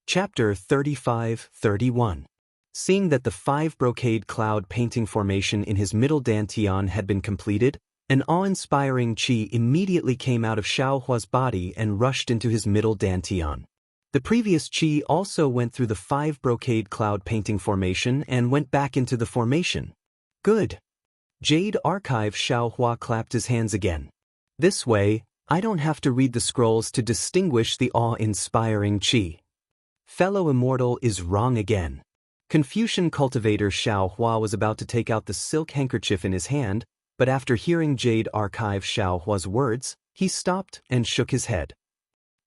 Chapter 35-31. Seeing that the 5-brocade cloud painting formation in his middle dantian had been completed, an awe-inspiring qi immediately came out of Xiaohua's body and rushed into his middle dantian. The previous qi also went through the 5-brocade cloud painting formation and went back into the formation. Good. Jade Archive Xiaohua clapped his hands again. This way, I don't have to read the scrolls to distinguish the awe-inspiring qi. Fellow Immortal is wrong again. Confucian cultivator Xiaohua was about to take out the silk handkerchief in his hand, but after hearing Jade Archive Xiaohua's words, he stopped and shook his head.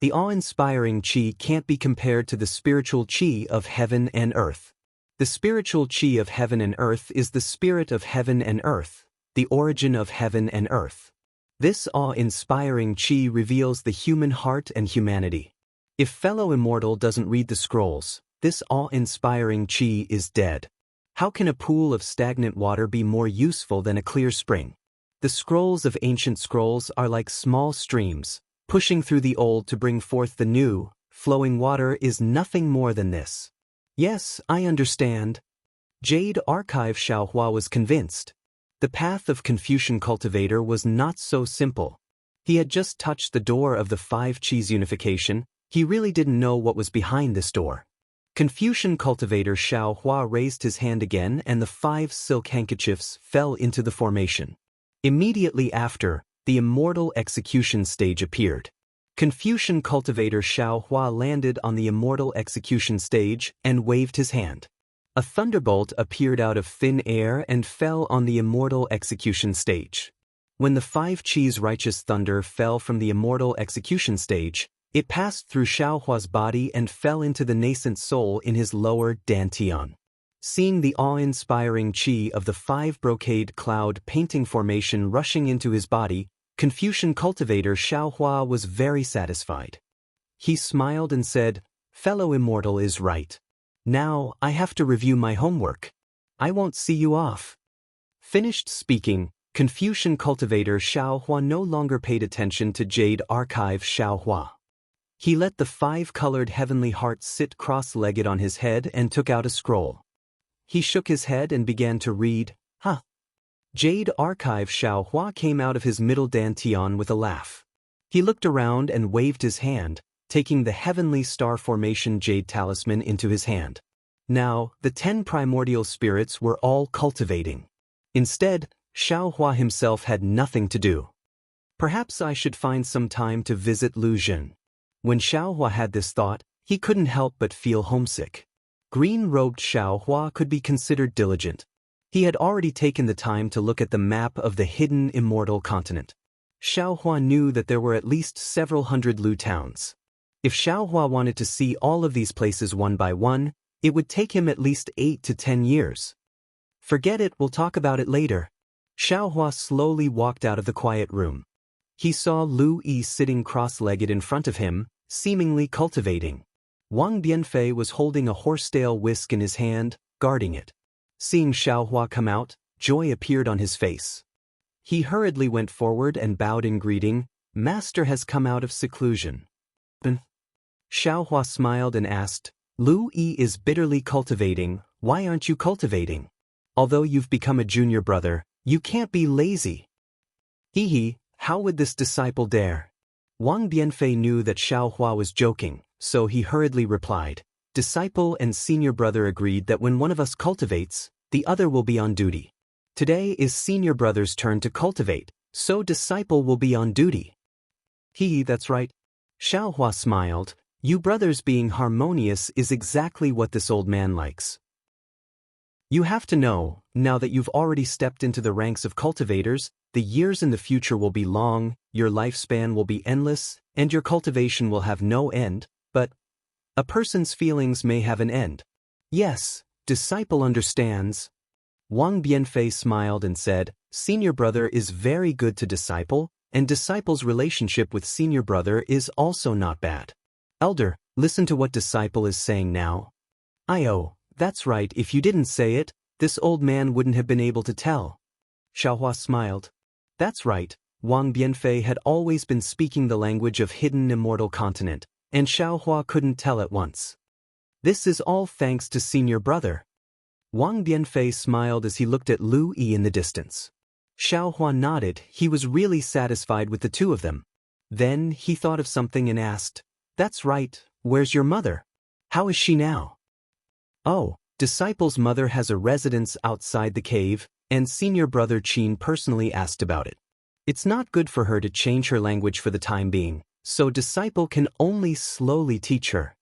The awe-inspiring qi can't be compared to the spiritual qi of heaven and earth. The spiritual qi of heaven and earth is the spirit of heaven and earth, the origin of heaven and earth. This awe-inspiring qi reveals the human heart and humanity. If fellow Immortal doesn't read the scrolls, this awe-inspiring qi is dead. How can a pool of stagnant water be more useful than a clear spring? The scrolls of ancient scrolls are like small streams, pushing through the old to bring forth the new. Flowing water is nothing more than this. Yes, I understand. Jade Archive Xiaohua was convinced. The path of Confucian cultivator was not so simple. He had just touched the door of the 5 qis unification. He really didn't know what was behind this door. Confucian cultivator Xiaohua raised his hand again and the 5 silk handkerchiefs fell into the formation. Immediately after, the immortal execution stage appeared. Confucian cultivator Xiaohua landed on the immortal execution stage and waved his hand. A thunderbolt appeared out of thin air and fell on the immortal execution stage. When the 5 qis righteous thunder fell from the immortal execution stage, it passed through Xiaohua's body and fell into the nascent soul in his lower dantian. Seeing the awe-inspiring qi of the 5-brocade cloud painting formation rushing into his body, Confucian cultivator Xiaohua was very satisfied. He smiled and said, "Fellow Immortal is right. Now, I have to review my homework. I won't see you off." Finished speaking, Confucian cultivator Xiaohua no longer paid attention to Jade Archive Xiaohua. He let the 5-colored heavenly heart sit cross-legged on his head and took out a scroll. He shook his head and began to read, Jade Archive Xiaohua came out of his middle dantian with a laugh. He looked around and waved his hand, taking the heavenly star formation jade talisman into his hand. Now, the 10 primordial spirits were all cultivating. Instead, Xiaohua himself had nothing to do. Perhaps I should find some time to visit Luzhen. When Xiaohua had this thought, he couldn't help but feel homesick. Green-robed Xiaohua could be considered diligent. He had already taken the time to look at the map of the hidden immortal continent. Xiaohua knew that there were at least several hundred Lu towns. If Xiaohua wanted to see all of these places one by one, it would take him at least 8 to 10 years. Forget it, we'll talk about it later. Xiaohua slowly walked out of the quiet room. He saw Lu Yi sitting cross-legged in front of him, seemingly cultivating. Wang Bianfei was holding a horsetail whisk in his hand, guarding it. Seeing Xiaohua come out, joy appeared on his face. He hurriedly went forward and bowed in greeting. "Master has come out of seclusion." Xiaohua smiled and asked, "Lu Yi is bitterly cultivating, why aren't you cultivating? Although you've become a junior brother, you can't be lazy." "Hee, how would this disciple dare?" Wang Bianfei knew that Xiaohua was joking, so he hurriedly replied, "Disciple and senior brother agreed that when one of us cultivates, the other will be on duty. Today is senior brother's turn to cultivate, so disciple will be on duty." That's right. Xiaohua smiled. "You brothers being harmonious is exactly what this old man likes. You have to know, now that you've already stepped into the ranks of cultivators, the years in the future will be long, your lifespan will be endless, and your cultivation will have no end, but a person's feelings may have an end. Yes, disciple understands." Wang Bianfei smiled and said, "Senior brother is very good to disciple, and disciple's relationship with senior brother is also not bad. Elder, listen to what disciple is saying now." "Oh, that's right, if you didn't say it, this old man wouldn't have been able to tell." Xiaohua smiled. That's right, Wang Bianfei had always been speaking the language of hidden immortal continent, and Xiaohua couldn't tell at once. This is all thanks to senior brother. Wang Bianfei smiled as he looked at Lu Yi in the distance. Xiao Hua nodded. He was really satisfied with the two of them. Then he thought of something and asked, "That's right, where's your mother? How is she now?" "Oh, Disciple's mother has a residence outside the cave, and senior brother Qin personally asked about it. It's not good for her to change her language for the time being, so Disciple can only slowly teach her."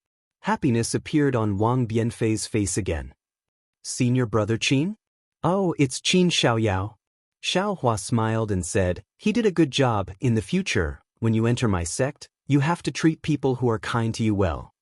Happiness appeared on Wang Bianfei's face again. "Senior brother Qin? Oh, it's Qin Xiaoyao." Xiao Hua smiled and said, "He did a good job. In the future, when you enter my sect, you have to treat people who are kind to you well."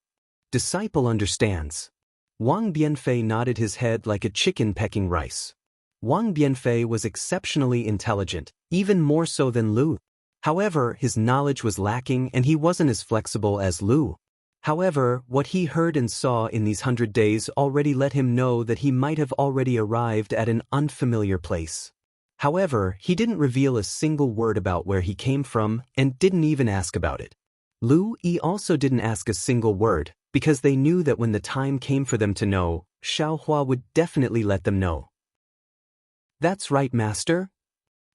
Disciple understands. Wang Bianfei nodded his head like a chicken pecking rice. Wang Bianfei was exceptionally intelligent, even more so than Lu. However, his knowledge was lacking and he wasn't as flexible as Lu. However, what he heard and saw in these 100 days already let him know that he might have already arrived at an unfamiliar place. However, he didn't reveal a single word about where he came from and didn't even ask about it. Lu Yi also didn't ask a single word, because they knew that when the time came for them to know, Xiao Hua would definitely let them know. "That's right, master."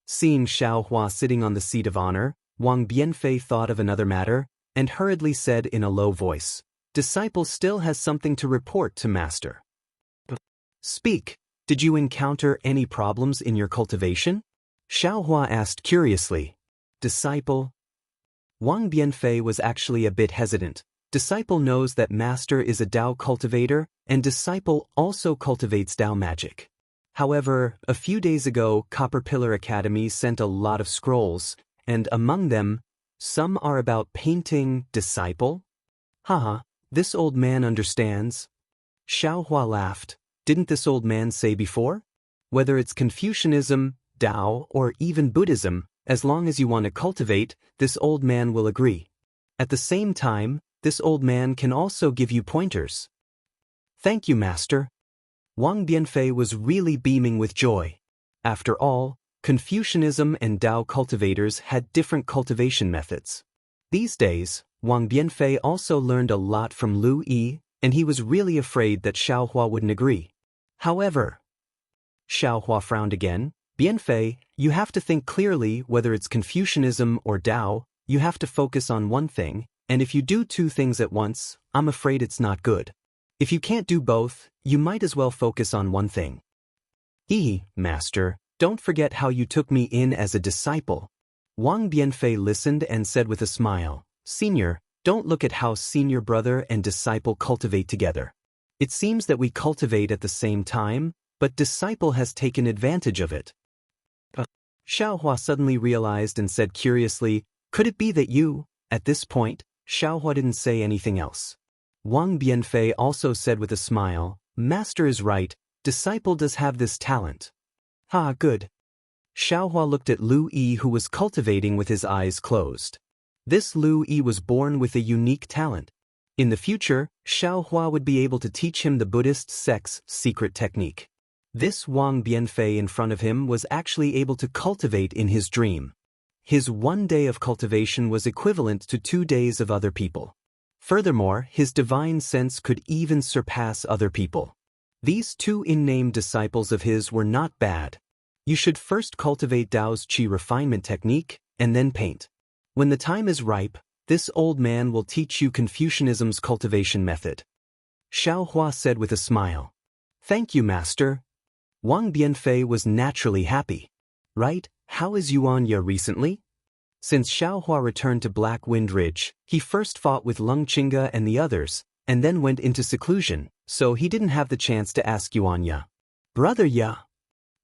Seeing Xiao Hua sitting on the seat of honor, Wang Bianfei thought of another matter, and hurriedly said in a low voice, "Disciple still has something to report to master." "Speak, did you encounter any problems in your cultivation?" Xiao Hua asked curiously. "Disciple?" Wang Bianfei was actually a bit hesitant. Disciple knows that master is a Dao cultivator, and Disciple also cultivates Dao magic. However, a few days ago, Copper Pillar Academy sent a lot of scrolls, and among them, some are about painting Disciple. Haha, this old man understands. Xiao Hua laughed. Didn't this old man say before? Whether it's Confucianism, Dao, or even Buddhism, as long as you want to cultivate, this old man will agree. At the same time, this old man can also give you pointers. Thank you, master. Wang Bianfei was really beaming with joy. After all, Confucianism and Dao cultivators had different cultivation methods. These days, Wang Bianfei also learned a lot from Lu Yi, and he was really afraid that Xiao Hua wouldn't agree. However, Xiao Hua frowned again. "Bianfei, you have to think clearly whether it's Confucianism or Dao, you have to focus on one thing, and if you do two things at once, I'm afraid it's not good. If you can't do both, you might as well focus on one thing." Master, don't forget how you took me in as a disciple." Wang Bianfei listened and said with a smile, "Senior, don't look at how senior brother and disciple cultivate together. It seems that we cultivate at the same time, but disciple has taken advantage of it." Xiao Hua suddenly realized and said curiously, "Could it be that you?" At this point, Xiao Hua didn't say anything else. Wang Bianfei also said with a smile, "Master is right, disciple does have this talent." Good. Xiao Hua looked at Lu Yi, who was cultivating with his eyes closed. This Lu Yi was born with a unique talent. In the future, Xiao Hua would be able to teach him the Buddhist sect's secret technique. This Wang Bianfei in front of him was actually able to cultivate in his dream. His 1 day of cultivation was equivalent to 2 days of other people. Furthermore, his divine sense could even surpass other people. These two in-name disciples of his were not bad. You should first cultivate Dao's Qi refinement technique, and then paint. When the time is ripe, this old man will teach you Confucianism's cultivation method." Xiao Hua said with a smile. "Thank you, master." Wang Bianfei was naturally happy. "Right, how is Yuanya recently?" Since Xiao Hua returned to Black Wind Ridge, he first fought with Lung Qingge and the others, and then went into seclusion, so he didn't have the chance to ask Yuanya. "Brother Ya."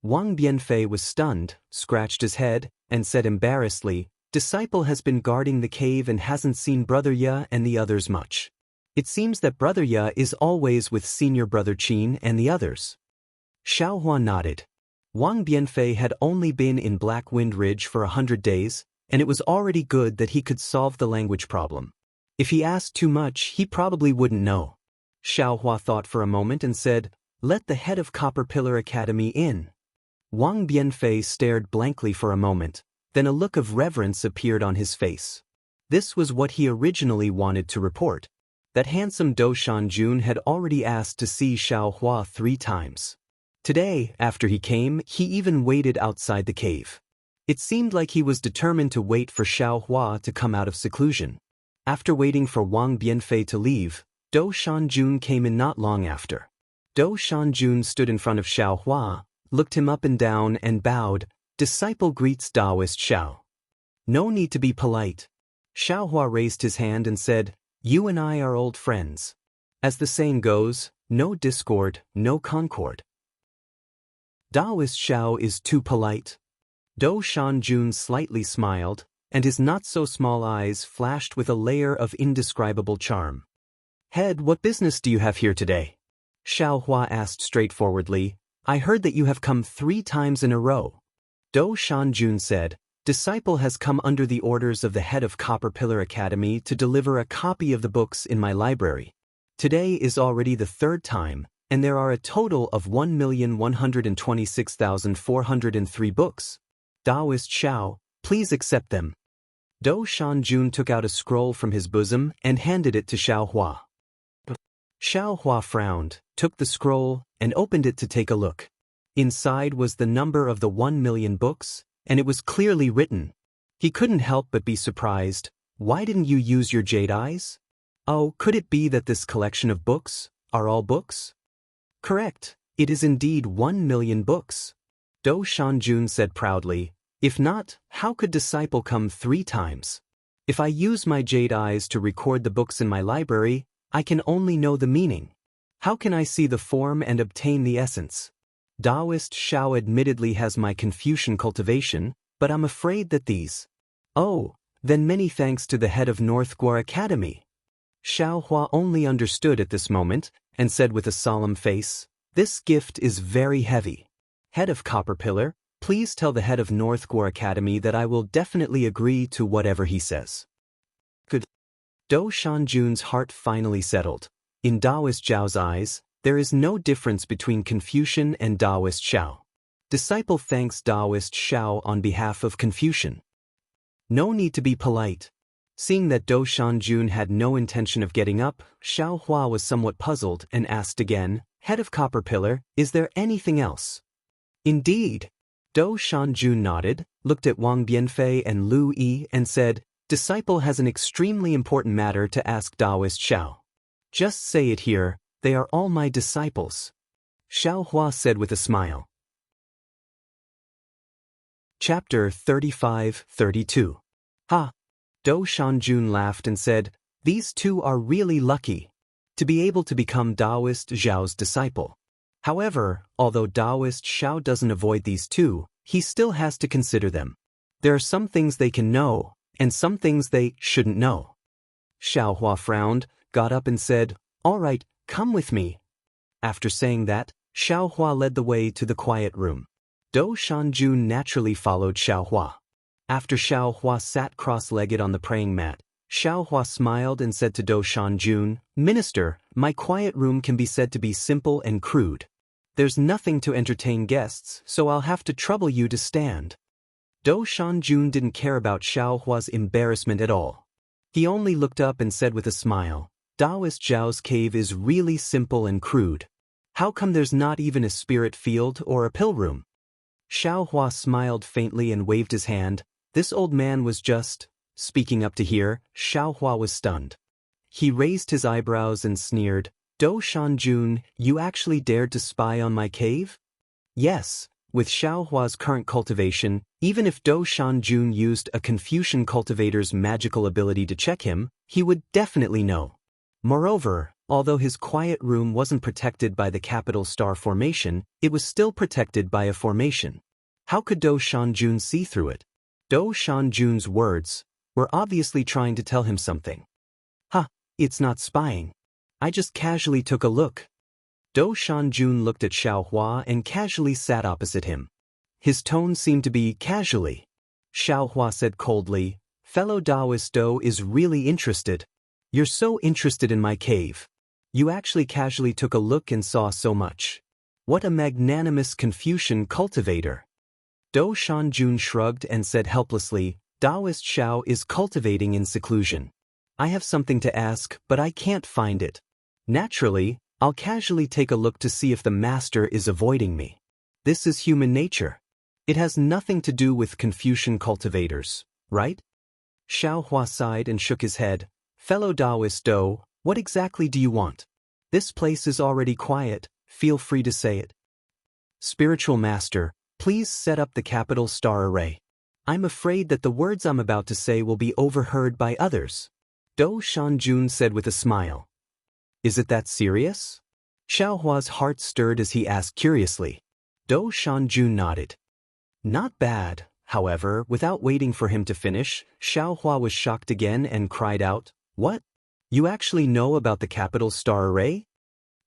Wang Bianfei was stunned, scratched his head, and said embarrassedly, "Disciple has been guarding the cave and hasn't seen Brother Ya and the others much. It seems that Brother Ya is always with senior brother Qin and the others." Xiao Hua nodded. Wang Bianfei had only been in Black Wind Ridge for 100 days, and it was already good that he could solve the language problem. If he asked too much, he probably wouldn't know. Xiao Hua thought for a moment and said, "Let the head of Copper Pillar Academy in." Wang Bianfei stared blankly for a moment, then a look of reverence appeared on his face. This was what he originally wanted to report. That handsome Dou Shanjun had already asked to see Xiaohua 3 times. Today, after he came, he even waited outside the cave. It seemed like he was determined to wait for Xiaohua to come out of seclusion. After waiting for Wang Bianfei to leave, Dou Shanjun came in not long after. Dou Shanjun stood in front of Xiaohua, looked him up and down and bowed. Disciple greets Daoist Xiao. No need to be polite. Xiaohua raised his hand and said, "You and I are old friends. As the saying goes, no discord, no concord." Daoist Xiao is too polite. Dou Shanjun slightly smiled, and his not-so-small eyes flashed with a layer of indescribable charm. "Head, what business do you have here today?" Xiaohua asked straightforwardly. "I heard that you have come 3 times in a row." Dou Shanjun said, "Disciple has come under the orders of the head of Copper Pillar Academy to deliver a copy of the books in my library. Today is already the 3rd time, and there are a total of 1,126,403 books. Daoist Xiao, please accept them." Dou Shanjun took out a scroll from his bosom and handed it to Xiaohua. Xiaohua frowned, took the scroll, and opened it to take a look. Inside was the number of the 1,000,000 books, and it was clearly written. He couldn't help but be surprised. "Why didn't you use your jade eyes? Oh, could it be that this collection of books are all books?" "Correct, it is indeed 1,000,000 books." Dou Shanjun said proudly. "If not, how could Disciple come 3 times? If I use my jade eyes to record the books in my library, I can only know the meaning. How can I see the form and obtain the essence? Daoist Xiao admittedly has my Confucian cultivation, but I'm afraid that these—" "Oh, then many thanks to the head of North Guar Academy." Xiaohua only understood at this moment, and said with a solemn face, "This gift is very heavy. Head of Copper Pillar, please tell the head of North Guar Academy that I will definitely agree to whatever he says." Good. Dou Shanjun's heart finally settled. In Daoist Zhao's eyes, there is no difference between Confucian and Daoist Xiao. Disciple thanks Daoist Xiao on behalf of Confucian. No need to be polite. Seeing that Dou Shanjun had no intention of getting up, Xiaohua was somewhat puzzled and asked again, "Head of Copper Pillar, is there anything else?" "Indeed." Dou Shanjun nodded, looked at Wang Bianfei and Lu Yi and said, "Disciple has an extremely important matter to ask Daoist Xiao." "Just say it here, they are all my disciples," Xiaohua said with a smile. Chapter 35-32. "Ha!" Dou Shanjun laughed and said, "These 2 are really lucky to be able to become Daoist Zhao's disciple. However, although Daoist Xiao doesn't avoid these 2, he still has to consider them. There are some things they can know, and some things they shouldn't know." Xiaohua frowned, got up and said, "All right, come with me." After saying that, Xiaohua led the way to the quiet room. Dou Shanjun naturally followed Xiaohua. After Xiaohua sat cross-legged on the praying mat, Xiaohua smiled and said to Dou Shanjun, "Minister, my quiet room can be said to be simple and crude. There's nothing to entertain guests, so I'll have to trouble you to stand." Dou Shanjun didn't care about Xiaohua's embarrassment at all. He only looked up and said with a smile, "Daoist Zhao's cave is really simple and crude. How come there's not even a spirit field or a pill room?" Xiaohua smiled faintly and waved his hand. This old man was just speaking up to hear. Xiaohua was stunned. He raised his eyebrows and sneered, "Dou Shanjun, you actually dared to spy on my cave?" Yes, with Xiaohua's current cultivation, even if Dou Shanjun used a Confucian cultivator's magical ability to check him, he would definitely know. Moreover, although his quiet room wasn't protected by the capital star formation, it was still protected by a formation. How could Dou Shanjun see through it? Dou Shanjun's words were obviously trying to tell him something. "Ha, it's not spying. I just casually took a look." Dou Shanjun looked at Xiaohua and casually sat opposite him. His tone seemed to be casually. Xiaohua said coldly, "Fellow Daoist Dou is really interested. You're so interested in my cave. You actually casually took a look and saw so much. What a magnanimous Confucian cultivator." Dou Shanjun shrugged and said helplessly, "Daoist Xiao is cultivating in seclusion. I have something to ask, but I can't find it. Naturally, I'll casually take a look to see if the master is avoiding me. This is human nature. It has nothing to do with Confucian cultivators, right? Xiaohua sighed and shook his head. Fellow Daoist Do, what exactly do you want? This place is already quiet, feel free to say it. Spiritual Master, please set up the capital star array. I'm afraid that the words I'm about to say will be overheard by others. Do Shanjun said with a smile. Is it that serious? Xiaohua's heart stirred as he asked curiously. Do Shanjun nodded. Not bad, however, without waiting for him to finish, Xiaohua was shocked again and cried out, What? You actually know about the capital star array?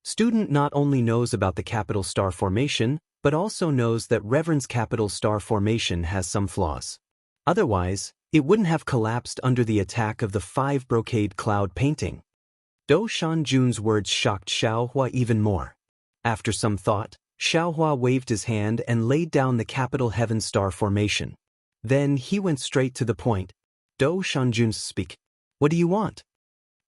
Student not only knows about the capital star formation, but also knows that Reverend's capital star formation has some flaws. Otherwise, it wouldn't have collapsed under the attack of the 5 brocade cloud painting. Do Shanjun's words shocked Xiaohua even more. After some thought, Xiaohua waved his hand and laid down the capital heaven star formation. Then he went straight to the point. Do Shanjun speak. What do you want?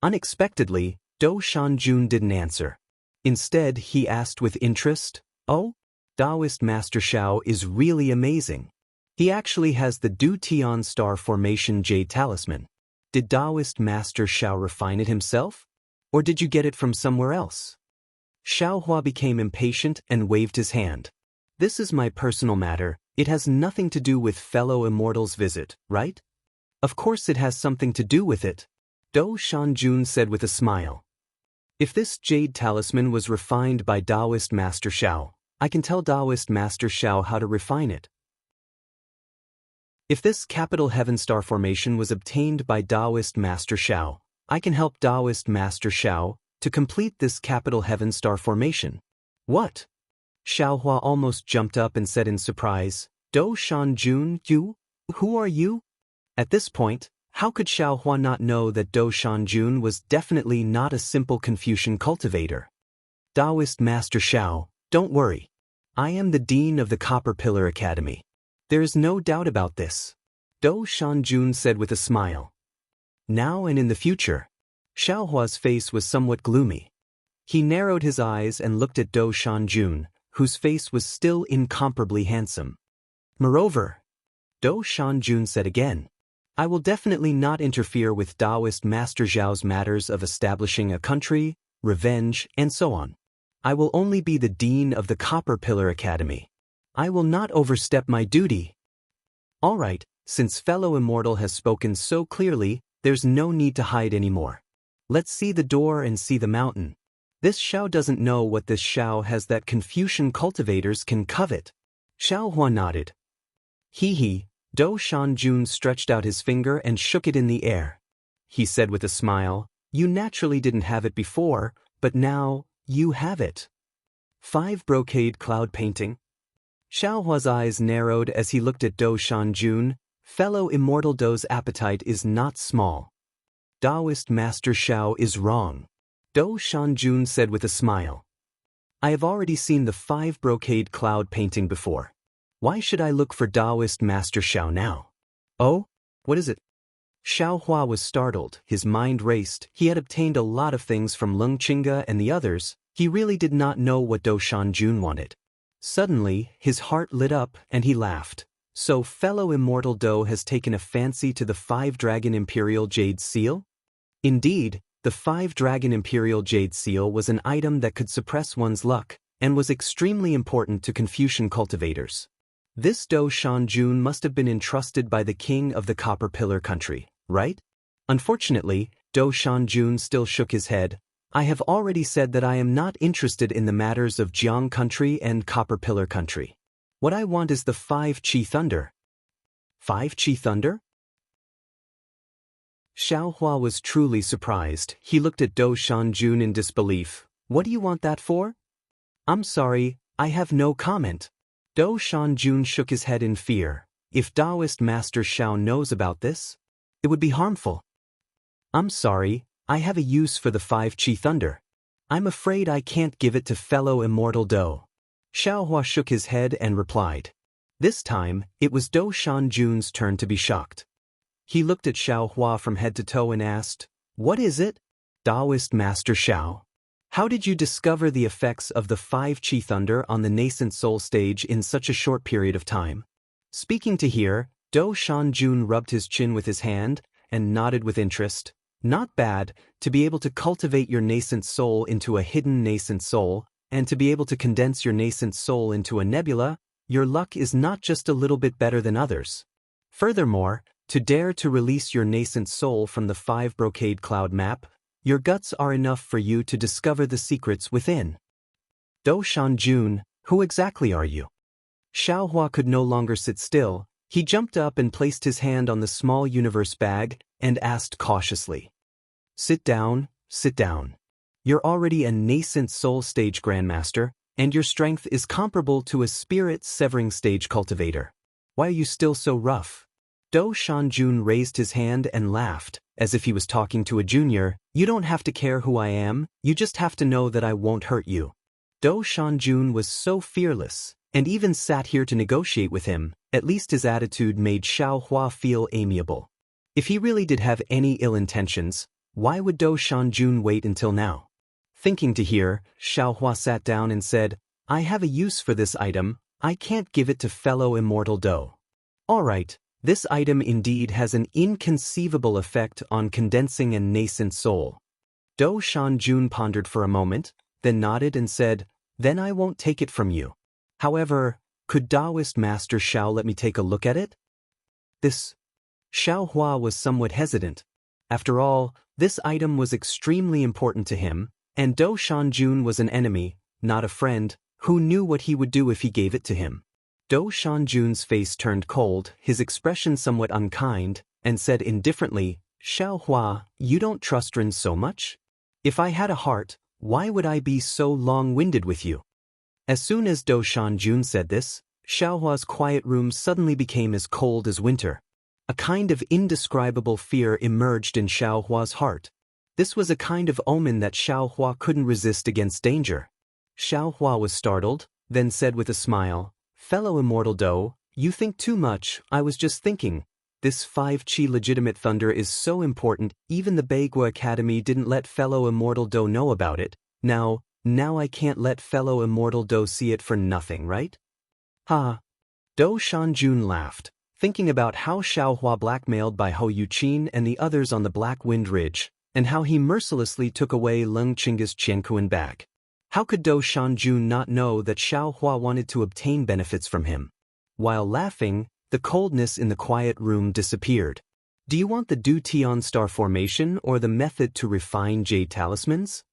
Unexpectedly, Do Shanjun didn't answer. Instead, he asked with interest, Oh? Daoist Master Xiao is really amazing. He actually has the Du Tian star formation jade talisman. Did Daoist Master Xiao refine it himself? Or did you get it from somewhere else? Xiaohua became impatient and waved his hand. This is my personal matter, it has nothing to do with fellow immortals' visit, right? Of course it has something to do with it, Do Shanjun said with a smile. If this jade talisman was refined by Daoist Master Xiao, I can tell Daoist Master Xiao how to refine it. If this capital heaven star formation was obtained by Daoist Master Xiao, I can help Daoist Master Xiao to complete this capital heaven star formation. What? Xiaohua almost jumped up and said in surprise, Do Shanjun, you? Who are you? At this point, how could Xiaohua not know that Do Shanjun was definitely not a simple Confucian cultivator? Daoist Master Xiao, don't worry. I am the Dean of the Copper Pillar Academy. There is no doubt about this, Do Shanjun said with a smile. Now and in the future. Xiaohua's face was somewhat gloomy. He narrowed his eyes and looked at Do Shanjun, whose face was still incomparably handsome. Moreover, Do Shanjun said again, I will definitely not interfere with Daoist Master Xiao's matters of establishing a country, revenge, and so on. I will only be the Dean of the Copper Pillar Academy. I will not overstep my duty. All right, since fellow Immortal has spoken so clearly, there's no need to hide anymore. Let's see the door and see the mountain. This Xiao doesn't know what this Xiao has that Confucian cultivators can covet. Xiaohua nodded. He, Do Shanjun stretched out his finger and shook it in the air. He said with a smile, You naturally didn't have it before, but now, you have it. 5 brocade cloud painting. Xiaohua's eyes narrowed as he looked at Do Shanjun. Fellow Immortal Do's appetite is not small. Daoist Master Xiao is wrong, Do Shanjun said with a smile. I have already seen the 5 brocade cloud painting before. Why should I look for Daoist Master Xiao now? Oh? What is it? Xiaohua was startled, his mind raced. He had obtained a lot of things from Leng Qingge and the others. He really did not know what Do Shanjun wanted. Suddenly, his heart lit up and he laughed. So fellow Immortal Do has taken a fancy to the 5-dragon Imperial Jade Seal? Indeed, the 5-dragon Imperial Jade Seal was an item that could suppress one's luck, and was extremely important to Confucian cultivators. This Do Shanjun must have been entrusted by the king of the Copper Pillar country, right? Unfortunately, Do Shanjun still shook his head. I have already said that I am not interested in the matters of Jiang country and Copper Pillar country. What I want is the 5 Qi Thunder. 5 Qi Thunder? Xiaohua was truly surprised. He looked at Do Shanjun in disbelief. What do you want that for? I'm sorry, I have no comment. Do Shanjun shook his head in fear. If Daoist Master Xiao knows about this, it would be harmful. I'm sorry, I have a use for the 5 Qi Thunder. I'm afraid I can't give it to fellow Immortal Do. Xiaohua shook his head and replied. This time, it was Do Shanjun's turn to be shocked. He looked at Xiaohua from head to toe and asked, What is it? Daoist Master Xiao. How did you discover the effects of the 5 Qi Thunder on the nascent soul stage in such a short period of time? Speaking to hear, Do Shanjun rubbed his chin with his hand and nodded with interest. Not bad, to be able to cultivate your nascent soul into a hidden nascent soul, and to be able to condense your nascent soul into a nebula, your luck is not just a little bit better than others. Furthermore, to dare to release your nascent soul from the 5 brocade cloud map, your guts are enough for you to discover the secrets within. Do Shanjun, who exactly are you? Xiaohua could no longer sit still. He jumped up and placed his hand on the small universe bag and asked cautiously. Sit down, sit down. You're already a nascent soul stage grandmaster, and your strength is comparable to a spirit-severing stage cultivator. Why are you still so rough? Do Shanjun raised his hand and laughed, as if he was talking to a junior. You don't have to care who I am, you just have to know that I won't hurt you. Do Shanjun was so fearless, and even sat here to negotiate with him. At least his attitude made Xiaohua feel amiable. If he really did have any ill intentions, why would Do Shanjun wait until now? Thinking to hear, Xiaohua sat down and said, I have a use for this item, I can't give it to fellow immortal Do. Alright, this item indeed has an inconceivable effect on condensing a nascent soul. Do Shanjun pondered for a moment, then nodded and said, Then I won't take it from you. However, could Daoist Master Xiao let me take a look at it? Xiaohua was somewhat hesitant. After all, this item was extremely important to him, and Do Shanjun was an enemy, not a friend, who knew what he would do if he gave it to him. Do Shanjun's face turned cold, his expression somewhat unkind, and said indifferently, Xiaohua, you don't trust Ren so much? If I had a heart, why would I be so long-winded with you? As soon as Do Shanjun said this, Xiaohua's quiet room suddenly became as cold as winter. A kind of indescribable fear emerged in Xiaohua's heart. This was a kind of omen that Xiaohua couldn't resist against danger. Xiaohua was startled, then said with a smile, Fellow Immortal Do, you think too much. I was just thinking. This 5 Qi legitimate thunder is so important, even the Beigua Academy didn't let fellow Immortal Do know about it. Now I can't let fellow Immortal Do see it for nothing, right? Ha! Do Shanjun laughed, thinking about how Xiaohua blackmailed by Hou Yuqin and the others on the Black Wind Ridge, and how he mercilessly took away Leng Qing's Qiankuan bag. How could Do Shanjun not know that Xiaohua wanted to obtain benefits from him? While laughing, the coldness in the quiet room disappeared. Do you want the Du Tian star formation or the method to refine jade talismans?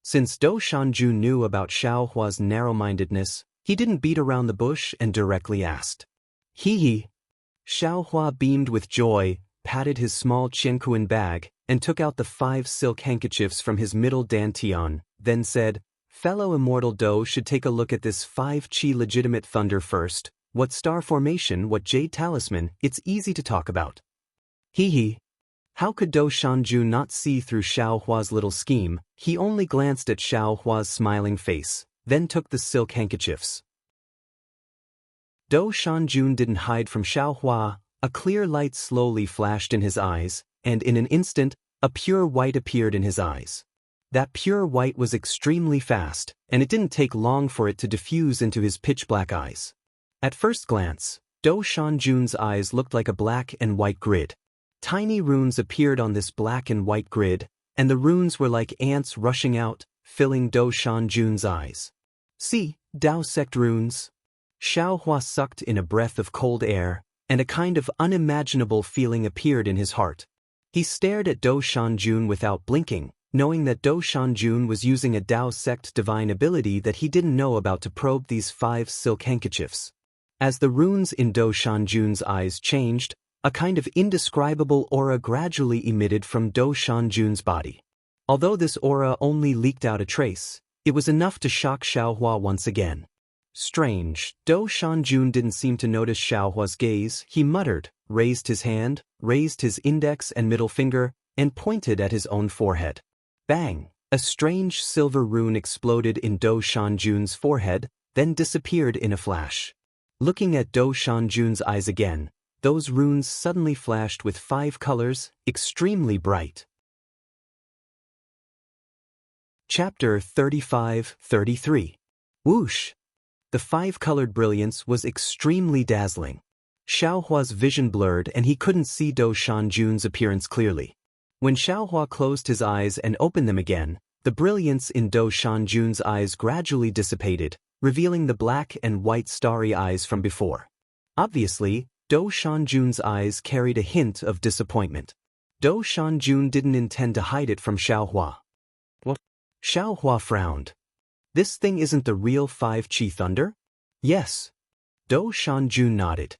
Since Do Shanjun knew about Xiaohua's narrow-mindedness, he didn't beat around the bush and directly asked. Hee. Xiaohua beamed with joy, patted his small Qiankuan bag, and took out the 5 silk handkerchiefs from his middle dantian, then said, Fellow Immortal Do should take a look at this 5 Qi legitimate thunder first. What star formation, what jade talisman, it's easy to talk about. Hee. How could Do Shanjun not see through Xiaohua's little scheme? He only glanced at Xiaohua's smiling face, then took the silk handkerchiefs. Do Shanjun didn't hide from Xiaohua. A clear light slowly flashed in his eyes, and in an instant, a pure white appeared in his eyes. That pure white was extremely fast, and it didn't take long for it to diffuse into his pitch-black eyes. At first glance, Do Shanjun's eyes looked like a black and white grid. Tiny runes appeared on this black and white grid, and the runes were like ants rushing out, filling Do Shanjun's eyes. See, Dao sect runes. Xiaohua sucked in a breath of cold air, and a kind of unimaginable feeling appeared in his heart. He stared at Do Shanjun without blinking, knowing that Do Shanjun was using a Dao sect divine ability that he didn't know about to probe these 5 silk handkerchiefs. As the runes in Do Shanjun's eyes changed, a kind of indescribable aura gradually emitted from Do Shanjun's body. Although this aura only leaked out a trace, it was enough to shock Xiaohua once again. Strange, Do Shanjun didn't seem to notice Xiaohua's gaze. He muttered, raised his hand, raised his index and middle finger, and pointed at his own forehead. Bang! A strange silver rune exploded in Do Shanjun's forehead, then disappeared in a flash. Looking at Do Shanjun's eyes again, those runes suddenly flashed with 5 colors, extremely bright. Chapter 35-33. Whoosh! The five-colored brilliance was extremely dazzling. Xiaohua's vision blurred and he couldn't see Dou Shanjun's appearance clearly. When Xiaohua closed his eyes and opened them again, the brilliance in Dou Shanjun's eyes gradually dissipated, revealing the black and white starry eyes from before. Obviously, Dou Shanjun's eyes carried a hint of disappointment. Dou Shanjun didn't intend to hide it from Xiaohua. What? Xiaohua frowned. This thing isn't the real 5 Qi Thunder? Yes. Dou Shanjun nodded.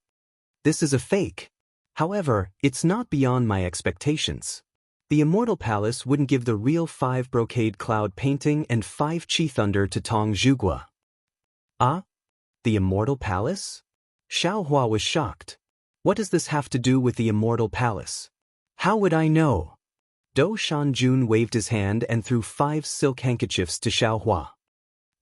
This is a fake. However, it's not beyond my expectations. The Immortal Palace wouldn't give the real 5 brocade cloud painting and 5 Qi Thunder to Tong Zhugua. Ah? The Immortal Palace? Xiaohua was shocked. What does this have to do with the Immortal Palace? How would I know? Dou Shanjun waved his hand and threw 5 silk handkerchiefs to Xiaohua.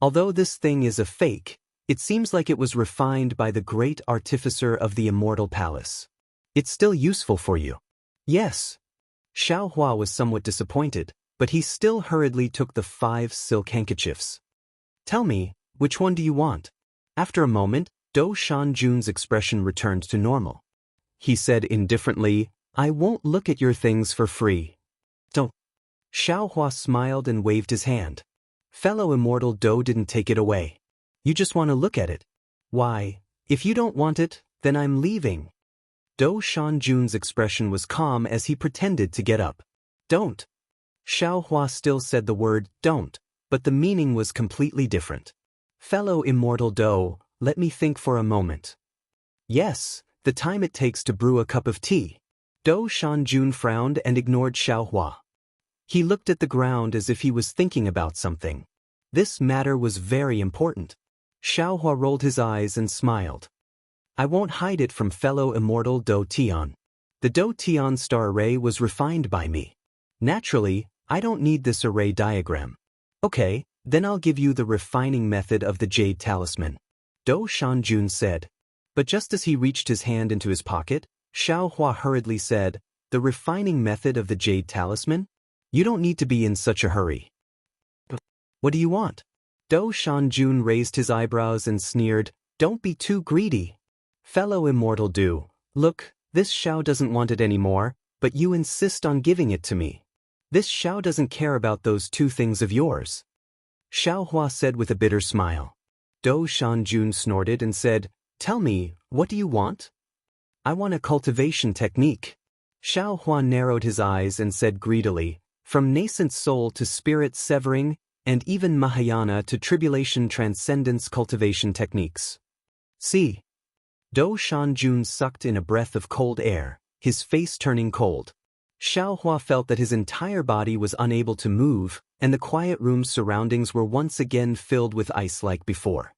Although this thing is a fake, it seems like it was refined by the great artificer of the Immortal Palace. It's still useful for you. Yes. Xiaohua was somewhat disappointed, but he still hurriedly took the 5 silk handkerchiefs. Tell me, which one do you want? After a moment, Dou Shanjun's expression returned to normal. He said indifferently, I won't look at your things for free. Don't. Xiaohua smiled and waved his hand. Fellow Immortal Dou didn't take it away. You just want to look at it. Why, if you don't want it, then I'm leaving. Dou Shanjun's expression was calm as he pretended to get up. Don't. Xiaohua still said the word don't, but the meaning was completely different. Fellow Immortal Dou, let me think for a moment. Yes, the time it takes to brew a cup of tea. Dou Shanjun frowned and ignored Xiaohua. He looked at the ground as if he was thinking about something. This matter was very important. Xiaohua rolled his eyes and smiled. I won't hide it from fellow Immortal Dou Tian. The Dou Tian star array was refined by me. Naturally, I don't need this array diagram. Okay, then I'll give you the refining method of the Jade Talisman. Dou Shanjun said. But just as he reached his hand into his pocket, Xiaohua hurriedly said, the refining method of the Jade Talisman? You don't need to be in such a hurry. What do you want? Dou Shanjun raised his eyebrows and sneered, don't be too greedy. Fellow Immortal Dou, look, this Xiao doesn't want it anymore, but you insist on giving it to me. This Xiao doesn't care about those 2 things of yours. Xiaohua said with a bitter smile. Dou Shanjun snorted and said, tell me, what do you want? I want a cultivation technique. Xiaohua narrowed his eyes and said greedily, from nascent soul to spirit severing, and even Mahayana to tribulation transcendence cultivation techniques. See. Dou Shanjun sucked in a breath of cold air, his face turning cold. Xiaohua felt that his entire body was unable to move, and the quiet room's surroundings were once again filled with ice like before.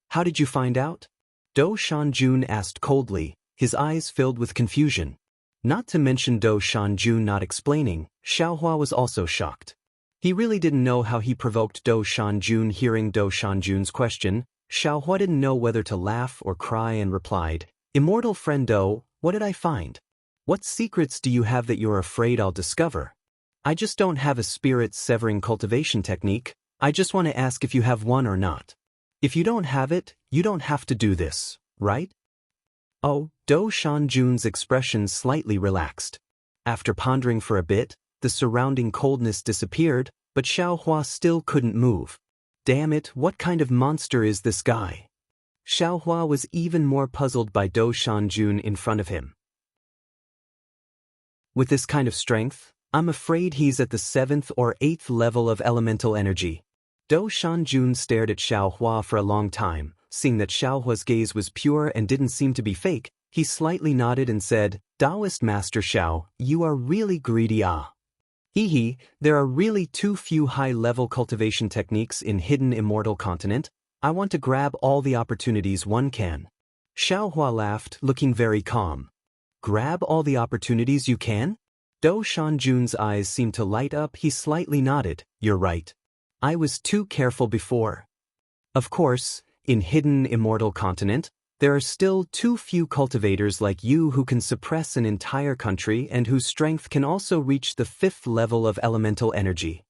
How did you find out? Dou Shanjun asked coldly, his eyes filled with confusion. Not to mention Dou Shanjun not explaining, Xiaohua was also shocked. He really didn't know how he provoked Dou Shanjun. Hearing Dou Shanjun's question, Xiaohua didn't know whether to laugh or cry and replied, Immortal friend Dou, what did I find? What secrets do you have that you're afraid I'll discover? I just don't have a spirit-severing cultivation technique. I just want to ask if you have one or not. If you don't have it, you don't have to do this, right? Oh, Dou Shanjun's expression slightly relaxed. After pondering for a bit, the surrounding coldness disappeared, but Xiaohua still couldn't move. Damn it, what kind of monster is this guy? Xiaohua was even more puzzled by Dou Shanjun in front of him. With this kind of strength, I'm afraid he's at the 7th or 8th level of elemental energy. Dou Shanjun stared at Xiaohua for a long time. Seeing that Xiaohua's gaze was pure and didn't seem to be fake, he slightly nodded and said, Daoist Master Xiao, you are really greedy. Hee, there are really too few high-level cultivation techniques in hidden Immortal continent. I want to grab all the opportunities one can. Xiaohua laughed, looking very calm. Grab all the opportunities you can? Dou Shanjun's eyes seemed to light up. He slightly nodded. You're right. I was too careful before. Of course, in hidden Immortal continent, there are still too few cultivators like you who can suppress an entire country and whose strength can also reach the 5th level of elemental energy.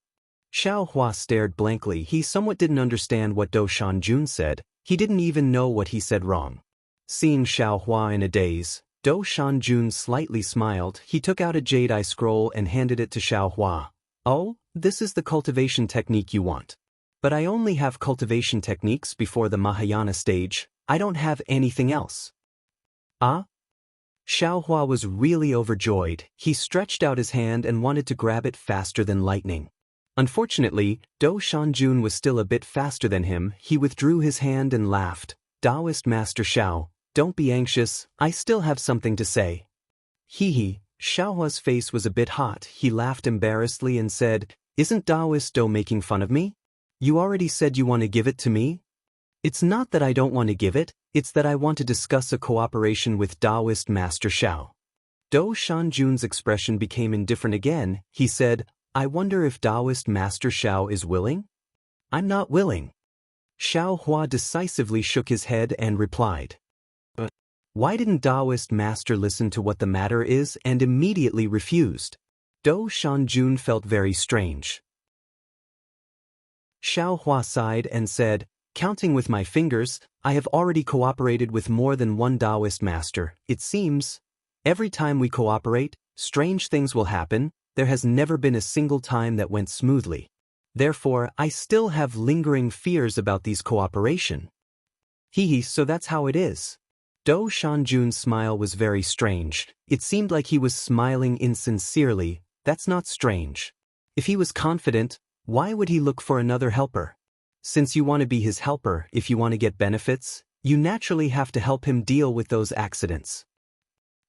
Xiao Hua stared blankly. He somewhat didn't understand what Dou Shanjun said. He didn't even know what he said wrong. Seeing Xiao Hua in a daze, Dou Shanjun slightly smiled. He took out a jade eye scroll and handed it to Xiao Hua. Oh, this is the cultivation technique you want. But I only have cultivation techniques before the Mahayana stage. I don't have anything else. Ah? Xiao Hua was really overjoyed. He stretched out his hand and wanted to grab it faster than lightning. Unfortunately, Dou Shanjun was still a bit faster than him. He withdrew his hand and laughed. Daoist Master Xiao, don't be anxious, I still have something to say. Hee. Xiao Hua's face was a bit hot. He laughed embarrassedly and said, Isn't Daoist Dou making fun of me? You already said you want to give it to me? It's not that I don't want to give it, it's that I want to discuss a cooperation with Daoist Master Xiao. Dou Shanjun's expression became indifferent again. He said, I wonder if Daoist Master Xiao is willing? I'm not willing. Xiao Hua decisively shook his head and replied. But why didn't Daoist Master listen to what the matter is and immediately refused? Dou Shanjun felt very strange. Xiao Hua sighed and said, Counting with my fingers, I have already cooperated with more than one Daoist master. It seems, every time we cooperate, strange things will happen. There has never been a single time that went smoothly. Therefore, I still have lingering fears about these cooperation. Hee, so that's how it is. Dou Shanjun's smile was very strange. It seemed like he was smiling insincerely. That's not strange. If he was confident, why would he look for another helper? Since you want to be his helper, if you want to get benefits, you naturally have to help him deal with those accidents.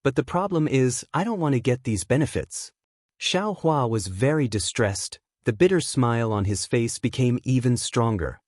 But the problem is, I don't want to get these benefits. Xiao Hua was very distressed. The bitter smile on his face became even stronger.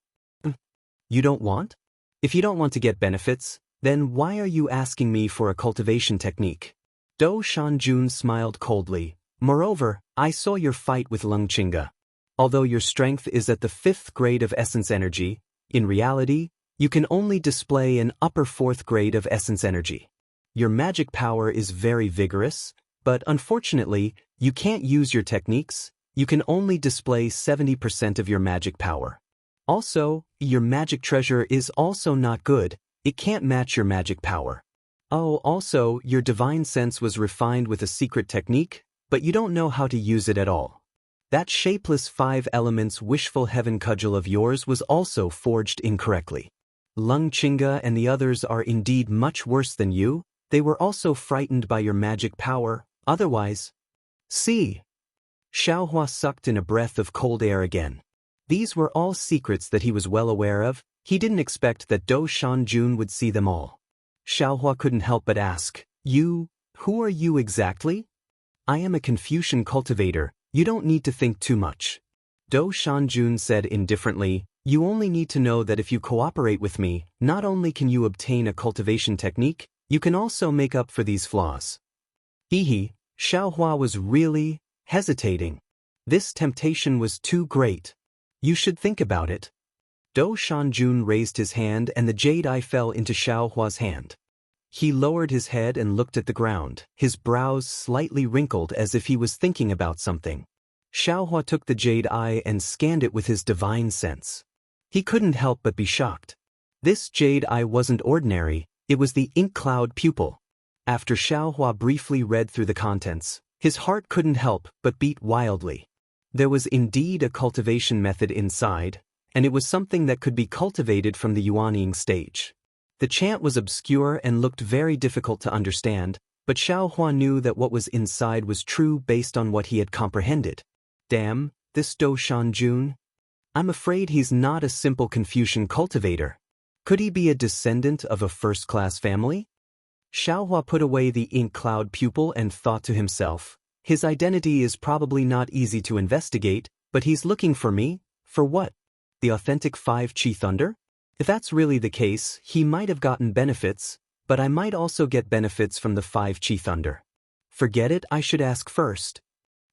You don't want? If you don't want to get benefits, then why are you asking me for a cultivation technique? Dou Shanjun smiled coldly. Moreover, I saw your fight with Longqinga. Although your strength is at the 5th grade of essence energy, in reality, you can only display an upper 4th grade of essence energy. Your magic power is very vigorous, but unfortunately, you can't use your techniques. You can only display 70% of your magic power. Also, your magic treasure is also not good. It can't match your magic power. Oh, also, your divine sense was refined with a secret technique, but you don't know how to use it at all. That shapeless 5 elements wishful heaven cudgel of yours was also forged incorrectly. Longqinga and the others are indeed much worse than you. They were also frightened by your magic power, otherwise. See. Xiao Hua sucked in a breath of cold air again. These were all secrets that he was well aware of. He didn't expect that Dou Shanjun would see them all. Xiao Hua couldn't help but ask, who are you exactly? I am a Confucian cultivator. You don't need to think too much. Dou Shanjun said indifferently, you only need to know that if you cooperate with me, not only can you obtain a cultivation technique, you can also make up for these flaws. Hee. Xiao Hua was really hesitating. This temptation was too great. You should think about it. Dou Shanjun raised his hand and the jade eye fell into Xiao Hua's hand. He lowered his head and looked at the ground, his brows slightly wrinkled as if he was thinking about something. Xiao Hua took the jade eye and scanned it with his divine sense. He couldn't help but be shocked. This jade eye wasn't ordinary, it was the ink cloud pupil. After Xiao Hua briefly read through the contents, his heart couldn't help but beat wildly. There was indeed a cultivation method inside, and it was something that could be cultivated from the Yuanying stage. The chant was obscure and looked very difficult to understand, but Xiao Hua knew that what was inside was true based on what he had comprehended. Damn, this Dou Shanjun. I'm afraid he's not a simple Confucian cultivator. Could he be a descendant of a first-class family? Xiao Hua put away the ink cloud pupil and thought to himself, his identity is probably not easy to investigate, but he's looking for me, for what? The authentic 5 Qi Thunder? If that's really the case, he might have gotten benefits, but I might also get benefits from the 5 Qi Thunder. Forget it, I should ask first.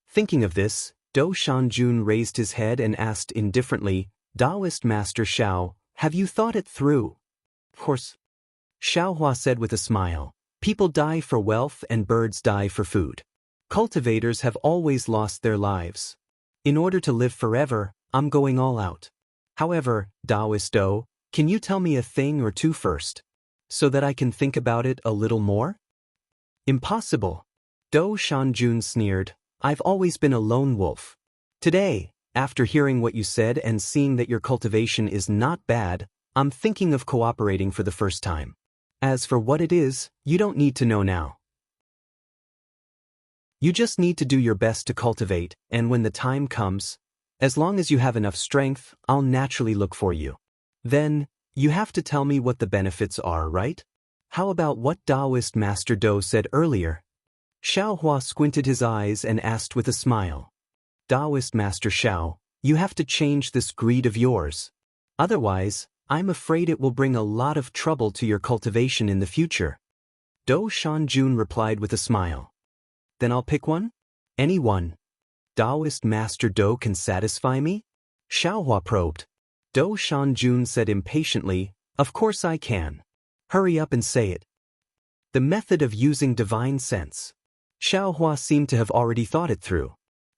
Thinking of this, Dou Shanjun raised his head and asked indifferently, Daoist Master Xiao, have you thought it through? Of course. Xiao Hua said with a smile, people die for wealth and birds die for food. Cultivators have always lost their lives. In order to live forever, I'm going all out. However, Daoist Do, can you tell me a thing or two first, so that I can think about it a little more? Impossible. Do Shanjun sneered. I've always been a lone wolf. Today, after hearing what you said and seeing that your cultivation is not bad, I'm thinking of cooperating for the first time. As for what it is, you don't need to know now. You just need to do your best to cultivate, and when the time comes, as long as you have enough strength, I'll naturally look for you. Then, you have to tell me what the benefits are, right? How about what Daoist Master Do said earlier? Xiaohua squinted his eyes and asked with a smile. Daoist Master Xiao, you have to change this greed of yours. Otherwise, I'm afraid it will bring a lot of trouble to your cultivation in the future. Do Shanjun replied with a smile. Then I'll pick one? Any one. Daoist Master Do can satisfy me? Xiaohua probed. Do Shanjun said impatiently, Of course I can. Hurry up and say it. The method of using divine sense. Xiaohua seemed to have already thought it through.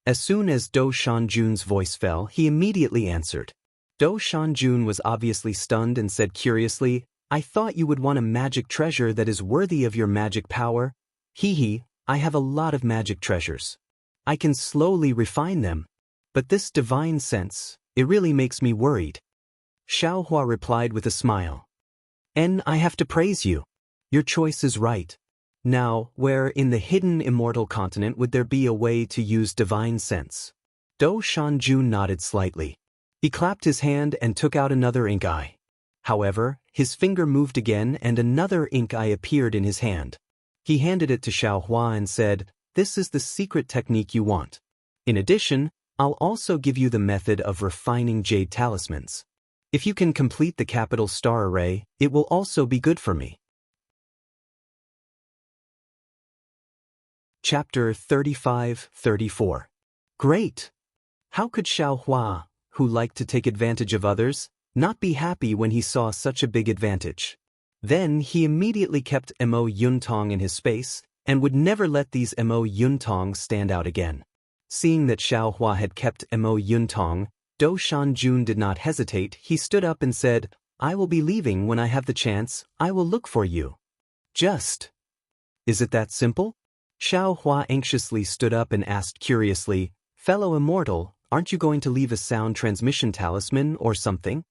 As soon as Do Shanjun's voice fell, he immediately answered. Do Shanjun was obviously stunned and said curiously, I thought you would want a magic treasure that is worthy of your magic power. Hee, I have a lot of magic treasures. I can slowly refine them. But this divine sense, it really makes me worried. Xiaohua replied with a smile. And I have to praise you. Your choice is right. Now, where in the hidden immortal continent would there be a way to use divine sense? Do Shanjun nodded slightly. He clapped his hand and took out another ink eye. However, his finger moved again and another ink eye appeared in his hand. He handed it to Xiaohua and said, This is the secret technique you want. In addition, I'll also give you the method of refining jade talismans. If you can complete the capital star array, it will also be good for me. Chapter 35-34. Great! How could Xiaohua, who liked to take advantage of others, not be happy when he saw such a big advantage? Then he immediately kept Mo Yuntong in his space, and would never let these Mo Yuntong stand out again. Seeing that Xiaohua had kept Mo Yuntong, Do Shanjun did not hesitate. He stood up and said, I will be leaving when I have the chance. I will look for you. Just. Is it that simple? Xiaohua anxiously stood up and asked curiously, Fellow Immortal, aren't you going to leave a sound transmission talisman or something?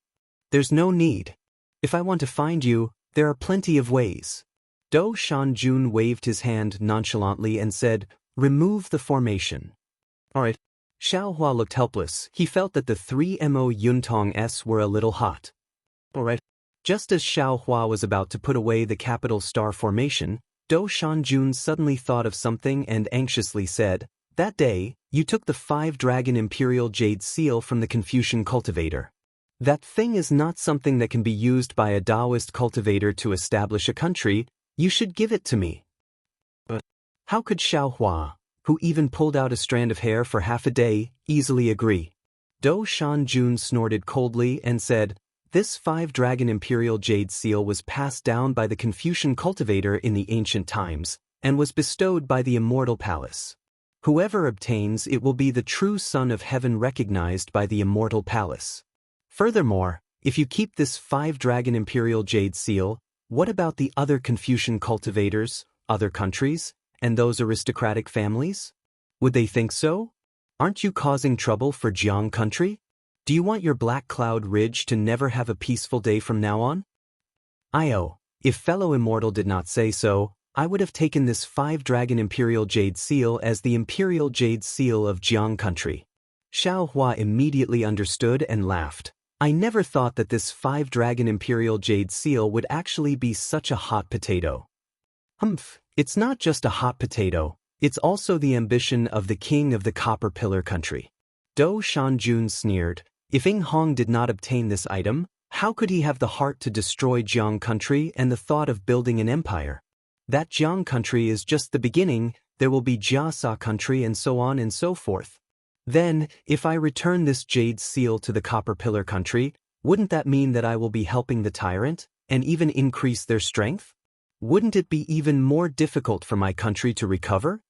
There's no need. If I want to find you, there are plenty of ways. Do Shanjun waved his hand nonchalantly and said, Remove the formation. All right. Xiaohua looked helpless. He felt that the 3 Mo Yuntong were a little hot. All right. Just as Xiaohua was about to put away the capital star formation, Do Shanjun suddenly thought of something and anxiously said, That day, you took the 5-dragon imperial jade seal from the Confucian cultivator. That thing is not something that can be used by a Daoist cultivator to establish a country. You should give it to me. But how could Xiaohua, who even pulled out a strand of hair for half a day, easily agree? Do Shanjun snorted coldly and said, This 5-dragon imperial jade seal was passed down by the Confucian cultivator in the ancient times, and was bestowed by the Immortal Palace. Whoever obtains it will be the true son of heaven recognized by the Immortal Palace. Furthermore, if you keep this 5-dragon imperial jade seal, what about the other Confucian cultivators, other countries, and those aristocratic families? Would they think so? Aren't you causing trouble for Jiang country? Do you want your Black Cloud Ridge to never have a peaceful day from now on? If fellow Immortal did not say so, I would have taken this 5-dragon imperial jade seal as the imperial jade seal of Jiang country. Xiaohua immediately understood and laughed. I never thought that this 5-dragon imperial jade seal would actually be such a hot potato. It's not just a hot potato, it's also the ambition of the king of the Copper Pillar country. Do Shanjun sneered. If Ing Hong did not obtain this item, how could he have the heart to destroy Jiang country and the thought of building an empire? That Jiang country is just the beginning, there will be Jiasa country and so on and so forth. Then, if I return this jade seal to the Copper Pillar country, wouldn't that mean that I will be helping the tyrant, and even increase their strength? Wouldn't it be even more difficult for my country to recover?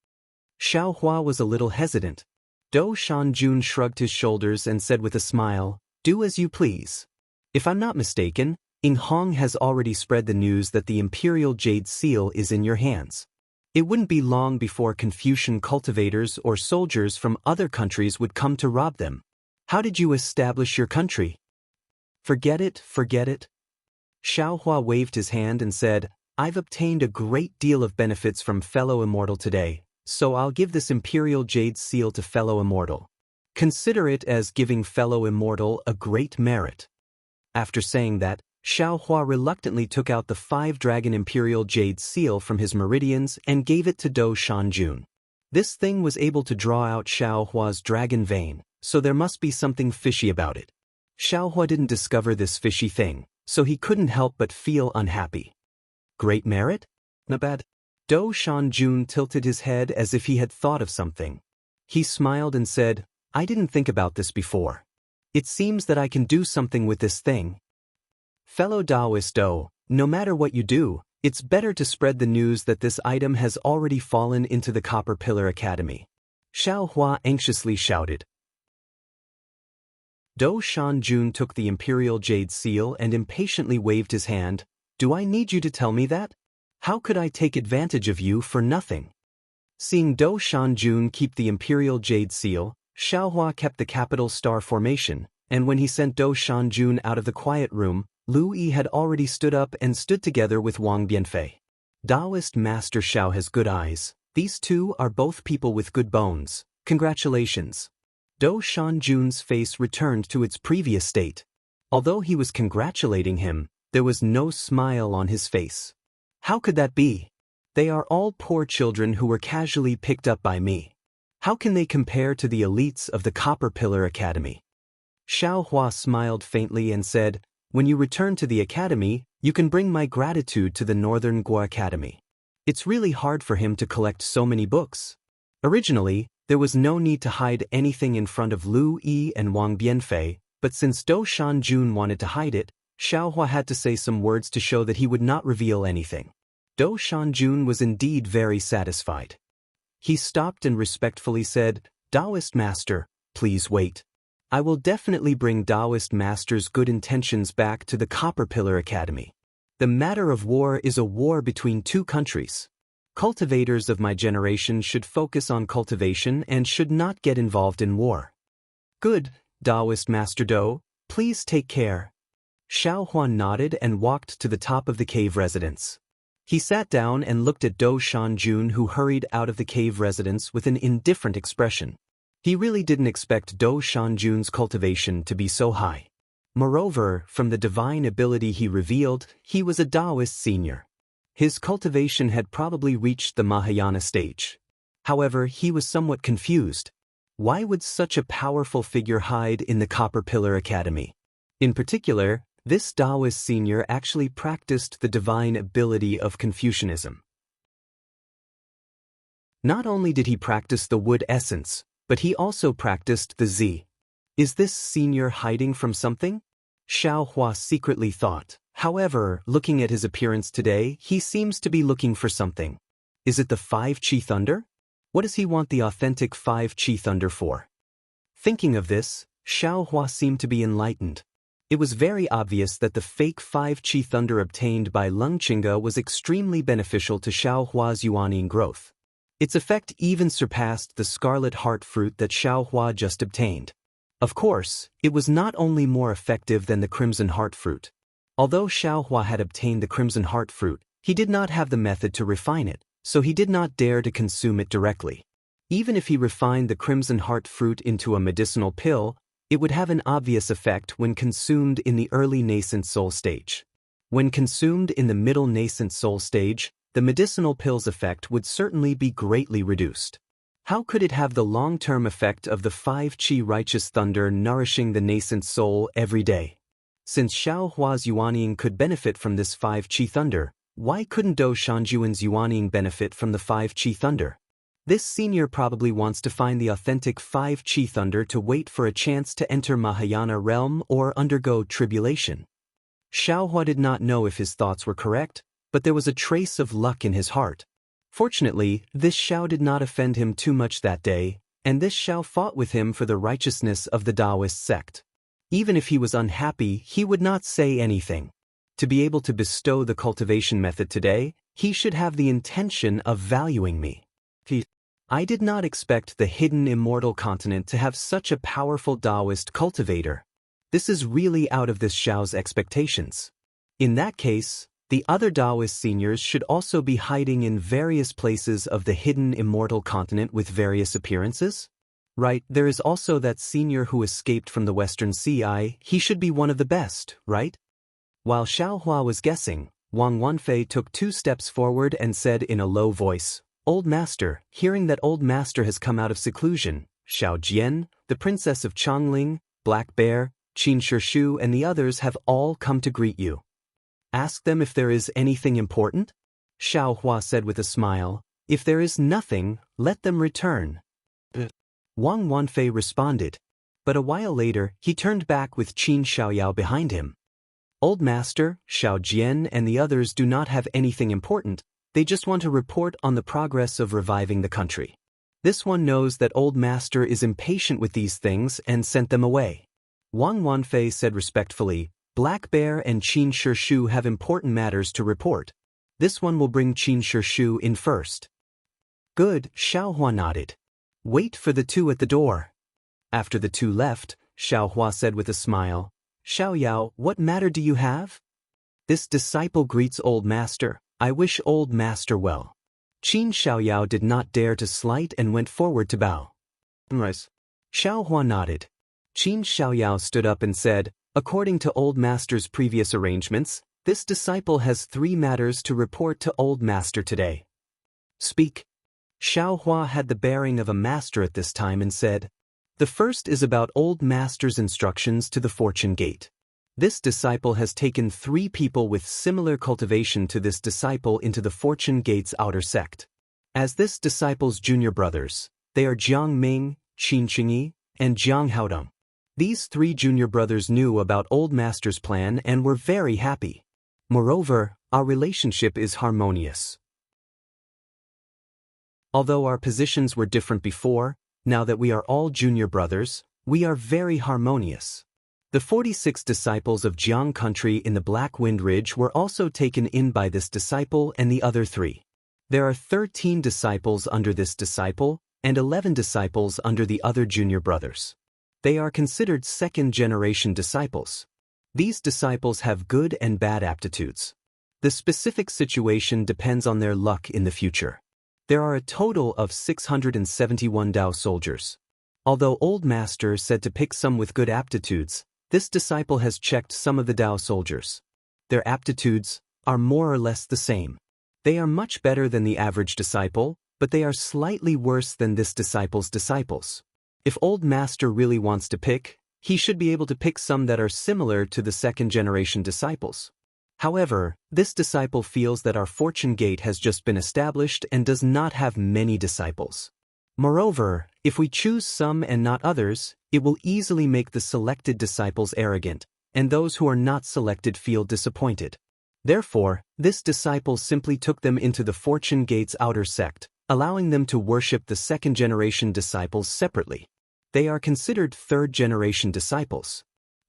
Xiaohua was a little hesitant. Dou Shanjun shrugged his shoulders and said with a smile, "Do as you please. If I'm not mistaken, Ing Hong has already spread the news that the Imperial Jade Seal is in your hands. It wouldn't be long before Confucian cultivators or soldiers from other countries would come to rob them. How did you establish your country?" Forget it, forget it. Xiaohua waved his hand and said, "I've obtained a great deal of benefits from fellow Immortal today, so I'll give this Imperial Jade Seal to fellow Immortal. Consider it as giving fellow Immortal a great merit." After saying that, Xiaohua reluctantly took out the 5-dragon Imperial Jade Seal from his meridians and gave it to Dou Shanjun. This thing was able to draw out Xiaohua's dragon vein, so there must be something fishy about it. Xiaohua didn't discover this fishy thing, so he couldn't help but feel unhappy. Great merit? Not bad. Dou Shanjun tilted his head as if he had thought of something. He smiled and said, "I didn't think about this before. It seems that I can do something with this thing." Fellow Daoist Dou, no matter what you do, it's better to spread the news that this item has already fallen into the Copper Pillar Academy. Xiaohua anxiously shouted. Dou Shanjun took the Imperial Jade Seal and impatiently waved his hand. "Do I need you to tell me that? How could I take advantage of you for nothing?" Seeing Dou Shanjun keep the Imperial Jade Seal, Xiaohua kept the capital star formation, and when he sent Dou Shanjun out of the quiet room, Lu Yi had already stood up and stood together with Wang Bianfei. Daoist Master Xiao has good eyes. These two are both people with good bones. Congratulations. Dou Shanjun's face returned to its previous state. Although he was congratulating him, there was no smile on his face. How could that be? They are all poor children who were casually picked up by me. How can they compare to the elites of the Copper Pillar Academy? Xiaohua smiled faintly and said, "When you return to the academy, you can bring my gratitude to the Northern Guo Academy." It's really hard for him to collect so many books. Originally, there was no need to hide anything in front of Lu Yi and Wang Bianfei, but since Dou Shanjun wanted to hide it, Xiaohua had to say some words to show that he would not reveal anything. Dou Shanjun was indeed very satisfied. He stopped and respectfully said, "Daoist Master, please wait. I will definitely bring Daoist Master's good intentions back to the Copper Pillar Academy. The matter of war is a war between two countries. Cultivators of my generation should focus on cultivation and should not get involved in war." "Good, Daoist Master Dou, please take care." Xiaohua nodded and walked to the top of the cave residence. He sat down and looked at Dou Shanjun, who hurried out of the cave residence with an indifferent expression. He really didn't expect Dou Shanjun's cultivation to be so high. Moreover, from the divine ability he revealed, he was a Daoist senior. His cultivation had probably reached the Mahayana stage. However, he was somewhat confused. Why would such a powerful figure hide in the Copper Pillar Academy? In particular, this Daoist senior actually practiced the divine ability of Confucianism. Not only did he practice the wood essence, but he also practiced the Z. Is this senior hiding from something? Xiaohua secretly thought. However, looking at his appearance today, he seems to be looking for something. Is it the 5 Qi Thunder? What does he want the authentic 5 Qi Thunder for? Thinking of this, Xiaohua seemed to be enlightened. It was very obvious that the fake 5 Qi Thunder obtained by Longqinga was extremely beneficial to Xiaohua's yuaning growth. Its effect even surpassed the scarlet heart fruit that Xiaohua just obtained. Of course, it was not only more effective than the crimson heart fruit. Although Xiaohua had obtained the crimson heart fruit, he did not have the method to refine it, so he did not dare to consume it directly. Even if he refined the crimson heart fruit into a medicinal pill, it would have an obvious effect when consumed in the early nascent soul stage. When consumed in the middle nascent soul stage, the medicinal pill's effect would certainly be greatly reduced. How could it have the long-term effect of the 5 Qi righteous thunder nourishing the nascent soul every day? Since Xiaohua's yuaning could benefit from this 5 Qi thunder, why couldn't Dou Shanjun's yuaning benefit from the 5 Qi thunder? This senior probably wants to find the authentic 5 Qi thunder to wait for a chance to enter Mahayana realm or undergo tribulation. Xiaohua did not know if his thoughts were correct, but there was a trace of luck in his heart. Fortunately, this Xiao did not offend him too much that day, And this Xiao fought with him for the righteousness of the Daoist sect. Even if he was unhappy, he would not say anything. To be able to bestow the cultivation method today, he should have the intention of valuing me. I did not expect the hidden immortal continent to have such a powerful Daoist cultivator. This is really out of this Xiao's expectations. In that case, the other Daoist seniors should also be hiding in various places of the hidden immortal continent with various appearances? Right, there is also that senior who escaped from the Western Sea. He should be one of the best, right? While Xiaohua was guessing, Wang Wanfei took 2 steps forward and said in a low voice, "Old Master, hearing that Old Master has come out of seclusion, Xiao Jian, the Princess of Chongling, Black Bear, Qin Shishu and the others have all come to greet you. Ask them if there is anything important?" Xiaohua said with a smile, "If there is nothing, let them return." Wang Wanfei responded, but a while later he turned back with Qin Xiaoyao behind him. "Old Master, Xiao Jian and the others do not have anything important, they just want to report on the progress of reviving the country." This one knows that Old Master is impatient with these things and sent them away. Wang Wanfei said respectfully, "Black Bear and Qin Shishu have important matters to report. This one will bring Qin Shishu in first." "Good," Xiaohua nodded. "Wait for the 2 at the door." After the 2 left, Xiaohua said with a smile, "Xiaoyao, what matter do you have?" "This disciple greets Old Master. I wish Old Master well." Qin Xiaoyao did not dare to slight and went forward to bow. "Nice." Xiaohua nodded. Qin Xiaoyao stood up and said, "According to Old Master's previous arrangements, this disciple has 3 matters to report to Old Master today." "Speak." Xiaohua had the bearing of a master at this time and said, "The first is about Old Master's instructions to the Fortune Gate. This disciple has taken 3 people with similar cultivation to this disciple into the Fortune Gate's outer sect. As this disciple's junior brothers, they are Jiang Ming, Qin Qingyi, and Jiang Haodong. These 3 junior brothers knew about Old Master's plan and were very happy. Moreover, our relationship is harmonious. Although our positions were different before, now that we are all junior brothers, we are very harmonious. The 46 disciples of Jiang country in the Black Wind Ridge were also taken in by this disciple and the other 3. There are 13 disciples under this disciple, and 11 disciples under the other junior brothers. They are considered second-generation disciples. These disciples have good and bad aptitudes. The specific situation depends on their luck in the future. There are a total of 671 Dao soldiers. Although Old Master said to pick some with good aptitudes, this disciple has checked some of the Dao soldiers. Their aptitudes are more or less the same. They are much better than the average disciple, but they are slightly worse than this disciple's disciples. If Old Master really wants to pick, he should be able to pick some that are similar to the second-generation disciples. However, this disciple feels that our Fortune Gate has just been established and does not have many disciples. Moreover, if we choose some and not others, it will easily make the selected disciples arrogant, and those who are not selected feel disappointed. Therefore, this disciple simply took them into the Fortune Gate's outer sect, allowing them to worship the second-generation disciples separately. They are considered third-generation disciples.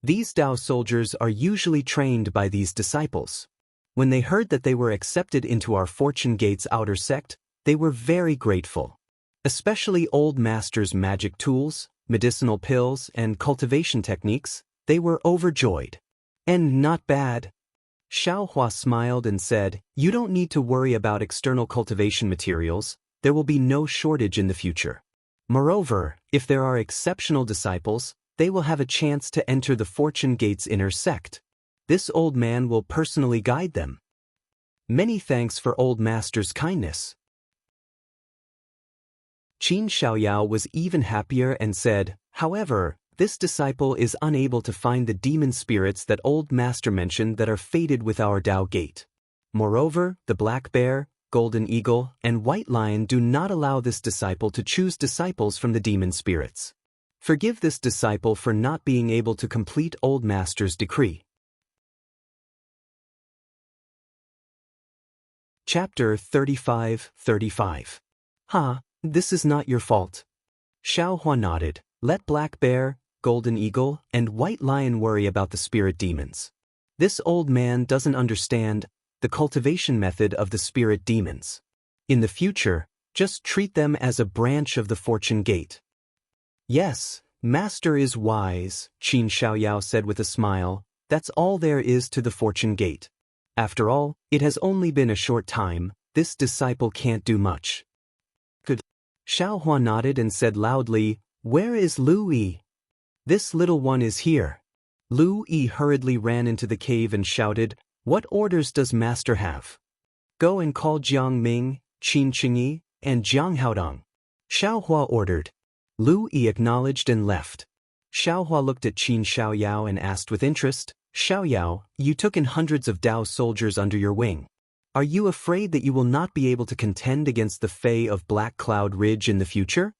These Dao soldiers are usually trained by these disciples. When they heard that they were accepted into our Fortune Gate's outer sect, they were very grateful. Especially Old Master's magic tools, medicinal pills, and cultivation techniques, they were overjoyed. And not bad. Xiaohua smiled and said, "You don't need to worry about external cultivation materials, there will be no shortage in the future. Moreover, if there are exceptional disciples, they will have a chance to enter the Fortune Gate's inner sect. This old man will personally guide them. Many thanks for Old Master's kindness." Qin Xiaoyao was even happier and said, "However, this disciple is unable to find the demon spirits that Old Master mentioned that are fated with our Dao Gate. Moreover, the Black Bear, Golden Eagle, and White Lion do not allow this disciple to choose disciples from the demon spirits. Forgive this disciple for not being able to complete Old Master's decree." Chapter 35:35. This is not your fault. Xiaohua nodded. Let Black Bear, Golden Eagle, and White Lion worry about the spirit demons. This old man doesn't understand the cultivation method of the spirit demons. In the future, just treat them as a branch of the fortune gate. Yes, Master is wise, Qin Xiaoyao said with a smile. That's all there is to the fortune gate. After all, it has only been a short time. This disciple can't do much. Good. Xiaohua nodded and said loudly, Where is Lu Yi? This little one is here. Lu Yi hurriedly ran into the cave and shouted, What orders does Master have? Go and call Jiang Ming, Qin Qingyi, and Jiang Haodong. Xiaohua ordered. Lu Yi acknowledged and left. Xiaohua looked at Qin Xiaoyao and asked with interest, Xiaoyao, you took in hundreds of Dao soldiers under your wing. Are you afraid that you will not be able to contend against the Fae of Black Cloud Ridge in the future?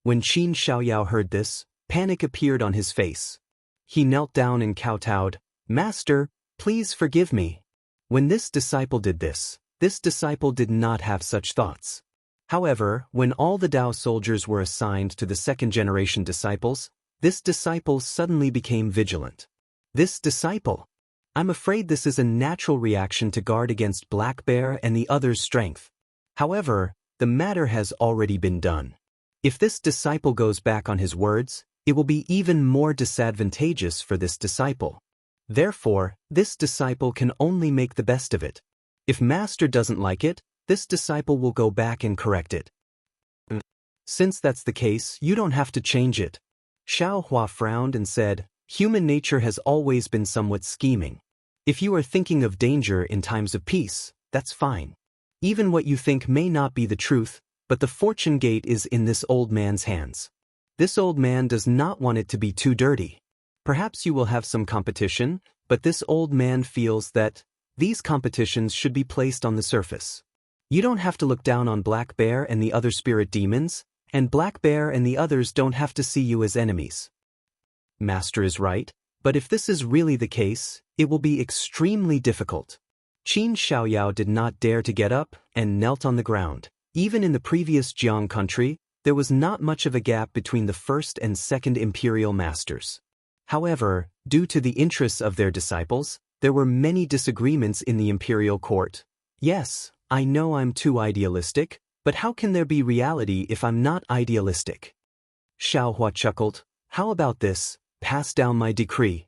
When Qin Xiaoyao heard this, panic appeared on his face. He knelt down and kowtowed, Master, please forgive me. When this disciple did this disciple did not have such thoughts. However, when all the Dao soldiers were assigned to the second-generation disciples, this disciple suddenly became vigilant. This disciple? I'm afraid this is a natural reaction to guard against Black Bear and the other's strength. However, the matter has already been done. If this disciple goes back on his words, it will be even more disadvantageous for this disciple. Therefore, this disciple can only make the best of it. If Master doesn't like it, this disciple will go back and correct it. Since that's the case, you don't have to change it. Xiaohua frowned and said, Human nature has always been somewhat scheming. If you are thinking of danger in times of peace, that's fine. Even what you think may not be the truth, but the fortune gate is in this old man's hands. This old man does not want it to be too dirty. Perhaps you will have some competition, but this old man feels that these competitions should be placed on the surface. You don't have to look down on Black Bear and the other spirit demons, and Black Bear and the others don't have to see you as enemies. Master is right, but if this is really the case, it will be extremely difficult. Qin Xiaoyao did not dare to get up and knelt on the ground. Even in the previous Jiang country, there was not much of a gap between the first and second imperial masters. However, due to the interests of their disciples, there were many disagreements in the imperial court. Yes, I know I'm too idealistic, but how can there be reality if I'm not idealistic? Xiaohua chuckled. How about this? Pass down my decree.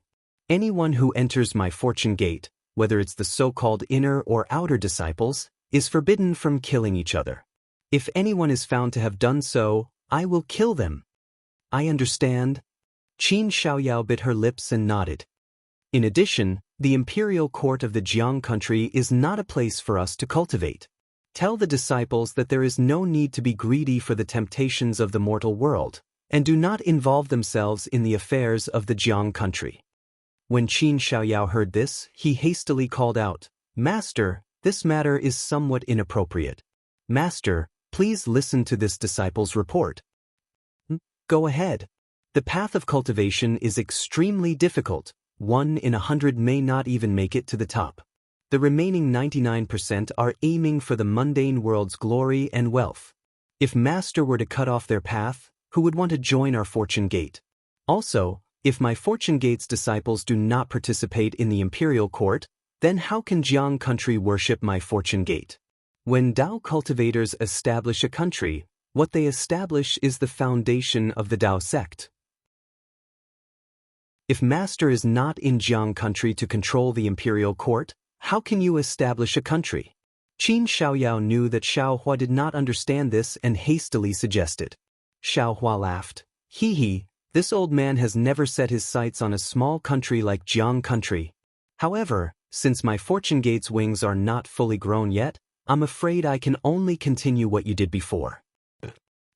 Anyone who enters my fortune gate, whether it's the so-called inner or outer disciples, is forbidden from killing each other. If anyone is found to have done so, I will kill them. I understand. Qin Xiaoyao bit her lips and nodded. In addition, the imperial court of the Jiang country is not a place for us to cultivate. Tell the disciples that there is no need to be greedy for the temptations of the mortal world, and do not involve themselves in the affairs of the Jiang country. When Qin Xiaoyao heard this, he hastily called out, Master, this matter is somewhat inappropriate. Master, please listen to this disciple's report. Go ahead. The path of cultivation is extremely difficult. 1 in 100 may not even make it to the top. The remaining 99% are aiming for the mundane world's glory and wealth. If Master were to cut off their path, who would want to join our fortune gate? Also, if my fortune gate's disciples do not participate in the imperial court, then how can Jiang country worship my fortune gate? When Dao cultivators establish a country, what they establish is the foundation of the Dao sect. If Master is not in Jiang country to control the imperial court, how can you establish a country? Qin Xiaoyao knew that Xiaohua did not understand this and hastily suggested. Xiaohua laughed. Hee, this old man has never set his sights on a small country like Jiang country. However, since my fortune gate's wings are not fully grown yet, I'm afraid I can only continue what you did before.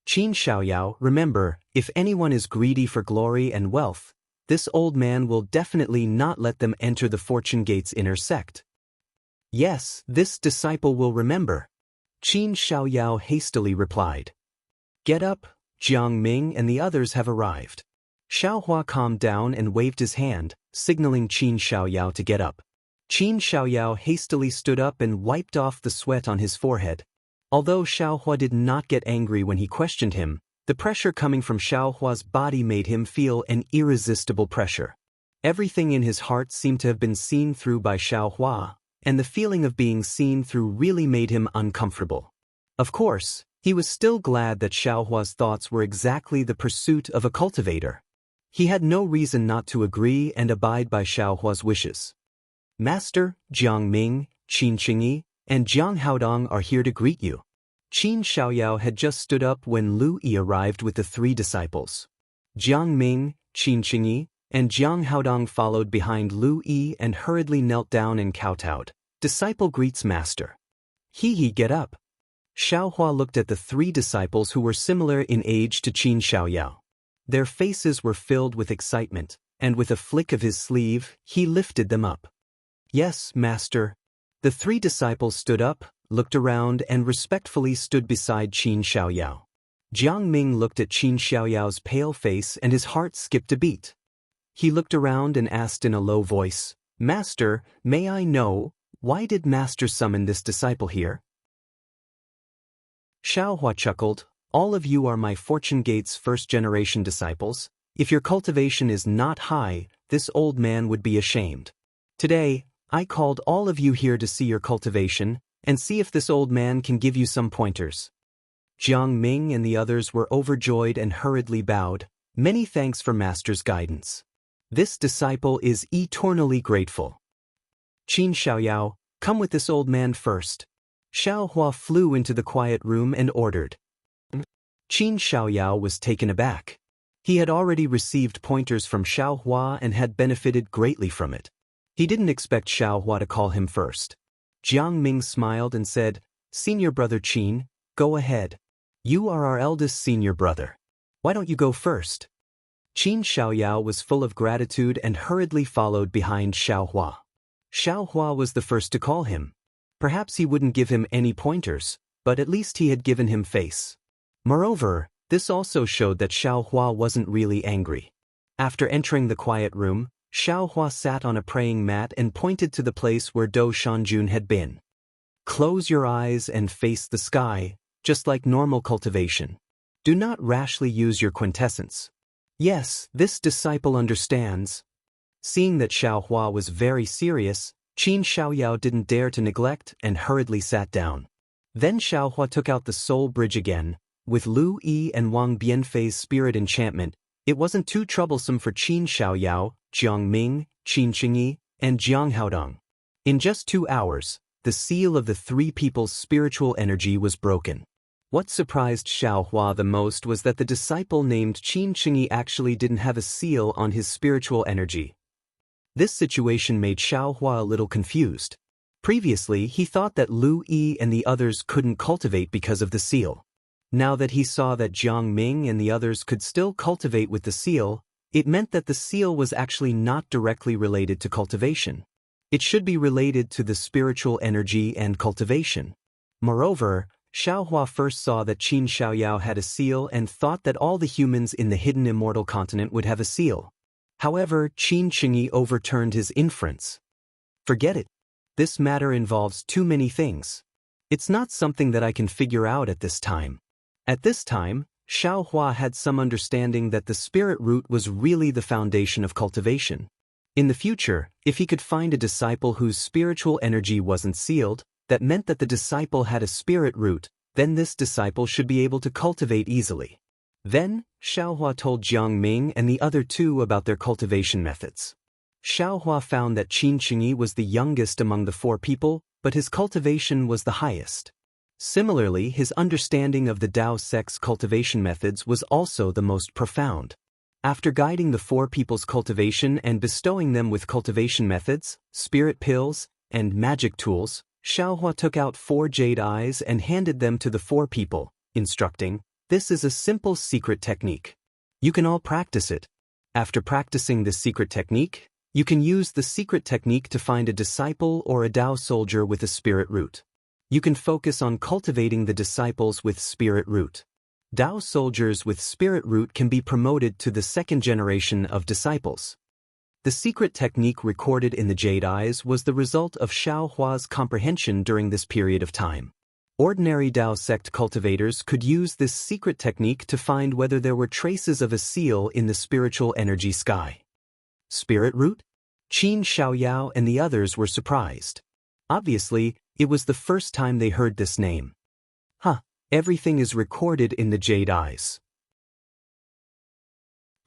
Qin Xiaoyao, remember, if anyone is greedy for glory and wealth, this old man will definitely not let them enter the fortune gate's inner sect. Yes, this disciple will remember. Qin Xiaoyao hastily replied. Get up, Jiang Ming and the others have arrived. Xiaohua calmed down and waved his hand, signaling Qin Xiaoyao to get up. Qin Xiaoyao hastily stood up and wiped off the sweat on his forehead. Although Xiaohua did not get angry when he questioned him, The pressure coming from Xiaohua's body made him feel an irresistible pressure. Everything in his heart seemed to have been seen through by Xiaohua, and the feeling of being seen through really made him uncomfortable. Of course, he was still glad that Xiaohua's thoughts were exactly the pursuit of a cultivator. He had no reason not to agree and abide by Xiaohua's wishes. Master, Jiang Ming, Qin Qingyi, and Jiang Haodong are here to greet you. Qin Xiaoyao had just stood up when Lu Yi arrived with the 3 disciples. Jiang Ming, Qin Qingyi, and Jiang Haodong followed behind Lu Yi and hurriedly knelt down and kowtowed. Disciple greets master. He get up. Xiaohua looked at the 3 disciples who were similar in age to Qin Xiaoyao. Their faces were filled with excitement, and with a flick of his sleeve, he lifted them up. Yes, master. The 3 disciples stood up, looked around and respectfully stood beside Qin Xiaoyao. Jiang Ming looked at Qin Xiaoyao's pale face and his heart skipped a beat. He looked around and asked in a low voice, Master, may I know, why did Master summon this disciple here? Xiaohua chuckled, all of you are my Fortune Gate's first-generation disciples. If your cultivation is not high, this old man would be ashamed. Today, I called all of you here to see your cultivation, and see if this old man can give you some pointers. Jiang Ming and the others were overjoyed and hurriedly bowed. Many thanks for Master's guidance. This disciple is eternally grateful. Qin Xiaoyao, come with this old man first. Xiaohua flew into the quiet room and ordered. Qin Xiaoyao was taken aback. He had already received pointers from Xiaohua and had benefited greatly from it. He didn't expect Xiaohua to call him first. Jiang Ming smiled and said, Senior brother Qin, go ahead. You are our eldest senior brother. Why don't you go first? Qin Xiaoyao was full of gratitude and hurriedly followed behind Xiaohua. Xiaohua was the first to call him. Perhaps he wouldn't give him any pointers, but at least he had given him face. Moreover, this also showed that Xiaohua wasn't really angry. After entering the quiet room, Xiaohua sat on a praying mat and pointed to the place where Dou Shanjun had been. Close your eyes and face the sky, just like normal cultivation. Do not rashly use your quintessence. Yes, this disciple understands. Seeing that Xiaohua was very serious, Qin Xiaoyao didn't dare to neglect and hurriedly sat down. Then Xiaohua took out the soul bridge again. With Lu Yi and Wang Bianfei's spirit enchantment, it wasn't too troublesome for Qin Xiaoyao, Jiang Ming, Qin Qingyi, and Jiang Haodong. In just 2 hours, the seal of the 3 people's spiritual energy was broken. What surprised Xiaohua the most was that the disciple named Qin Qingyi actually didn't have a seal on his spiritual energy. This situation made Xiaohua a little confused. Previously, he thought that Lu Yi and the others couldn't cultivate because of the seal. Now that he saw that Jiang Ming and the others could still cultivate with the seal, it meant that the seal was actually not directly related to cultivation. It should be related to the spiritual energy and cultivation. Moreover, Xiaohua first saw that Qin Xiaoyao had a seal and thought that all the humans in the hidden immortal continent would have a seal. However, Qin Qingyi overturned his inference. Forget it. This matter involves too many things. It's not something that I can figure out at this time. At this time, Xiaohua had some understanding that the spirit root was really the foundation of cultivation. In the future, if he could find a disciple whose spiritual energy wasn't sealed, that meant that the disciple had a spirit root, then this disciple should be able to cultivate easily. Then, Xiaohua told Jiang Ming and the other 2 about their cultivation methods. Xiaohua found that Qin Qingyi was the youngest among the 4 people, but his cultivation was the highest. Similarly, his understanding of the Dao sect's cultivation methods was also the most profound. After guiding the 4 people's cultivation and bestowing them with cultivation methods, spirit pills, and magic tools, Xiaohua took out 4 jade eyes and handed them to the 4 people, instructing, "This is a simple secret technique. You can all practice it. After practicing this secret technique, you can use the secret technique to find a disciple or a Dao soldier with a spirit root. You can focus on cultivating the disciples with spirit root. Dao soldiers with spirit root can be promoted to the 2nd generation of disciples." The secret technique recorded in the Jade Eyes was the result of Xiaohua's comprehension during this period of time. Ordinary Dao sect cultivators could use this secret technique to find whether there were traces of a seal in the spiritual energy sky. Spirit root? Qin Xiaoyao and the others were surprised. Obviously, it was the first time they heard this name. Everything is recorded in the Jade Eyes.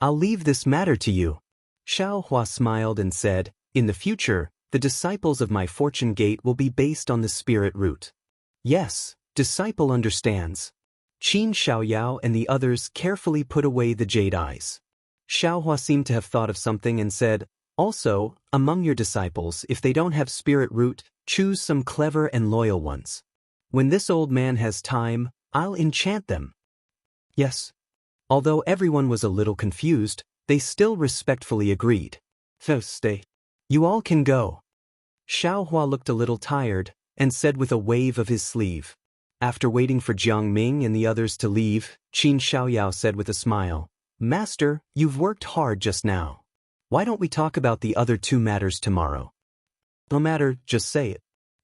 I'll leave this matter to you. Xiaohua smiled and said, in the future, the disciples of my fortune gate will be based on the spirit root. Yes, disciple understands. Qin Xiaoyao and the others carefully put away the Jade Eyes. Xiaohua seemed to have thought of something and said, also, among your disciples, if they don't have spirit root, choose some clever and loyal ones. When this old man has time, I'll enchant them. Yes. Although everyone was a little confused, they still respectfully agreed. So stay. You all can go. Xiaohua looked a little tired, and said with a wave of his sleeve. After waiting for Jiang Ming and the others to leave, Qin Xiaoyao said with a smile, Master, you've worked hard just now. Why don't we talk about the other two matters tomorrow? No matter, just say it.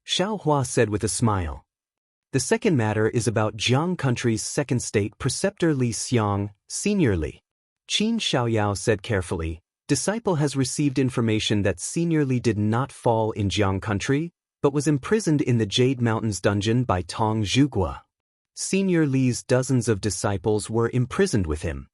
Xiaohua said with a smile. The second matter is about Jiang country's second state preceptor Li Xiang, Senior Li. Qin Xiaoyao said carefully, Disciple has received information that Senior Li did not fall in Jiang country, but was imprisoned in the Jade Mountains dungeon by Tong Zhugua. Senior Li's dozens of disciples were imprisoned with him.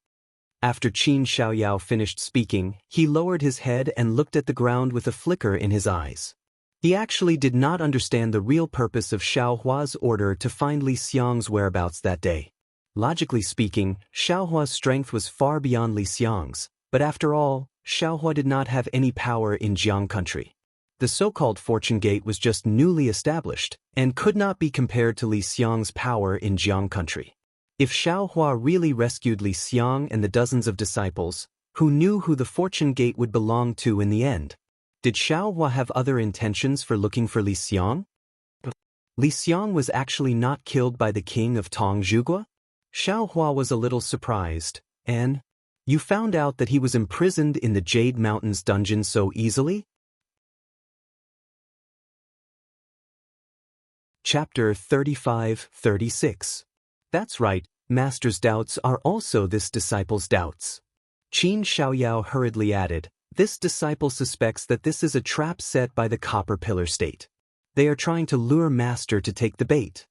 After Qin Xiaoyao finished speaking, he lowered his head and looked at the ground with a flicker in his eyes. He actually did not understand the real purpose of Xiaohua's order to find Li Xiang's whereabouts that day. Logically speaking, Xiaohua's strength was far beyond Li Xiang's, but after all, Xiaohua did not have any power in Jiang country. The so-called Fortune Gate was just newly established, and could not be compared to Li Xiang's power in Jiang country. If Xiaohua really rescued Li Xiang and the dozens of disciples, who knew who the Fortune Gate would belong to in the end? Did Xiaohua have other intentions for looking for Li Xiang? Li Xiang was actually not killed by the king of Tong Zhugua? Xiaohua was a little surprised, and, you found out that he was imprisoned in the Jade Mountains dungeon so easily? Chapter 35-36. That's right, Master's doubts are also this disciple's doubts. Qin Xiaoyao hurriedly added, this disciple suspects that this is a trap set by the Copper Pillar State. They are trying to lure Master to take the bait.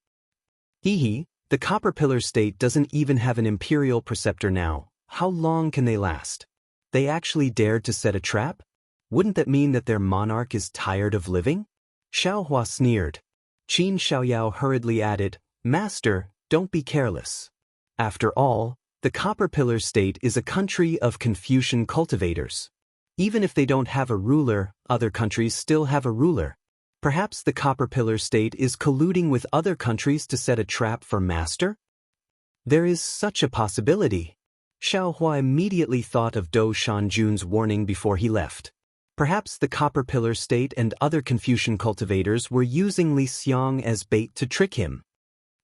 The Copper Pillar State doesn't even have an imperial preceptor now. How long can they last? They actually dared to set a trap? Wouldn't that mean that their monarch is tired of living? Xiaohua sneered. Qin Xiaoyao hurriedly added, Master, don't be careless. After all, the Copper Pillar State is a country of Confucian cultivators. Even if they don't have a ruler, other countries still have a ruler. Perhaps the Copper Pillar State is colluding with other countries to set a trap for Master? There is such a possibility. Xiaohua immediately thought of Dou Shanjun's warning before he left. Perhaps the Copper Pillar State and other Confucian cultivators were using Li Xiang as bait to trick him.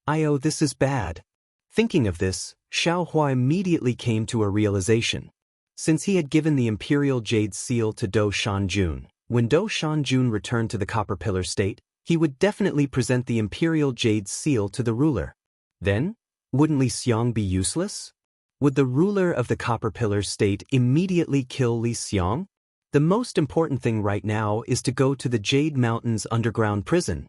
This is bad. Thinking of this, Xiaohua immediately came to a realization. Since he had given the Imperial Jade Seal to Dou Shanjun, when Dou Shanjun returned to the Copper Pillar State, he would definitely present the Imperial Jade Seal to the ruler. Then, wouldn't Li Xiang be useless? Would the ruler of the Copper Pillar State immediately kill Li Xiang? The most important thing right now is to go to the Jade Mountains underground prison.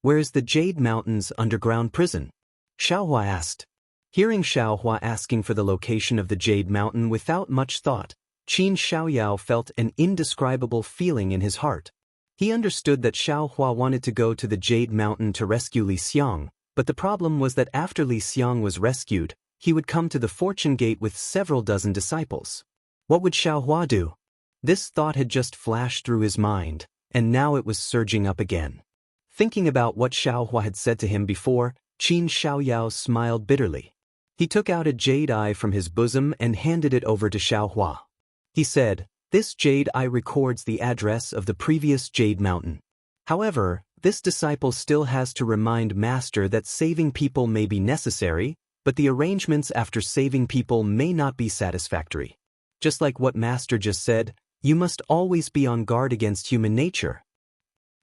Where is the Jade Mountains underground prison? Xiaohua asked. Hearing Xiaohua asking for the location of the Jade Mountain without much thought, Qin Xiaoyao felt an indescribable feeling in his heart. He understood that Xiaohua wanted to go to the Jade Mountain to rescue Li Xiang, but the problem was that after Li Xiang was rescued, he would come to the Fortune Gate with several dozen disciples. What would Xiaohua do? This thought had just flashed through his mind, and now it was surging up again. Thinking about what Xiaohua had said to him before, Qin Xiaoyao smiled bitterly. He took out a jade eye from his bosom and handed it over to Xiaohua. He said, this jade eye records the address of the previous Jade Mountain. However, this disciple still has to remind Master that saving people may be necessary, but the arrangements after saving people may not be satisfactory. Just like what Master just said, you must always be on guard against human nature.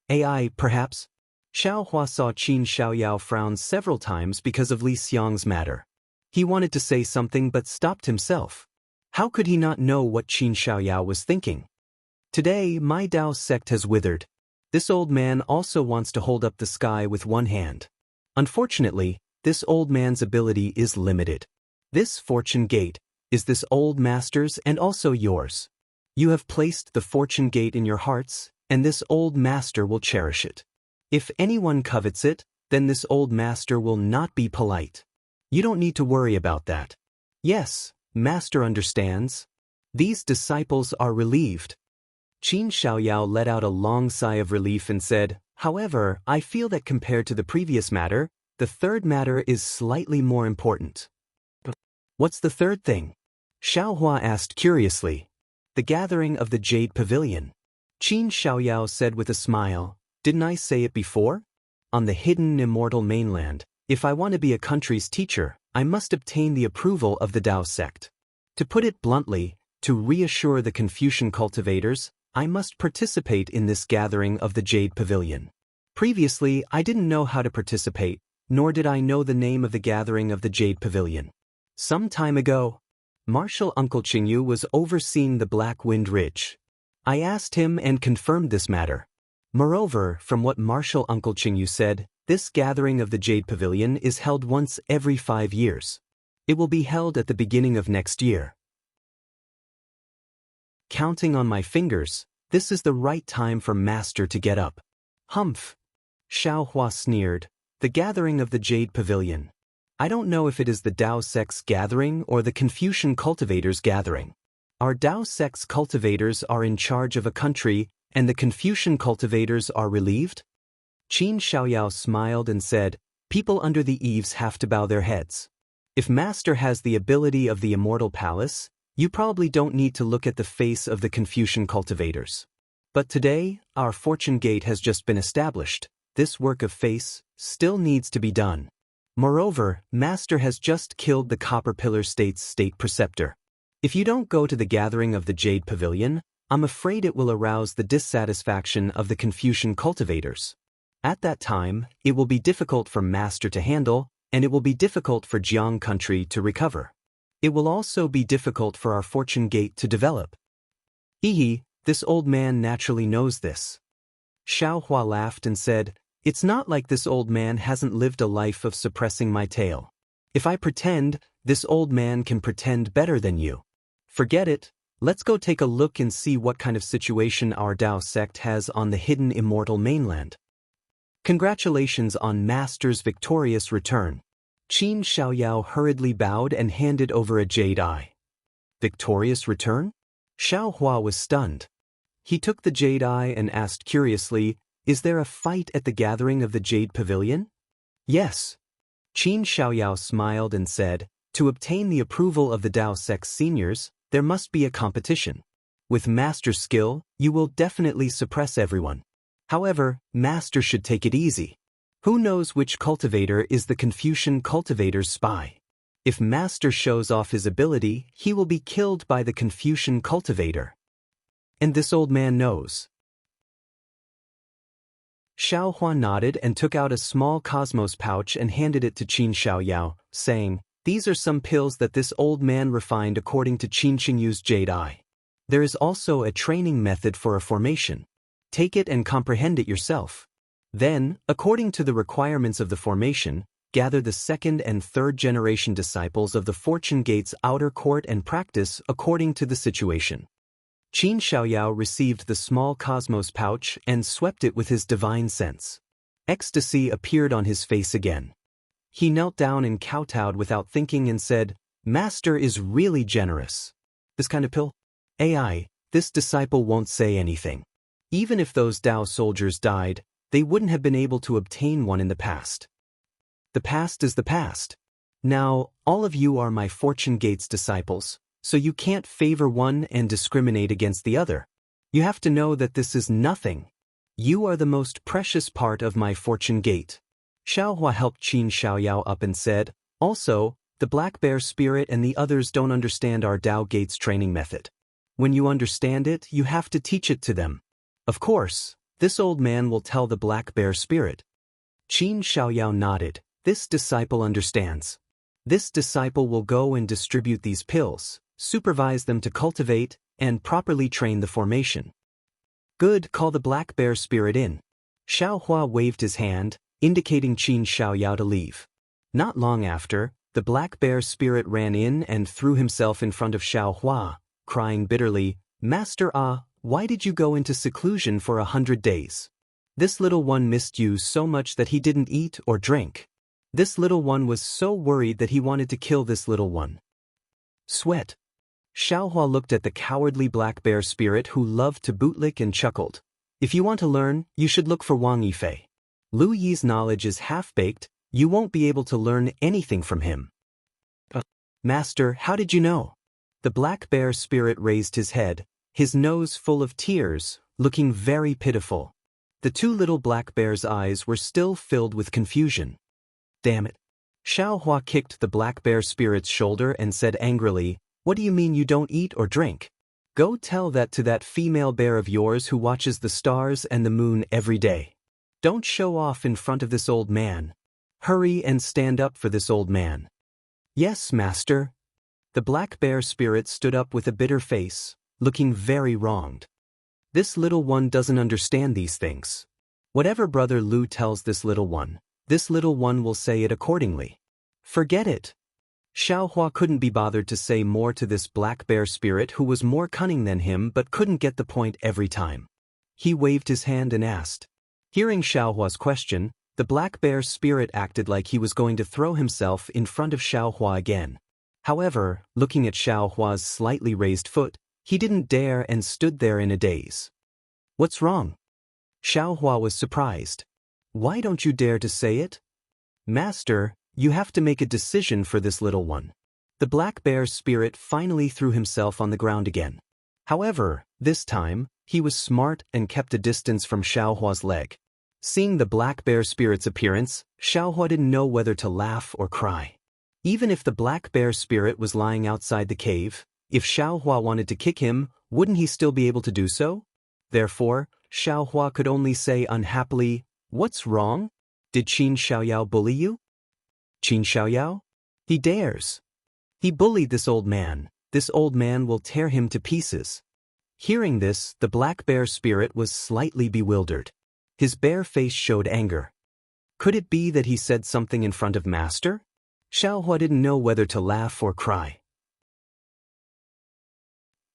AI, perhaps? Xiaohua saw Qin Xiaoyao frown several times because of Li Xiang's matter. He wanted to say something but stopped himself. How could he not know what Qin Xiaoyao was thinking? Today, my Dao sect has withered. This old man also wants to hold up the sky with one hand. Unfortunately, this old man's ability is limited. This fortune gate is this old master's and also yours. You have placed the fortune gate in your hearts, and this old master will cherish it. If anyone covets it, then this old master will not be polite. You don't need to worry about that. Yes, master understands. These disciples are relieved. Qin Xiaoyao let out a long sigh of relief and said, however, I feel that compared to the previous matter, the third matter is slightly more important. What's the third thing? Xiaohua asked curiously. The gathering of the Jade Pavilion. Qin Xiaoyao said with a smile, didn't I say it before? On the hidden immortal mainland, if I want to be a country's teacher, I must obtain the approval of the Dao sect. To put it bluntly, to reassure the Confucian cultivators, I must participate in this gathering of the Jade Pavilion. Previously, I didn't know how to participate, nor did I know the name of the gathering of the Jade Pavilion. Some time ago, Marshal Uncle Qingyu was overseeing the Black Wind Ridge. I asked him and confirmed this matter. Moreover, from what Marshal Uncle Qingyu said, this gathering of the Jade Pavilion is held once every 5 years. It will be held at the beginning of next year. Counting on my fingers, this is the right time for Master to get up. Humph! Xiaohua sneered. The gathering of the Jade Pavilion. I don't know if it is the Dao sect's gathering or the Confucian cultivators' gathering. Our Dao sect's cultivators are in charge of a country, and the Confucian cultivators are relieved? Qin Xiaoyao smiled and said, people under the eaves have to bow their heads. If Master has the ability of the Immortal Palace, you probably don't need to look at the face of the Confucian cultivators. But today, our fortune gate has just been established. This work of face still needs to be done. Moreover, Master has just killed the Copper Pillar State's state preceptor. If you don't go to the gathering of the Jade Pavilion, I'm afraid it will arouse the dissatisfaction of the Confucian cultivators. At that time, it will be difficult for Master to handle, and it will be difficult for Jiang country to recover. It will also be difficult for our fortune gate to develop. This old man naturally knows this. Xiaohua laughed and said, it's not like this old man hasn't lived a life of suppressing my tale. If I pretend, this old man can pretend better than you. Forget it, let's go take a look and see what kind of situation our Dao sect has on the hidden immortal mainland. Congratulations on Master's victorious return. Qin Xiaoyao hurriedly bowed and handed over a jade eye. Victorious return? Xiaohua was stunned. He took the jade eye and asked curiously, is there a fight at the gathering of the Jade Pavilion? Yes. Qin Xiaoyao smiled and said, to obtain the approval of the Dao sect's seniors, there must be a competition. With Master's skill, you will definitely suppress everyone. However, Master should take it easy. Who knows which cultivator is the Confucian cultivator's spy? If Master shows off his ability, he will be killed by the Confucian cultivator. And this old man knows. Xiaohua nodded and took out a small cosmos pouch and handed it to Qin Xiaoyao, saying, these are some pills that this old man refined according to Qin Qingyu's jade eye. There is also a training method for a formation. Take it and comprehend it yourself. Then, according to the requirements of the formation, gather the second and third generation disciples of the Fortune Gate's outer court and practice according to the situation. Qin Xiaoyao received the small cosmos pouch and swept it with his divine sense. Ecstasy appeared on his face again. He knelt down and kowtowed without thinking and said, Master is really generous. This kind of pill? AI, this disciple won't say anything. Even if those Dao soldiers died, they wouldn't have been able to obtain one in the past. The past is the past. Now, all of you are my Fortune Gate's disciples, so you can't favor one and discriminate against the other. You have to know that this is nothing. You are the most precious part of my Fortune Gate. Xiaohua helped Qin Xiaoyao up and said, also, the Black Bear Spirit and the others don't understand our Dao Gate's training method. When you understand it, you have to teach it to them. Of course, this old man will tell the Black Bear Spirit. Qin Xiaoyao nodded. This disciple understands. This disciple will go and distribute these pills, supervise them to cultivate, and properly train the formation. Good, call the black bear spirit in. Xiaohua waved his hand, indicating Qin Xiaoyao to leave. Not long after, the black bear spirit ran in and threw himself in front of Xiaohua, crying bitterly, Master Ah, why did you go into seclusion for 100 days? This little one missed you so much that he didn't eat or drink. This little one was so worried that he wanted to kill this little one. Sweat. Xiaohua looked at the cowardly black bear spirit who loved to bootlick and chuckled. If you want to learn, you should look for Wang Yifei. Lu Yi's knowledge is half-baked, you won't be able to learn anything from him. Master, how did you know? The black bear spirit raised his head, his nose full of tears, looking very pitiful. The two little black bear's eyes were still filled with confusion. Damn it. Xiaohua kicked the black bear spirit's shoulder and said angrily, What do you mean you don't eat or drink? Go tell that to that female bear of yours who watches the stars and the moon every day. Don't show off in front of this old man. Hurry and stand up for this old man. Yes, master. The black bear spirit stood up with a bitter face, looking very wronged. This little one doesn't understand these things. Whatever Brother Lu tells this little one will say it accordingly. Forget it. Xiaohua couldn't be bothered to say more to this black bear spirit who was more cunning than him but couldn't get the point every time. He waved his hand and asked. Hearing Xiaohua's question, the black bear spirit acted like he was going to throw himself in front of Xiaohua again. However, looking at Xiaohua's slightly raised foot, he didn't dare and stood there in a daze. What's wrong? Xiaohua was surprised. Why don't you dare to say it? Master, you have to make a decision for this little one. The black bear spirit finally threw himself on the ground again. However, this time, he was smart and kept a distance from Xiaohua's leg. Seeing the black bear spirit's appearance, Xiaohua didn't know whether to laugh or cry. Even if the black bear spirit was lying outside the cave, if Xiaohua wanted to kick him, wouldn't he still be able to do so? Therefore, Xiaohua could only say unhappily, What's wrong? Did Qin Xiaoyao bully you? Qin Xiaoyao? He dares. He bullied this old man. This old man will tear him to pieces. Hearing this, the black bear spirit was slightly bewildered. His bare face showed anger. Could it be that he said something in front of Master? Xiaohua didn't know whether to laugh or cry.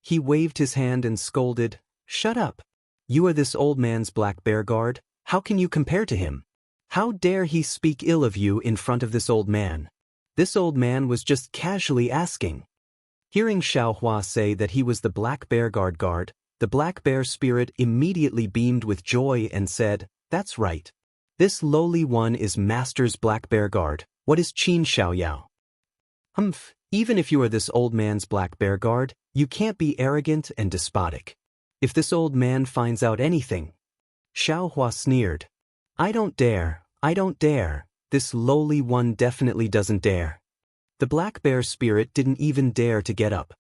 He waved his hand and scolded, Shut up. You are this old man's black bear guard. How can you compare to him? How dare he speak ill of you in front of this old man? This old man was just casually asking. Hearing Xiaohua say that he was the black bear guard, the black bear spirit immediately beamed with joy and said, That's right. This lowly one is Master's black bear guard. What is Qin Xiaoyao? Humph, even if you are this old man's black bear guard, you can't be arrogant and despotic. If this old man finds out anything. Xiaohua sneered. I don't dare. This lowly one definitely doesn't dare. The black bear spirit didn't even dare to get up.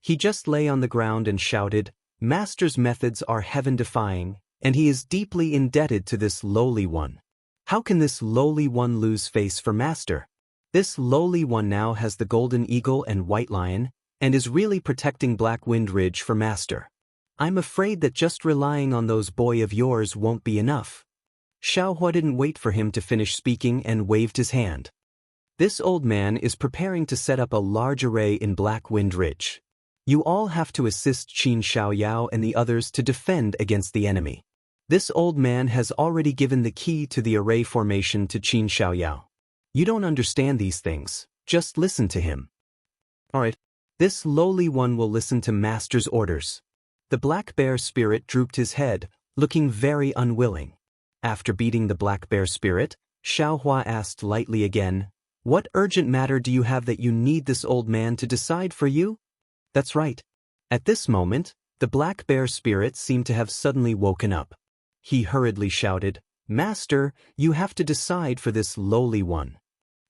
He just lay on the ground and shouted, Master's methods are heaven-defying, and he is deeply indebted to this lowly one. How can this lowly one lose face for Master? This lowly one now has the golden eagle and white lion, and is really protecting Black Wind Ridge for Master. I'm afraid that just relying on those boy of yours won't be enough. Xiaohua didn't wait for him to finish speaking and waved his hand. This old man is preparing to set up a large array in Black Wind Ridge. You all have to assist Qin Xiaoyao and the others to defend against the enemy. This old man has already given the key to the array formation to Qin Xiaoyao. You don't understand these things, just listen to him. Alright. This lowly one will listen to Master's orders. The black bear spirit drooped his head, looking very unwilling. After beating the black bear spirit, Xiaohua asked lightly again, What urgent matter do you have that you need this old man to decide for you? That's right. At this moment, the black bear spirit seemed to have suddenly woken up. He hurriedly shouted, Master, you have to decide for this lowly one.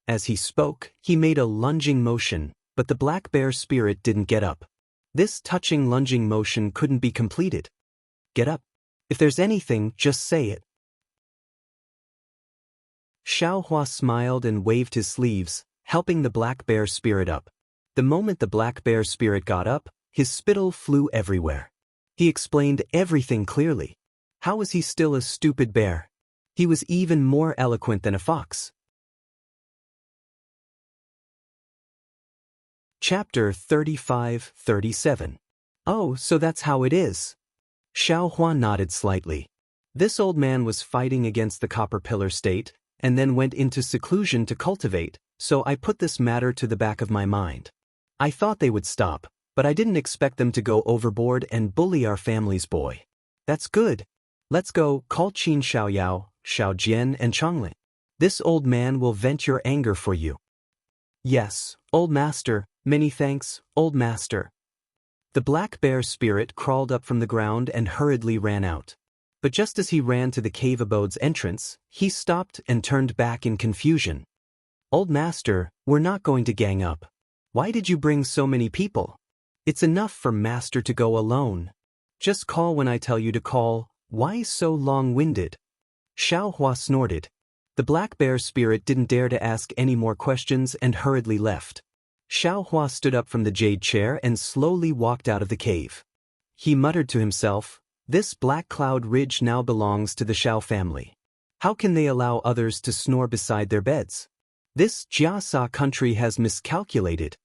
As he spoke, he made a lunging motion, but the black bear spirit didn't get up. This touching lunging motion couldn't be completed. Get up. If there's anything, just say it. Xiao Hua smiled and waved his sleeves, helping the black bear spirit up. The moment the black bear spirit got up, his spittle flew everywhere. He explained everything clearly. How was he still a stupid bear? He was even more eloquent than a fox. Chapter 35-37. Oh, so that's how it is. Xiao Hua nodded slightly. This old man was fighting against the Copper Pillar state, and then went into seclusion to cultivate, so I put this matter to the back of my mind. I thought they would stop, but I didn't expect them to go overboard and bully our family's boy. That's good. Let's go, call Qin Xiaoyao, Xiao Jian and Changlin. This old man will vent your anger for you. Yes, old master, many thanks, old master. The black bear spirit crawled up from the ground and hurriedly ran out. But just as he ran to the cave abode's entrance, he stopped and turned back in confusion. Old master, we're not going to gang up. Why did you bring so many people? It's enough for master to go alone. Just call when I tell you to call. Why so long-winded? Xiao Hua snorted. The black bear spirit didn't dare to ask any more questions and hurriedly left. Xiao Hua stood up from the jade chair and slowly walked out of the cave. He muttered to himself, this black cloud ridge now belongs to the Xiao family. How can they allow others to snore beside their beds? This Jiasa country has miscalculated.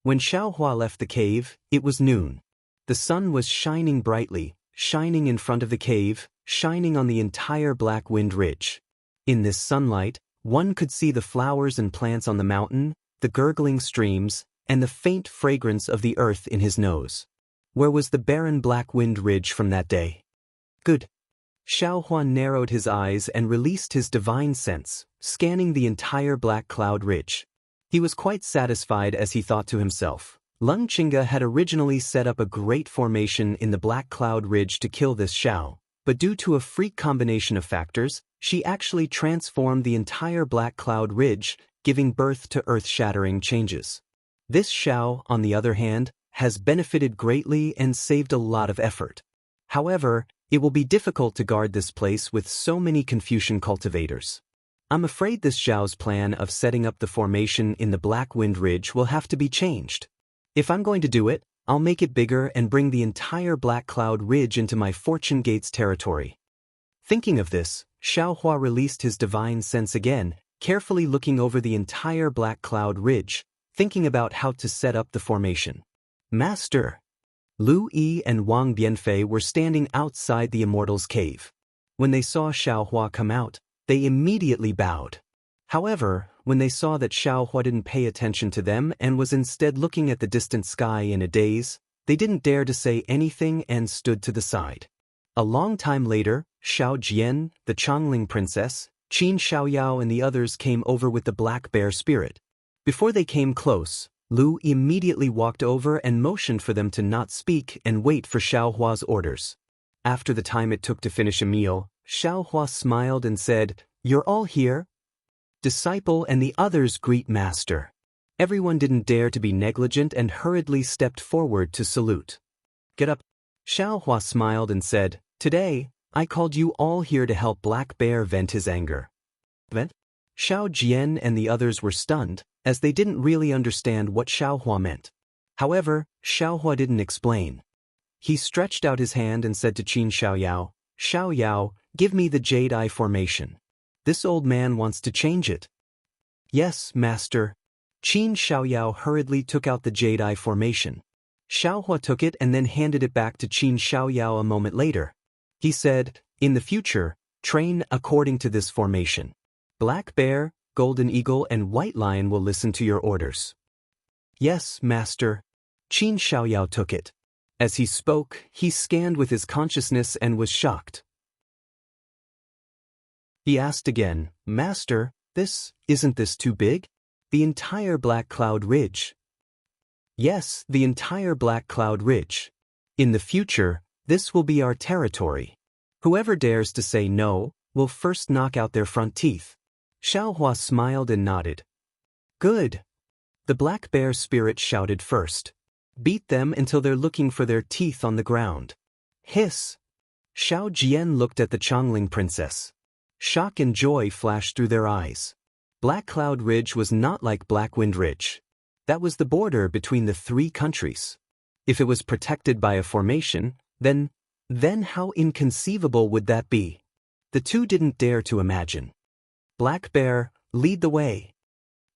When Xiao Hua left the cave, it was noon. The sun was shining brightly, shining in front of the cave, shining on the entire Black Wind Ridge. In this sunlight, one could see the flowers and plants on the mountain, the gurgling streams, and the faint fragrance of the earth in his nose. Where was the barren Black Wind Ridge from that day? Good. Xiao Hua narrowed his eyes and released his divine sense, scanning the entire Black Cloud Ridge. He was quite satisfied as he thought to himself. Lung Qinga had originally set up a great formation in the Black Cloud Ridge to kill this Xiao, but due to a freak combination of factors, she actually transformed the entire Black Cloud Ridge, giving birth to earth-shattering changes. This Xiao, on the other hand, has benefited greatly and saved a lot of effort. However, it will be difficult to guard this place with so many Confucian cultivators. I'm afraid this Xiao's plan of setting up the formation in the Black Wind Ridge will have to be changed. If I'm going to do it, I'll make it bigger and bring the entire Black Cloud Ridge into my Fortune Gates territory. Thinking of this, Xiao Hua released his divine sense again, carefully looking over the entire Black Cloud Ridge, thinking about how to set up the formation. Master! Lu Yi and Wang Bianfei were standing outside the Immortal's cave. When they saw Xiao Hua come out, they immediately bowed. However, when they saw that Xiao Hua didn't pay attention to them and was instead looking at the distant sky in a daze, they didn't dare to say anything and stood to the side. A long time later, Xiao Jian, the Changling princess, Qin Xiaoyao and the others came over with the black bear spirit. Before they came close, Lu immediately walked over and motioned for them to not speak and wait for Xiao Hua's orders. After the time it took to finish a meal, Xiao Hua smiled and said, "You're all here? Disciple and the others greet master." Everyone didn't dare to be negligent and hurriedly stepped forward to salute. "Get up." Xiao Hua smiled and said, "Today, I called you all here to help Black Bear vent his anger." Vent? Xiao Jian and the others were stunned, as they didn't really understand what Xiao Hua meant. However, Xiao Hua didn't explain. He stretched out his hand and said to Qin Xiaoyao, "Xiaoyao, give me the Jade Eye formation. This old man wants to change it." "Yes, master." Qin Xiaoyao hurriedly took out the Jade Eye formation. Xiao Hua took it and then handed it back to Qin Xiaoyao a moment later. He said, "In the future, train according to this formation. Black Bear, Golden Eagle and White Lion will listen to your orders." "Yes, master." Qin Xiaoyao took it. As he spoke, he scanned with his consciousness and was shocked. He asked again, "Master, isn't this too big? The entire Black Cloud Ridge." "Yes, the entire Black Cloud Ridge. In the future, this will be our territory. Whoever dares to say no, will first knock out their front teeth." Xiao Hua smiled and nodded. "Good." The Black Bear spirit shouted first. "Beat them until they're looking for their teeth on the ground." Hiss. Xiao Jian looked at the Changling princess. Shock and joy flashed through their eyes. Black Cloud Ridge was not like Black Wind Ridge. That was the border between the three countries. If it was protected by a formation, then how inconceivable would that be? The two didn't dare to imagine. Black Bear, lead the way.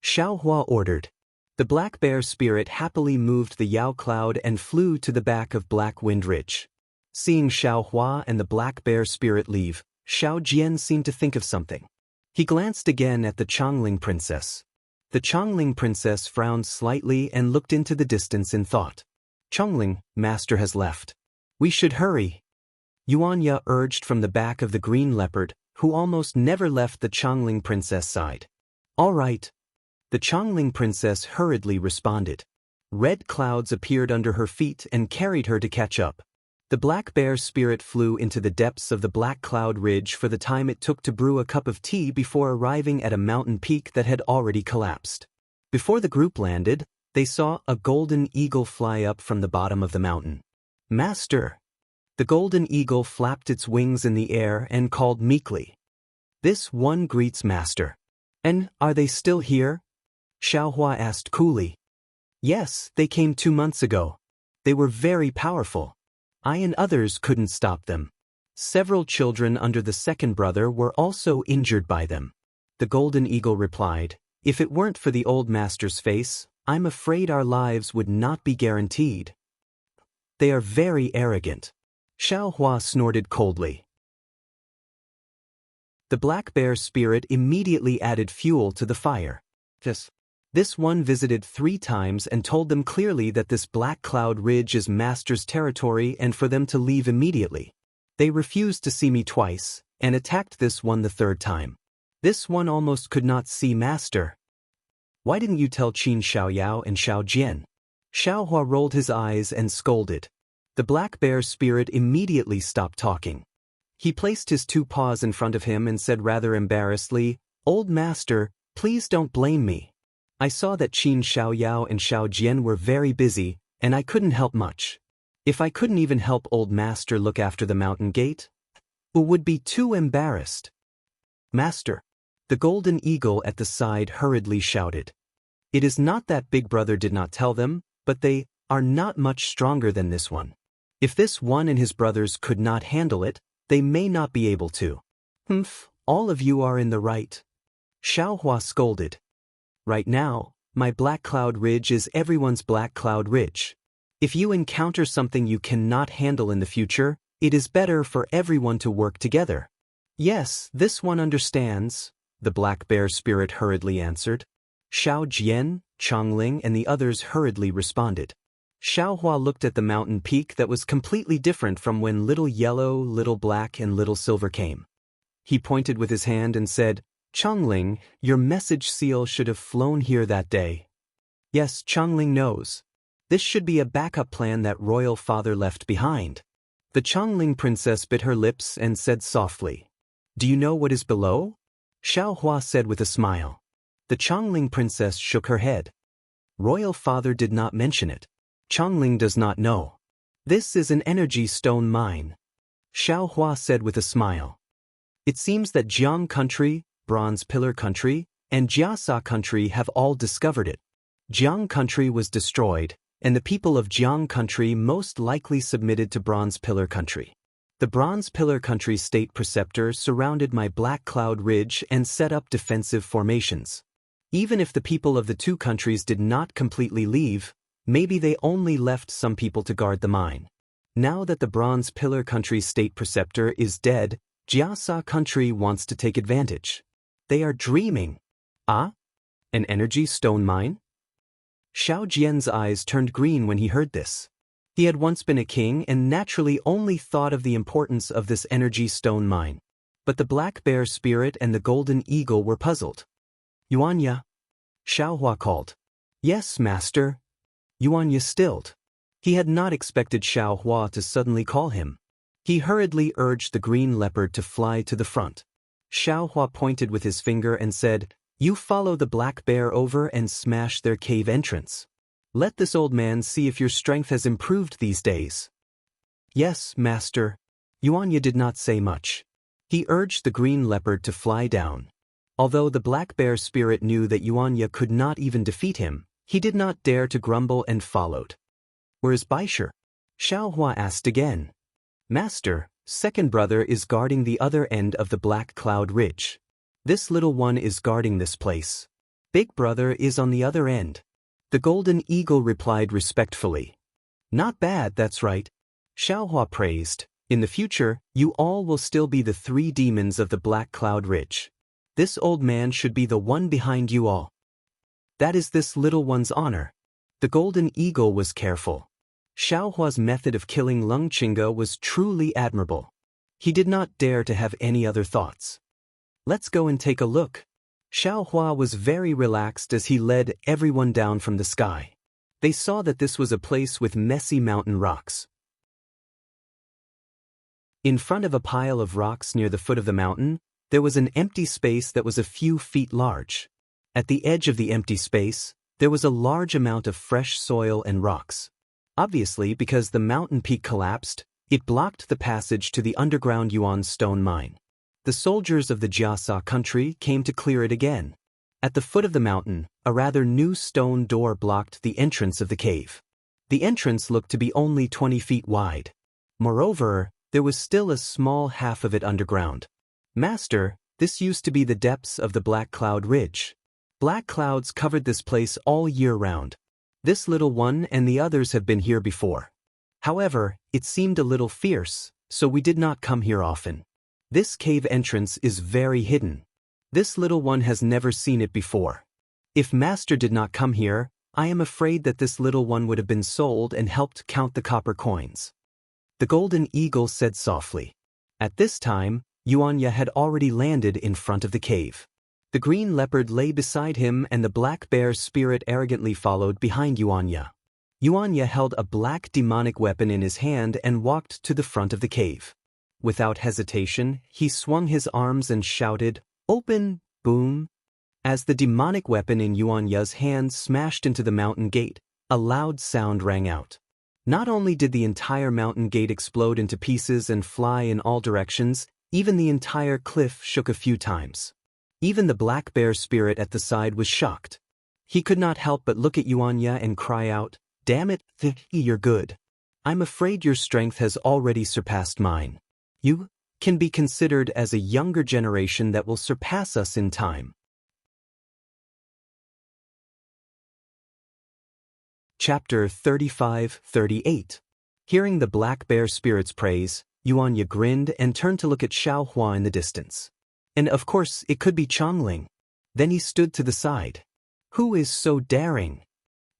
Xiaohua ordered. The Black Bear spirit happily moved the Yao Cloud and flew to the back of Black Wind Ridge. Seeing Xiaohua and the Black Bear spirit leave, Xiao Jian seemed to think of something. He glanced again at the Chongling princess. The Chongling princess frowned slightly and looked into the distance in thought. Chongling, master has left. We should hurry. Yuanya urged from the back of the green leopard, who almost never left the Chongling princess' side. All right. The Chongling princess hurriedly responded. Red clouds appeared under her feet and carried her to catch up. The Black Bear spirit flew into the depths of the Black Cloud Ridge for the time it took to brew a cup of tea before arriving at a mountain peak that had already collapsed. Before the group landed, they saw a golden eagle fly up from the bottom of the mountain. Master! The golden eagle flapped its wings in the air and called meekly. This one greets Master. And are they still here? Xiaohua asked coolly. Yes, they came 2 months ago. They were very powerful. I and others couldn't stop them. Several children under the second brother were also injured by them. The golden eagle replied, if it weren't for the old master's face, I'm afraid our lives would not be guaranteed. They are very arrogant. Xiaohua snorted coldly. The Black Bear spirit immediately added fuel to the fire. This one visited 3 times and told them clearly that this Black Cloud Ridge is Master's territory and for them to leave immediately. They refused to see me twice, and attacked this one the 3rd time. This one almost could not see Master. Why didn't you tell Qin Xiaoyao and Xiao Jian? Xiaohua rolled his eyes and scolded. The Black Bear spirit immediately stopped talking. He placed his 2 paws in front of him and said rather embarrassedly, Old Master, please don't blame me. I saw that Qin Xiaoyao and Xiao Jian were very busy, and I couldn't help much. If I couldn't even help Old Master look after the mountain gate, I would be too embarrassed. Master! The golden eagle at the side hurriedly shouted. It is not that Big Brother did not tell them, but they are not much stronger than this one. If this one and his brothers could not handle it, they may not be able to. All of you are in the right. Xiaohua scolded. Right now, my Black Cloud Ridge is everyone's Black Cloud Ridge. If you encounter something you cannot handle in the future, it is better for everyone to work together. Yes, this one understands, the Black Bear spirit hurriedly answered. Xiao Jian, Chongling and the others hurriedly responded. Xiaohua looked at the mountain peak that was completely different from when Little Yellow, Little Black and Little Silver came. He pointed with his hand and said, Chongling, your message seal should have flown here that day. Yes, Chongling knows. This should be a backup plan that royal father left behind. The Chongling princess bit her lips and said softly, Do you know what is below? Xiaohua said with a smile. The Chongling princess shook her head. Royal father did not mention it. Chongling does not know. This is an energy stone mine. Xiaohua said with a smile. It seems that Jiang country, Bronze Pillar Country, and Jiasa Country have all discovered it. Jiang Country was destroyed, and the people of Jiang Country most likely submitted to Bronze Pillar Country. The Bronze Pillar Country state preceptor surrounded my Black Cloud Ridge and set up defensive formations. Even if the people of the 2 countries did not completely leave, maybe they only left some people to guard the mine. Now that the Bronze Pillar Country state preceptor is dead, Jiasa Country wants to take advantage. They are dreaming. Ah? An energy stone mine? Xiao Jian's eyes turned green when he heard this. He had once been a king and naturally only thought of the importance of this energy stone mine. But the Black Bear spirit and the golden eagle were puzzled. Yuanya? Xiaohua called. Yes, master. Yuanya stilled. He had not expected Xiaohua to suddenly call him. He hurriedly urged the green leopard to fly to the front. Xiaohua pointed with his finger and said, You follow the Black Bear over and smash their cave entrance. Let this old man see if your strength has improved these days. Yes, master. Yuanya did not say much. He urged the green leopard to fly down. Although the black bear spirit knew that Xianxia could not even defeat him, he did not dare to grumble and followed. "Where's Baisher?" Xiaohua asked again. "Master, second brother is guarding the other end of the Black Cloud Ridge. This little one is guarding this place. Big brother is on the other end." The golden eagle replied respectfully. "Not bad, that's right." Xiaohua praised. "In the future, you all will still be the 3 demons of the Black Cloud Ridge. This old man should be the one behind you all. That is this little one's honor." The golden eagle was careful. Xiaohua's method of killing Longqingge was truly admirable. He did not dare to have any other thoughts. "Let's go and take a look." Xiaohua was very relaxed as he led everyone down from the sky. They saw that this was a place with messy mountain rocks. In front of a pile of rocks near the foot of the mountain, there was an empty space that was a few feet large. At the edge of the empty space, there was a large amount of fresh soil and rocks. Obviously, because the mountain peak collapsed, it blocked the passage to the underground Yuan stone mine. The soldiers of the Jiasa country came to clear it again. At the foot of the mountain, a rather new stone door blocked the entrance of the cave. The entrance looked to be only 20 feet wide. Moreover, there was still a small half of it underground. "Master, this used to be the depths of the Black Cloud Ridge. Black clouds covered this place all year round. This little one and the others have been here before. However, it seemed a little fierce, so we did not come here often. This cave entrance is very hidden. This little one has never seen it before. If Master did not come here, I am afraid that this little one would have been sold and helped count the copper coins." The golden eagle said softly. At this time, Xianxia had already landed in front of the cave. The green leopard lay beside him and the black bear spirit arrogantly followed behind Xianxia. Xianxia held a black demonic weapon in his hand and walked to the front of the cave. Without hesitation, he swung his arms and shouted, "Open!" Boom! As the demonic weapon in Xianxia's hand smashed into the mountain gate, a loud sound rang out. Not only did the entire mountain gate explode into pieces and fly in all directions, even the entire cliff shook a few times. Even the black bear spirit at the side was shocked. He could not help but look at Xianxia and cry out, "Damn it, you're good. I'm afraid your strength has already surpassed mine. You can be considered as a younger generation that will surpass us in time." Chapter 35-38. Hearing the black bear spirit's praise, Xianxia grinned and turned to look at Xiaohua in the distance. And of course, it could be Chongling. Then he stood to the side. Who is so daring?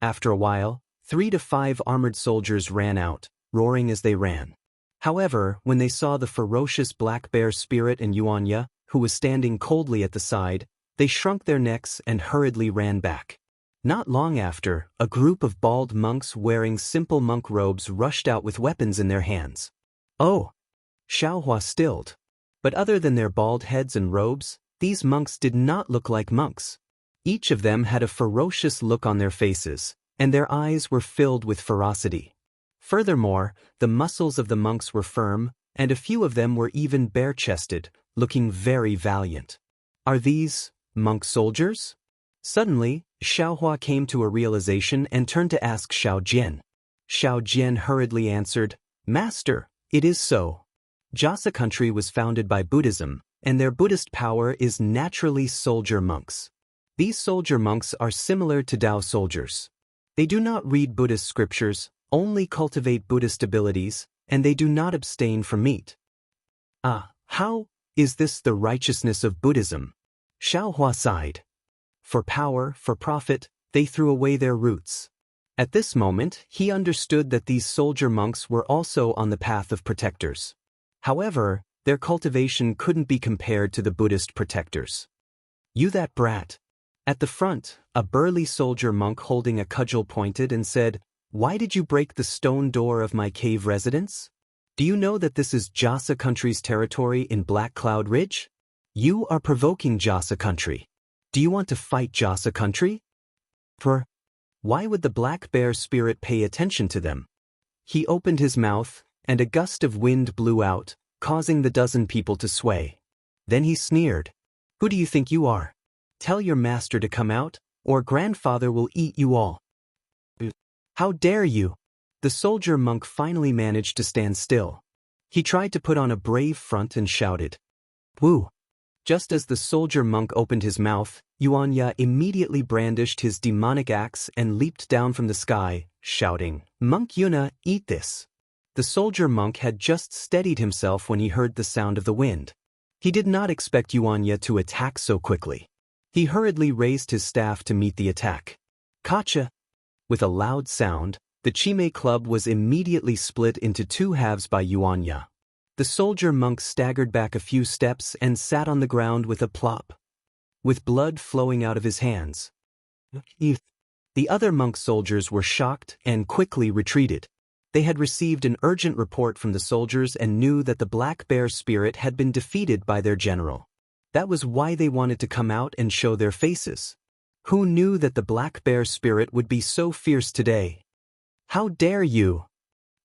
After a while, 3 to 5 armored soldiers ran out, roaring as they ran. However, when they saw the ferocious black bear spirit and Xianxia, who was standing coldly at the side, they shrunk their necks and hurriedly ran back. Not long after, a group of bald monks wearing simple monk robes rushed out with weapons in their hands. "Oh!" Xiaohua stilled. But other than their bald heads and robes, these monks did not look like monks. Each of them had a ferocious look on their faces, and their eyes were filled with ferocity. Furthermore, the muscles of the monks were firm, and a few of them were even bare-chested, looking very valiant. Are these monk soldiers? Suddenly, Xiaohua came to a realization and turned to ask Xiao Jian. Xiao Jian hurriedly answered, "Master, it is so. Jiasa country was founded by Buddhism, and their Buddhist power is naturally soldier monks. These soldier monks are similar to Dao soldiers. They do not read Buddhist scriptures, only cultivate Buddhist abilities, and they do not abstain from meat." "Ah, how is this the righteousness of Buddhism?" Xiaohua sighed. For power, for profit, they threw away their roots. At this moment, he understood that these soldier monks were also on the path of protectors. However, their cultivation couldn't be compared to the Buddhist protectors. "You that brat." At the front, a burly soldier monk holding a cudgel pointed and said, "Why did you break the stone door of my cave residence? Do you know that this is Jiasa country's territory in Black Cloud Ridge? You are provoking Jiasa country. Do you want to fight Jiasa country?" Why would the black bear spirit pay attention to them? He opened his mouth, and a gust of wind blew out, causing the dozen people to sway. Then he sneered. "Who do you think you are? Tell your master to come out, or grandfather will eat you all." "How dare you?" The soldier monk finally managed to stand still. He tried to put on a brave front and shouted, "Wu!" Just as the soldier monk opened his mouth, Xianxia immediately brandished his demonic axe and leaped down from the sky, shouting, "Monk Yuna, eat this!" The soldier monk had just steadied himself when he heard the sound of the wind. He did not expect Xianxia to attack so quickly. He hurriedly raised his staff to meet the attack. Kacha! With a loud sound, the Chime club was immediately split into two halves by Xianxia. The soldier monk staggered back a few steps and sat on the ground with a plop, with blood flowing out of his hands. The other monk soldiers were shocked and quickly retreated. They had received an urgent report from the soldiers and knew that the Black Bear spirit had been defeated by their general. That was why they wanted to come out and show their faces. Who knew that the Black Bear spirit would be so fierce today? "How dare you!"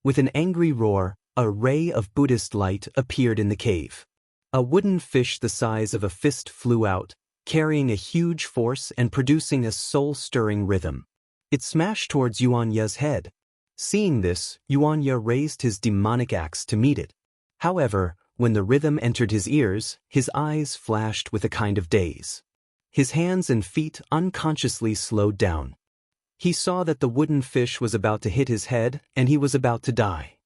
With an angry roar, a ray of Buddhist light appeared in the cave. A wooden fish the size of a fist flew out, carrying a huge force and producing a soul-stirring rhythm. It smashed towards Xianxia's head. Seeing this, Xianxia raised his demonic axe to meet it. However, when the rhythm entered his ears, his eyes flashed with a kind of daze. His hands and feet unconsciously slowed down. He saw that the wooden fish was about to hit his head and he was about to die.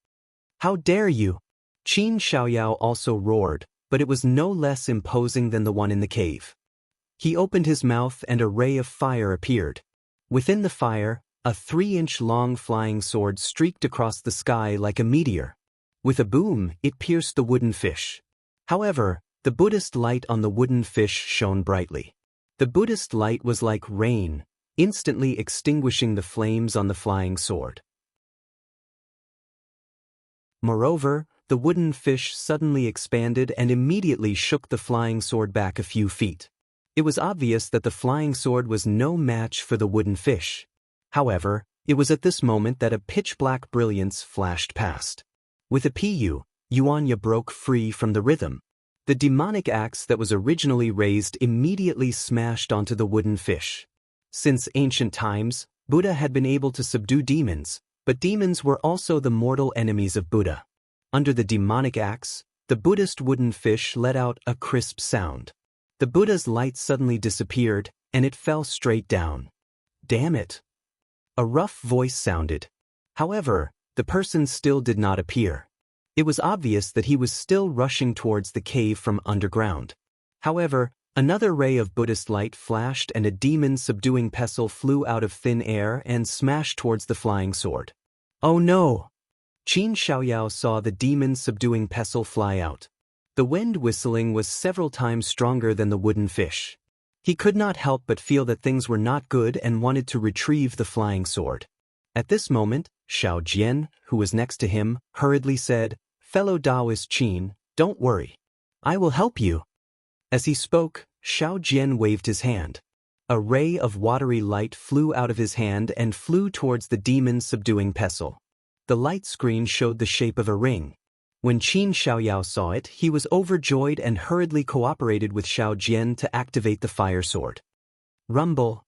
"How dare you!" Qin Xiaoyao also roared, but it was no less imposing than the one in the cave. He opened his mouth and a ray of fire appeared. Within the fire, a 3-inch long flying sword streaked across the sky like a meteor. With a boom, it pierced the wooden fish. However, the Buddhist light on the wooden fish shone brightly. The Buddhist light was like rain, instantly extinguishing the flames on the flying sword. Moreover, the wooden fish suddenly expanded and immediately shook the flying sword back a few feet. It was obvious that the flying sword was no match for the wooden fish. However, it was at this moment that a pitch-black brilliance flashed past. With a pu, Xianxia broke free from the rhythm. The demonic axe that was originally raised immediately smashed onto the wooden fish. Since ancient times, Buddha had been able to subdue demons, but demons were also the mortal enemies of Buddha. Under the demonic axe, the Buddhist wooden fish let out a crisp sound. The Buddha's light suddenly disappeared, and it fell straight down. "Damn it!" A rough voice sounded. However, the person still did not appear. It was obvious that he was still rushing towards the cave from underground. However, another ray of Buddhist light flashed and a demon-subduing pestle flew out of thin air and smashed towards the flying sword. "Oh no!" Qin Xiaoyao saw the demon-subduing pestle fly out. The wind whistling was several times stronger than the wooden fish. He could not help but feel that things were not good and wanted to retrieve the flying sword. At this moment, Xiao Jian, who was next to him, hurriedly said, "Fellow Daoist Qin, don't worry. I will help you." As he spoke, Xiao Jian waved his hand. A ray of watery light flew out of his hand and flew towards the demon-subduing pestle. The light screen showed the shape of a ring. When Qin Xiaoyao saw it, he was overjoyed and hurriedly cooperated with Xiao Jian to activate the fire sword. Rumble!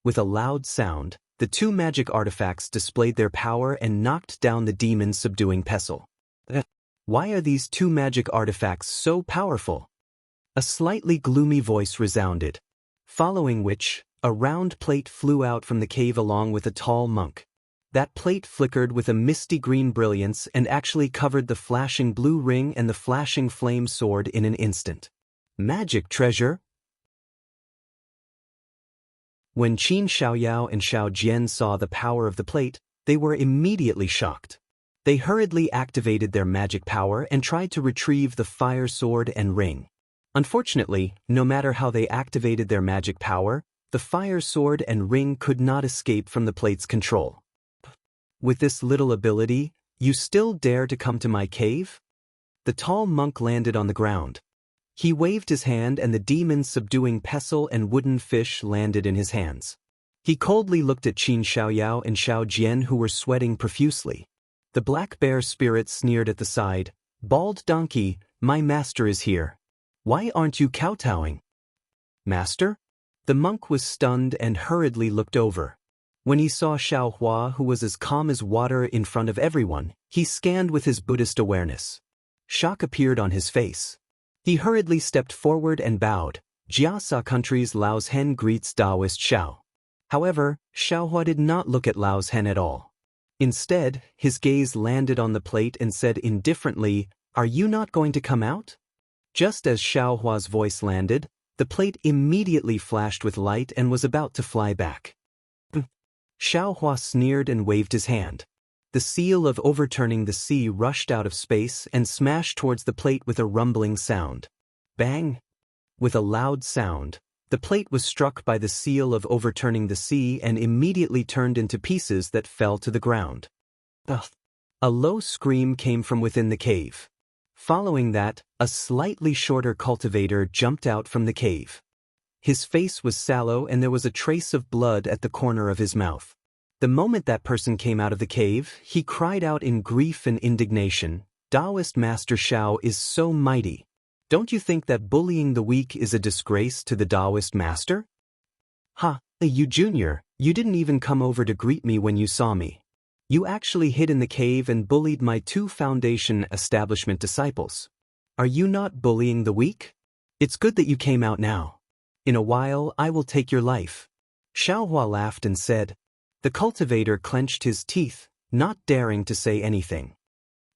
With a loud sound, the two magic artifacts displayed their power and knocked down the demon-subduing pestle. Why are these two magic artifacts so powerful? A slightly gloomy voice resounded. Following which, a round plate flew out from the cave along with a tall monk. That plate flickered with a misty green brilliance and actually covered the flashing blue ring and the flashing flame sword in an instant. Magic treasure? When Qin Xiaoyao and Xiao Jian saw the power of the plate, they were immediately shocked. They hurriedly activated their magic power and tried to retrieve the fire sword and ring. Unfortunately, no matter how they activated their magic power, the fire sword and ring could not escape from the plate's control. "With this little ability, you still dare to come to my cave?" The tall monk landed on the ground. He waved his hand and the demon-subduing pestle and wooden fish landed in his hands. He coldly looked at Qin Xiaoyao and Xiao Jian who were sweating profusely. The black bear spirit sneered at the side, Bald donkey, my master is here. Why aren't you kowtowing? Master? The monk was stunned and hurriedly looked over. When he saw Xiaohua, who was as calm as water in front of everyone, he scanned with his Buddhist awareness. Shock appeared on his face. He hurriedly stepped forward and bowed. Jiasa country's Lao's hen greets Daoist Xiao. However, Xiaohua did not look at Lao's hen at all. Instead, his gaze landed on the plate and said indifferently, "Are you not going to come out?" Just as Xiaohua's voice landed, the plate immediately flashed with light and was about to fly back. Xiaohua sneered and waved his hand. The seal of overturning the sea rushed out of space and smashed towards the plate with a rumbling sound. Bang! With a loud sound, the plate was struck by the seal of overturning the sea and immediately turned into pieces that fell to the ground. Ugh. A low scream came from within the cave. Following that, a slightly shorter cultivator jumped out from the cave. His face was sallow and there was a trace of blood at the corner of his mouth. The moment that person came out of the cave, he cried out in grief and indignation, "Daoist Master Xiao is so mighty. Don't you think that bullying the weak is a disgrace to the Daoist Master? Ha, you junior, you didn't even come over to greet me when you saw me. You actually hid in the cave and bullied my 2 foundation establishment disciples. Are you not bullying the weak? It's good that you came out now. In a while, I will take your life." Xiaohua laughed and said. The cultivator clenched his teeth, not daring to say anything.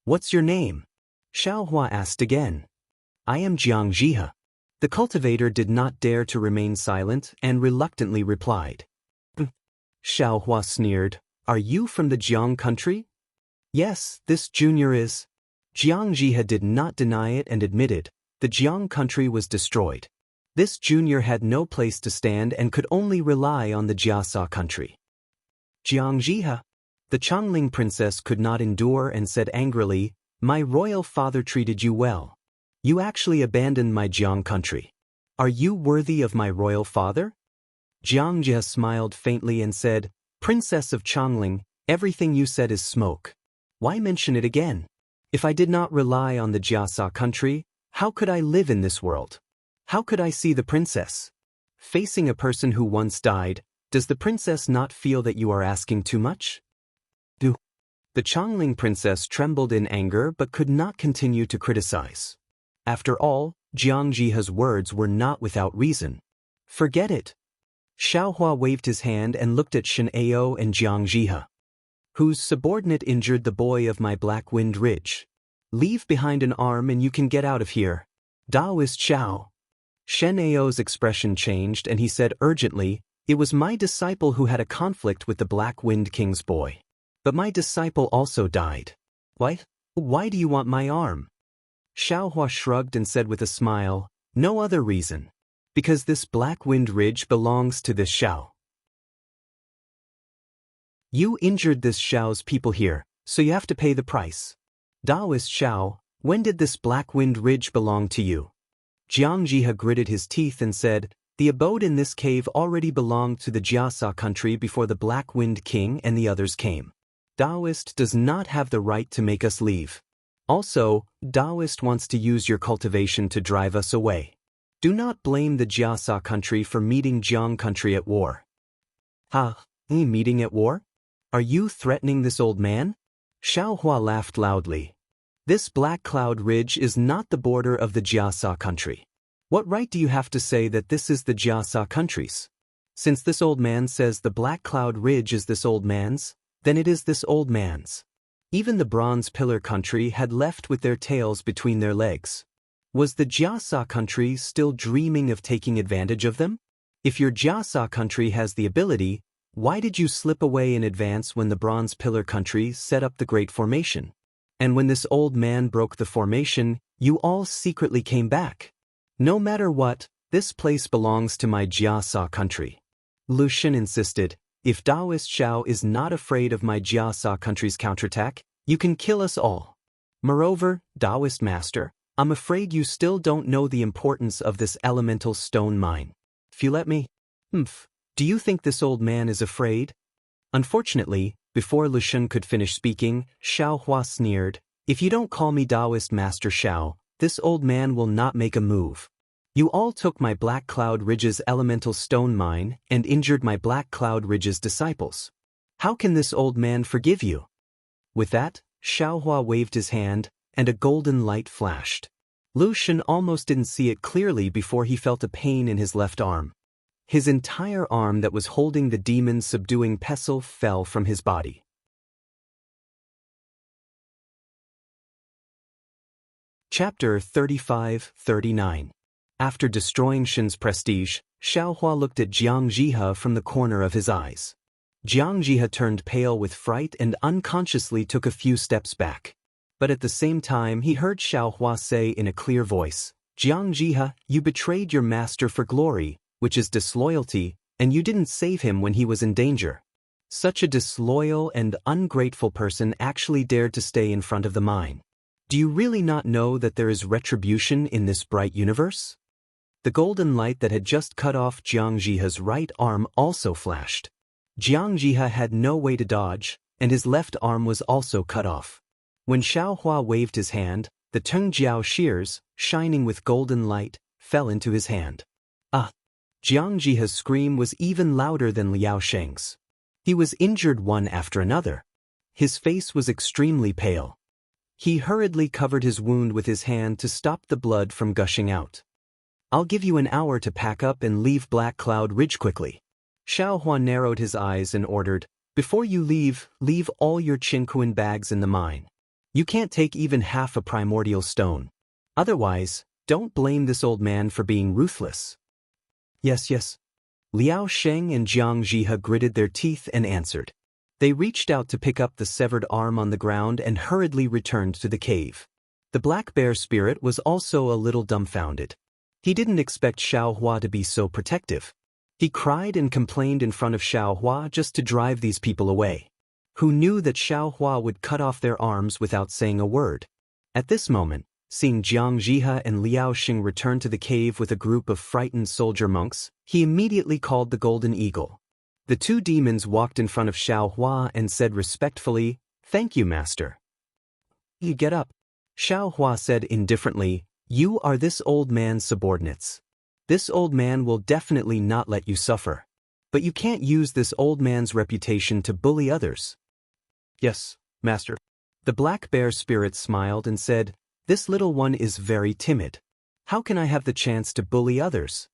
"What's your name?" Xiaohua asked again. "I am Xianxia." The cultivator did not dare to remain silent and reluctantly replied. Xiaohua sneered, "Are you from the Jiang country?" "Yes, this junior is." Xianxia did not deny it and admitted, the Jiang country was destroyed. This junior had no place to stand and could only rely on the Jiasa country. "Xianxia." The Changling princess could not endure and said angrily, "My royal father treated you well. You actually abandoned my Jiang country. Are you worthy of my royal father?" Xianxia smiled faintly and said, "Princess of Changling, everything you said is smoke. Why mention it again? If I did not rely on the Jiasa country, how could I live in this world? How could I see the princess? Facing a person who once died, does the princess not feel that you are asking too much?" The Changling princess trembled in anger but could not continue to criticize. After all, Jiangjia's words were not without reason. "Forget it." Xiaohua waved his hand and looked at Shen'ao and Jiangjia. "Whose subordinate injured the boy of my Black Wind Ridge? Leave behind an arm and you can get out of here. Daoist Xiao." Shen'ao's expression changed and he said urgently, "It was my disciple who had a conflict with the Black Wind King's boy. But my disciple also died. What? Why do you want my arm?" Xiaohua shrugged and said with a smile, "No other reason. Because this Black Wind Ridge belongs to this Xiao. You injured this Xiao's people here, so you have to pay the price. Daoist Xiao, when did this Black Wind Ridge belong to you?" Jiangjia gritted his teeth and said, "The abode in this cave already belonged to the Jiasa country before the Black Wind King and the others came. Daoist does not have the right to make us leave. Also, Daoist wants to use your cultivation to drive us away. Do not blame the Jiasa country for meeting Jiang country at war." "Ha, meeting at war? Are you threatening this old man?" Xiaohua laughed loudly. "This Black Cloud Ridge is not the border of the Jiasa country. What right do you have to say that this is the Jiasa country's? Since this old man says the Black Cloud Ridge is this old man's, then it is this old man's." Even the Bronze Pillar country had left with their tails between their legs. Was the Jiasa country still dreaming of taking advantage of them? If your Jiasa country has the ability, why did you slip away in advance when the Bronze Pillar country set up the Great Formation? And when this old man broke the formation, you all secretly came back. No matter what, this place belongs to my Jiasa country. Lucian insisted, "If Daoist Xiao is not afraid of my Jiasa country's counterattack, you can kill us all. Moreover, Daoist Master, I'm afraid you still don't know the importance of this elemental stone mine. If you let me..." Do you think this old man is afraid?" Unfortunately, before Lucian could finish speaking, Xiaohua sneered, If you don't call me Daoist Master Xiao, this old man will not make a move. You all took my Black Cloud Ridge's elemental stone mine and injured my Black Cloud Ridge's disciples. How can this old man forgive you?" With that, Xiaohua waved his hand, and a golden light flashed. Lu Shen almost didn't see it clearly before he felt a pain in his left arm. His entire arm that was holding the demon's subduing pestle fell from his body. Chapter 35-39. After destroying Shen's prestige, Xiaohua looked at Jiang Jihe from the corner of his eyes. Jiang Jihe turned pale with fright and unconsciously took a few steps back. But at the same time he heard Xiaohua say in a clear voice, "Jiang Jihe, you betrayed your master for glory, which is disloyalty, and you didn't save him when he was in danger. Such a disloyal and ungrateful person actually dared to stay in front of the mine. Do you really not know that there is retribution in this bright universe?" The golden light that had just cut off Jiang Jihe's right arm also flashed. Jiang Jihe had no way to dodge, and his left arm was also cut off. When Xiaohua waved his hand, the Tengjiao shears, shining with golden light, fell into his hand. Ah! Jiang Jihe's scream was even louder than Liao Sheng's. He was injured one after another. His face was extremely pale. He hurriedly covered his wound with his hand to stop the blood from gushing out. "I'll give you an hour to pack up and leave Black Cloud Ridge quickly." Xiaohua narrowed his eyes and ordered, "Before you leave all your Qinquan bags in the mine. You can't take even half a primordial stone. Otherwise, don't blame this old man for being ruthless." "Yes, yes." Liao Sheng and Jiang Jihe gritted their teeth and answered. They reached out to pick up the severed arm on the ground and hurriedly returned to the cave. The black bear spirit was also a little dumbfounded. He didn't expect Xiaohua to be so protective. He cried and complained in front of Xiaohua just to drive these people away. Who knew that Xiaohua would cut off their arms without saying a word? At this moment, seeing Jiang Jihe and Liao Sheng return to the cave with a group of frightened soldier monks, he immediately called the Golden Eagle. The two demons walked in front of Xiaohua and said respectfully, "Thank you, master." "You get up." Xiaohua said indifferently, "You are this old man's subordinates. This old man will definitely not let you suffer. But you can't use this old man's reputation to bully others." "Yes, master." The black bear spirit smiled and said, "This little one is very timid. How can I have the chance to bully others?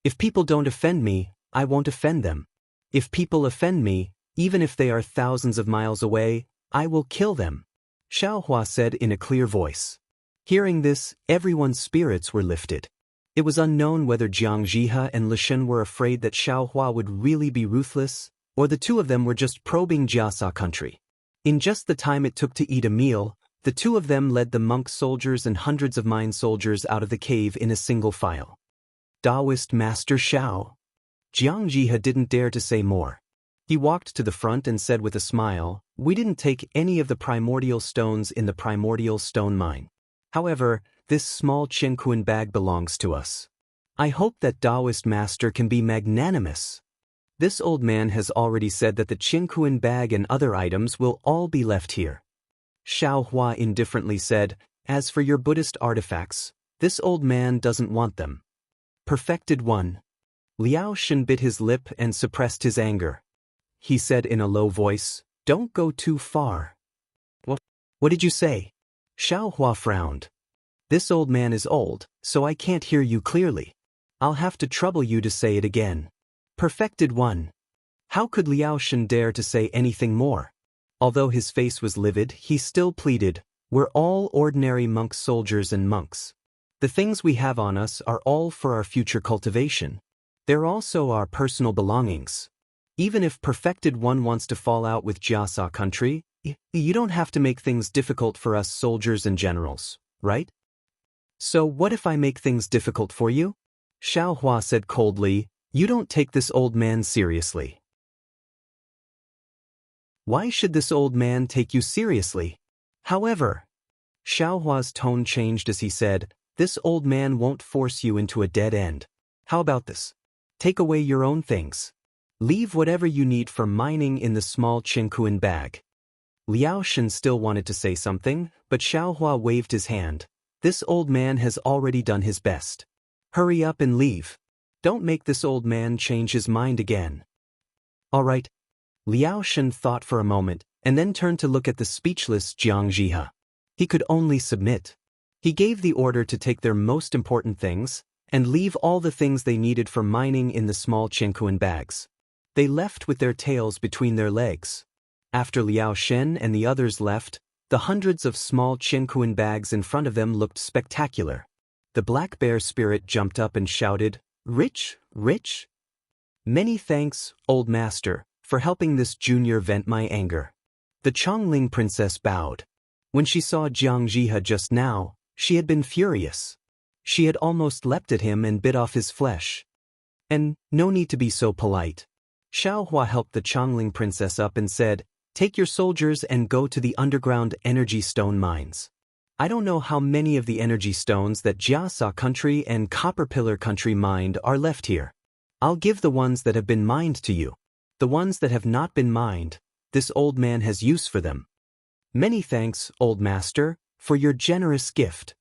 If people don't offend me, I won't offend them. If people offend me, even if they are thousands of miles away, I will kill them," Xiaohua said in a clear voice. Hearing this, everyone's spirits were lifted. It was unknown whether Jiang Jihe and Lu Shen were afraid that Xiaohua would really be ruthless, or the two of them were just probing Jiasa country. In just the time it took to eat a meal, the two of them led the monk soldiers and hundreds of mine soldiers out of the cave in a single file. "Daoist Master Xiao." Jiang Jihe didn't dare to say more. He walked to the front and said with a smile, "We didn't take any of the primordial stones in the primordial stone mine. However, this small Qinquan bag belongs to us. I hope that Daoist master can be magnanimous." This old man has already said that the Qinquan bag and other items will all be left here. Xiaohua indifferently said, "As for your Buddhist artifacts, this old man doesn't want them." Perfected one. Liao Shen bit his lip and suppressed his anger. He said in a low voice, "Don't go too far." What did you say?" Xiaohua frowned. "This old man is old, so I can't hear you clearly. I'll have to trouble you to say it again." Perfected one. How could Liao Shen dare to say anything more? Although his face was livid, he still pleaded, "We're all ordinary monk soldiers and monks. The things we have on us are all for our future cultivation. They're also our personal belongings. Even if Perfected One wants to fall out with Jiasa country, you don't have to make things difficult for us soldiers and generals, right?" "So what if I make things difficult for you?" Xiaohua said coldly, "You don't take this old man seriously." "Why should this old man take you seriously?" "However," Xiaohua's tone changed as he said, "this old man won't force you into a dead end. How about this? Take away your own things. Leave whatever you need for mining in the small Qinquan bag. Liao Shen still wanted to say something, but Xiaohua waved his hand. This old man has already done his best. Hurry up and leave. Don't make this old man change his mind again. All right. Liao Shen thought for a moment, and then turned to look at the speechless Jiang Zhihe. He could only submit. He gave the order to take their most important things, and leave all the things they needed for mining in the small Qianquan bags. They left with their tails between their legs. After Liao Shen and the others left, the hundreds of small Qianquan bags in front of them looked spectacular. The black bear spirit jumped up and shouted, "Rich, rich? Many thanks, old master, for helping this junior vent my anger." The Chongling princess bowed. When she saw Jiang Zhihe just now, she had been furious. She had almost leapt at him and bit off his flesh. And no need to be so polite. Xiaohua helped the Chongling princess up and said, "Take your soldiers and go to the underground energy stone mines. I don't know how many of the energy stones that Jiasa country and Copper Pillar country mined are left here. I'll give the ones that have been mined to you. The ones that have not been mined, this old man has use for them. Many thanks, old master, for your generous gift."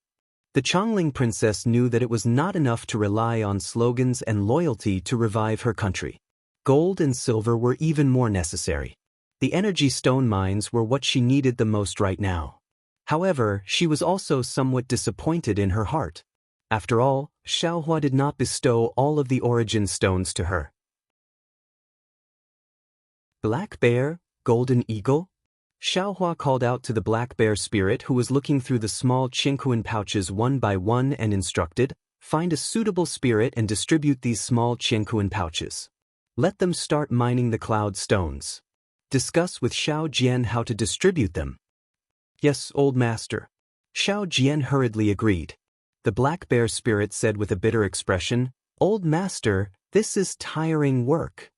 The Chongling princess knew that it was not enough to rely on slogans and loyalty to revive her country. Gold and silver were even more necessary. The energy stone mines were what she needed the most right now. However, she was also somewhat disappointed in her heart. After all, Xiaohua did not bestow all of the origin stones to her. Black bear, golden eagle? Xiaohua called out to the black bear spirit who was looking through the small Qianquan pouches one by one and instructed, "Find a suitable spirit and distribute these small Qianquan pouches. Let them start mining the cloud stones. Discuss with Xiao Jian how to distribute them." "Yes, old master." Xiao Jian hurriedly agreed. The black bear spirit said with a bitter expression, "Old master, this is tiring work."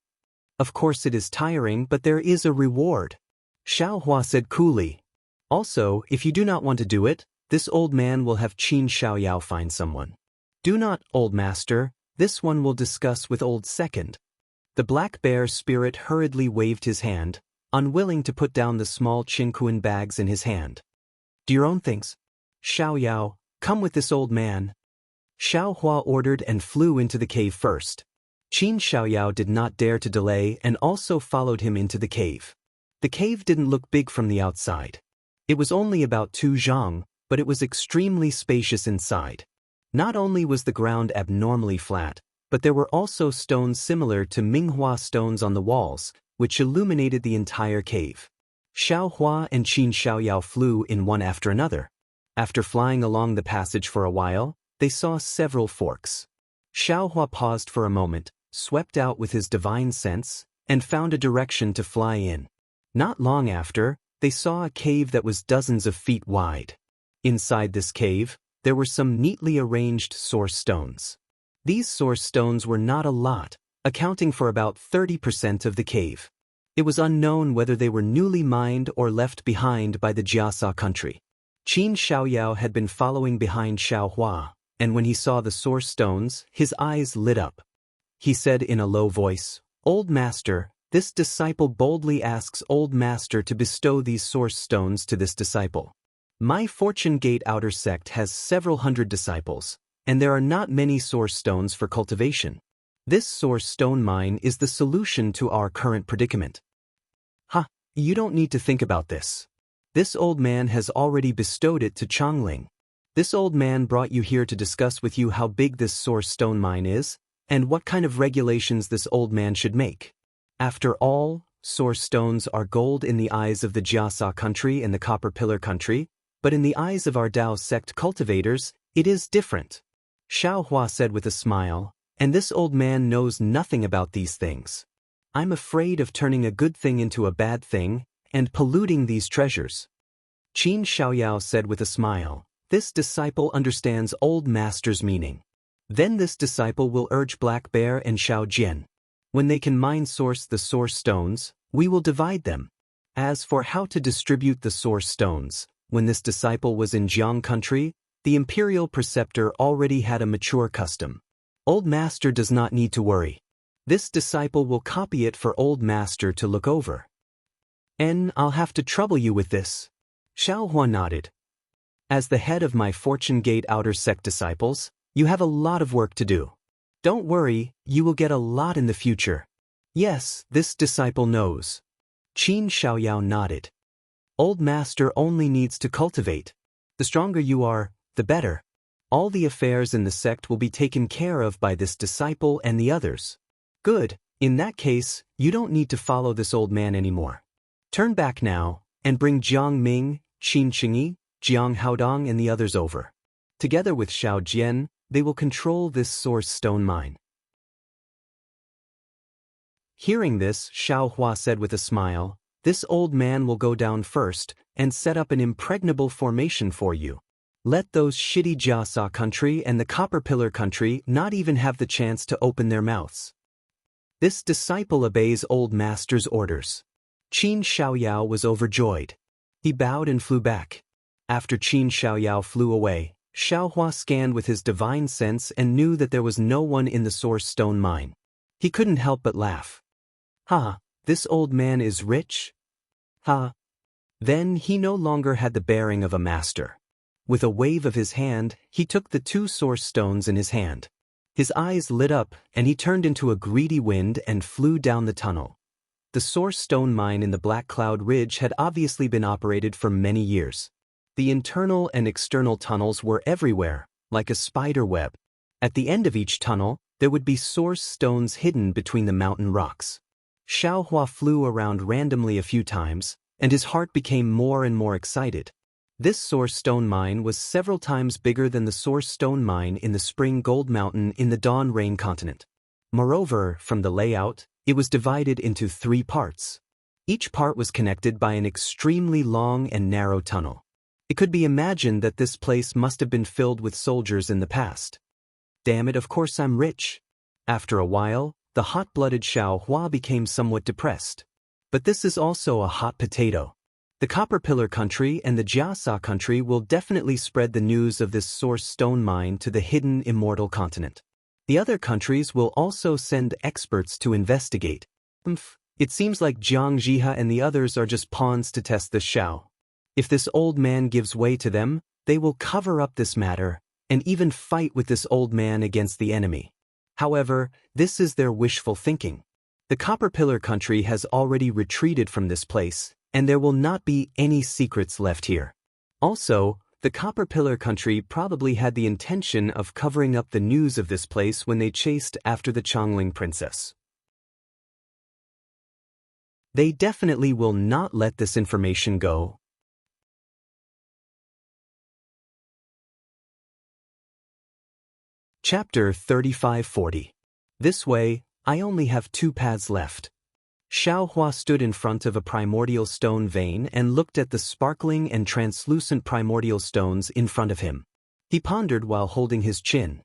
"Of course it is tiring, but there is a reward." Xiaohua said coolly. "Also, if you do not want to do it, this old man will have Qin Xiaoyao find someone." "Do not, old master, this one will discuss with old second." The black bear spirit hurriedly waved his hand, unwilling to put down the small Qianquan bags in his hand. "Do your own things. Xiaoyao, come with this old man." Xiaohua ordered and flew into the cave first. Qin Xiaoyao did not dare to delay and also followed him into the cave. The cave didn't look big from the outside. It was only about 2 zhang, but it was extremely spacious inside. Not only was the ground abnormally flat, but there were also stones similar to Minghua stones on the walls, which illuminated the entire cave. Xiaohua and Qin Xiaoyao flew in one after another. After flying along the passage for a while, they saw several forks. Xiaohua paused for a moment, swept out with his divine sense, and found a direction to fly in. Not long after, they saw a cave that was dozens of feet wide. Inside this cave, there were some neatly arranged source stones. These source stones were not a lot, accounting for about 30% of the cave. It was unknown whether they were newly mined or left behind by the Jiasa country. Qin Xiaoyao had been following behind Xiaohua, and when he saw the source stones, his eyes lit up. He said in a low voice, "Old master, this disciple boldly asks old master to bestow these source stones to this disciple. My Fortune Gate outer sect has several hundred disciples, and there are not many source stones for cultivation. This source stone mine is the solution to our current predicament." "Ha, you don't need to think about this. This old man has already bestowed it to Chongling. This old man brought you here to discuss with you how big this source stone mine is, and what kind of regulations this old man should make. After all, source stones are gold in the eyes of the Jiasa country and the Copper Pillar country, but in the eyes of our Dao sect cultivators, it is different." Xiaohua said with a smile, "And this old man knows nothing about these things. I'm afraid of turning a good thing into a bad thing, and polluting these treasures." Qin Xiaoyao said with a smile, "This disciple understands old master's meaning. Then this disciple will urge Black Bear and Xiao Jian. When they can source the source stones, we will divide them. As for how to distribute the source stones, when this disciple was in Jiang country, the imperial preceptor already had a mature custom. Old master does not need to worry. This disciple will copy it for old master to look over." I'll have to trouble you with this. Xiaohua nodded. As the head of my Fortune Gate Outer Sect disciples, you have a lot of work to do. Don't worry, you will get a lot in the future. Yes, this disciple knows. Qin Xiaoyao nodded. Old Master only needs to cultivate. The stronger you are, the better. All the affairs in the sect will be taken care of by this disciple and the others. Good, in that case, you don't need to follow this old man anymore. Turn back now, and bring Jiang Ming, Qin Qingyi, Jiang Haodong and the others over. Together with Xiao Jian, they will control this source stone mine. Hearing this, Xiao Hua said with a smile, this old man will go down first and set up an impregnable formation for you. Let those shitty Jiasa country and the Copper Pillar country not even have the chance to open their mouths. This disciple obeys old master's orders. Qin Xiaoyao was overjoyed. He bowed and flew back. After Qin Xiaoyao flew away, Xiaohua scanned with his divine sense and knew that there was no one in the source stone mine. He couldn't help but laugh. Ha, this old man is rich? Ha. Then he no longer had the bearing of a master. With a wave of his hand, he took the 2 source stones in his hand. His eyes lit up, and he turned into a greedy wind and flew down the tunnel. The source stone mine in the Black Cloud Ridge had obviously been operated for many years. The internal and external tunnels were everywhere, like a spider web. At the end of each tunnel, there would be source stones hidden between the mountain rocks. Xiaohua flew around randomly a few times, and his heart became more and more excited. This source stone mine was several times bigger than the source stone mine in the Spring Gold Mountain in the Dawn Rain continent. Moreover, from the layout, it was divided into 3 parts. Each part was connected by an extremely long and narrow tunnel. It could be imagined that this place must have been filled with soldiers in the past. Damn it, of course I'm rich. After a while, the hot-blooded Xiao Hua became somewhat depressed. But this is also a hot potato. The Copper Pillar country and the Jiasa country will definitely spread the news of this source stone mine to the hidden Immortal continent. The other countries will also send experts to investigate. It seems like Jiang Jiha and the others are just pawns to test this Xiao. If this old man gives way to them, they will cover up this matter, and even fight with this old man against the enemy. However, this is their wishful thinking. The Copper Pillar country has already retreated from this place, and there will not be any secrets left here. Also, the Copper Pillar country probably had the intention of covering up the news of this place when they chased after the Chongling princess. They definitely will not let this information go. Chapter 3540. This way, I only have 2 paths left. Xiao Hua stood in front of a primordial stone vein and looked at the sparkling and translucent primordial stones in front of him. He pondered while holding his chin.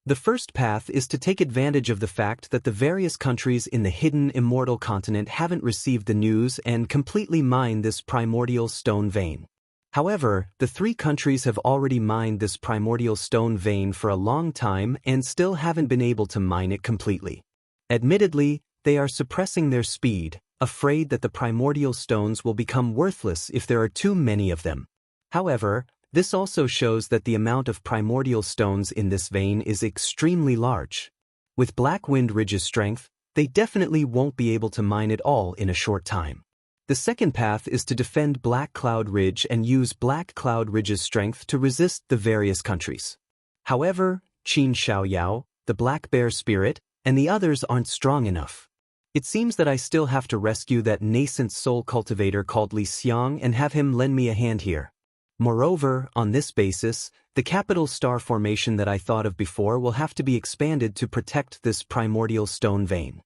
The first path is to take advantage of the fact that the various countries in the hidden Immortal continent haven't received the news and completely mine this primordial stone vein. However, the 3 countries have already mined this primordial stone vein for a long time and still haven't been able to mine it completely. Admittedly, they are suppressing their speed, afraid that the primordial stones will become worthless if there are too many of them. However, this also shows that the amount of primordial stones in this vein is extremely large. With Black Wind Ridge's strength, they definitely won't be able to mine it all in a short time. The second path is to defend Black Cloud Ridge and use Black Cloud Ridge's strength to resist the various countries. However, Qin Xiaoyao, the Black Bear Spirit, and the others aren't strong enough. It seems that I still have to rescue that nascent soul cultivator called Li Xiang and have him lend me a hand here. Moreover, on this basis, the capital star formation that I thought of before will have to be expanded to protect this primordial stone vein.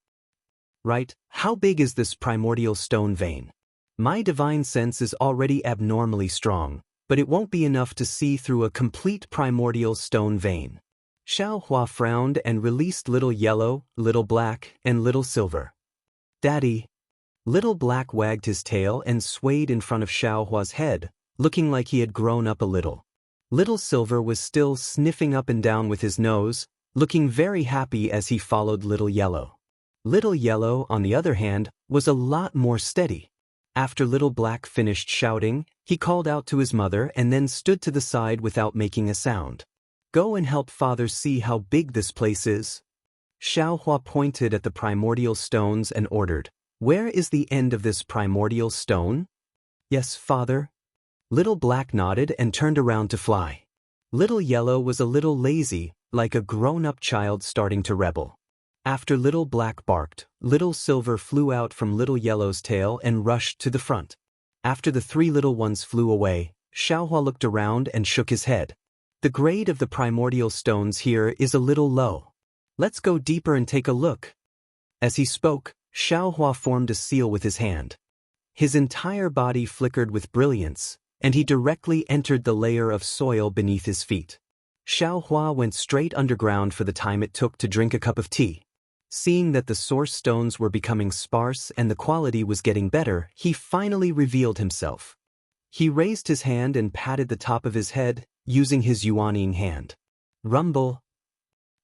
Right, how big is this primordial stone vein? My divine sense is already abnormally strong, but it won't be enough to see through a complete primordial stone vein. Xiao Hua frowned and released Little Yellow, Little Black, and Little Silver. Daddy. Little Black wagged his tail and swayed in front of Xiao Hua's head, looking like he had grown up a little. Little Silver was still sniffing up and down with his nose, looking very happy as he followed Little Yellow. Little Yellow, on the other hand, was a lot more steady. After Little Black finished shouting, he called out to his mother and then stood to the side without making a sound. Go and help father see how big this place is. Xiaohua pointed at the primordial stones and ordered, Where is the end of this primordial stone? Yes, father. Little Black nodded and turned around to fly. Little Yellow was a little lazy, like a grown-up child starting to rebel. After Little Black barked, Little Silver flew out from Little Yellow's tail and rushed to the front. After the three little ones flew away, Xiaohua looked around and shook his head. The grade of the primordial stones here is a little low. Let's go deeper and take a look. As he spoke, Xiaohua formed a seal with his hand. His entire body flickered with brilliance, and he directly entered the layer of soil beneath his feet. Xiaohua went straight underground for the time it took to drink a cup of tea. Seeing that the source stones were becoming sparse and the quality was getting better, he finally revealed himself. He raised his hand and patted the top of his head, using his yuaning hand. Rumble.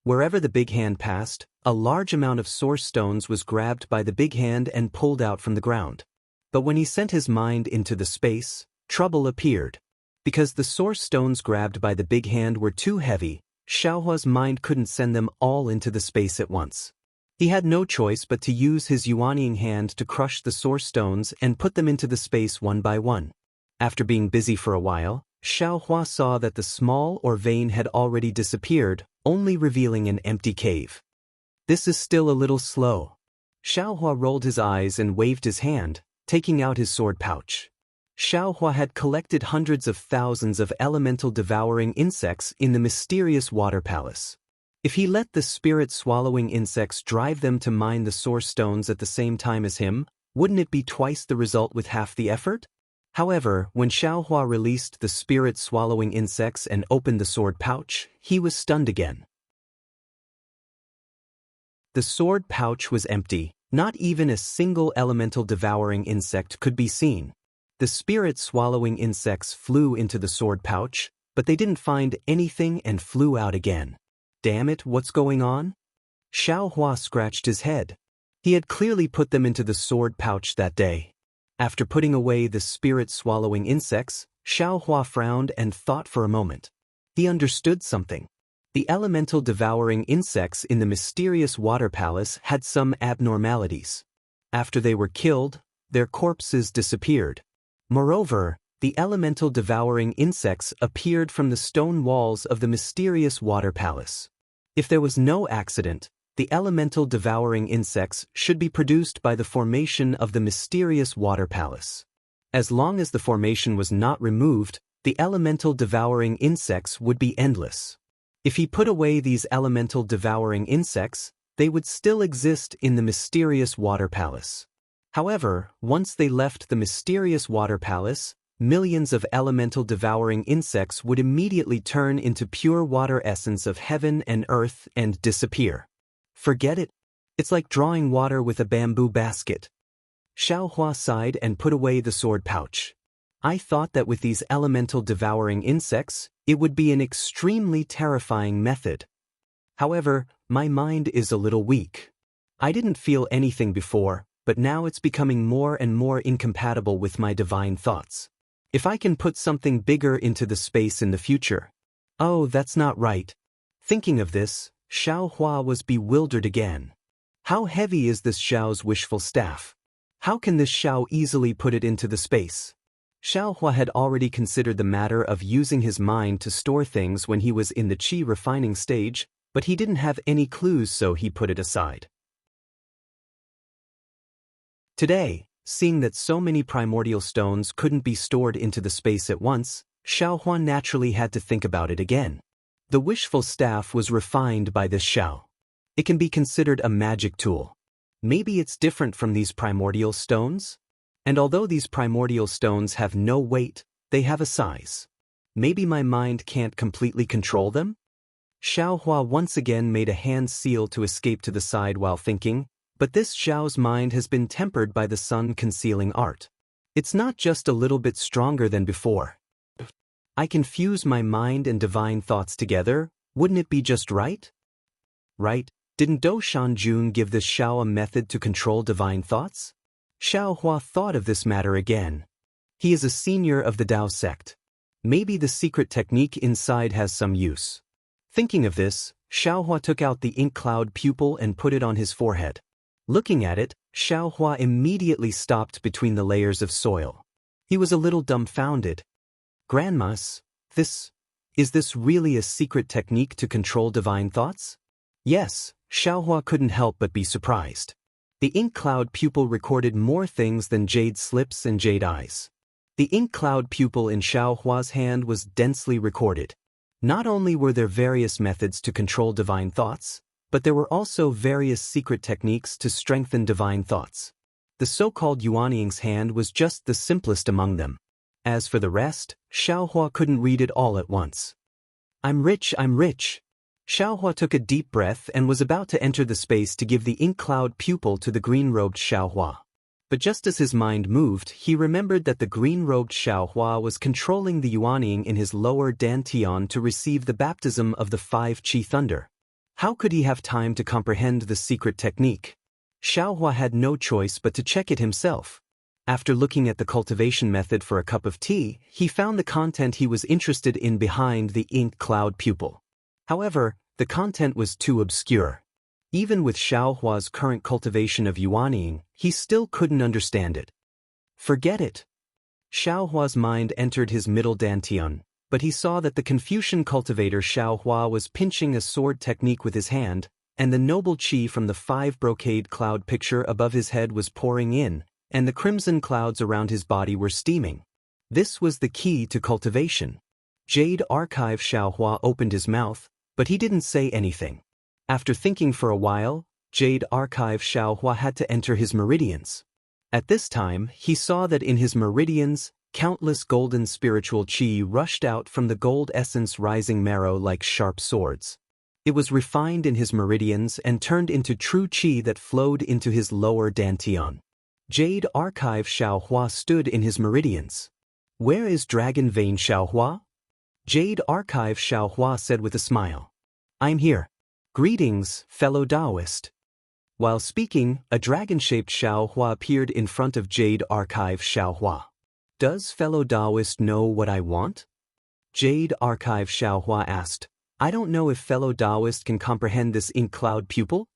Wherever the big hand passed, a large amount of source stones was grabbed by the big hand and pulled out from the ground. But when he sent his mind into the space, trouble appeared. Because the source stones grabbed by the big hand were too heavy, Xiaohua's mind couldn't send them all into the space at once. He had no choice but to use his yuaning hand to crush the source stones and put them into the space one by one. After being busy for a while, Xiaohua saw that the small or vein had already disappeared, only revealing an empty cave. This is still a little slow. Xiaohua rolled his eyes and waved his hand, taking out his sword pouch. Xiaohua had collected hundreds of thousands of elemental devouring insects in the mysterious water palace. If he let the spirit-swallowing insects drive them to mine the source stones at the same time as him, wouldn't it be twice the result with half the effort? However, when Xiaohua released the spirit-swallowing insects and opened the sword pouch, he was stunned again. The sword pouch was empty. Not even a single elemental devouring insect could be seen. The spirit-swallowing insects flew into the sword pouch, but they didn't find anything and flew out again. Damn it, what's going on? Xiaohua scratched his head. He had clearly put them into the sword pouch that day. After putting away the spirit-swallowing insects, Xiaohua frowned and thought for a moment. He understood something. The elemental devouring insects in the mysterious water palace had some abnormalities. After they were killed, their corpses disappeared. Moreover, the elemental devouring insects appeared from the stone walls of the mysterious water palace. If there was no accident, the elemental devouring insects should be produced by the formation of the mysterious water palace. As long as the formation was not removed, the elemental devouring insects would be endless. If he put away these elemental devouring insects, they would still exist in the mysterious water palace. However, once they left the mysterious water palace, millions of elemental devouring insects would immediately turn into pure water essence of heaven and earth and disappear. Forget it. It's like drawing water with a bamboo basket. Xiaohua sighed and put away the sword pouch. I thought that with these elemental devouring insects, it would be an extremely terrifying method. However, my mind is a little weak. I didn't feel anything before, but now it's becoming more and more incompatible with my divine thoughts. If I can put something bigger into the space in the future. Oh, that's not right. Thinking of this, Xiaohua was bewildered again. How heavy is this Xiao's wishful staff? How can this Xiao easily put it into the space? Xiaohua had already considered the matter of using his mind to store things when he was in the qi refining stage, but he didn't have any clues, so he put it aside. Today, seeing that so many primordial stones couldn't be stored into the space at once, Xiaohua naturally had to think about it again. The wishful staff was refined by this Xiao. It can be considered a magic tool. Maybe it's different from these primordial stones? And although these primordial stones have no weight, they have a size. Maybe my mind can't completely control them? Xiaohua once again made a hand seal to escape to the side while thinking, but this Xiao's mind has been tempered by the sun concealing art. It's not just a little bit stronger than before. I can fuse my mind and divine thoughts together, wouldn't it be just right? Right, didn't Do Shanjun give this Xiao a method to control divine thoughts? Xiaohua thought of this matter again. He is a senior of the Dao sect. Maybe the secret technique inside has some use. Thinking of this, Xiaohua took out the ink cloud pupil and put it on his forehead. Looking at it, Xiaohua immediately stopped between the layers of soil. He was a little dumbfounded. Grandmas, is this really a secret technique to control divine thoughts? Yes, Xiaohua couldn't help but be surprised. The ink cloud pupil recorded more things than jade slips and jade eyes. The ink cloud pupil in Xiaohua's hand was densely recorded. Not only were there various methods to control divine thoughts, but there were also various secret techniques to strengthen divine thoughts. The so-called Yuanying's hand was just the simplest among them. As for the rest, Xiaohua couldn't read it all at once. I'm rich. Xiaohua took a deep breath and was about to enter the space to give the ink cloud pupil to the green-robed Xiaohua. But just as his mind moved, he remembered that the green-robed Xiaohua was controlling the Yuanying in his lower dantian to receive the baptism of the 5 Qi Thunder. How could he have time to comprehend the secret technique? Xiaohua had no choice but to check it himself. After looking at the cultivation method for a cup of tea, he found the content he was interested in behind the ink cloud pupil. However, the content was too obscure. Even with Xiaohua's current cultivation of Yuanying, he still couldn't understand it. Forget it. Xiaohua's mind entered his middle dantian, but he saw that the Confucian cultivator Xiaohua was pinching a sword technique with his hand, and the noble qi from the 5 brocade cloud picture above his head was pouring in, and the crimson clouds around his body were steaming. This was the key to cultivation. Jade Archive Xiaohua opened his mouth, but he didn't say anything. After thinking for a while, Jade Archive Xiaohua had to enter his meridians. At this time, he saw that in his meridians, countless golden spiritual qi rushed out from the gold essence rising marrow like sharp swords. It was refined in his meridians and turned into true qi that flowed into his lower dantian. Jade Archive Xiaohua stood in his meridians. Where is Dragon Vein Xiaohua? Jade Archive Xiaohua said with a smile. I'm here. Greetings, fellow Daoist. While speaking, a dragon-shaped Xiaohua appeared in front of Jade Archive Xiaohua. Does fellow Daoist know what I want? Jade Archive Xiaohua asked. I don't know if fellow Daoist can comprehend this ink cloud pupil.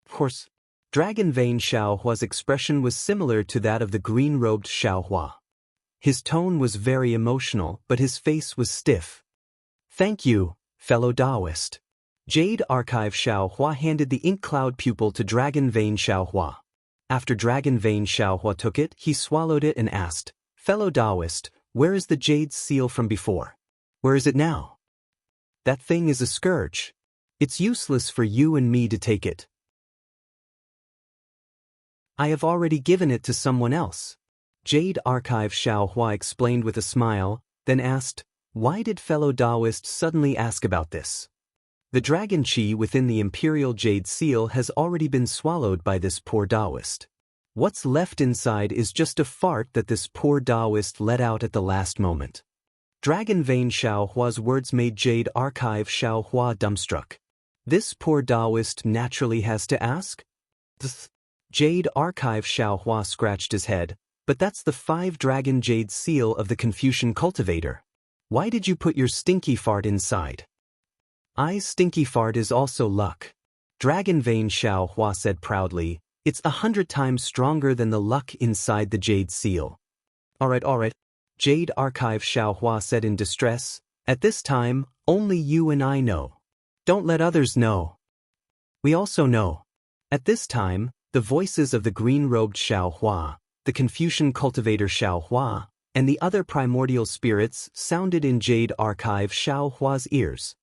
Of course. Dragon Vein Xiaohua's expression was similar to that of the green-robed Xiaohua. His tone was very emotional, but his face was stiff. Thank you, fellow Daoist. Jade Archive Xiaohua handed the ink cloud pupil to Dragon Vein Xiaohua. After Dragon Vein Xiaohua took it, he swallowed it and asked, Fellow Daoist, where is the jade seal from before? Where is it now? That thing is a scourge. It's useless for you and me to take it. I have already given it to someone else. Jade Archive Xiaohua explained with a smile, then asked, why did fellow Daoist suddenly ask about this? The dragon qi within the imperial jade seal has already been swallowed by this poor Daoist. What's left inside is just a fart that this poor Daoist let out at the last moment. Dragon Vein Xiaohua's words made Jade Archive Xiaohua dumbstruck. This poor Daoist naturally has to ask? Jade Archive Xiaohua scratched his head, but that's the 5-dragon jade seal of the Confucian cultivator. Why did you put your stinky fart inside? I's stinky fart is also luck. Dragon Vein Xiaohua said proudly, it's 100 times stronger than the luck inside the jade seal. Alright. Jade Archive Xiaohua said in distress, at this time, only you and I know. Don't let others know. We also know. At this time, the voices of the green-robed Xiaohua, the Confucian cultivator Xiaohua, and the other primordial spirits sounded in Jade Archive Xiaohua's ears.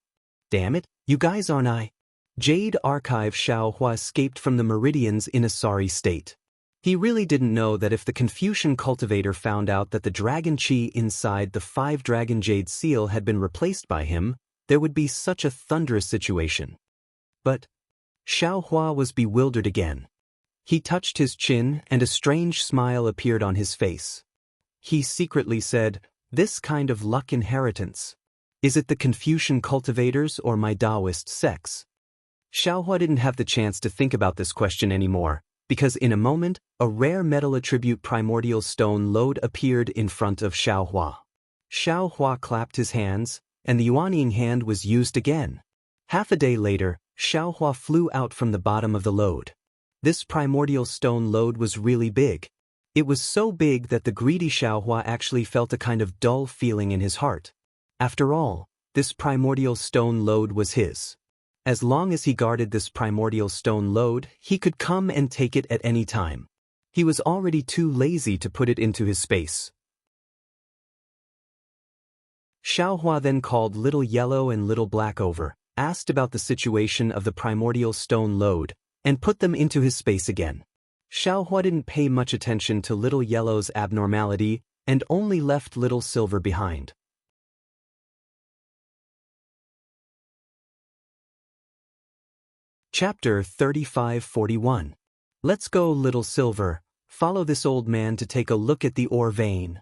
Damn it, you guys aren't I? Jade Archive Xiaohua escaped from the meridians in a sorry state. He really didn't know that if the Confucian cultivator found out that the dragon qi inside the 5-dragon jade seal had been replaced by him, there would be such a thunderous situation. But Xiaohua was bewildered again. He touched his chin and a strange smile appeared on his face. He secretly said, this kind of luck inheritance. Is it the Confucian cultivators or my Daoist sex? Xiaohua didn't have the chance to think about this question anymore. because in a moment, a rare metal attribute primordial stone lode appeared in front of Xiaohua. Xiaohua clapped his hands, and the Yuanying hand was used again. Half a day later, Xiaohua flew out from the bottom of the lode. This primordial stone lode was really big. It was so big that the greedy Xiaohua actually felt a kind of dull feeling in his heart. After all, this primordial stone lode was his. As long as he guarded this primordial stone lode, he could come and take it at any time. He was already too lazy to put it into his space. Xiaohua then called Little Yellow and Little Black over, asked about the situation of the primordial stone lode, and put them into his space again. Xiaohua didn't pay much attention to Little Yellow's abnormality and only left Little Silver behind. Chapter 3541. Let's go, Little Silver. Follow this old man to take a look at the ore vein.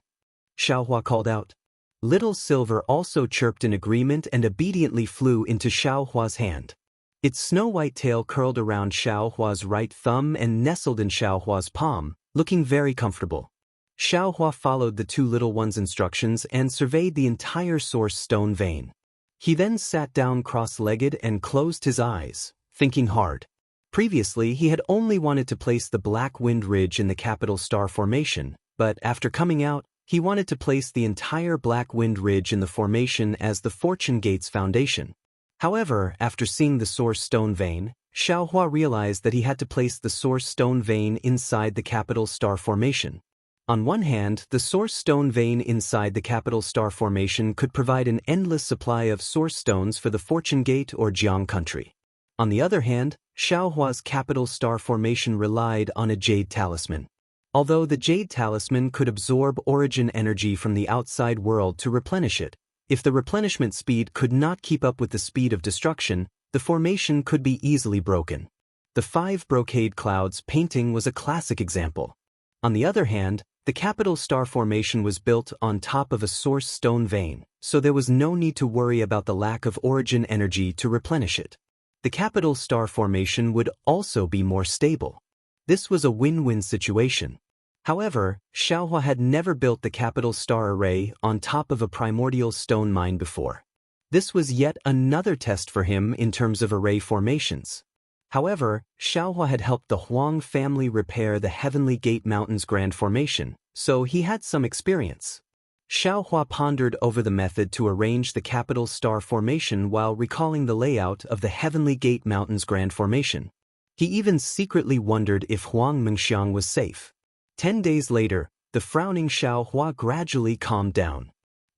Xiaohua called out. Little Silver also chirped in agreement and obediently flew into Xiaohua's hand. Its snow-white tail curled around Xiaohua's right thumb and nestled in Xiaohua's palm, looking very comfortable. Xiaohua followed the two little ones' instructions and surveyed the entire source stone vein. He then sat down cross-legged and closed his eyes, thinking hard. Previously, he had only wanted to place the Black Wind Ridge in the capital star formation, but after coming out, he wanted to place the entire Black Wind Ridge in the formation as the Fortune Gate's foundation. However, after seeing the source stone vein, Xiaohua realized that he had to place the source stone vein inside the capital star formation. On one hand, the source stone vein inside the capital star formation could provide an endless supply of source stones for the Fortune Gate or Jiang country. On the other hand, Xiaohua's capital star formation relied on a jade talisman. Although the jade talisman could absorb origin energy from the outside world to replenish it, if the replenishment speed could not keep up with the speed of destruction, the formation could be easily broken. The 5 brocade clouds painting was a classic example. On the other hand, the capital star formation was built on top of a source stone vein, so there was no need to worry about the lack of origin energy to replenish it. The capital star formation would also be more stable. This was a win-win situation. However, Xiaohua had never built the capital star array on top of a primordial stone mine before. This was yet another test for him in terms of array formations. However, Xiaohua had helped the Huang family repair the Heavenly Gate Mountain's Grand Formation, so he had some experience. Xiaohua pondered over the method to arrange the capital star formation while recalling the layout of the Heavenly Gate Mountain's Grand Formation. He even secretly wondered if Huang Mengxiang was safe. 10 days later, the frowning Xiaohua gradually calmed down.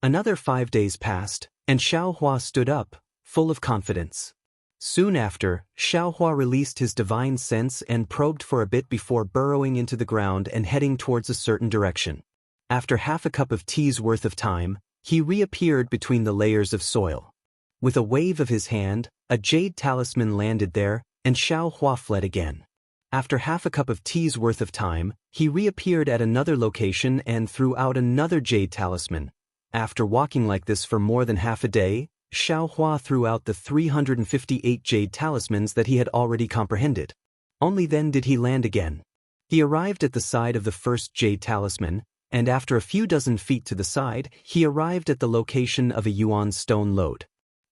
Another 5 days passed, and Xiaohua stood up, full of confidence. Soon after, Xiaohua released his divine sense and probed for a bit before burrowing into the ground and heading towards a certain direction. After half a cup of tea's worth of time, he reappeared between the layers of soil. With a wave of his hand, a jade talisman landed there, and Xiaohua fled again. After half a cup of tea's worth of time, he reappeared at another location and threw out another jade talisman. After walking like this for more than half a day, Xiaohua threw out the 358 jade talismans that he had already comprehended. Only then did he land again. He arrived at the side of the first jade talisman, and after a few dozen feet to the side, he arrived at the location of a yuan stone lode.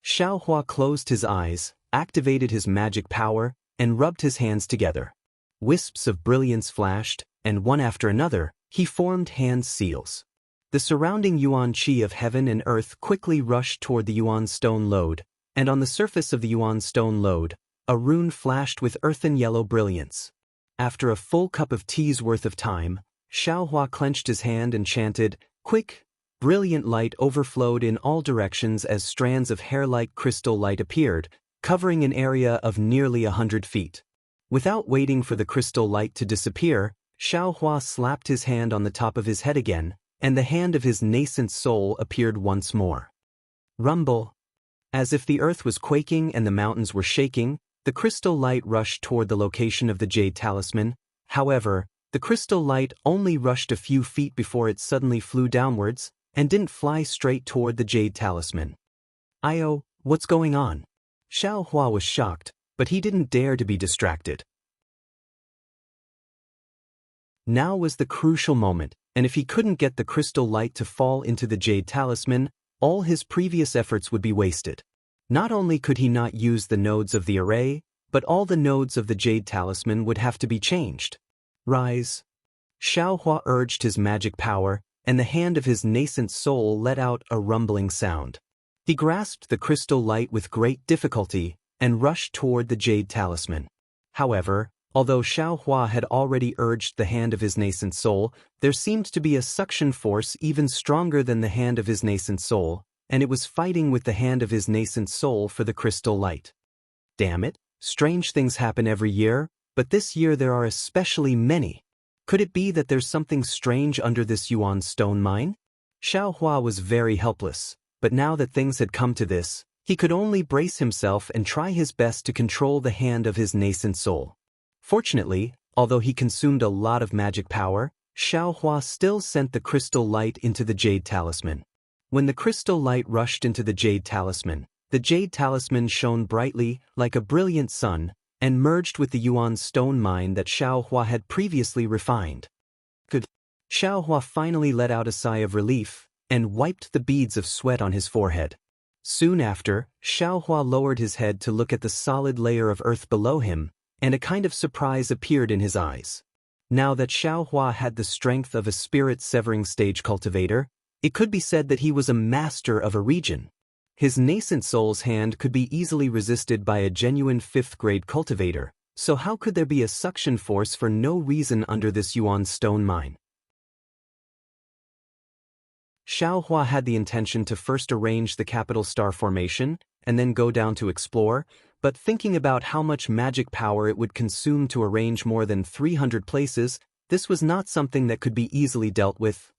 Xiaohua closed his eyes, activated his magic power, and rubbed his hands together. Wisps of brilliance flashed, and one after another, he formed hand seals. The surrounding yuan qi of heaven and earth quickly rushed toward the yuan stone lode, and on the surface of the yuan stone lode, a rune flashed with earthen yellow brilliance. After a full cup of tea's worth of time, Xiaohua clenched his hand and chanted, "Quick!" Brilliant light overflowed in all directions as strands of hair-like crystal light appeared, covering an area of nearly 100 feet. Without waiting for the crystal light to disappear, Xiaohua slapped his hand on the top of his head again, and the hand of his nascent soul appeared once more. Rumble. As if the earth was quaking and the mountains were shaking, the crystal light rushed toward the location of the jade talisman. However, the crystal light only rushed a few feet before it suddenly flew downwards, and didn't fly straight toward the jade talisman. "Io, what's going on?" Xiaohua was shocked, but he didn't dare to be distracted. Now was the crucial moment, and if he couldn't get the crystal light to fall into the jade talisman, all his previous efforts would be wasted. Not only could he not use the nodes of the array, but all the nodes of the jade talisman would have to be changed. Rise. Xiaohua urged his magic power, and the hand of his nascent soul let out a rumbling sound. He grasped the crystal light with great difficulty and rushed toward the jade talisman. However, although Xiaohua had already urged the hand of his nascent soul, there seemed to be a suction force even stronger than the hand of his nascent soul, and it was fighting with the hand of his nascent soul for the crystal light. Damn it, strange things happen every year, but this year there are especially many. Could it be that there's something strange under this Yuan stone mine? Xiaohua was very helpless, but now that things had come to this, he could only brace himself and try his best to control the hand of his nascent soul. Fortunately, although he consumed a lot of magic power, Xiaohua still sent the crystal light into the jade talisman. When the crystal light rushed into the jade talisman shone brightly like a brilliant sun and merged with the Yuan stone mine that Xiaohua had previously refined. Good. Xiaohua finally let out a sigh of relief and wiped the beads of sweat on his forehead. Soon after, Xiaohua lowered his head to look at the solid layer of earth below him, and a kind of surprise appeared in his eyes. Now that Xiaohua had the strength of a spirit-severing stage cultivator, it could be said that he was a master of a region. His nascent soul's hand could be easily resisted by a genuine 5th-grade cultivator, so how could there be a suction force for no reason under this Yuan stone mine? Xiaohua had the intention to first arrange the capital star formation, and then go down to explore, but thinking about how much magic power it would consume to arrange more than 300 places, this was not something that could be easily dealt with.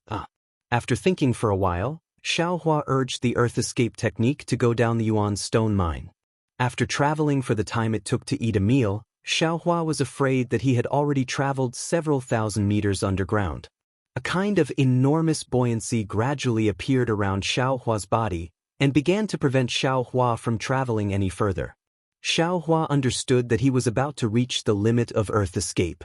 After thinking for a while, Xiaohua urged the earth escape technique to go down the Yuan stone mine. After traveling for the time it took to eat a meal, Xiaohua was afraid that he had already traveled several thousand meters underground. A kind of enormous buoyancy gradually appeared around Xiaohua's body and began to prevent Xiaohua from traveling any further. Xiaohua understood that he was about to reach the limit of earth escape.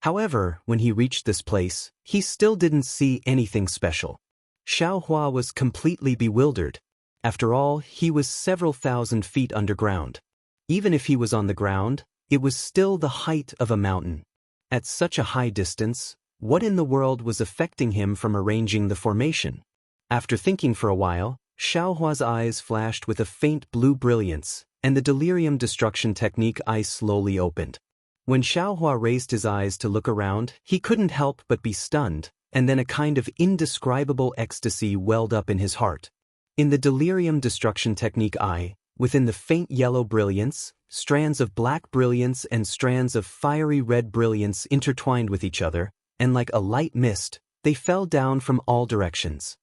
However, when he reached this place, he still didn't see anything special. Xiaohua was completely bewildered. After all, he was several thousand feet underground. Even if he was on the ground, it was still the height of a mountain. At such a high distance, what in the world was affecting him from arranging the formation? After thinking for a while, Xiaohua's eyes flashed with a faint blue brilliance, and the delirium destruction technique eye slowly opened. When Xiaohua raised his eyes to look around, he couldn't help but be stunned, and then a kind of indescribable ecstasy welled up in his heart. In the delirium destruction technique eye, within the faint yellow brilliance, strands of black brilliance and strands of fiery red brilliance intertwined with each other, and like a light mist, they fell down from all directions.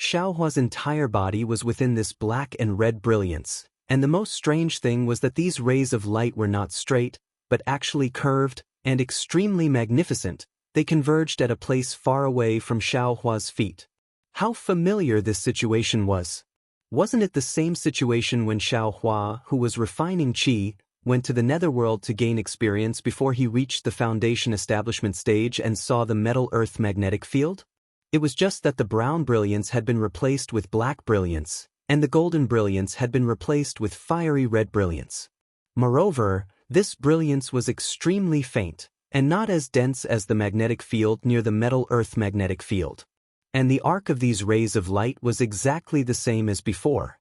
Xiaohua's entire body was within this black and red brilliance, and the most strange thing was that these rays of light were not straight, but actually curved and extremely magnificent. They converged at a place far away from Xiaohua's feet. How familiar this situation was! Wasn't it the same situation when Xiaohua, who was refining qi, went to the netherworld to gain experience before he reached the foundation establishment stage and saw the metal earth magnetic field? It was just that the brown brilliance had been replaced with black brilliance, and the golden brilliance had been replaced with fiery red brilliance. Moreover, this brilliance was extremely faint, and not as dense as the magnetic field near the metal earth magnetic field. And the arc of these rays of light was exactly the same as before.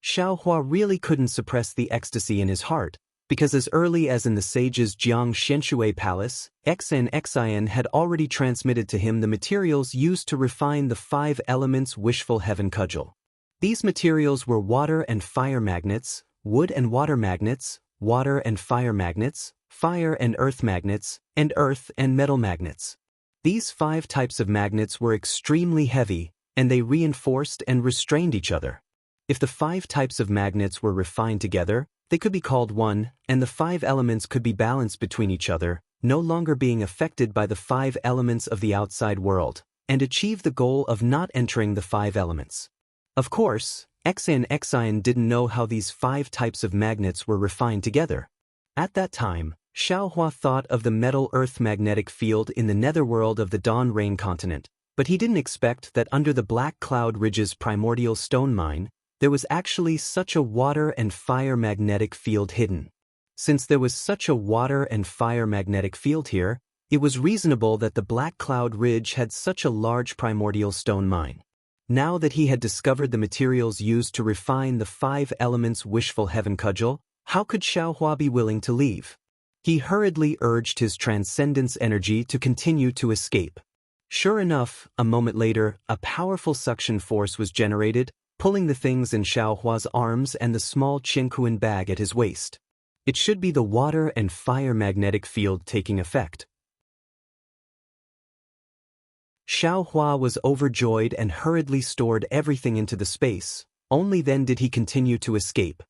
Xiaohua really couldn't suppress the ecstasy in his heart, because as early as in the sage's Jiang Xianshui palace, Wuxia and Xianxia had already transmitted to him the materials used to refine the 5 elements wishful heaven cudgel. These materials were water and fire magnets, wood and water magnets, water and fire magnets, fire and earth magnets, and earth and metal magnets. These 5 types of magnets were extremely heavy, and they reinforced and restrained each other. If the 5 types of magnets were refined together, they could be called one, and the 5 elements could be balanced between each other, no longer being affected by the 5 elements of the outside world, and achieve the goal of not entering the 5 elements. Of course, Wuxia and Xianxia didn't know how these 5 types of magnets were refined together. At that time, Xiaohua thought of the metal earth magnetic field in the netherworld of the Dawn Rain continent, but he didn't expect that under the Black Cloud Ridge's primordial stone mine, there was actually such a water and fire magnetic field hidden. Since there was such a water and fire magnetic field here, it was reasonable that the Black Cloud Ridge had such a large primordial stone mine. Now that he had discovered the materials used to refine the 5 elements wishful heaven cudgel, how could Xiaohua be willing to leave? He hurriedly urged his transcendence energy to continue to escape. Sure enough, a moment later, a powerful suction force was generated, pulling the things in Xiaohua's arms and the small Qingkuan bag at his waist. It should be the water and fire magnetic field taking effect. Xiaohua was overjoyed and hurriedly stored everything into the space. Only then did he continue to escape.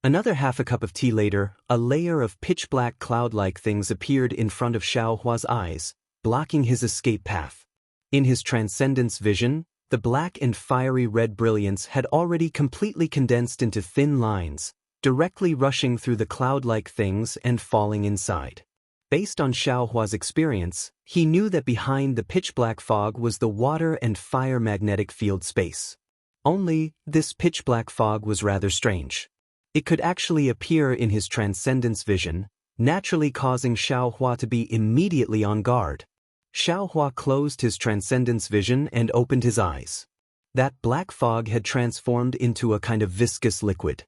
Another half a cup of tea later, a layer of pitch-black cloud-like things appeared in front of Xiaohua's eyes, blocking his escape path. In his transcendence vision, the black and fiery red brilliance had already completely condensed into thin lines, directly rushing through the cloud-like things and falling inside. Based on Xiaohua's experience, he knew that behind the pitch-black fog was the water and fire magnetic field space. Only, this pitch-black fog was rather strange. It could actually appear in his transcendence vision, naturally causing Xiaohua to be immediately on guard. Xiaohua closed his transcendence vision and opened his eyes. That black fog had transformed into a kind of viscous liquid.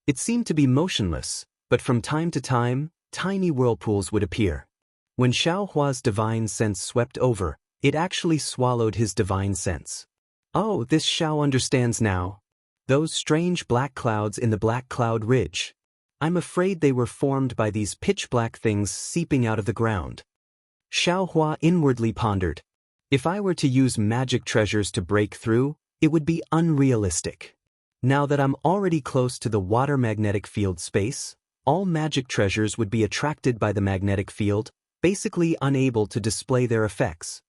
It seemed to be motionless, but from time to time, tiny whirlpools would appear. When Xiaohua's divine sense swept over, it actually swallowed his divine sense. Oh, this Xiao understands now. Those strange black clouds in the Black Cloud Ridge. I'm afraid they were formed by these pitch-black things seeping out of the ground. Xiaohua inwardly pondered. If I were to use magic treasures to break through, it would be unrealistic. Now that I'm already close to the water magnetic field space, all magic treasures would be attracted by the magnetic field, basically unable to display their effects.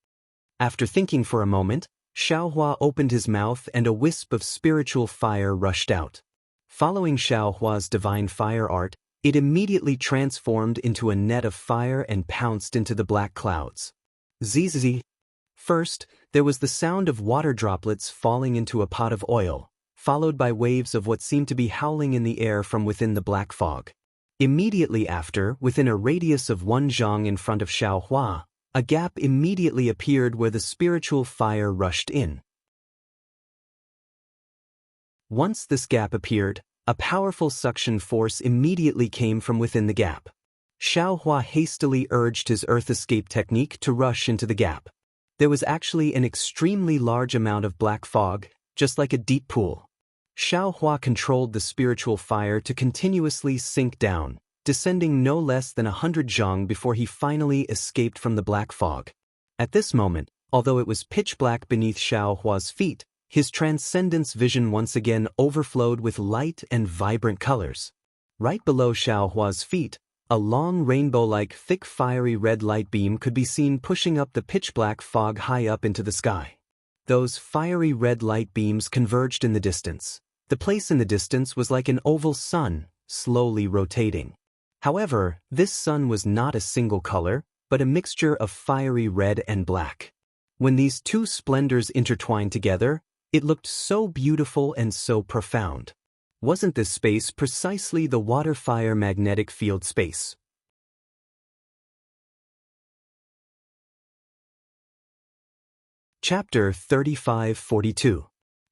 After thinking for a moment, Xiaohua opened his mouth and a wisp of spiritual fire rushed out. Following Xiaohua's divine fire art, it immediately transformed into a net of fire and pounced into the black clouds. Zzz. First, there was the sound of water droplets falling into a pot of oil, followed by waves of what seemed to be howling in the air from within the black fog. Immediately after, within a radius of 1 zhang in front of Xiaohua, a gap immediately appeared where the spiritual fire rushed in. Once this gap appeared, a powerful suction force immediately came from within the gap. Xiaohua hastily urged his earth escape technique to rush into the gap. There was actually an extremely large amount of black fog, just like a deep pool. Xiaohua controlled the spiritual fire to continuously sink down, descending no less than 100 zhang before he finally escaped from the black fog. At this moment, although it was pitch black beneath Xiaohua's feet, his transcendence vision once again overflowed with light and vibrant colors. Right below Xiaohua's feet, a long rainbow-like thick fiery red light beam could be seen pushing up the pitch-black fog high up into the sky. Those fiery red light beams converged in the distance. The place in the distance was like an oval sun, slowly rotating. However, this sun was not a single color, but a mixture of fiery red and black. When these two splendors intertwined together, it looked so beautiful and so profound. Wasn't this space precisely the water-fire magnetic field space? Chapter 3542.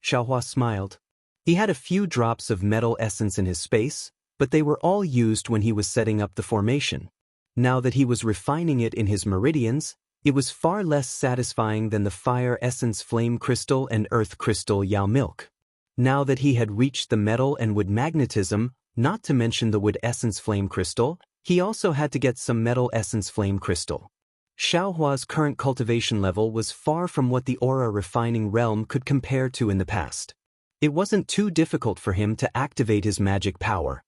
Xiaohua smiled. He had a few drops of metal essence in his space, but they were all used when he was setting up the formation. Now that he was refining it in his meridians, it was far less satisfying than the fire essence flame crystal and earth crystal Yao milk. Now that he had reached the metal and wood magnetism, not to mention the wood essence flame crystal, he also had to get some metal essence flame crystal. Xiaohua's current cultivation level was far from what the aura refining realm could compare to in the past. It wasn't too difficult for him to activate his magic power.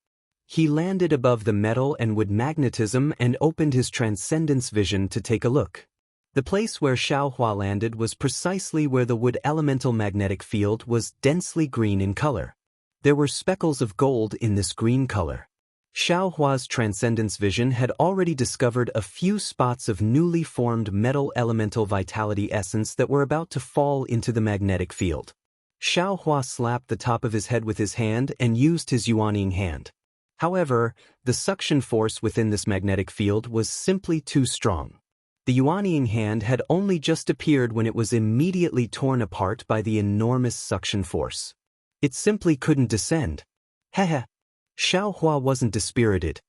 He landed above the metal and wood magnetism and opened his transcendence vision to take a look. The place where Xiaohua landed was precisely where the wood elemental magnetic field was densely green in color. There were speckles of gold in this green color. Xiaohua's transcendence vision had already discovered a few spots of newly formed metal elemental vitality essence that were about to fall into the magnetic field. Xiaohua slapped the top of his head with his hand and used his yuaning hand. However, the suction force within this magnetic field was simply too strong. The yuaning hand had only just appeared when it was immediately torn apart by the enormous suction force. It simply couldn't descend. Heh. Xiaohua wasn't dispirited.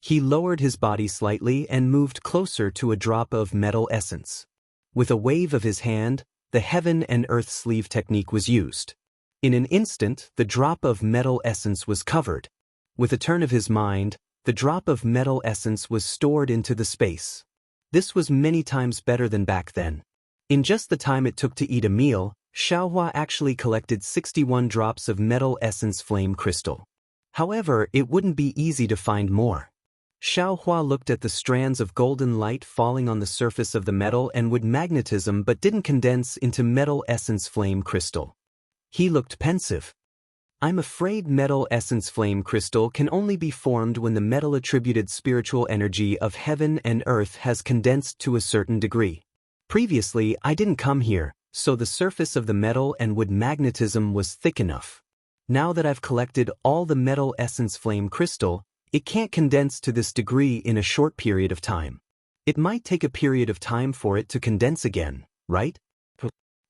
He lowered his body slightly and moved closer to a drop of metal essence. With a wave of his hand, the heaven and earth sleeve technique was used. In an instant, the drop of metal essence was covered. With a turn of his mind, the drop of metal essence was stored into the space. This was many times better than back then. In just the time it took to eat a meal, Xiaohua actually collected 61 drops of metal essence flame crystal. However, it wouldn't be easy to find more. Xiaohua looked at the strands of golden light falling on the surface of the metal and wood magnetism but didn't condense into metal essence flame crystal. He looked pensive. I'm afraid metal essence flame crystal can only be formed when the metal-attributed spiritual energy of heaven and earth has condensed to a certain degree. Previously, I didn't come here, so the surface of the metal and wood magnetism was thick enough. Now that I've collected all the metal essence flame crystal, it can't condense to this degree in a short period of time. It might take a period of time for it to condense again, right?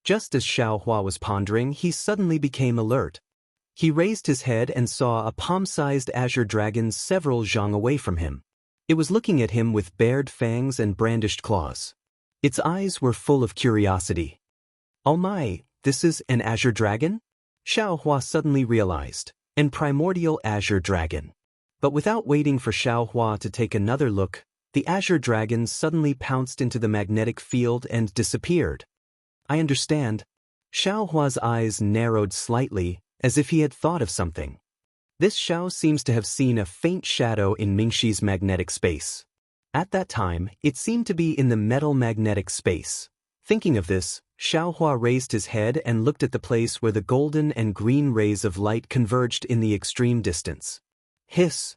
Just as Xiaohua was pondering, he suddenly became alert. He raised his head and saw a palm-sized azure dragon several zhang away from him. It was looking at him with bared fangs and brandished claws. Its eyes were full of curiosity. Oh my, this is an azure dragon? Xiaohua suddenly realized, an primordial azure dragon. But without waiting for Xiaohua to take another look, the azure dragon suddenly pounced into the magnetic field and disappeared. I understand. Xiaohua's eyes narrowed slightly, as if he had thought of something. This Xiao seems to have seen a faint shadow in Mingxi's magnetic space. At that time, it seemed to be in the metal magnetic space. Thinking of this, Xiaohua raised his head and looked at the place where the golden and green rays of light converged in the extreme distance. Hiss!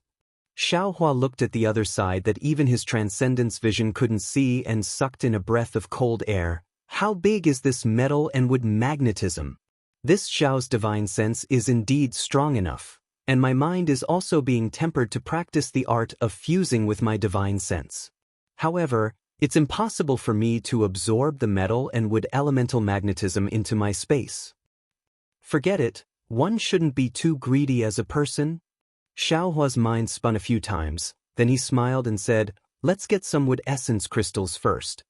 Xiaohua looked at the other side that even his transcendence vision couldn't see and sucked in a breath of cold air. How big is this metal and wood magnetism? This Xiao's divine sense is indeed strong enough, and my mind is also being tempered to practice the art of fusing with my divine sense. However, it's impossible for me to absorb the metal and wood elemental magnetism into my space. Forget it, one shouldn't be too greedy as a person. Xiaohua's mind spun a few times, then he smiled and said, let's get some wood essence crystals first.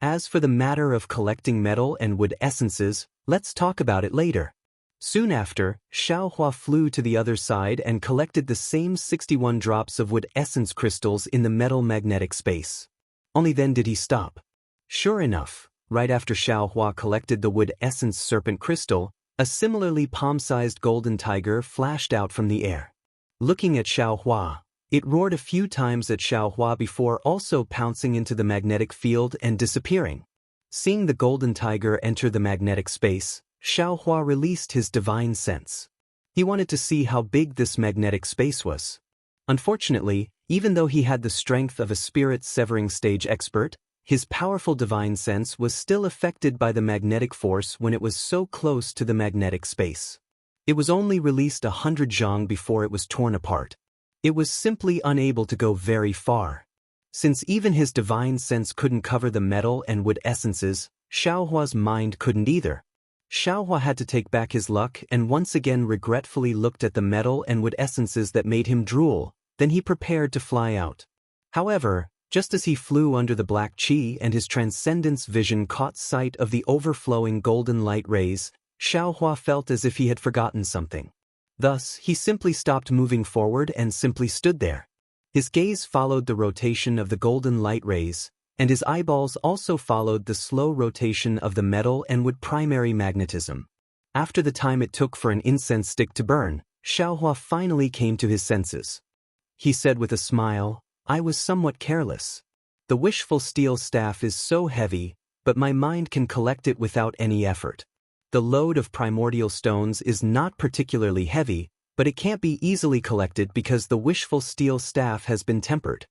As for the matter of collecting metal and wood essences, let's talk about it later. Soon after, Xiaohua flew to the other side and collected the same 61 drops of wood essence crystals in the metal magnetic space. Only then did he stop. Sure enough, right after Xiaohua collected the wood essence serpent crystal, a similarly palm-sized golden tiger flashed out from the air. Looking at Xiaohua, it roared a few times at Xiaohua before also pouncing into the magnetic field and disappearing. Seeing the golden tiger enter the magnetic space, Xiaohua released his divine sense. He wanted to see how big this magnetic space was. Unfortunately, even though he had the strength of a spirit-severing stage expert, his powerful divine sense was still affected by the magnetic force when it was so close to the magnetic space. It was only released 100 zhang before it was torn apart. It was simply unable to go very far. Since even his divine sense couldn't cover the metal and wood essences, Xiaohua's mind couldn't either. Xiaohua had to take back his luck and once again regretfully looked at the metal and wood essences that made him drool, then he prepared to fly out. However, just as he flew under the black qi and his transcendence vision caught sight of the overflowing golden light rays, Xiaohua felt as if he had forgotten something. Thus, he simply stopped moving forward and simply stood there. His gaze followed the rotation of the golden light rays, and his eyeballs also followed the slow rotation of the metal and wood primary magnetism. After the time it took for an incense stick to burn, Xiaohua finally came to his senses. He said with a smile, I was somewhat careless. The wishful steel staff is so heavy, but my mind can collect it without any effort. The load of primordial stones is not particularly heavy, but it can't be easily collected because the wishful steel staff has been tempered.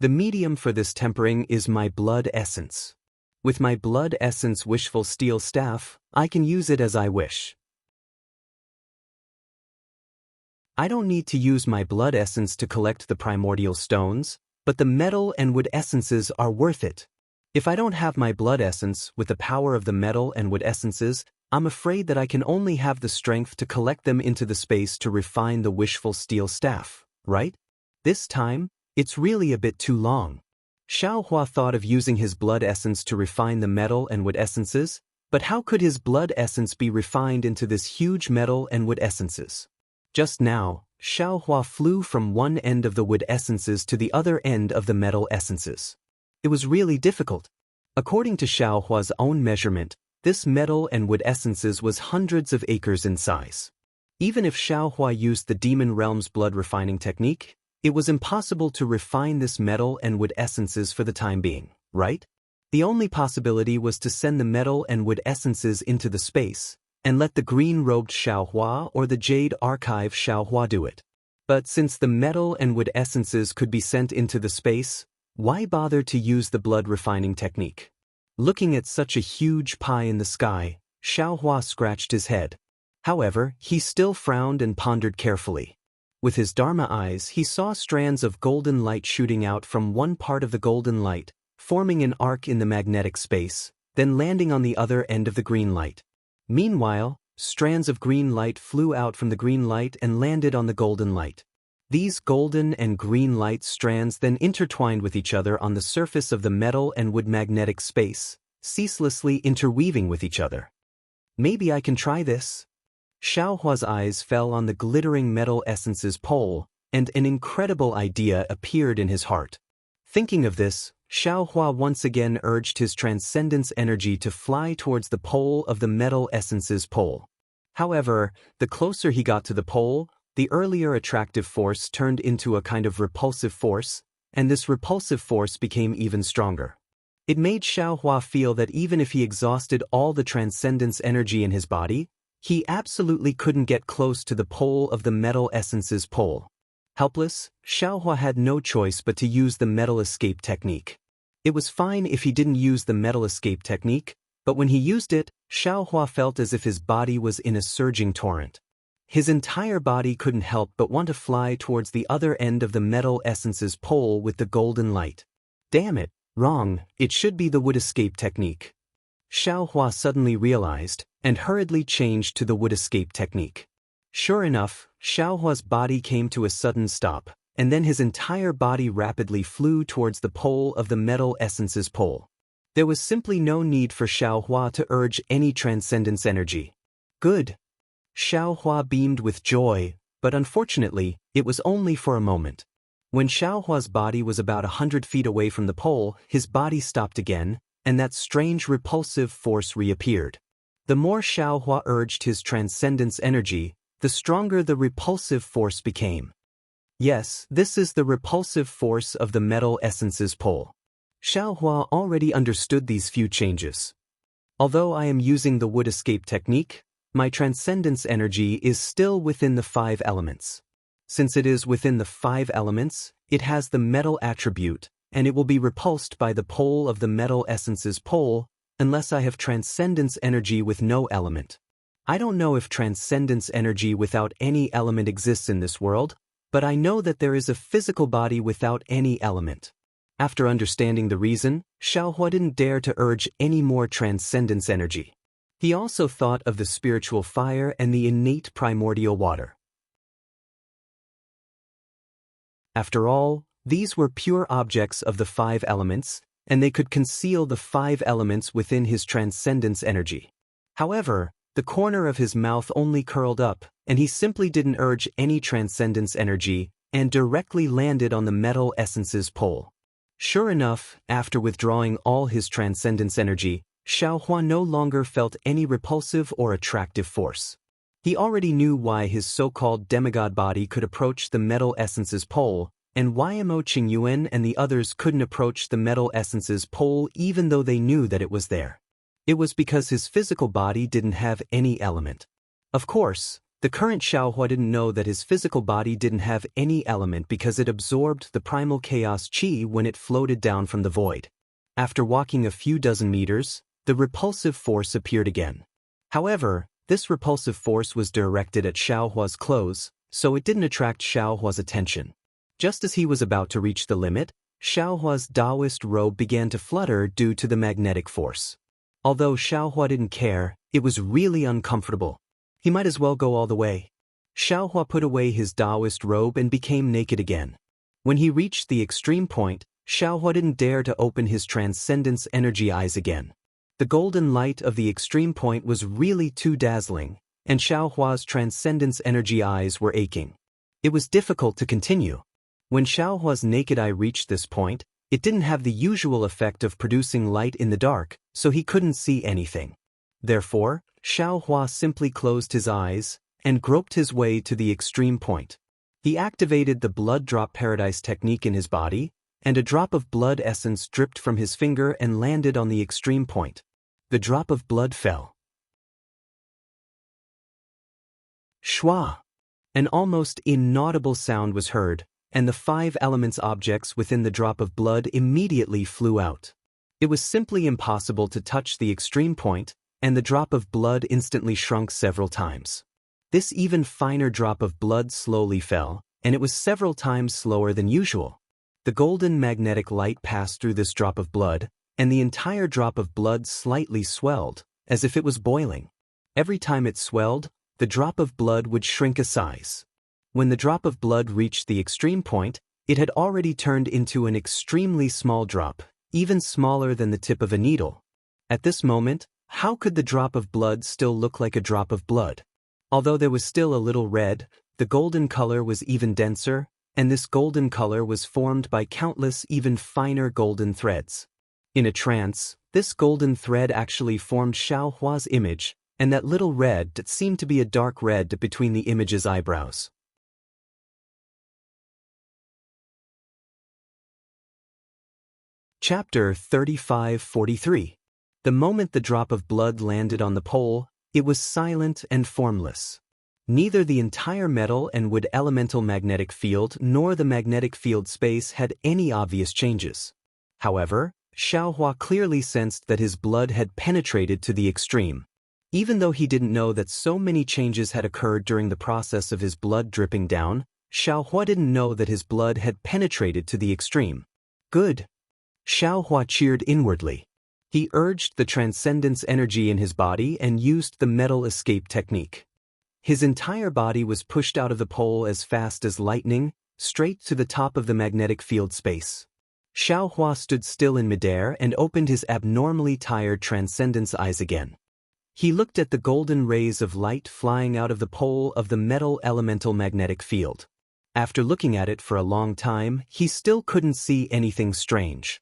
The medium for this tempering is my blood essence. With my blood essence wishful steel staff, I can use it as I wish. I don't need to use my blood essence to collect the primordial stones, but the metal and wood essences are worth it. If I don't have my blood essence with the power of the metal and wood essences, I'm afraid that I can only have the strength to collect them into the space to refine the wishful steel staff, right? This time, it's really a bit too long. Xiaohua thought of using his blood essence to refine the metal and wood essences, but how could his blood essence be refined into this huge metal and wood essences? Just now, Xiaohua flew from one end of the wood essences to the other end of the metal essences. It was really difficult. According to Xiaohua's own measurement, this metal and wood essences was hundreds of acres in size. Even if Xiaohua used the demon realm's blood refining technique, it was impossible to refine this metal and wood essences for the time being, right? The only possibility was to send the metal and wood essences into the space, and let the green-robed Xiaohua or the jade archive Xiaohua do it. But since the metal and wood essences could be sent into the space, why bother to use the blood refining technique? Looking at such a huge pie in the sky, Xiaohua scratched his head. However, he still frowned and pondered carefully. With his Dharma eyes, he saw strands of golden light shooting out from one part of the golden light, forming an arc in the magnetic space, then landing on the other end of the green light. Meanwhile, strands of green light flew out from the green light and landed on the golden light. These golden and green light strands then intertwined with each other on the surface of the metal and wood magnetic space, ceaselessly interweaving with each other. Maybe I can try this. Xiaohua's eyes fell on the glittering metal essences pole, and an incredible idea appeared in his heart. Thinking of this, Xiaohua once again urged his transcendence energy to fly towards the pole of the metal essences pole. However, the closer he got to the pole, the earlier attractive force turned into a kind of repulsive force, and this repulsive force became even stronger. It made Xiaohua feel that even if he exhausted all the transcendence energy in his body, he absolutely couldn't get close to the pole of the metal essences pole. Helpless, Xiaohua had no choice but to use the metal escape technique. It was fine if he didn't use the metal escape technique, but when he used it, Xiaohua felt as if his body was in a surging torrent. His entire body couldn't help but want to fly towards the other end of the metal essences pole with the golden light. Damn it, wrong, it should be the wood escape technique. Xiaohua suddenly realized, and hurriedly changed to the wood escape technique. Sure enough, Xiaohua's body came to a sudden stop, and then his entire body rapidly flew towards the pole of the metal essences pole. There was simply no need for Xiaohua to urge any transcendence energy. Good. Xiaohua beamed with joy, but unfortunately, it was only for a moment. When Xiaohua's body was about 100 feet away from the pole, his body stopped again, and that strange repulsive force reappeared. The more Xiaohua urged his transcendence energy, the stronger the repulsive force became. Yes, this is the repulsive force of the metal essences pole. Xiaohua already understood these few changes. Although I am using the wood escape technique, my transcendence energy is still within the 5 elements. Since it is within the 5 elements, it has the metal attribute, and it will be repulsed by the pole of the metal essences pole, unless I have transcendence energy with no element. I don't know if transcendence energy without any element exists in this world, but I know that there is a physical body without any element. After understanding the reason, Xiaohua didn't dare to urge any more transcendence energy. He also thought of the spiritual fire and the innate primordial water. After all, these were pure objects of the 5 elements, and they could conceal the 5 elements within his transcendence energy. However, the corner of his mouth only curled up, and he simply didn't urge any transcendence energy, and directly landed on the metal essences pole. Sure enough, after withdrawing all his transcendence energy, Xiaohua no longer felt any repulsive or attractive force. He already knew why his so-called demigod body could approach the metal essences pole, and why Mo Qingyuan and the others couldn't approach the metal essences pole even though they knew that it was there. It was because his physical body didn't have any element. Of course, The current Xiaohua didn't know that his physical body didn't have any element because it absorbed the primal chaos qi when it floated down from the void. After walking a few dozen meters, the repulsive force appeared again. However, this repulsive force was directed at Xiaohua's clothes, so it didn't attract Xiaohua's attention. Just as he was about to reach the limit, Xiaohua's Daoist robe began to flutter due to the magnetic force. Although Xiaohua didn't care, it was really uncomfortable. He might as well go all the way. Xiaohua put away his Daoist robe and became naked again. When he reached the extreme point, Xiaohua didn't dare to open his transcendence energy eyes again. The golden light of the extreme point was really too dazzling, and Xiaohua's transcendence energy eyes were aching. It was difficult to continue. When Xiaohua's naked eye reached this point, it didn't have the usual effect of producing light in the dark, so he couldn't see anything. Therefore, Xiaohua simply closed his eyes and groped his way to the extreme point. He activated the blood drop paradise technique in his body, and a drop of blood essence dripped from his finger and landed on the extreme point. The drop of blood fell. Shwa! An almost inaudible sound was heard, and the 5 elements objects within the drop of blood immediately flew out. It was simply impossible to touch the extreme point, and the drop of blood instantly shrunk several times. This even finer drop of blood slowly fell, and it was several times slower than usual. The golden magnetic light passed through this drop of blood, and the entire drop of blood slightly swelled, as if it was boiling. Every time it swelled, the drop of blood would shrink a size. When the drop of blood reached the extreme point, it had already turned into an extremely small drop, even smaller than the tip of a needle. At this moment, how could the drop of blood still look like a drop of blood? Although there was still a little red, the golden color was even denser, and this golden color was formed by countless even finer golden threads. In a trance, this golden thread actually formed Xiaohua's image, and that little red that seemed to be a dark red between the image's eyebrows. Chapter 35-43. The moment the drop of blood landed on the pole, it was silent and formless. Neither the entire metal and wood elemental magnetic field nor the magnetic field space had any obvious changes. However, Xiaohua clearly sensed that his blood had penetrated to the extreme. Even though he didn't know that so many changes had occurred during the process of his blood dripping down, Xiaohua didn't know that his blood had penetrated to the extreme. Good. Xiaohua cheered inwardly. He urged the transcendence energy in his body and used the metal escape technique. His entire body was pushed out of the pole as fast as lightning, straight to the top of the magnetic field space. Xiaohua stood still in midair and opened his abnormally tired transcendence eyes again. He looked at the golden rays of light flying out of the pole of the metal elemental magnetic field. After looking at it for a long time, he still couldn't see anything strange.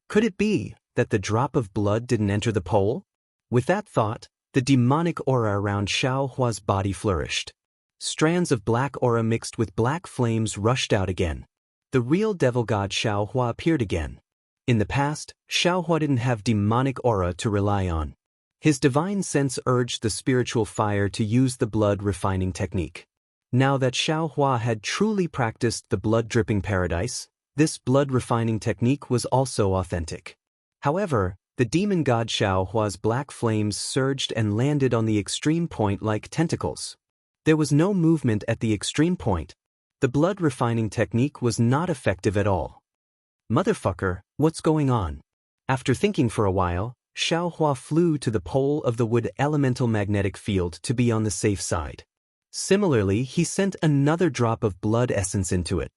Could it be that the drop of blood didn't enter the pole? With that thought, the demonic aura around Xiaohua's body flourished. Strands of black aura mixed with black flames rushed out again. The real devil god Xiaohua appeared again. In the past, Xiaohua didn't have demonic aura to rely on. His divine sense urged the spiritual fire to use the blood refining technique. Now that Xiaohua had truly practiced the blood-dripping paradise, this blood refining technique was also authentic. However, the demon god Xiaohua's black flames surged and landed on the extreme point like tentacles. There was no movement at the extreme point. The blood refining technique was not effective at all. Motherfucker, what's going on? After thinking for a while, Xiaohua flew to the pole of the wood elemental magnetic field to be on the safe side. Similarly, he sent another drop of blood essence into it.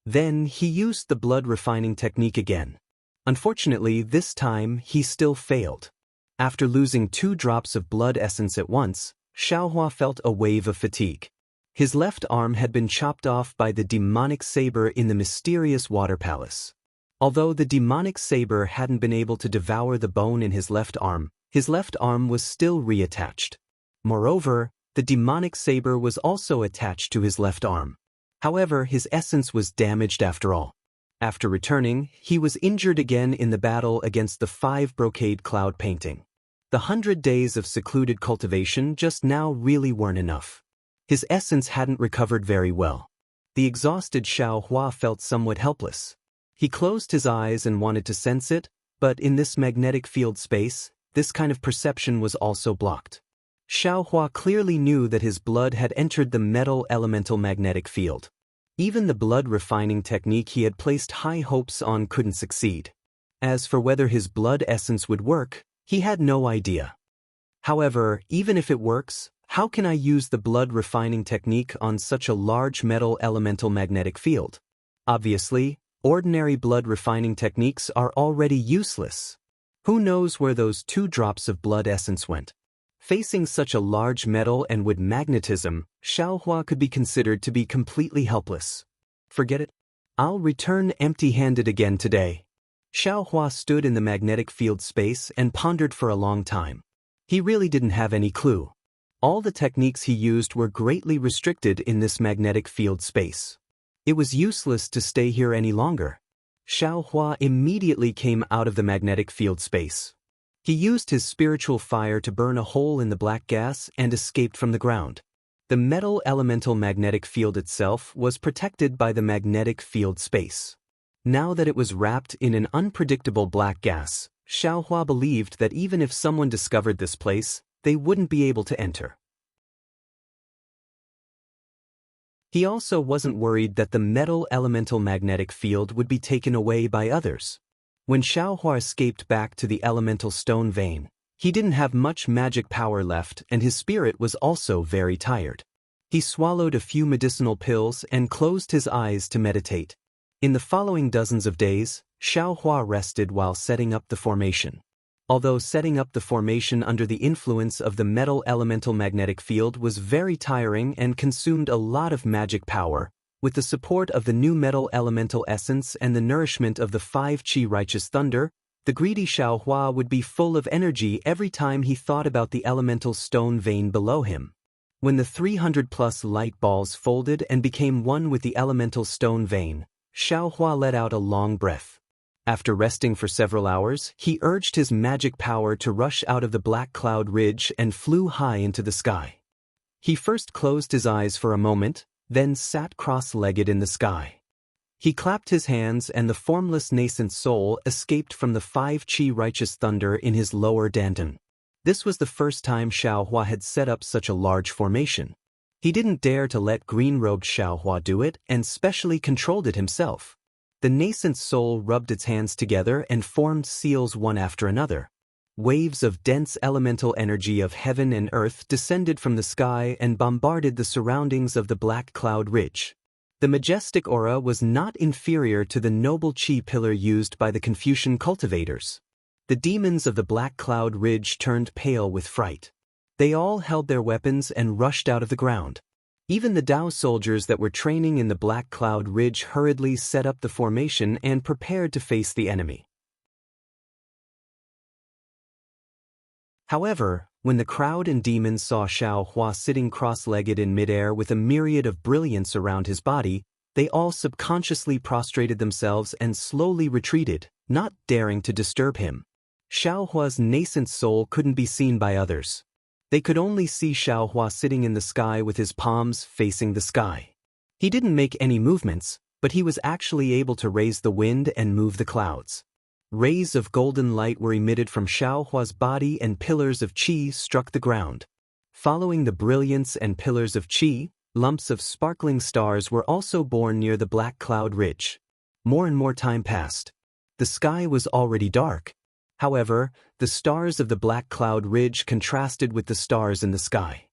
Then he used the blood refining technique again. Unfortunately, this time he still failed. After losing 2 drops of blood essence at once, Xiaohua felt a wave of fatigue. His left arm had been chopped off by the demonic saber in the mysterious water palace. Although the demonic saber hadn't been able to devour the bone in his left arm was still reattached. Moreover, the demonic saber was also attached to his left arm. However, his essence was damaged after all. After returning, he was injured again in the battle against the 5 brocade cloud painting. The 100 days of secluded cultivation just now really weren't enough. His essence hadn't recovered very well. The exhausted Xiao Hua felt somewhat helpless. He closed his eyes and wanted to sense it, but in this magnetic field space, this kind of perception was also blocked. Xiao Hua clearly knew that his blood had entered the metal elemental magnetic field. Even the blood refining technique he had placed high hopes on couldn't succeed. As for whether his blood essence would work, he had no idea. However, even if it works, how can I use the blood refining technique on such a large metal elemental magnetic field? Obviously, ordinary blood refining techniques are already useless. Who knows where those 2 drops of blood essence went? Facing such a large metal and with magnetism, Xiao Hua could be considered to be completely helpless. Forget it. I'll return empty-handed again today. Xiao Hua stood in the magnetic field space and pondered for a long time. He really didn't have any clue. All the techniques he used were greatly restricted in this magnetic field space. It was useless to stay here any longer. Xiao Hua immediately came out of the magnetic field space. He used his spiritual fire to burn a hole in the black gas and escaped from the ground. The metal elemental magnetic field itself was protected by the magnetic field space. Now that it was wrapped in an unpredictable black gas, Xiao Hua believed that even if someone discovered this place, they wouldn't be able to enter. He also wasn't worried that the metal elemental magnetic field would be taken away by others. When Xiao Hua escaped back to the elemental stone vein, he didn't have much magic power left and his spirit was also very tired. He swallowed a few medicinal pills and closed his eyes to meditate. In the following dozens of days, Xiao Hua rested while setting up the formation. Although setting up the formation under the influence of the metal elemental magnetic field was very tiring and consumed a lot of magic power, with the support of the new metal elemental essence and the nourishment of the 5 Qi righteous thunder, the greedy Xiao Hua would be full of energy every time he thought about the elemental stone vein below him. When the 300+ light balls folded and became one with the elemental stone vein, Xiao Hua let out a long breath. After resting for several hours, he urged his magic power to rush out of the black cloud ridge and flew high into the sky. He first closed his eyes for a moment, then sat cross-legged in the sky. He clapped his hands and the formless nascent soul escaped from the 5 Qi righteous thunder in his lower dantian. This was the first time Xiao Hua had set up such a large formation. He didn't dare to let green-robed Xiao Hua do it and specially controlled it himself. The nascent soul rubbed its hands together and formed seals one after another. Waves of dense elemental energy of heaven and earth descended from the sky and bombarded the surroundings of the black cloud ridge. The majestic aura was not inferior to the noble Qi pillar used by the Confucian cultivators. The demons of the black cloud ridge turned pale with fright. They all held their weapons and rushed out of the ground. Even the Dao soldiers that were training in the Black Cloud Ridge hurriedly set up the formation and prepared to face the enemy. However, when the crowd and demons saw Xiao Hua sitting cross-legged in midair with a myriad of brilliance around his body, they all subconsciously prostrated themselves and slowly retreated, not daring to disturb him. Xiao Hua's nascent soul couldn't be seen by others. They could only see Xiao Hua sitting in the sky with his palms facing the sky. He didn't make any movements, but he was actually able to raise the wind and move the clouds. Rays of golden light were emitted from Xiao Hua's body and pillars of qi struck the ground. Following the brilliance and pillars of qi, lumps of sparkling stars were also born near the black cloud ridge. More and more time passed. The sky was already dark. However, the stars of the black cloud ridge contrasted with the stars in the sky.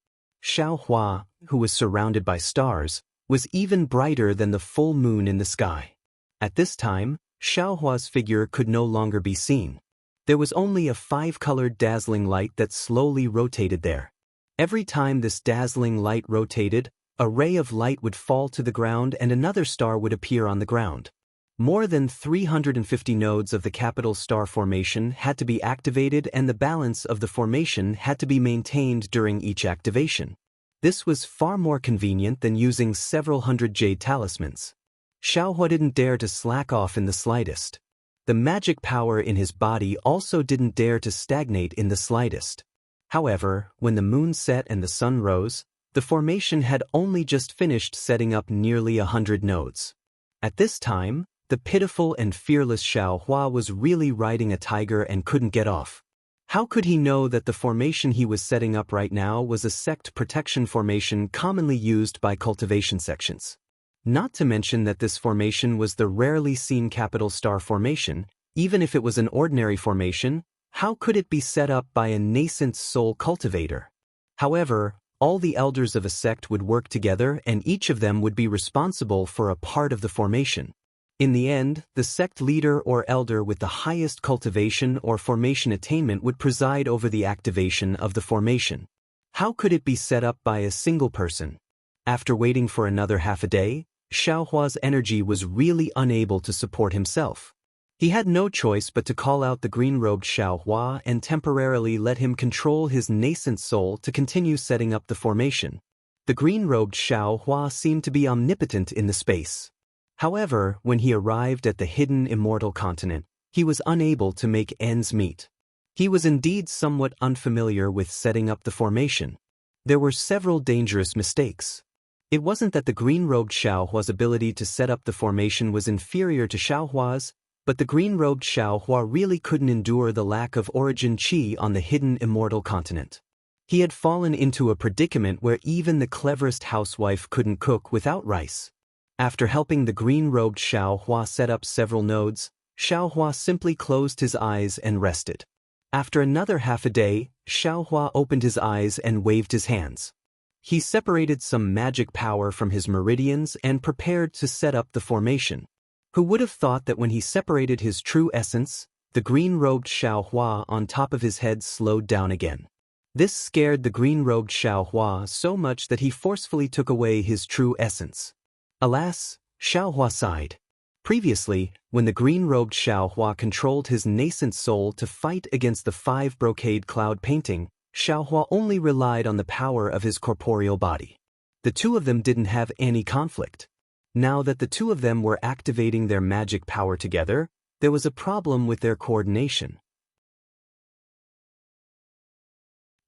Xiao Hua, who was surrounded by stars, was even brighter than the full moon in the sky. At this time, Xiao Hua's figure could no longer be seen. There was only a 5-colored dazzling light that slowly rotated there. Every time this dazzling light rotated, a ray of light would fall to the ground and another star would appear on the ground. More than 350 nodes of the capital star formation had to be activated and the balance of the formation had to be maintained during each activation. This was far more convenient than using several hundred jade talismans. Xiao Hua didn't dare to slack off in the slightest. The magic power in his body also didn't dare to stagnate in the slightest. However, when the moon set and the sun rose, The formation had only just finished setting up nearly 100 nodes. At this time, the pitiful and fearless Xiaohua was really riding a tiger and couldn't get off. How could he know that the formation he was setting up right now was a sect protection formation commonly used by cultivation sections? Not to mention that this formation was the rarely seen capital star formation. Even if it was an ordinary formation, how could it be set up by a nascent soul cultivator? However, all the elders of a sect would work together and each of them would be responsible for a part of the formation. In the end, the sect leader or elder with the highest cultivation or formation attainment would preside over the activation of the formation. How could it be set up by a single person? After waiting for another half a day, Xiaohua's energy was really unable to support himself. He had no choice but to call out the green-robed Xiaohua and temporarily let him control his nascent soul to continue setting up the formation. The green-robed Xiaohua seemed to be omnipotent in the space. However, when he arrived at the hidden Immortal continent, he was unable to make ends meet. He was indeed somewhat unfamiliar with setting up the formation. There were several dangerous mistakes. It wasn't that the green-robed Xiaohua's ability to set up the formation was inferior to Xiaohua's, but the green-robed Xiaohua really couldn't endure the lack of origin qi on the hidden Immortal continent. He had fallen into a predicament where even the cleverest housewife couldn't cook without rice. After helping the green-robed Xiaohua set up several nodes, Xiaohua simply closed his eyes and rested. After another half a day, Xiaohua opened his eyes and waved his hands. He separated some magic power from his meridians and prepared to set up the formation. Who would have thought that when he separated his true essence, the green-robed Xiaohua on top of his head slowed down again. This scared the green-robed Xiaohua so much that he forcefully took away his true essence. Alas, Xiaohua sighed. Previously, when the green-robed Xiaohua controlled his nascent soul to fight against the 5 brocade cloud painting, Xiaohua only relied on the power of his corporeal body. The two of them didn't have any conflict. Now that the two of them were activating their magic power together, there was a problem with their coordination.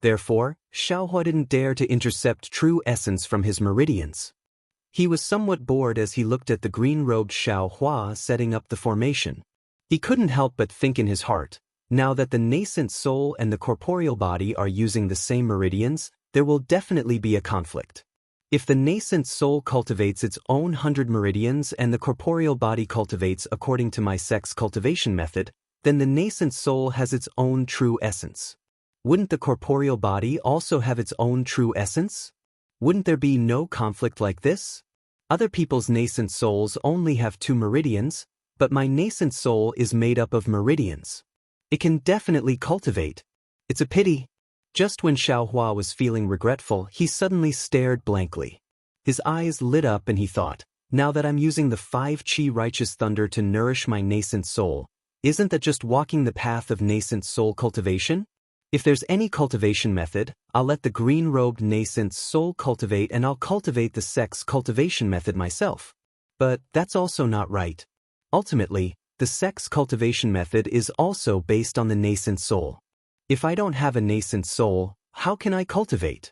Therefore, Xiaohua didn't dare to intercept true essence from his meridians. He was somewhat bored as he looked at the green-robed Xiaohua setting up the formation. He couldn't help but think in his heart, now that the nascent soul and the corporeal body are using the same meridians, there will definitely be a conflict. If the nascent soul cultivates its own 100 meridians and the corporeal body cultivates according to my sect's cultivation method, then the nascent soul has its own true essence. Wouldn't the corporeal body also have its own true essence? Wouldn't there be no conflict like this? Other people's nascent souls only have 2 meridians, but my nascent soul is made up of meridians. It can definitely cultivate. It's a pity. Just when Xiaohua was feeling regretful, he suddenly stared blankly. His eyes lit up and he thought, now that I'm using the 5 qi righteous thunder to nourish my nascent soul, isn't that just walking the path of nascent soul cultivation? If there's any cultivation method, I'll let the green-robed nascent soul cultivate and I'll cultivate the sect's cultivation method myself. But that's also not right. Ultimately, the sect's cultivation method is also based on the nascent soul. If I don't have a nascent soul, how can I cultivate?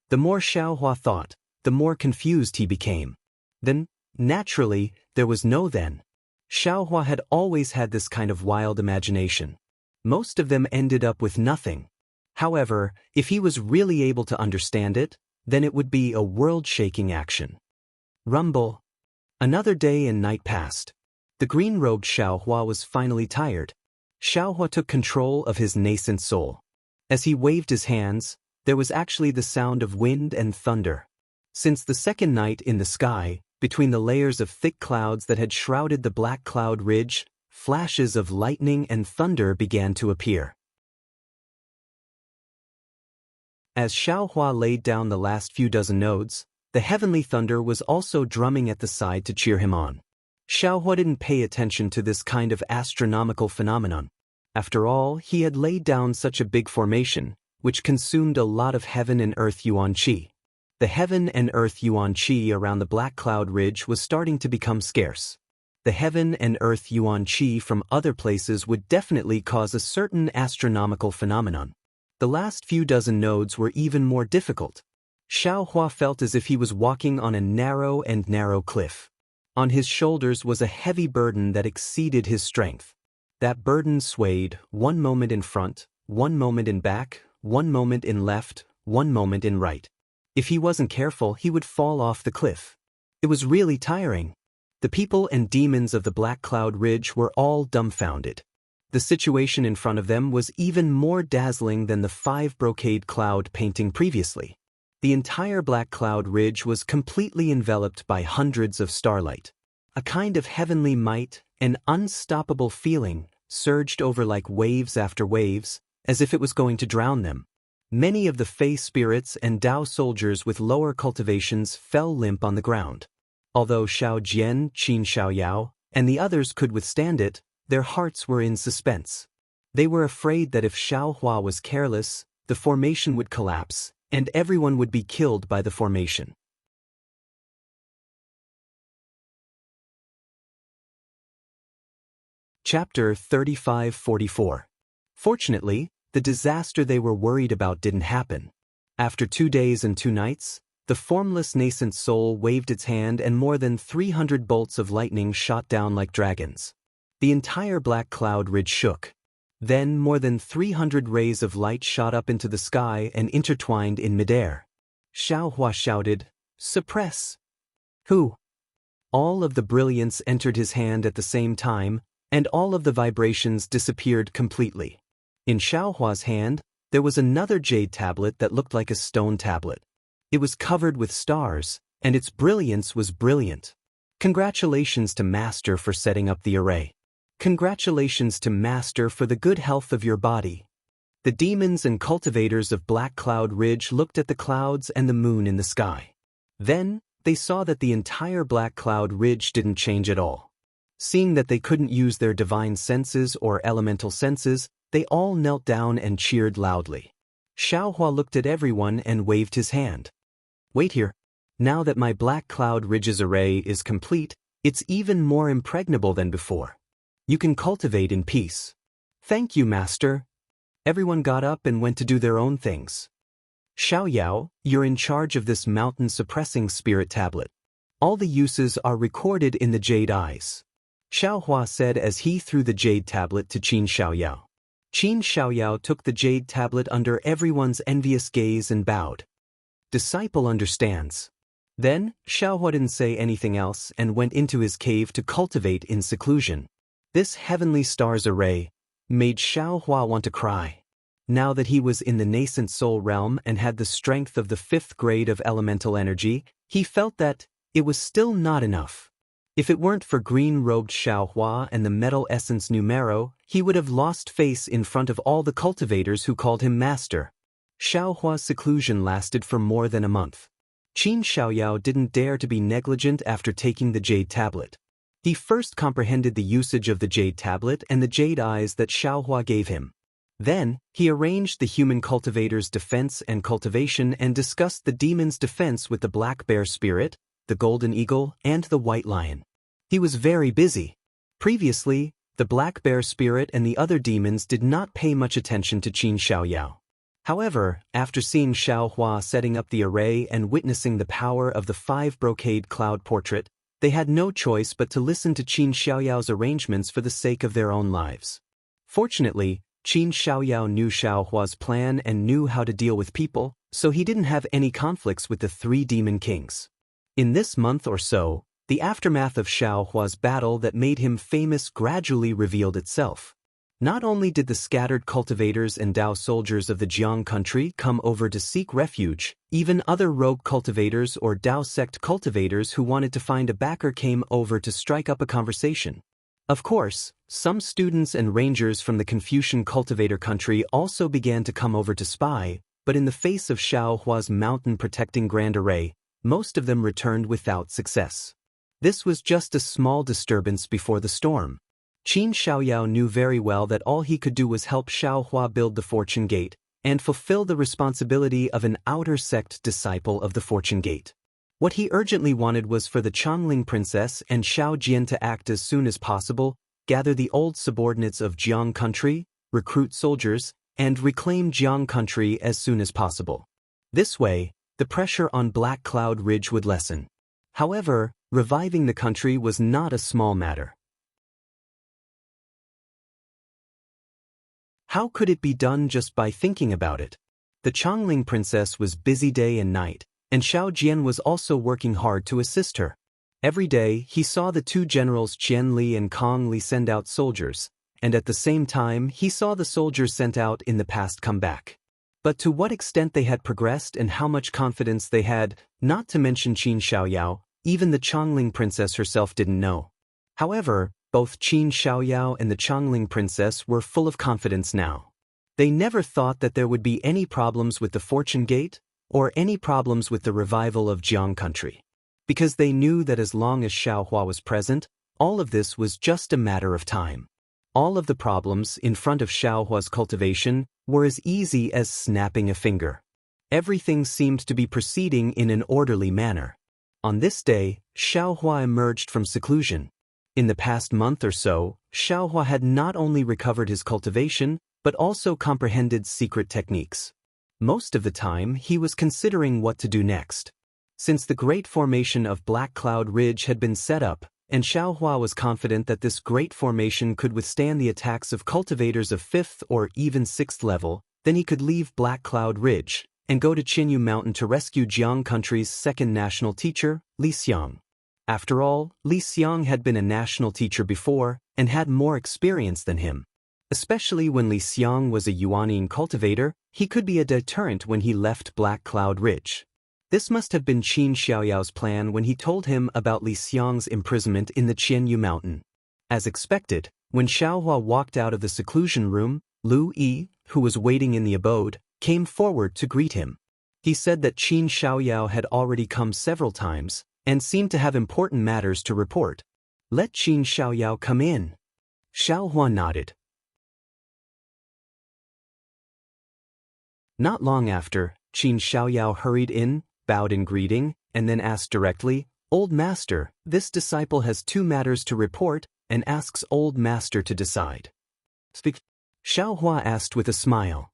The more Xiaohua thought, the more confused he became. Then, naturally, there was no then. Xiaohua had always had this kind of wild imagination. Most of them ended up with nothing. However, if he was really able to understand it, then it would be a world-shaking action. Rumble. Another day and night passed. The green-robed Xiaohua was finally tired. Xiaohua took control of his nascent soul. As he waved his hands, there was actually the sound of wind and thunder. Since the second night in the sky, between the layers of thick clouds that had shrouded the black cloud ridge, flashes of lightning and thunder began to appear. As Xiaohua laid down the last few dozen nodes, the heavenly thunder was also drumming at the side to cheer him on. Xiaohua didn't pay attention to this kind of astronomical phenomenon. After all, he had laid down such a big formation, which consumed a lot of heaven and earth yuan qi. The heaven and earth yuan qi around the black cloud ridge was starting to become scarce. The heaven and earth yuan qi from other places would definitely cause a certain astronomical phenomenon. The last few dozen nodes were even more difficult. Xiaohua felt as if he was walking on a narrow cliff. On his shoulders was a heavy burden that exceeded his strength. That burden swayed, one moment in front, one moment in back, one moment in left, one moment in right. If he wasn't careful, he would fall off the cliff. It was really tiring. The people and demons of the Black Cloud Ridge were all dumbfounded. The situation in front of them was even more dazzling than the 5-brocade cloud painting previously. The entire Black Cloud Ridge was completely enveloped by hundreds of starlight. A kind of heavenly might, an unstoppable feeling, surged over like waves after waves, as if it was going to drown them. Many of the Fey spirits and Dao soldiers with lower cultivations fell limp on the ground. Although Xiao Jian, Qin Xiaoyao, and the others could withstand it, their hearts were in suspense. They were afraid that if Xiaohua was careless, the formation would collapse, and everyone would be killed by the formation. Chapter 35-44. Fortunately, the disaster they were worried about didn't happen. After 2 days and 2 nights, the formless nascent soul waved its hand and more than 300 bolts of lightning shot down like dragons. The entire Black Cloud Ridge shook. Then more than 300 rays of light shot up into the sky and intertwined in midair. Xiaohua shouted, "Suppress!" Who? All of the brilliance entered his hand at the same time, and all of the vibrations disappeared completely. In Xiaohua's hand, there was another jade tablet that looked like a stone tablet. It was covered with stars, and its brilliance was brilliant. Congratulations to Master for setting up the array. Congratulations to Master for the good health of your body. The demons and cultivators of Black Cloud Ridge looked at the clouds and the moon in the sky. Then, they saw that the entire Black Cloud Ridge didn't change at all. Seeing that they couldn't use their divine senses or elemental senses, they all knelt down and cheered loudly. Xiaohua looked at everyone and waved his hand. Wait here. Now that my Black Cloud Ridge's array is complete, it's even more impregnable than before. You can cultivate in peace. Thank you, Master. Everyone got up and went to do their own things. Xiaoyao, you're in charge of this mountain-suppressing spirit tablet. All the uses are recorded in the jade eyes. Xiaohua said as he threw the jade tablet to Qin Xiaoyao. Qin Xiaoyao took the jade tablet under everyone's envious gaze and bowed. Disciple understands. Then, Xiaohua didn't say anything else and went into his cave to cultivate in seclusion. This heavenly stars array made Xiaohua want to cry. Now that he was in the nascent soul realm and had the strength of the 5th grade of elemental energy, he felt that it was still not enough. If it weren't for green-robed Xiaohua and the metal essence numero, he would have lost face in front of all the cultivators who called him master. Xiaohua's seclusion lasted for more than a month. Qin Xiaoyao didn't dare to be negligent after taking the jade tablet. He first comprehended the usage of the jade tablet and the jade eyes that Xiaohua gave him. Then, he arranged the human cultivator's defense and cultivation and discussed the demon's defense with the black bear spirit, the golden eagle, and the white lion. He was very busy. Previously, the black bear spirit and the other demons did not pay much attention to Qin Xiaoyao. However, after seeing Xiaohua setting up the array and witnessing the power of the 5-brocade cloud portrait, they had no choice but to listen to Qin Xiaoyao's arrangements for the sake of their own lives. Fortunately, Qin Xiaoyao knew Xiaohua's plan and knew how to deal with people, so he didn't have any conflicts with the 3 demon kings. In this month or so, the aftermath of Xiaohua's battle that made him famous gradually revealed itself. Not only did the scattered cultivators and Dao soldiers of the Jiang country come over to seek refuge, even other rogue cultivators or Dao sect cultivators who wanted to find a backer came over to strike up a conversation. Of course, some students and rangers from the Confucian cultivator country also began to come over to spy, but in the face of Xiaohua's mountain-protecting grand array, most of them returned without success. This was just a small disturbance before the storm. Qin Xiaoyao knew very well that all he could do was help Xiaohua build the Fortune Gate and fulfill the responsibility of an outer sect disciple of the Fortune Gate. What he urgently wanted was for the Changling princess and Xiao Jian to act as soon as possible, gather the old subordinates of Jiang country, recruit soldiers, and reclaim Jiang country as soon as possible. This way, the pressure on Black Cloud Ridge would lessen. However, reviving the country was not a small matter. How could it be done just by thinking about it? The Chongling princess was busy day and night, and Xiao Jian was also working hard to assist her. Every day, he saw the two generals Qian Li and Kong Li send out soldiers, and at the same time, he saw the soldiers sent out in the past come back. But to what extent they had progressed and how much confidence they had, not to mention Qin Xiaoyao, even the Chongling princess herself didn't know. However, both Qin Xiaoyao and the Chongling princess were full of confidence now. They never thought that there would be any problems with the Fortune Gate, or any problems with the revival of Jiang country. Because they knew that as long as Xiaohua was present, all of this was just a matter of time. All of the problems in front of Xiaohua's cultivation were as easy as snapping a finger. Everything seemed to be proceeding in an orderly manner. On this day, Xiaohua emerged from seclusion. In the past month or so, Xiaohua had not only recovered his cultivation, but also comprehended secret techniques. Most of the time, he was considering what to do next. Since the great formation of Black Cloud Ridge had been set up, and Xiaohua was confident that this great formation could withstand the attacks of cultivators of 5th or even 6th level, then he could leave Black Cloud Ridge and go to Qinyu Mountain to rescue Jiang country's second national teacher, Li Xiang. After all, Li Xiang had been a national teacher before and had more experience than him. Especially when Li Xiang was a Yuanine cultivator, he could be a deterrent when he left Black Cloud Ridge. This must have been Qin Xiaoyao's plan when he told him about Li Xiang's imprisonment in the Qianyu Mountain. As expected, when Xiaohua walked out of the seclusion room, Lu Yi, who was waiting in the abode, came forward to greet him. He said that Qin Xiaoyao had already come several times and seemed to have important matters to report. Let Qin Xiaoyao come in. Xiaohua nodded. Not long after, Qin Xiaoyao hurried in, bowed in greeting, and then asked directly, "Old Master, this disciple has 2 matters to report and asks Old Master to decide." Speak. Xiaohua asked with a smile.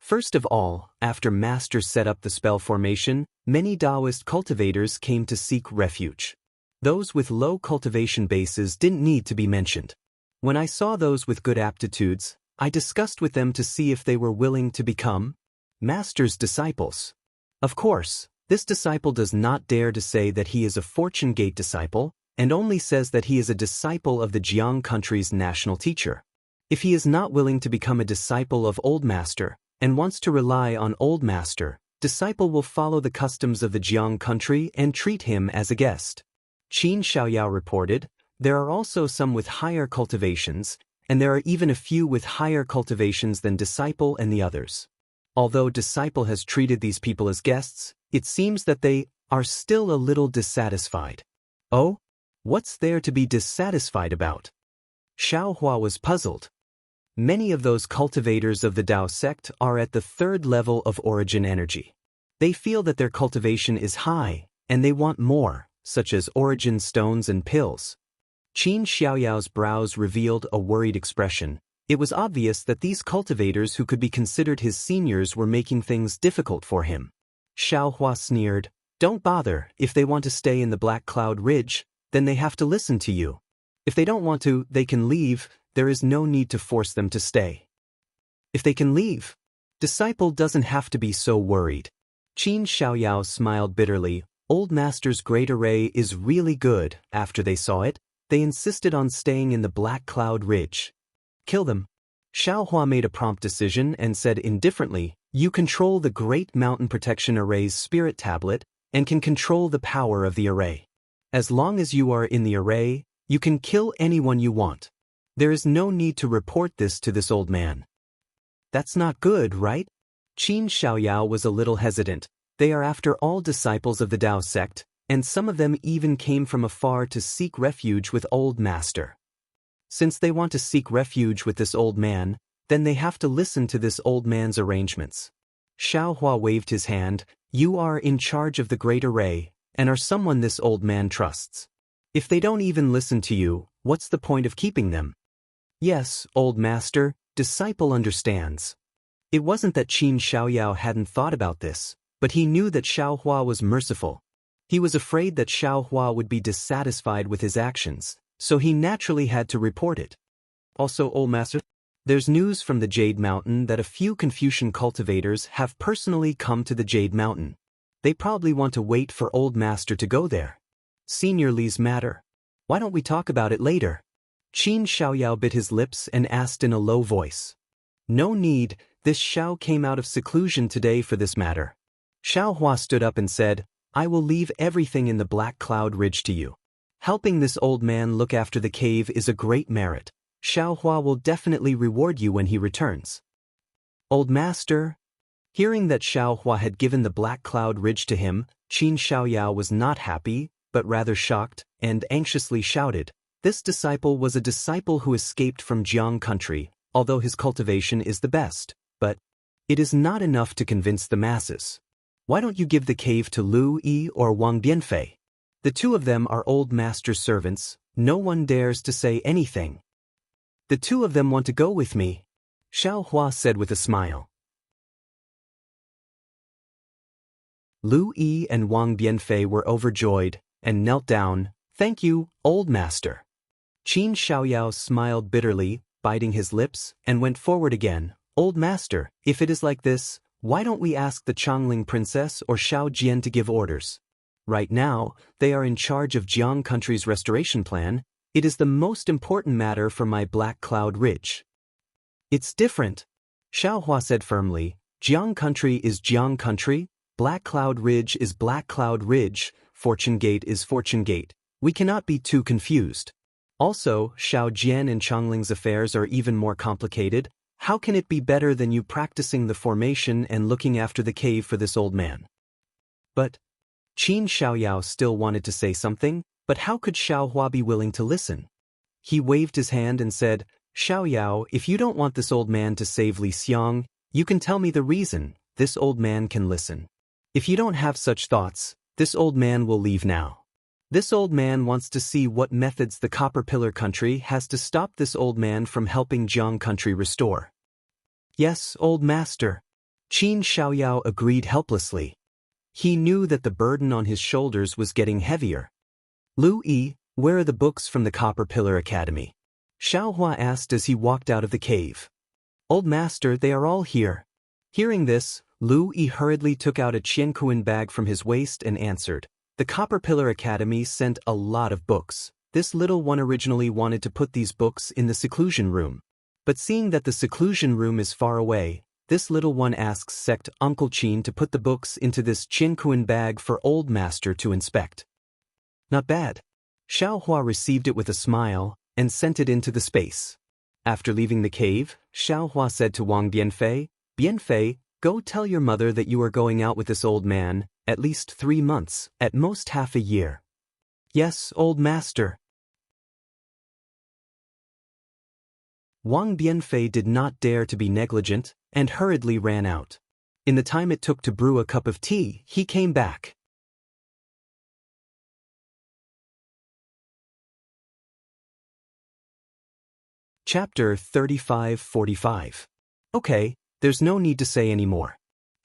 First of all, after Master set up the spell formation, many Daoist cultivators came to seek refuge. Those with low cultivation bases didn't need to be mentioned. When I saw those with good aptitudes, I discussed with them to see if they were willing to become Master's disciples. Of course, this disciple does not dare to say that he is a Fortune Gate disciple, and only says that he is a disciple of the Jiang country's national teacher. If he is not willing to become a disciple of Old Master, and wants to rely on Old Master, disciple will follow the customs of the Jiang country and treat him as a guest. Qin Xiaoyao reported, there are also some with higher cultivations, and there are even a few with higher cultivations than disciple and the others. Although disciple has treated these people as guests, it seems that they are still a little dissatisfied. Oh? What's there to be dissatisfied about? Xiaohua was puzzled. Many of those cultivators of the Dao sect are at the 3rd level of origin energy. They feel that their cultivation is high, and they want more, such as origin stones and pills. Qin Xiaoyao's brows revealed a worried expression. It was obvious that these cultivators who could be considered his seniors were making things difficult for him. Xiaohua sneered, "Don't bother. If they want to stay in the Black Cloud Ridge, then they have to listen to you. If they don't want to, they can leave. There is no need to force them to stay." If they can leave, disciple doesn't have to be so worried. Qin Xiaoyao smiled bitterly. Old Master's great array is really good. After they saw it, they insisted on staying in the Black Cloud Ridge. Kill them. Xiaohua made a prompt decision and said indifferently, "You control the Great Mountain Protection Array's spirit tablet and can control the power of the array. As long as you are in the array, you can kill anyone you want. There is no need to report this to this old man." That's not good, right? Qin Xiaoyao was a little hesitant. They are after all disciples of the Dao sect, and some of them even came from afar to seek refuge with Old Master. Since they want to seek refuge with this old man, then they have to listen to this old man's arrangements. Xiaohua waved his hand. You are in charge of the Great Array, and are someone this old man trusts. If they don't even listen to you, what's the point of keeping them? Yes, Old Master, disciple understands. It wasn't that Qin Xiaoyao hadn't thought about this, But he knew that Xiaohua was merciful. He was afraid that Xiaohua would be dissatisfied with his actions, so he naturally had to report it. Also, old master, there's news from the Jade Mountain that a few Confucian cultivators have personally come to the Jade Mountain. They probably want to wait for old master to go there. Senior Li's matter. Why don't we talk about it later? Qin Xiaoyao bit his lips and asked in a low voice. No need, this Xiao came out of seclusion today for this matter. Xiaohua stood up and said, I will leave everything in the Black Cloud Ridge to you. Helping this old man look after the cave is a great merit. Xiaohua will definitely reward you when he returns. Old master? Hearing that Xiaohua had given the Black Cloud Ridge to him, Qin Xiaoyao was not happy, but rather shocked, and anxiously shouted, This disciple was a disciple who escaped from Jiang country, although his cultivation is the best, but it is not enough to convince the masses. Why don't you give the cave to Lu Yi or Wang Bianfei? The two of them are old master's servants, no one dares to say anything. The two of them want to go with me, Xiaohua said with a smile. Lu Yi and Wang Bianfei were overjoyed, and knelt down. Thank you, old master. Qin Xiaoyao smiled bitterly, biting his lips, and went forward again. Old master, if it is like this, why don't we ask the Chongling princess or Xiao Jian to give orders? Right now, they are in charge of Jiang country's restoration plan. It is the most important matter for my Black Cloud Ridge. It's different, Xiaohua said firmly. Jiang country is Jiang country, Black Cloud Ridge is Black Cloud Ridge, Fortune Gate is Fortune Gate. We cannot be too confused. Also, Xiao Jian and Chongling's affairs are even more complicated. How can it be better than you practicing the formation and looking after the cave for this old man? But Qin Xiaoyao still wanted to say something, but how could Xiaohua be willing to listen? He waved his hand and said, Xiaoyao, if you don't want this old man to save Li Xiang, you can tell me the reason. This old man can listen. If you don't have such thoughts, this old man will leave now. This old man wants to see what methods the Copper Pillar country has to stop this old man from helping Jiang country restore. Yes, old master. Qin Xiaoyao agreed helplessly. He knew that the burden on his shoulders was getting heavier. Lu Yi, where are the books from the Copper Pillar Academy? Xiaohua asked as he walked out of the cave. Old master, they are all here. Hearing this, Lu Yi hurriedly took out a qiankuan bag from his waist and answered. The Copper Pillar Academy sent a lot of books. This little one originally wanted to put these books in the seclusion room. But seeing that the seclusion room is far away, this little one asks sect Uncle Qin to put the books into this qiankuan bag for old master to inspect. Not bad. Xiaohua received it with a smile and sent it into the space. After leaving the cave, Xiaohua said to Wang Bianfei, Bianfei, go tell your mother that you are going out with this old man, at least 3 months, at most half a year. Yes, old master. Wang Bianfei did not dare to be negligent, and hurriedly ran out. In the time it took to brew a cup of tea, he came back. Chapter 35-45. Okay, there's no need to say any more.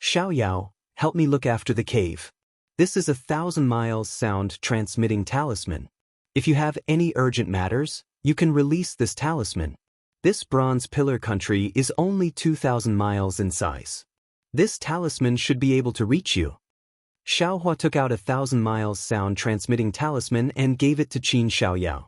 Xiaoyao, help me look after the cave. This is 1,000 miles sound transmitting talisman. If you have any urgent matters, you can release this talisman. This bronze pillar country is only 2,000 miles in size. This talisman should be able to reach you. Xiaohua took out 1,000 miles sound transmitting talisman and gave it to Qin Xiaoyao.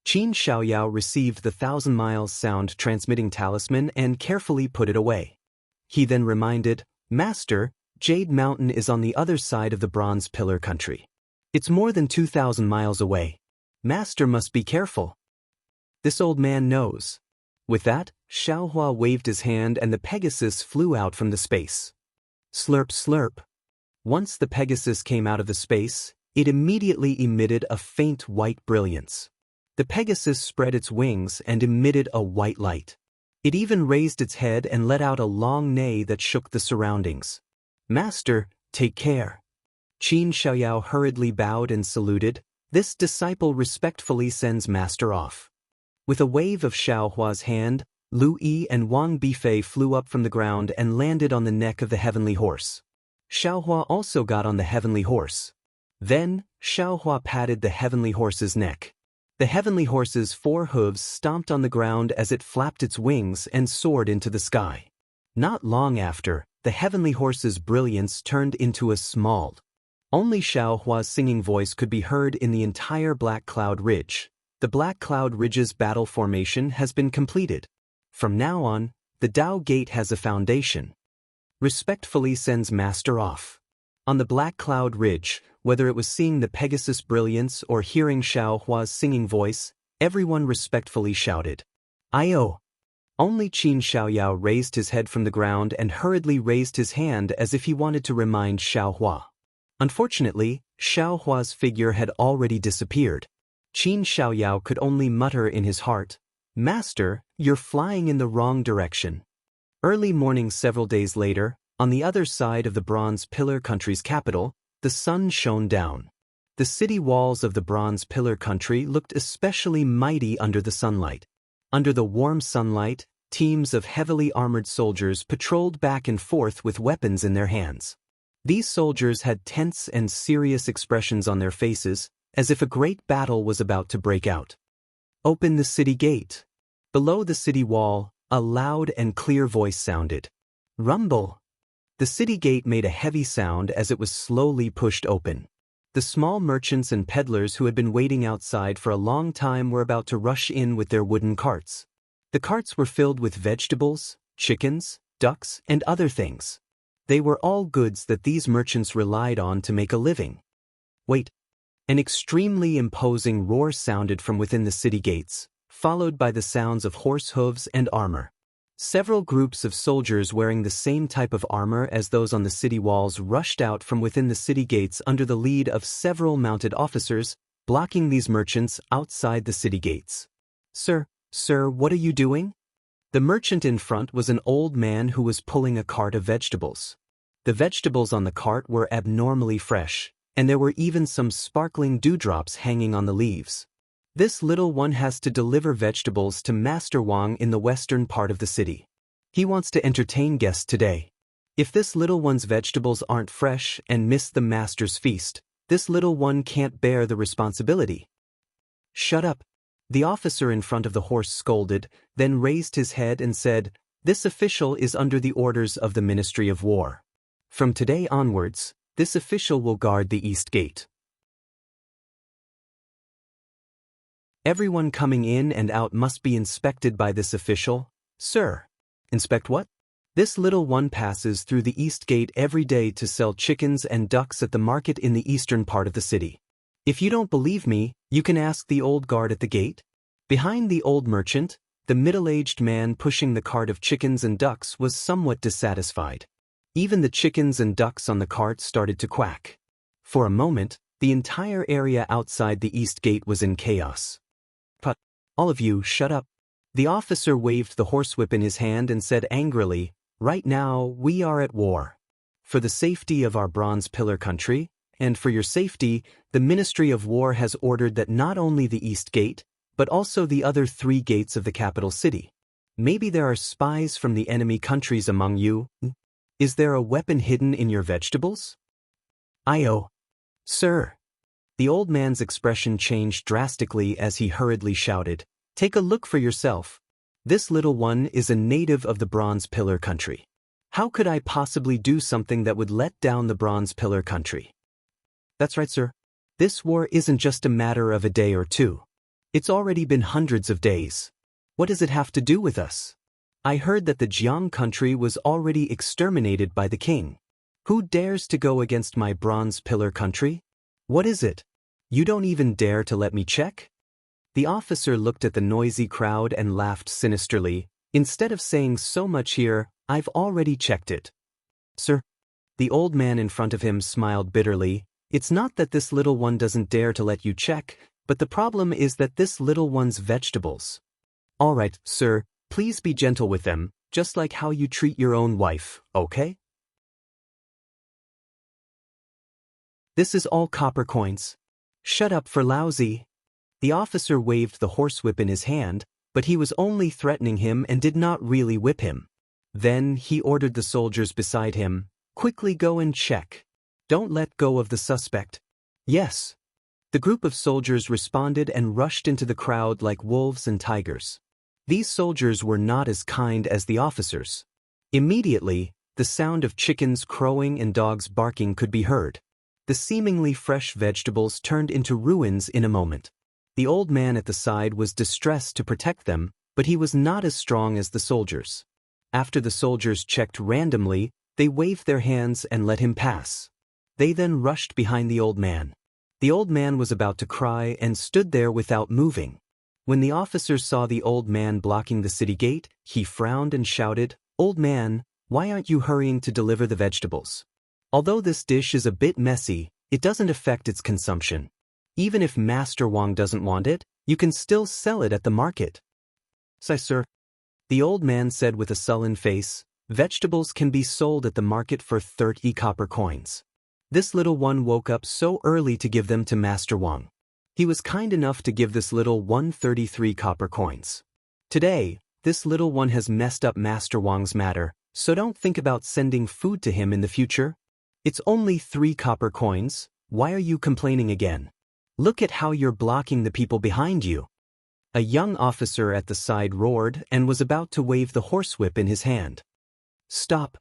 Qin Xiaoyao received the 1,000 miles sound transmitting talisman and carefully put it away. He then reminded, Master, Jade Mountain is on the other side of the bronze pillar country. It's more than 2,000 miles away. Master must be careful. This old man knows. With that, Xiaohua waved his hand and the Pegasus flew out from the space. Slurp slurp. Once the Pegasus came out of the space, it immediately emitted a faint white brilliance. The Pegasus spread its wings and emitted a white light. It even raised its head and let out a long neigh that shook the surroundings. Master, take care. Qin Xiaoyao hurriedly bowed and saluted. This disciple respectfully sends Master off. With a wave of Xiaohua's hand, Lu Yi and Wang Bifei flew up from the ground and landed on the neck of the heavenly horse. Xiaohua also got on the heavenly horse. Then, Xiaohua patted the heavenly horse's neck. The heavenly horse's 4 hooves stomped on the ground as it flapped its wings and soared into the sky. Not long after, the heavenly horse's brilliance turned into a small. Only Xiaohua's singing voice could be heard in the entire Black Cloud Ridge. The Black Cloud Ridge's battle formation has been completed. From now on, the Dao Gate has a foundation. Respectfully sends Master off. On the Black Cloud Ridge, whether it was seeing the Pegasus brilliance or hearing Xiaohua's singing voice, everyone respectfully shouted, "Ayo!" Only Qin Xiaoyao raised his head from the ground and hurriedly raised his hand as if he wanted to remind Xiaohua. Unfortunately, Xiaohua's figure had already disappeared. Qin Xiaoyao could only mutter in his heart, "Master, you're flying in the wrong direction." Early morning several days later, on the other side of the Bronze Pillar country's capital, the sun shone down. The city walls of the Bronze Pillar country looked especially mighty under the sunlight. Under the warm sunlight, teams of heavily armored soldiers patrolled back and forth with weapons in their hands. These soldiers had tense and serious expressions on their faces, as if a great battle was about to break out. "Open the city gate." Below the city wall, a loud and clear voice sounded. "Rumble." The city gate made a heavy sound as it was slowly pushed open. The small merchants and peddlers who had been waiting outside for a long time were about to rush in with their wooden carts. The carts were filled with vegetables, chickens, ducks, and other things. They were all goods that these merchants relied on to make a living. Wait! An extremely imposing roar sounded from within the city gates, followed by the sounds of horse hooves and armor. Several groups of soldiers wearing the same type of armor as those on the city walls rushed out from within the city gates under the lead of several mounted officers, blocking these merchants outside the city gates. Sir, what are you doing?" The merchant in front was an old man who was pulling a cart of vegetables. The vegetables on the cart were abnormally fresh, and there were even some sparkling dewdrops hanging on the leaves. This little one has to deliver vegetables to Master Wang in the western part of the city. He wants to entertain guests today. If this little one's vegetables aren't fresh and miss the master's feast, this little one can't bear the responsibility. "Shut up!" The officer in front of the horse scolded, then raised his head and said, "This official is under the orders of the Ministry of War. From today onwards, this official will guard the East Gate. Everyone coming in and out must be inspected by this official." "Sir." "Inspect what?" "This little one passes through the East Gate every day to sell chickens and ducks at the market in the eastern part of the city. If you don't believe me, you can ask the old guard at the gate." Behind the old merchant, the middle-aged man pushing the cart of chickens and ducks was somewhat dissatisfied. Even the chickens and ducks on the cart started to quack. For a moment, the entire area outside the East Gate was in chaos. "But, all of you, shut up." The officer waved the horsewhip in his hand and said angrily, "Right now, we are at war. For the safety of our Bronze Pillar country, and for your safety, the Ministry of War has ordered that not only the East Gate, but also the other 3 gates of the capital city. Maybe there are spies from the enemy countries among you. Is there a weapon hidden in your vegetables?" "Ayo." "Sir." The old man's expression changed drastically as he hurriedly shouted, "Take a look for yourself. This little one is a native of the Bronze Pillar country. How could I possibly do something that would let down the Bronze Pillar country?" "That's right, sir. This war isn't just a matter of a day or two. It's already been hundreds of days. What does it have to do with us? I heard that the Jiang country was already exterminated by the king. Who dares to go against my Bronze Pillar country? What is it? You don't even dare to let me check?" The officer looked at the noisy crowd and laughed sinisterly. "Instead of saying so much here, I've already checked it." "Sir." The old man in front of him smiled bitterly. "It's not that this little one doesn't dare to let you check, but the problem is that this little one's vegetables." "All right, sir, please be gentle with them, just like how you treat your own wife, okay?" "This is all copper coins." "Shut up for lousy." The officer waved the horsewhip in his hand, but he was only threatening him and did not really whip him. Then he ordered the soldiers beside him, Quickly go and check. Don't let go of the suspect. Yes. The group of soldiers responded and rushed into the crowd like wolves and tigers. These soldiers were not as kind as the officers. Immediately, the sound of chickens crowing and dogs barking could be heard. The seemingly fresh vegetables turned into ruins in a moment. The old man at the side was distressed to protect them, but he was not as strong as the soldiers. After the soldiers checked randomly, they waved their hands and let him pass. They then rushed behind the old man. The old man was about to cry and stood there without moving. When the officers saw the old man blocking the city gate, he frowned and shouted, "Old man, why aren't you hurrying to deliver the vegetables? Although this dish is a bit messy, it doesn't affect its consumption. Even if Master Wang doesn't want it, you can still sell it at the market." Sir, the old man said with a sullen face, "Vegetables can be sold at the market for 30 copper coins. This little one woke up so early to give them to Master Wang. He was kind enough to give this little one 33 copper coins. Today, this little one has messed up Master Wang's matter, so don't think about sending food to him in the future. It's only 3 copper coins, why are you complaining again? Look at how you're blocking the people behind you." A young officer at the side roared and was about to wave the horsewhip in his hand. "Stop!"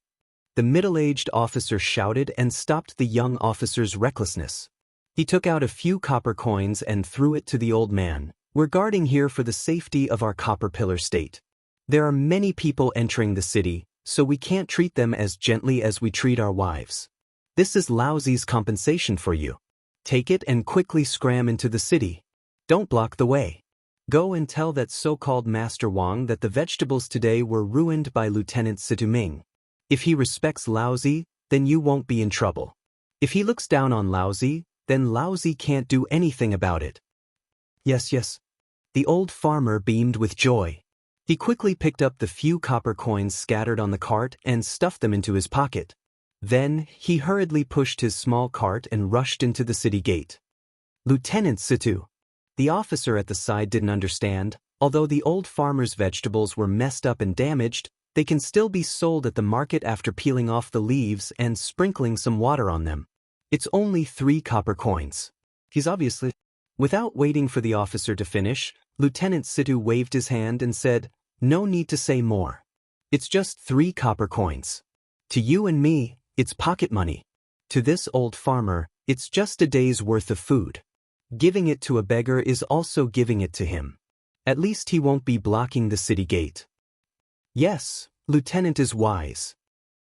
The middle-aged officer shouted and stopped the young officer's recklessness. He took out a few copper coins and threw it to the old man. "We're guarding here for the safety of our copper pillar state. There are many people entering the city, so we can't treat them as gently as we treat our wives. This is Laozi's compensation for you. Take it and quickly scram into the city. Don't block the way. Go and tell that so-called Master Wang that the vegetables today were ruined by Lieutenant Situming. If he respects Laozi, then you won't be in trouble. If he looks down on Laozi, then Laozi can't do anything about it." Yes. The old farmer beamed with joy. He quickly picked up the few copper coins scattered on the cart and stuffed them into his pocket. Then, he hurriedly pushed his small cart and rushed into the city gate. "Lieutenant Situ." The officer at the side didn't understand. Although the old farmer's vegetables were messed up and damaged, they can still be sold at the market after peeling off the leaves and sprinkling some water on them. It's only 3 copper coins. He's obviously... Without waiting for the officer to finish, Lieutenant Situ waved his hand and said, "No need to say more. It's just 3 copper coins. To you and me, it's pocket money. To this old farmer, it's just a day's worth of food. Giving it to a beggar is also giving it to him. At least he won't be blocking the city gate." "Yes, Lieutenant is wise."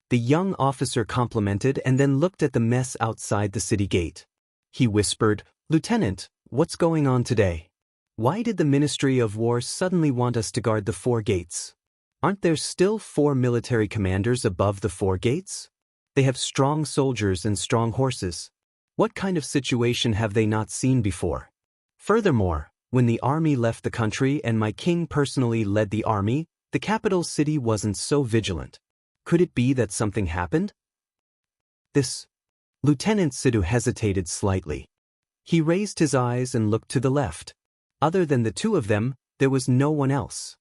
The young officer complimented and then looked at the mess outside the city gate. He whispered, "Lieutenant, what's going on today? Why did the Ministry of War suddenly want us to guard the 4 gates? Aren't there still 4 military commanders above the 4 gates? They have strong soldiers and strong horses. What kind of situation have they not seen before? Furthermore, when the army left the country and my king personally led the army, the capital city wasn't so vigilant. Could it be that something happened?" This. Lieutenant Situ hesitated slightly. He raised his eyes and looked to the left. Other than the 2 of them, there was no one else.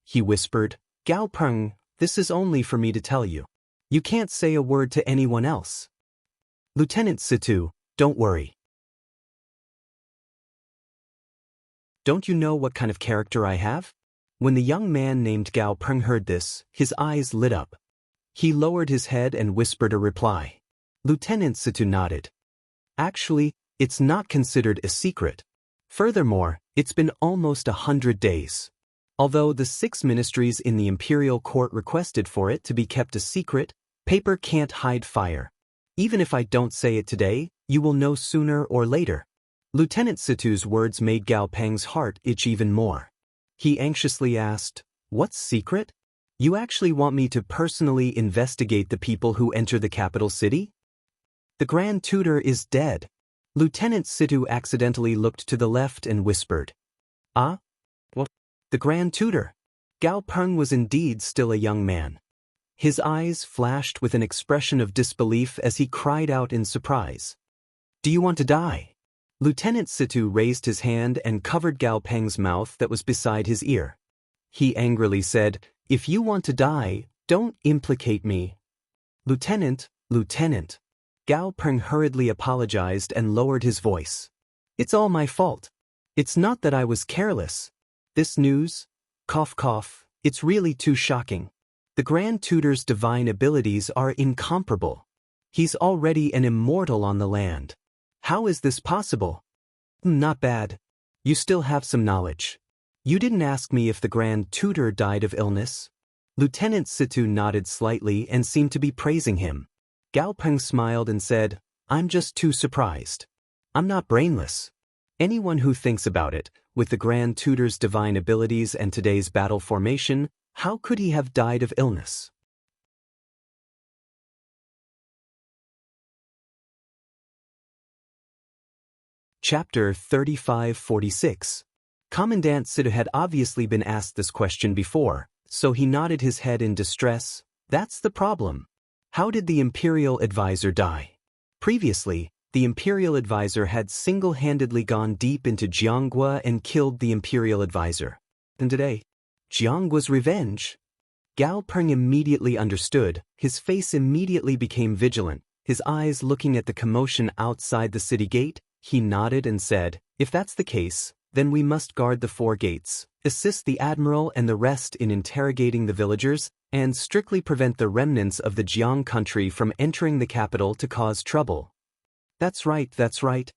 He whispered, "Gao Peng, this is only for me to tell you. You can't say a word to anyone else." "Lieutenant Situ, don't worry. Don't you know what kind of character I have?" When the young man named Gao Peng heard this, his eyes lit up. He lowered his head and whispered a reply. Lieutenant Situ nodded. "Actually, it's not considered a secret. Furthermore, it's been almost 100 days. Although the 6 ministries in the imperial court requested for it to be kept a secret, paper can't hide fire. Even if I don't say it today, you will know sooner or later." Lieutenant Situ's words made Gao Peng's heart itch even more. He anxiously asked, "What's secret? You actually want me to personally investigate the people who enter the capital city?" "The Grand Tutor is dead." Lieutenant Situ accidentally looked to the left and whispered, "Ah? What? The Grand Tutor?" Gao Peng was indeed still a young man. His eyes flashed with an expression of disbelief as he cried out in surprise. "Do you want to die?" Lieutenant Situ raised his hand and covered Gao Peng's mouth that was beside his ear. He angrily said, "If you want to die, don't implicate me." Lieutenant Lieutenant. Gao Peng hurriedly apologized and lowered his voice. It's all my fault. It's not that I was careless. This news, cough cough, it's really too shocking. The Grand Tutor's divine abilities are incomparable. He's already an immortal on the land. How is this possible? Not bad. You still have some knowledge. You didn't ask me if the Grand Tutor died of illness. Lieutenant Situ nodded slightly and seemed to be praising him. Gao Peng smiled and said, I'm just too surprised. I'm not brainless. Anyone who thinks about it, with the Grand Tutor's divine abilities and today's battle formation, how could he have died of illness? Chapter 3546. Commandant Situ had obviously been asked this question before, so he nodded his head in distress. That's the problem. How did the Imperial Advisor die? Previously, the Imperial Advisor had single-handedly gone deep into Jianghua and killed the Imperial Advisor. And today, Jianghua's revenge. Gao Peng immediately understood, his face immediately became vigilant, his eyes looking at the commotion outside the city gate. He nodded and said, if that's the case, then we must guard the 4 gates, assist the Admiral and the rest in interrogating the villagers, and strictly prevent the remnants of the Jiang country from entering the capital to cause trouble. That's right, that's right.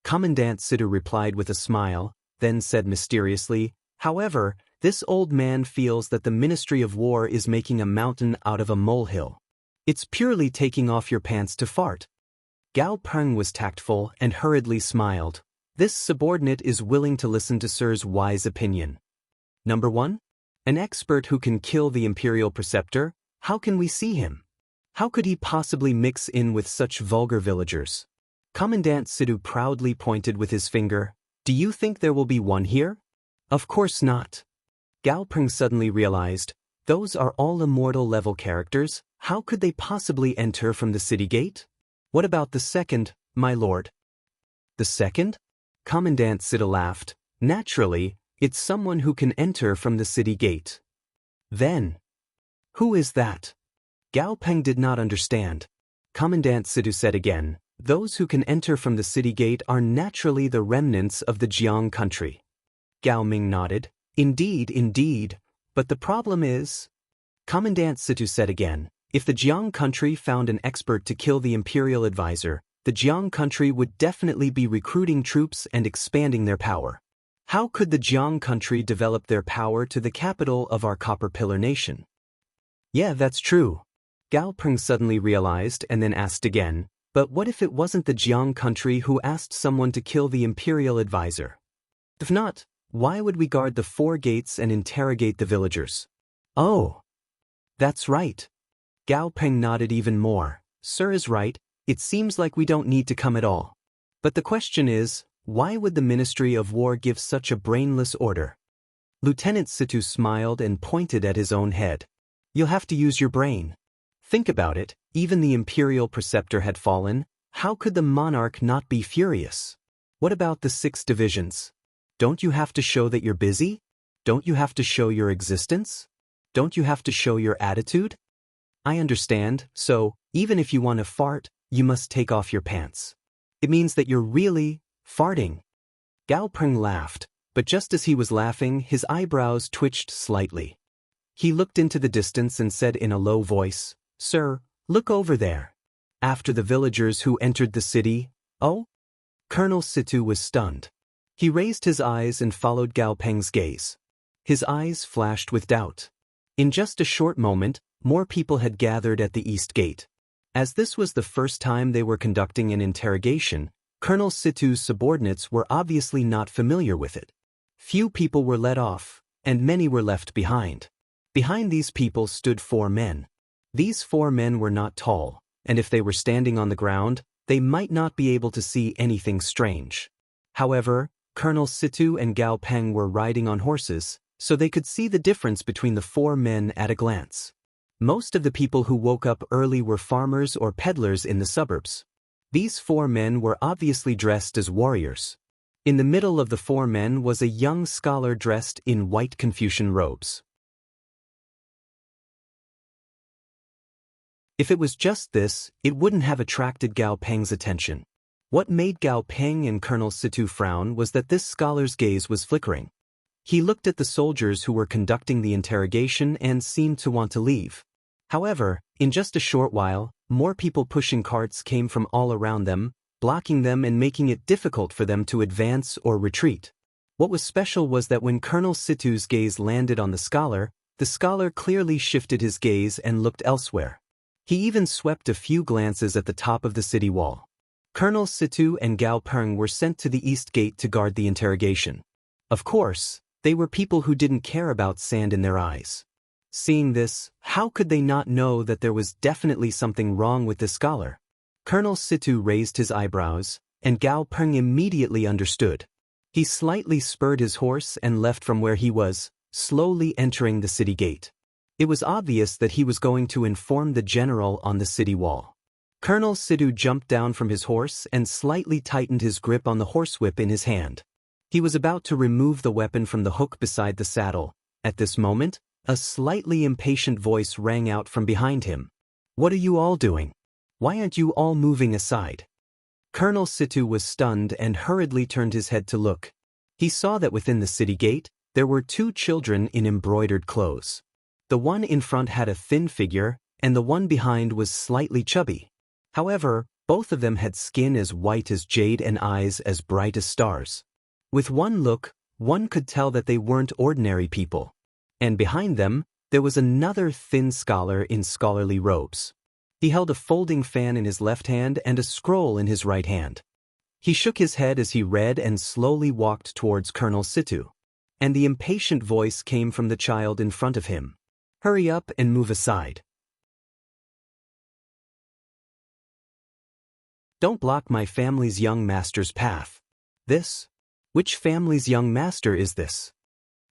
Commandant Situ replied with a smile, then said mysteriously, however, this old man feels that the Ministry of War is making a mountain out of a molehill. It's purely taking off your pants to fart. Gao Peng was tactful and hurriedly smiled. This subordinate is willing to listen to Sir's wise opinion. Number 1? An expert who can kill the Imperial Preceptor? How can we see him? How could he possibly mix in with such vulgar villagers? Commandant Situ proudly pointed with his finger. Do you think there will be one here? Of course not. Gao Peng suddenly realized, those are all immortal-level characters. How could they possibly enter from the city gate? What about the second, my lord? The second? Commandant Situ laughed. Naturally, it's someone who can enter from the city gate. Then, who is that? Gao Peng did not understand. Commandant Situ said again, those who can enter from the city gate are naturally the remnants of the Jiang country. Gao Ming nodded. Indeed, indeed, but the problem is... Commandant Situ said again, if the Jiang country found an expert to kill the Imperial Advisor, the Jiang country would definitely be recruiting troops and expanding their power. How could the Jiang country develop their power to the capital of our Copper Pillar nation? Yeah, that's true. Gao Peng suddenly realized and then asked again, but what if it wasn't the Jiang country who asked someone to kill the Imperial Advisor? If not, why would we guard the 4 gates and interrogate the villagers? Oh, that's right. Gao Peng nodded even more. Sir is right, it seems like we don't need to come at all. But the question is, why would the Ministry of War give such a brainless order? Lieutenant Situ smiled and pointed at his own head. You'll have to use your brain. Think about it, even the Imperial Preceptor had fallen. How could the monarch not be furious? What about the 6 divisions? Don't you have to show that you're busy? Don't you have to show your existence? Don't you have to show your attitude? I understand, so, even if you want to fart, you must take off your pants. It means that you're really farting. Gao Peng laughed, but just as he was laughing, his eyebrows twitched slightly. He looked into the distance and said in a low voice, Sir, look over there. After the villagers who entered the city, oh? Colonel Situ was stunned. He raised his eyes and followed Gao Peng's gaze. His eyes flashed with doubt. In just a short moment, more people had gathered at the East Gate. As this was the first time they were conducting an interrogation, Colonel Situ's subordinates were obviously not familiar with it. Few people were let off, and many were left behind. Behind these people stood 4 men. These 4 men were not tall, and if they were standing on the ground, they might not be able to see anything strange. However, Colonel Situ and Gao Peng were riding on horses, so they could see the difference between the 4 men at a glance. Most of the people who woke up early were farmers or peddlers in the suburbs. These 4 men were obviously dressed as warriors. In the middle of the 4 men was a young scholar dressed in white Confucian robes. If it was just this, it wouldn't have attracted Gao Peng's attention. What made Gao Peng and Colonel Situ frown was that this scholar's gaze was flickering. He looked at the soldiers who were conducting the interrogation and seemed to want to leave. However, in just a short while, more people pushing carts came from all around them, blocking them and making it difficult for them to advance or retreat. What was special was that when Colonel Situ's gaze landed on the scholar clearly shifted his gaze and looked elsewhere. He even swept a few glances at the top of the city wall. Colonel Situ and Gao Peng were sent to the east gate to guard the interrogation. Of course, they were people who didn't care about sand in their eyes. Seeing this, how could they not know that there was definitely something wrong with this scholar? Colonel Situ raised his eyebrows, and Gao Peng immediately understood. He slightly spurred his horse and left from where he was, slowly entering the city gate. It was obvious that he was going to inform the general on the city wall. Colonel Situ jumped down from his horse and slightly tightened his grip on the horsewhip in his hand. He was about to remove the weapon from the hook beside the saddle. At this moment, a slightly impatient voice rang out from behind him. "What are you all doing? Why aren't you all moving aside?" Colonel Situ was stunned and hurriedly turned his head to look. He saw that within the city gate, there were two children in embroidered clothes. The one in front had a thin figure, and the one behind was slightly chubby. However, both of them had skin as white as jade and eyes as bright as stars. With one look, one could tell that they weren't ordinary people. And behind them, there was another thin scholar in scholarly robes. He held a folding fan in his left hand and a scroll in his right hand. He shook his head as he read and slowly walked towards Colonel Situ. And the impatient voice came from the child in front of him. "Hurry up and move aside. Don't block my family's young master's path." "This? Which family's young master is this?"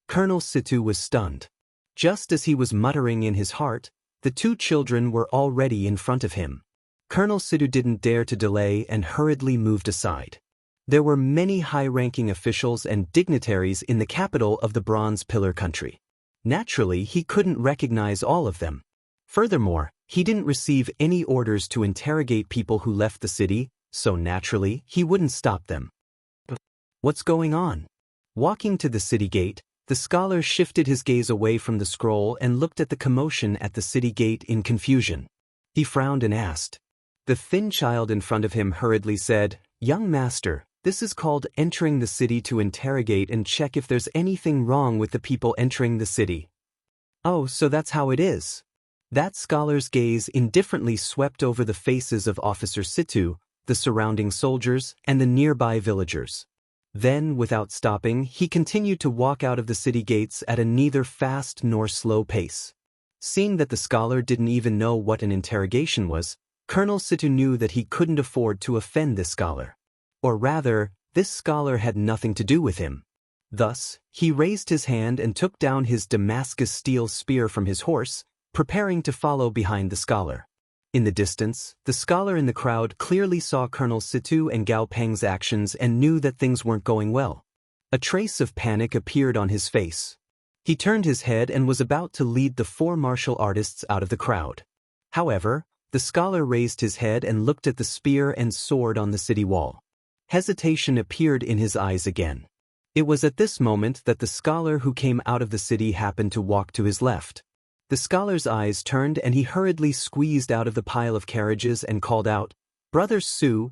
Colonel Situ was stunned. Just as he was muttering in his heart, the two children were already in front of him. Colonel Situ didn't dare to delay and hurriedly moved aside. There were many high-ranking officials and dignitaries in the capital of the Bronze Pillar country. Naturally, he couldn't recognize all of them. Furthermore, he didn't receive any orders to interrogate people who left the city, so naturally, he wouldn't stop them. What's going on? Walking to the city gate, the scholar shifted his gaze away from the scroll and looked at the commotion at the city gate in confusion. He frowned and asked. The thin child in front of him hurriedly said, "Young master, this is called entering the city to interrogate and check if there's anything wrong with the people entering the city." "Oh, so that's how it is." That scholar's gaze indifferently swept over the faces of Officer Situ, the surrounding soldiers, and the nearby villagers. Then, without stopping, he continued to walk out of the city gates at a neither fast nor slow pace. Seeing that the scholar didn't even know what an interrogation was, Colonel Situ knew that he couldn't afford to offend this scholar. Or rather, this scholar had nothing to do with him. Thus, he raised his hand and took down his Damascus steel spear from his horse, preparing to follow behind the scholar. In the distance, the scholar in the crowd clearly saw Colonel Situ and Gao Peng's actions and knew that things weren't going well. A trace of panic appeared on his face. He turned his head and was about to lead the four martial artists out of the crowd. However, the scholar raised his head and looked at the spear and sword on the city wall. Hesitation appeared in his eyes again. It was at this moment that the scholar who came out of the city happened to walk to his left. The scholar's eyes turned and he hurriedly squeezed out of the pile of carriages and called out, Brother Su,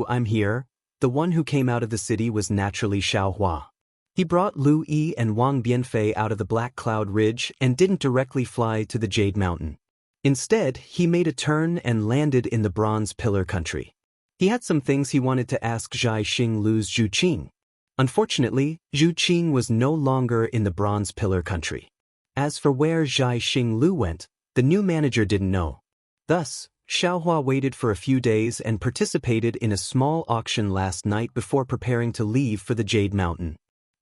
I'm here." The one who came out of the city was naturally Xiaohua. He brought Lu Yi and Wang Bianfei out of the Black Cloud Ridge and didn't directly fly to the Jade Mountain. Instead, he made a turn and landed in the Bronze Pillar country. He had some things he wanted to ask Zhai Xinglu's Zhu Qing. Unfortunately, Zhu Qing was no longer in the Bronze Pillar country. As for where Zhai Xinglu went, the new manager didn't know. Thus, Xiaohua waited for a few days and participated in a small auction last night before preparing to leave for the Jade Mountain.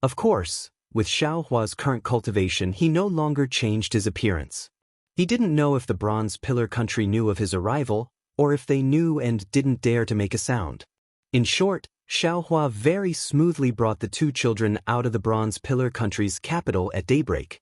Of course, with Xiaohua's current cultivation, he no longer changed his appearance. He didn't know if the Bronze Pillar country knew of his arrival, or if they knew and didn't dare to make a sound. In short, Xiaohua very smoothly brought the two children out of the Bronze Pillar country's capital at daybreak.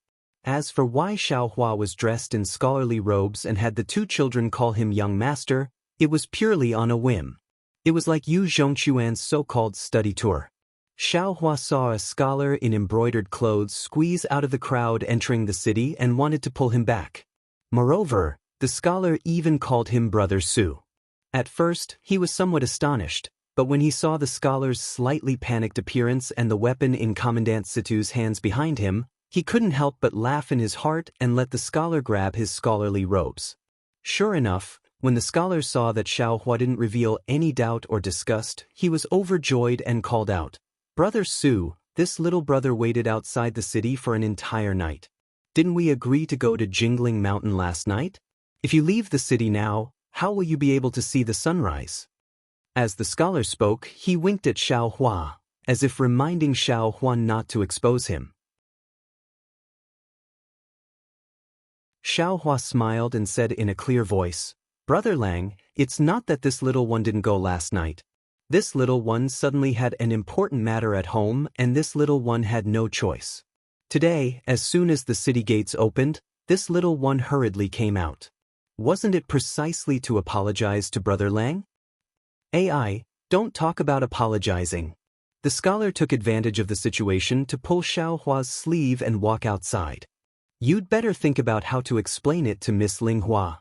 As for why Xiaohua was dressed in scholarly robes and had the two children call him young master, it was purely on a whim. It was like Yu Zhongquan's so-called study tour. Xiaohua saw a scholar in embroidered clothes squeeze out of the crowd entering the city and wanted to pull him back. Moreover, the scholar even called him Brother Su. At first, he was somewhat astonished, but when he saw the scholar's slightly panicked appearance and the weapon in Commandant Situ's hands behind him, he couldn't help but laugh in his heart and let the scholar grab his scholarly robes. Sure enough, when the scholar saw that Xiaohua didn't reveal any doubt or disgust, he was overjoyed and called out, "Brother Su, this little brother waited outside the city for an entire night. Didn't we agree to go to Jingling Mountain last night? If you leave the city now, how will you be able to see the sunrise?" As the scholar spoke, he winked at Xiaohua, as if reminding Xiaohua not to expose him. Xiaohua smiled and said in a clear voice, "Brother Lang, it's not that this little one didn't go last night. This little one suddenly had an important matter at home and this little one had no choice. Today, as soon as the city gates opened, this little one hurriedly came out. Wasn't it precisely to apologize to Brother Lang?" "AI, don't talk about apologizing." The scholar took advantage of the situation to pull Xiaohua's sleeve and walk outside. "You'd better think about how to explain it to Miss Linghua.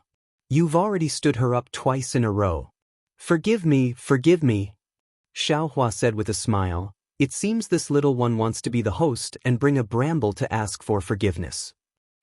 You've already stood her up twice in a row." Forgive me," Xiaohua said with a smile. "It seems this little one wants to be the host and bring a bramble to ask for forgiveness."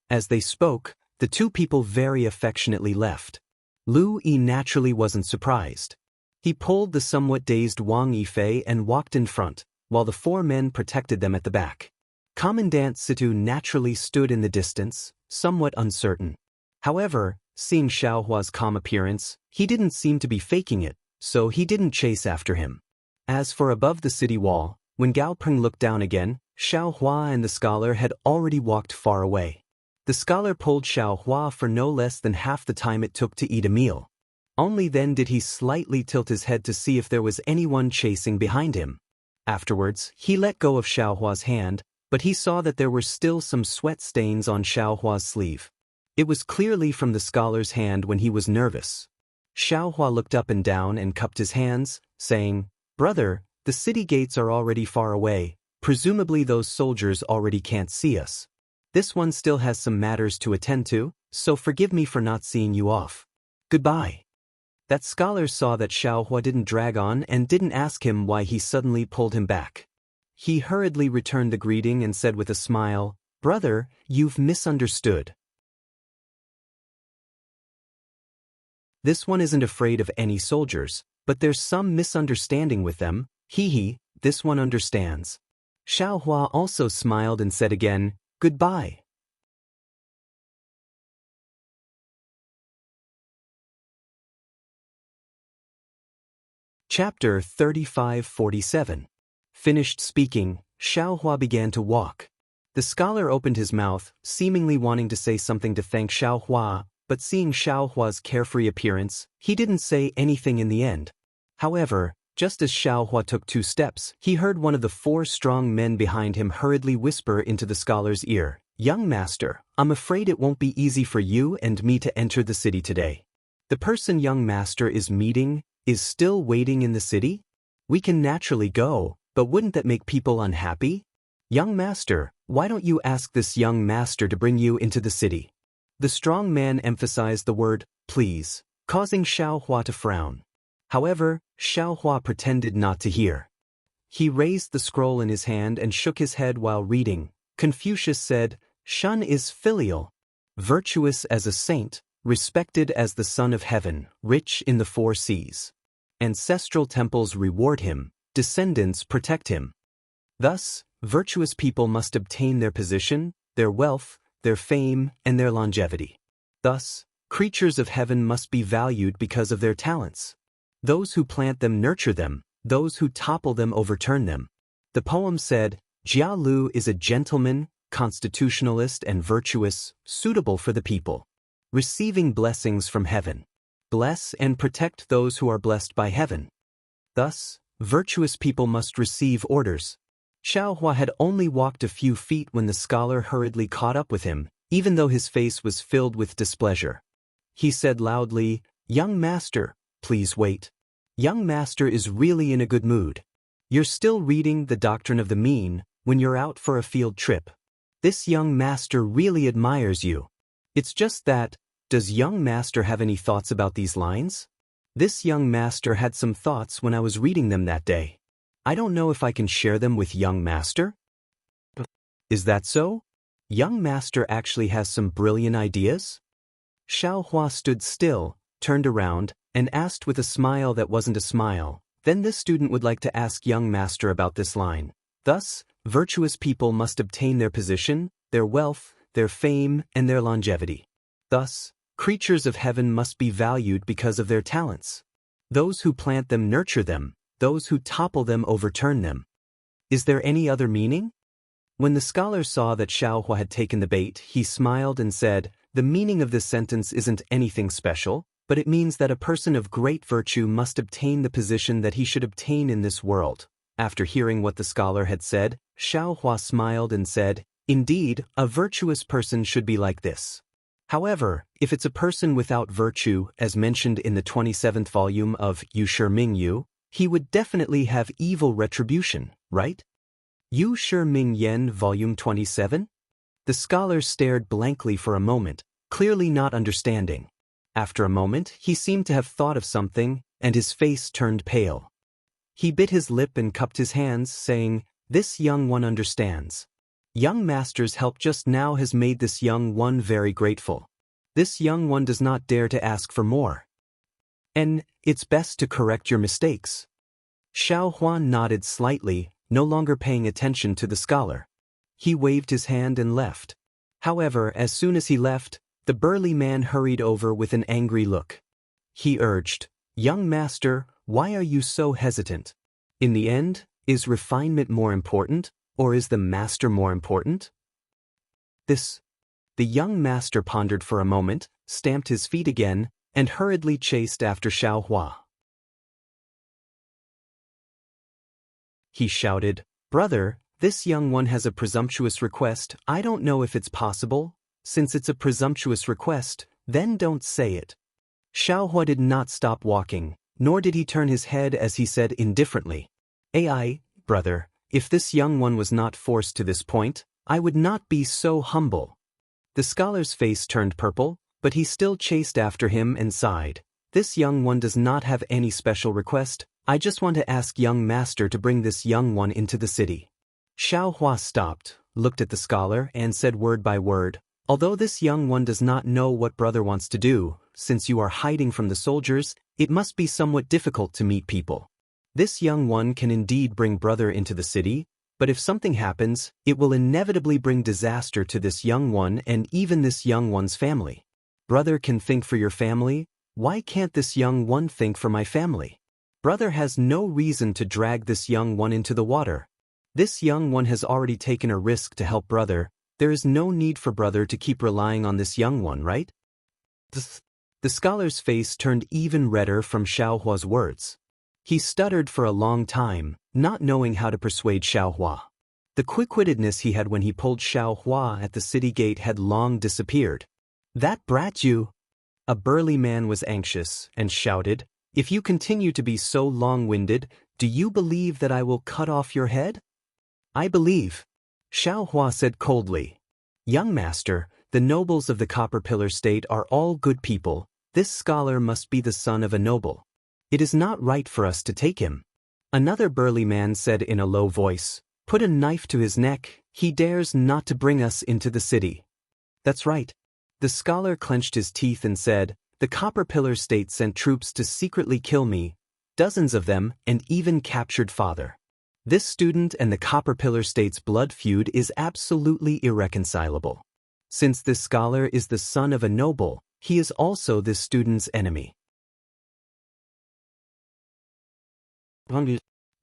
As they spoke, the two people very affectionately left. Lu Yi naturally wasn't surprised. He pulled the somewhat dazed Wang Yifei and walked in front, while the four men protected them at the back. Commandant Situ naturally stood in the distance, somewhat uncertain. However, seeing Xiaohua's calm appearance, he didn't seem to be faking it, so he didn't chase after him. As for above the city wall, when Gao Peng looked down again, Xiaohua and the scholar had already walked far away. The scholar pulled Xiaohua for no less than half the time it took to eat a meal. Only then did he slightly tilt his head to see if there was anyone chasing behind him. Afterwards, he let go of Xiaohua's hand, but he saw that there were still some sweat stains on Xiaohua's sleeve. It was clearly from the scholar's hand when he was nervous. Xiaohua looked up and down and cupped his hands, saying, "Brother, the city gates are already far away, presumably those soldiers already can't see us. This one still has some matters to attend to, so forgive me for not seeing you off. Goodbye." That scholar saw that Xiaohua didn't drag on and didn't ask him why he suddenly pulled him back. He hurriedly returned the greeting and said with a smile, "Brother, you've misunderstood. This one isn't afraid of any soldiers, but there's some misunderstanding with them. This one understands." Xiaohua also smiled and said again, "Goodbye." Chapter 35-47. Finished speaking, Xiaohua began to walk. The scholar opened his mouth, seemingly wanting to say something to thank Xiaohua, but seeing Xiaohua's carefree appearance, he didn't say anything in the end. However, just as Xiaohua took 2 steps, he heard one of the 4 strong men behind him hurriedly whisper into the scholar's ear, "Young master, I'm afraid it won't be easy for you and me to enter the city today. The person young master is meeting is still waiting in the city? We can naturally go, but wouldn't that make people unhappy? Young master, why don't you ask this young master to bring you into the city?" The strong man emphasized the word, "please," causing Xiaohua to frown. However, Xiaohua pretended not to hear. He raised the scroll in his hand and shook his head while reading. Confucius said, "Shun is filial, virtuous as a saint, respected as the son of heaven, rich in the 4 seas. Ancestral temples reward him, descendants protect him." Thus, virtuous people must obtain their position, their wealth, their fame, and their longevity. Thus, creatures of heaven must be valued because of their talents. Those who plant them nurture them, those who topple them overturn them. The poem said, "Jia Lu is a gentleman, constitutionalist and virtuous, suitable for the people. Receiving blessings from heaven. Bless and protect those who are blessed by heaven." Thus, virtuous people must receive orders. Xiaohua had only walked a few feet when the scholar hurriedly caught up with him, even though his face was filled with displeasure. He said loudly, "Young master, please wait. Young master is really in a good mood. You're still reading The Doctrine of the Mean when you're out for a field trip. This young master really admires you. It's just that, does young master have any thoughts about these lines? This young master had some thoughts when I was reading them that day. I don't know if I can share them with young master." Is that so? Young master actually has some brilliant ideas? Xiaohua stood still, turned around, and asked with a smile that wasn't a smile, "Then this student would like to ask young master about this line. Thus, virtuous people must obtain their position, their wealth, their fame, and their longevity. Thus, creatures of heaven must be valued because of their talents. Those who plant them nurture them, those who topple them overturn them. Is there any other meaning?" When the scholar saw that Xiaohua had taken the bait, he smiled and said, "The meaning of this sentence isn't anything special, but it means that a person of great virtue must obtain the position that he should obtain in this world." After hearing what the scholar had said, Xiaohua smiled and said, "Indeed, a virtuous person should be like this. However, if it's a person without virtue, as mentioned in the 27th volume of Yu Shi Ming Yu, he would definitely have evil retribution, right? Yu Shi Ming Yen Volume 27? The scholar stared blankly for a moment, clearly not understanding. After a moment, he seemed to have thought of something, and his face turned pale. He bit his lip and cupped his hands, saying, "This young one understands. Young master's help just now has made this young one very grateful. This young one does not dare to ask for more. And it's best to correct your mistakes." Xiaohua nodded slightly, no longer paying attention to the scholar. He waved his hand and left. However, as soon as he left, the burly man hurried over with an angry look. He urged, "Young master, why are you so hesitant? In the end, is refinement more important, or is the master more important?" The young master pondered for a moment, stamped his feet again, and hurriedly chased after Xiaohua. He shouted, "Brother, this young one has a presumptuous request. I don't know if it's possible. Since it's a presumptuous request, then don't say it." Xiaohua did not stop walking, nor did he turn his head as he said indifferently, "Ai, brother, if this young one was not forced to this point, I would not be so humble." The scholar's face turned purple, but he still chased after him and sighed, "This young one does not have any special request. I just want to ask young master to bring this young one into the city." Xiaohua stopped, looked at the scholar, and said word by word, "Although this young one does not know what brother wants to do, since you are hiding from the soldiers, it must be somewhat difficult to meet people. This young one can indeed bring brother into the city, but if something happens, it will inevitably bring disaster to this young one and even this young one's family. Brother can think for your family, why can't this young one think for my family? Brother has no reason to drag this young one into the water. This young one has already taken a risk to help brother. There is no need for brother to keep relying on this young one, right?" The scholar's face turned even redder from Xiaohua's words. He stuttered for a long time, not knowing how to persuade Xiaohua. The quick-wittedness he had when he pulled Xiaohua at the city gate had long disappeared. "That brat you!" A burly man was anxious and shouted, "If you continue to be so long-winded, do you believe that I will cut off your head?" "I believe," Xiaohua said coldly. "Young master, the nobles of the Copper Pillar State are all good people. This scholar must be the son of a noble. It is not right for us to take him." Another burly man said in a low voice, "Put a knife to his neck. He dares not to bring us into the city." "That's right." The scholar clenched his teeth and said, "The Copper Pillar State sent troops to secretly kill me, dozens of them, and even captured father. This student and the Copper Pillar State's blood feud is absolutely irreconcilable. Since this scholar is the son of a noble, he is also this student's enemy.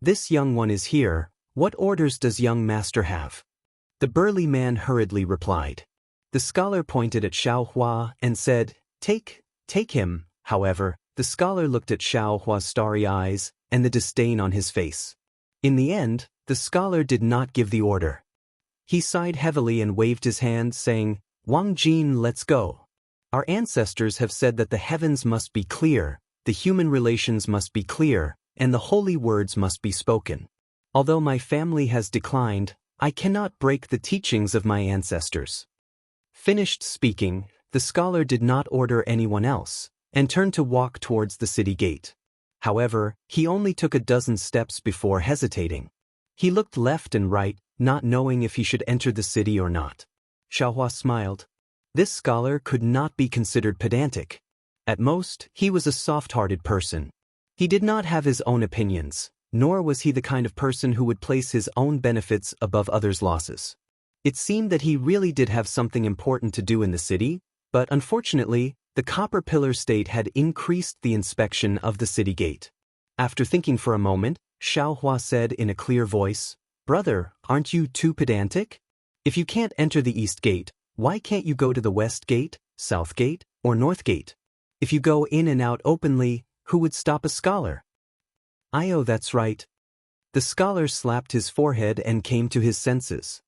This young one is here. What orders does young master have?" The burly man hurriedly replied. The scholar pointed at Xiaohua and said, Take him." However, the scholar looked at Xiaohua's starry eyes and the disdain on his face. In the end, the scholar did not give the order. He sighed heavily and waved his hand, saying, Wang Jin, let's go. Our ancestors have said that the heavens must be clear, the human relations must be clear, and the holy words must be spoken. Although my family has declined, I cannot break the teachings of my ancestors. Finished speaking, the scholar did not order anyone else, and turned to walk towards the city gate. However, he only took a dozen steps before hesitating. He looked left and right, not knowing if he should enter the city or not. Xiaohua smiled. This scholar could not be considered pedantic. At most, he was a soft-hearted person. He did not have his own opinions, nor was he the kind of person who would place his own benefits above others' losses. It seemed that he really did have something important to do in the city, but unfortunately, the copper pillar state had increased the inspection of the city gate. After thinking for a moment, Xiaohua said in a clear voice, "Brother, aren't you too pedantic? If you can't enter the east gate, why can't you go to the west gate, south gate, or north gate? If you go in and out openly, who would stop a scholar?" "Oh, that's right." The scholar slapped his forehead and came to his senses.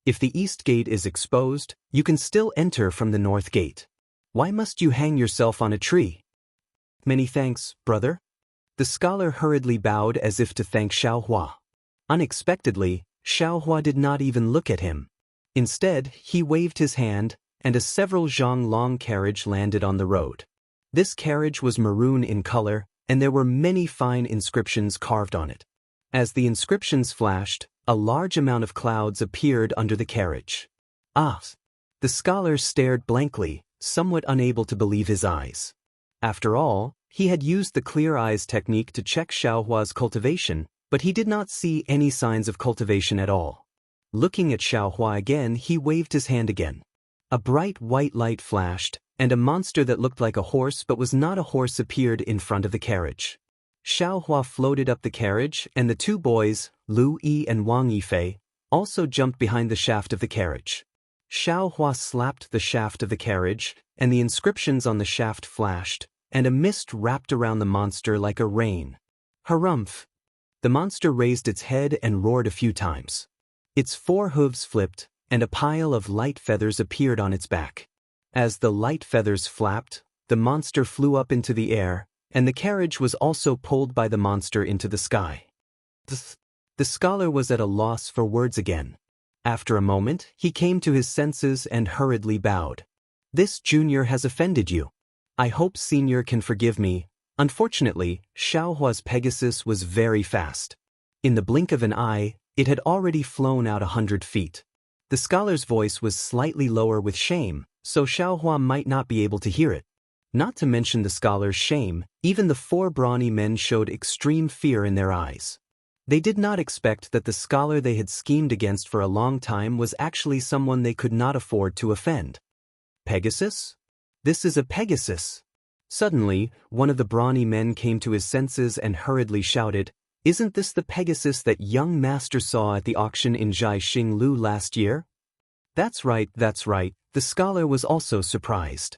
If the east gate is exposed, you can still enter from the north gate. Why must you hang yourself on a tree? "Many thanks, brother." The scholar hurriedly bowed as if to thank Xiaohua. Unexpectedly, Xiaohua did not even look at him. Instead, he waved his hand, and a several zhang long carriage landed on the road. This carriage was maroon in color, and there were many fine inscriptions carved on it. As the inscriptions flashed, a large amount of clouds appeared under the carriage. Ah! The scholar stared blankly, somewhat unable to believe his eyes. After all, he had used the clear eyes technique to check Xiaohua's cultivation, but he did not see any signs of cultivation at all. Looking at Xiaohua again, he waved his hand again. A bright white light flashed, and a monster that looked like a horse but was not a horse appeared in front of the carriage. Xiaohua floated up the carriage, and the two boys, Lu Yi and Wang Yifei, also jumped behind the shaft of the carriage. Xiaohua slapped the shaft of the carriage, and the inscriptions on the shaft flashed, and a mist wrapped around the monster like a rain. Harumph! The monster raised its head and roared a few times. Its four hooves flipped, and a pile of light feathers appeared on its back. As the light feathers flapped, the monster flew up into the air, and the carriage was also pulled by the monster into the sky. The scholar was at a loss for words again. After a moment, he came to his senses and hurriedly bowed. "This junior has offended you. I hope senior can forgive me." Unfortunately, Xiaohua's Pegasus was very fast. In the blink of an eye, it had already flown out 100 feet. The scholar's voice was slightly lower with shame, so Xiaohua might not be able to hear it. Not to mention the scholar's shame, even the four brawny men showed extreme fear in their eyes. They did not expect that the scholar they had schemed against for a long time was actually someone they could not afford to offend. "Pegasus? This is a Pegasus." Suddenly, one of the brawny men came to his senses and hurriedly shouted, "Isn't this the Pegasus that young master saw at the auction in Xinglu last year?" That's right, the scholar was also surprised.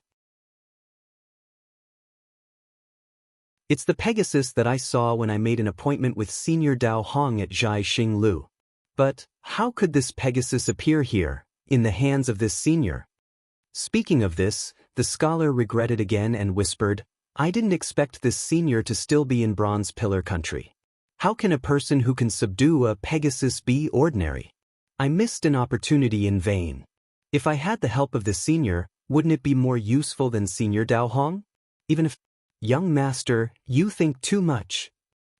"It's the Pegasus that I saw when I made an appointment with Senior Dao Hong at Xinglu. But how could this Pegasus appear here, in the hands of this senior?" Speaking of this, the scholar regretted again and whispered, "I didn't expect this senior to still be in Bronze Pillar country. How can a person who can subdue a Pegasus be ordinary? I missed an opportunity in vain. If I had the help of this senior, wouldn't it be more useful than Senior Dao Hong? Even if—" "Young master, you think too much."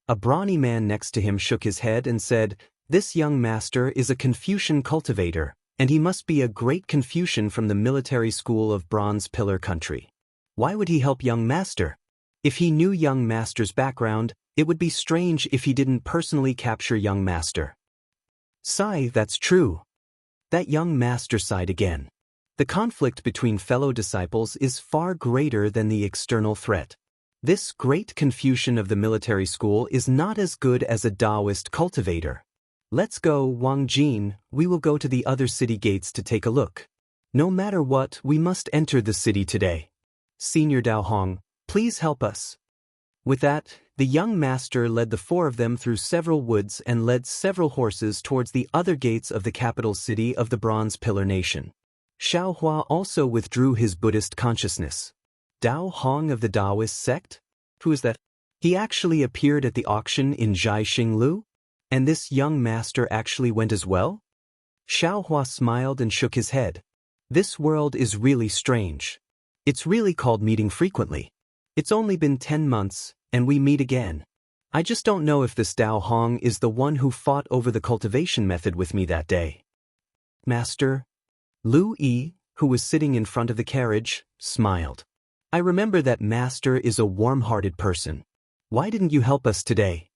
A brawny man next to him shook his head and said, "This young master is a Confucian cultivator, and he must be a great Confucian from the military school of Bronze Pillar country. Why would he help young master? If he knew young master's background, it would be strange if he didn't personally capture young master." "Sigh, that's true." That young master sighed again. The conflict between fellow disciples is far greater than the external threat. This great Confucian of the military school is not as good as a Daoist cultivator. "Let's go, Wang Jin, we will go to the other city gates to take a look. No matter what, we must enter the city today. Senior Dao Hong, please help us." With that, the young master led the four of them through several woods and led several horses towards the other gates of the capital city of the Bronze Pillar Nation. Xiaohua also withdrew his Buddhist consciousness. Dao Hong of the Daoist sect? Who is that? He actually appeared at the auction in Zhaixinglu? And this young master actually went as well? Xiaohua smiled and shook his head. This world is really strange. It's really called meeting frequently. It's only been 10 months, and we meet again. I just don't know if this Dao Hong is the one who fought over the cultivation method with me that day. Master? Lu Yi, who was sitting in front of the carriage, smiled. I remember that Master is a warm-hearted person. Why didn't you help us today?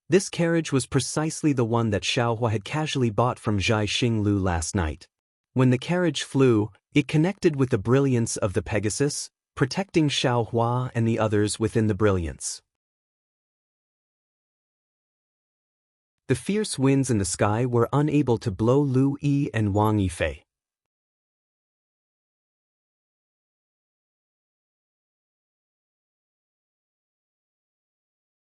This carriage was precisely the one that Xiaohua had casually bought from Zhaixinglu last night. When the carriage flew, it connected with the brilliance of the Pegasus, protecting Xiaohua and the others within the brilliance. The fierce winds in the sky were unable to blow Lu Yi and Wang Yifei.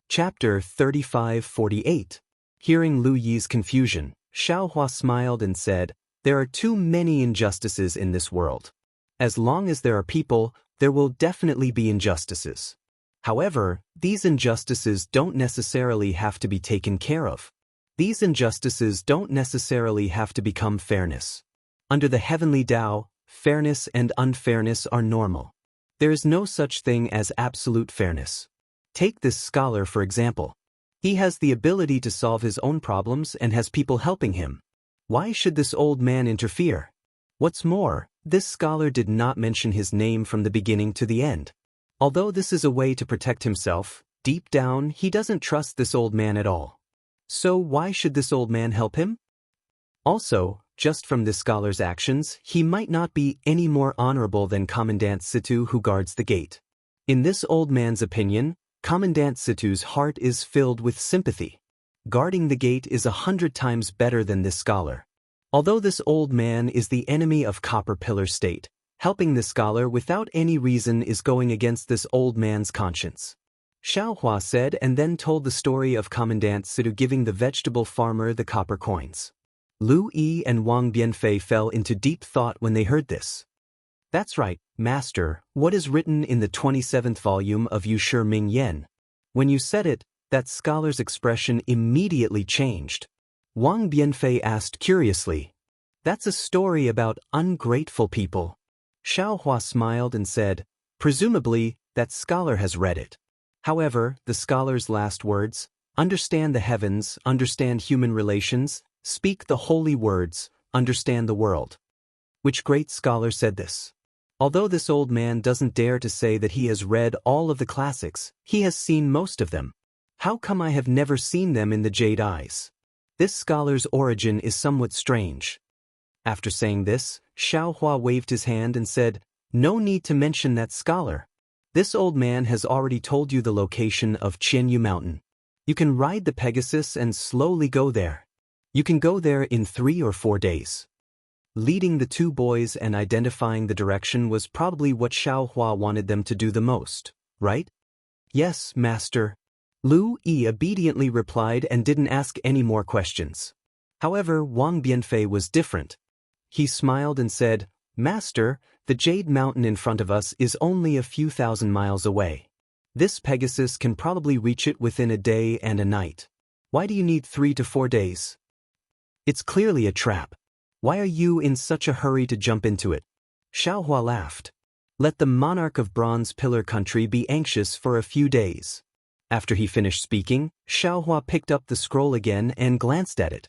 Chapter 35-48. Hearing Lu Yi's confusion, Xiaohua smiled and said, There are too many injustices in this world. As long as there are people, there will definitely be injustices. However, these injustices don't necessarily have to be taken care of. These injustices don't necessarily have to become fairness. Under the heavenly Tao, fairness and unfairness are normal. There is no such thing as absolute fairness. Take this scholar for example. He has the ability to solve his own problems and has people helping him. Why should this old man interfere? What's more, this scholar did not mention his name from the beginning to the end. Although this is a way to protect himself, deep down he doesn't trust this old man at all. So why should this old man help him? Also, just from this scholar's actions, he might not be any more honorable than Commandant Situ who guards the gate. In this old man's opinion, Commandant Situ's heart is filled with sympathy. Guarding the gate is 100 times better than this scholar. Although this old man is the enemy of Copper Pillar State, helping this scholar without any reason is going against this old man's conscience. Xiaohua said and then told the story of Commandant Situ giving the vegetable farmer the copper coins. Lu Yi and Wang Bianfei fell into deep thought when they heard this. That's right, Master, what is written in the 27th volume of Yu Shi Ming Yan? When you said it, that scholar's expression immediately changed. Wang Bianfei asked curiously. That's a story about ungrateful people. Xiaohua smiled and said, presumably, that scholar has read it. However, the scholar's last words, understand the heavens, understand human relations, speak the holy words, understand the world. Which great scholar said this? Although this old man doesn't dare to say that he has read all of the classics, he has seen most of them. How come I have never seen them in the Jade Eyes? This scholar's origin is somewhat strange. After saying this, Xiaohua waved his hand and said, no need to mention that scholar. This old man has already told you the location of Qianyu Mountain. You can ride the Pegasus and slowly go there. You can go there in 3 or 4 days. Leading the two boys and identifying the direction was probably what Xiaohua wanted them to do the most, right? Yes, Master. Lu Yi obediently replied and didn't ask any more questions. However, Wang Bianfei was different. He smiled and said, Master, the Jade Mountain in front of us is only a few thousand miles away. This Pegasus can probably reach it within a day and a night. Why do you need 3 to 4 days? It's clearly a trap. Why are you in such a hurry to jump into it? Xiaohua laughed. Let the monarch of Bronze Pillar Country be anxious for a few days. After he finished speaking, Xiaohua picked up the scroll again and glanced at it.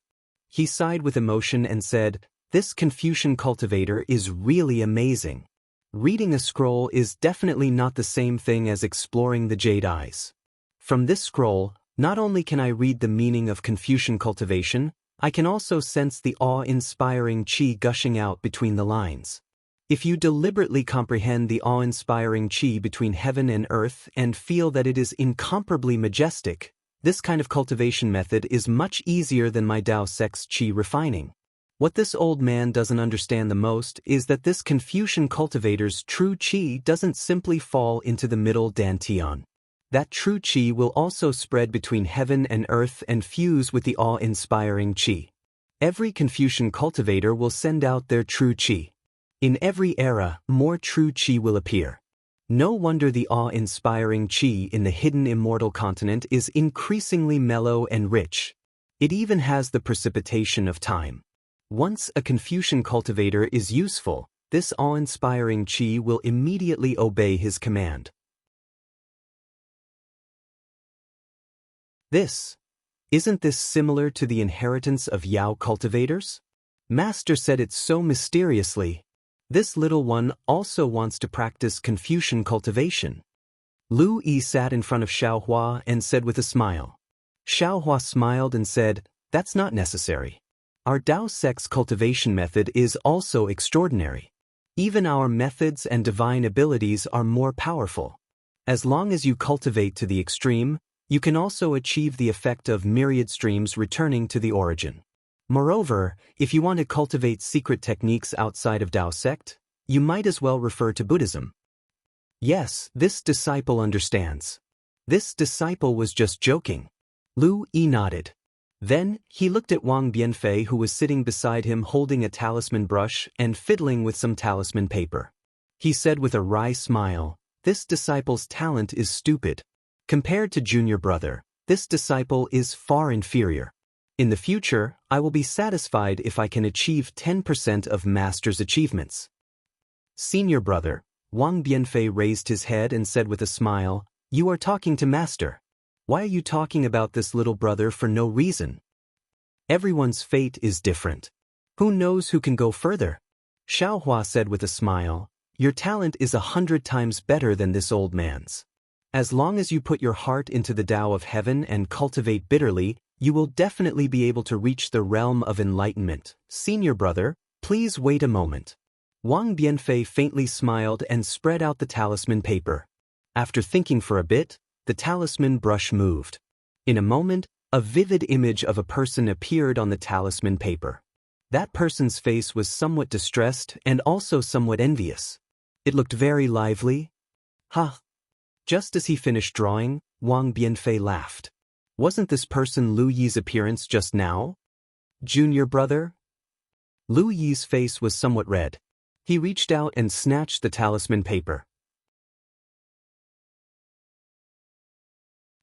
He sighed with emotion and said, this Confucian cultivator is really amazing. Reading a scroll is definitely not the same thing as exploring the Jade Eyes. From this scroll, not only can I read the meaning of Confucian cultivation, I can also sense the awe-inspiring qi gushing out between the lines. If you deliberately comprehend the awe-inspiring qi between heaven and earth and feel that it is incomparably majestic, this kind of cultivation method is much easier than my Dao sect's qi refining. What this old man doesn't understand the most is that this Confucian cultivator's true qi doesn't simply fall into the middle dantian. That true qi will also spread between heaven and earth and fuse with the awe-inspiring qi. Every Confucian cultivator will send out their true qi. In every era, more true qi will appear. No wonder the awe-inspiring qi in the hidden immortal continent is increasingly mellow and rich. It even has the precipitation of time. Once a Confucian cultivator is useful, this awe-inspiring qi will immediately obey his command. Isn't this similar to the inheritance of Yao cultivators? Master said it so mysteriously. This little one also wants to practice Confucian cultivation. Lu Yi sat in front of Xiaohua and said with a smile. Xiaohua smiled and said, "That's not necessary. Our Dao sect's cultivation method is also extraordinary. Even our methods and divine abilities are more powerful. As long as you cultivate to the extreme, you can also achieve the effect of myriad streams returning to the origin. Moreover, if you want to cultivate secret techniques outside of Dao sect, you might as well refer to Buddhism." Yes, this disciple understands. This disciple was just joking. Lu Yi nodded. Then, he looked at Wang Bianfei, who was sitting beside him holding a talisman brush and fiddling with some talisman paper. He said with a wry smile, "This disciple's talent is stupid. Compared to junior brother, this disciple is far inferior. In the future, I will be satisfied if I can achieve 10% of master's achievements." Senior brother, Wang Bianfei raised his head and said with a smile, "You are talking to master. Why are you talking about this little brother for no reason? Everyone's fate is different. Who knows who can go further?" Xiaohua said with a smile, "Your talent is 100 times better than this old man's. As long as you put your heart into the Tao of heaven and cultivate bitterly, you will definitely be able to reach the realm of enlightenment. Senior brother, please wait a moment." Wang Bianfei faintly smiled and spread out the talisman paper. After thinking for a bit, the talisman brush moved. In a moment, a vivid image of a person appeared on the talisman paper. That person's face was somewhat distressed and also somewhat envious. It looked very lively. "Ha!" Just as he finished drawing, Wang Bianfei laughed. "Wasn't this person Lu Yi's appearance just now? Junior brother?" Lu Yi's face was somewhat red. He reached out and snatched the talisman paper.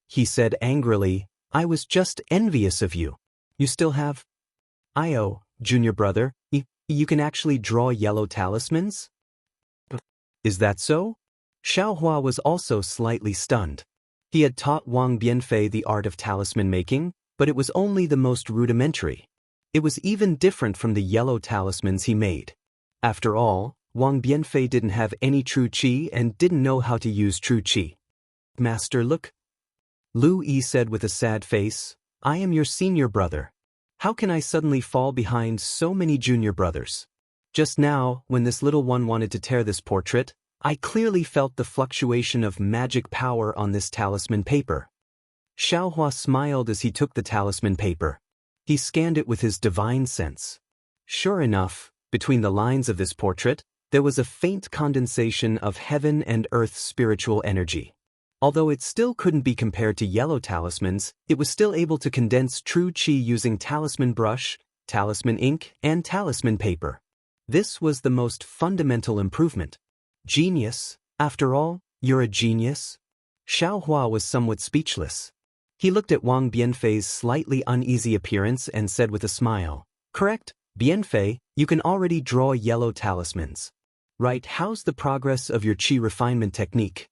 He said angrily, "I was just envious of you. You still have... junior brother, you can actually draw yellow talismans?" "Is that so?" Xiaohua was also slightly stunned. He had taught Wang Bianfei the art of talisman making, but it was only the most rudimentary. It was even different from the yellow talismans he made. After all, Wang Bianfei didn't have any true qi and didn't know how to use true qi. "Master, look," Lu Yi said with a sad face, "I am your senior brother. How can I suddenly fall behind so many junior brothers? Just now, when this little one wanted to tear this portrait, I clearly felt the fluctuation of magic power on this talisman paper." Xiaohua smiled as he took the talisman paper. He scanned it with his divine sense. Sure enough, between the lines of this portrait, there was a faint condensation of heaven and earth's spiritual energy. Although it still couldn't be compared to yellow talismans, it was still able to condense true qi using talisman brush, talisman ink, and talisman paper. This was the most fundamental improvement. "Genius, after all, you're a genius?" Xiaohua was somewhat speechless. He looked at Wang Bianfei's slightly uneasy appearance and said with a smile, "Correct, Bianfei, you can already draw yellow talismans. Right, how's the progress of your qi refinement technique?"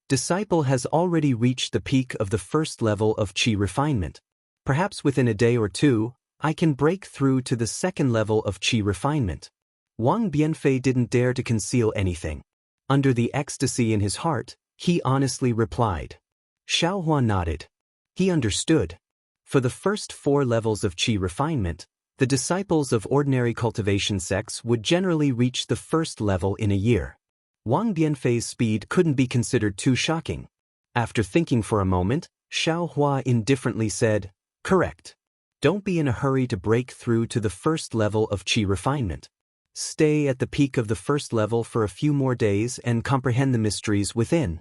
Disciple has already reached the peak of the first level of qi refinement. Perhaps within a day or two, I can break through to the second level of qi refinement. Wang Bianfei didn't dare to conceal anything. Under the ecstasy in his heart, he honestly replied. Xiaohua nodded. He understood. For the first 4 levels of qi refinement, the disciples of ordinary cultivation sects would generally reach the first level in a year. Wang Bianfei's speed couldn't be considered too shocking. After thinking for a moment, Xiaohua indifferently said, "Correct. Don't be in a hurry to break through to the first level of qi refinement. Stay at the peak of the first level for a few more days and comprehend the mysteries within."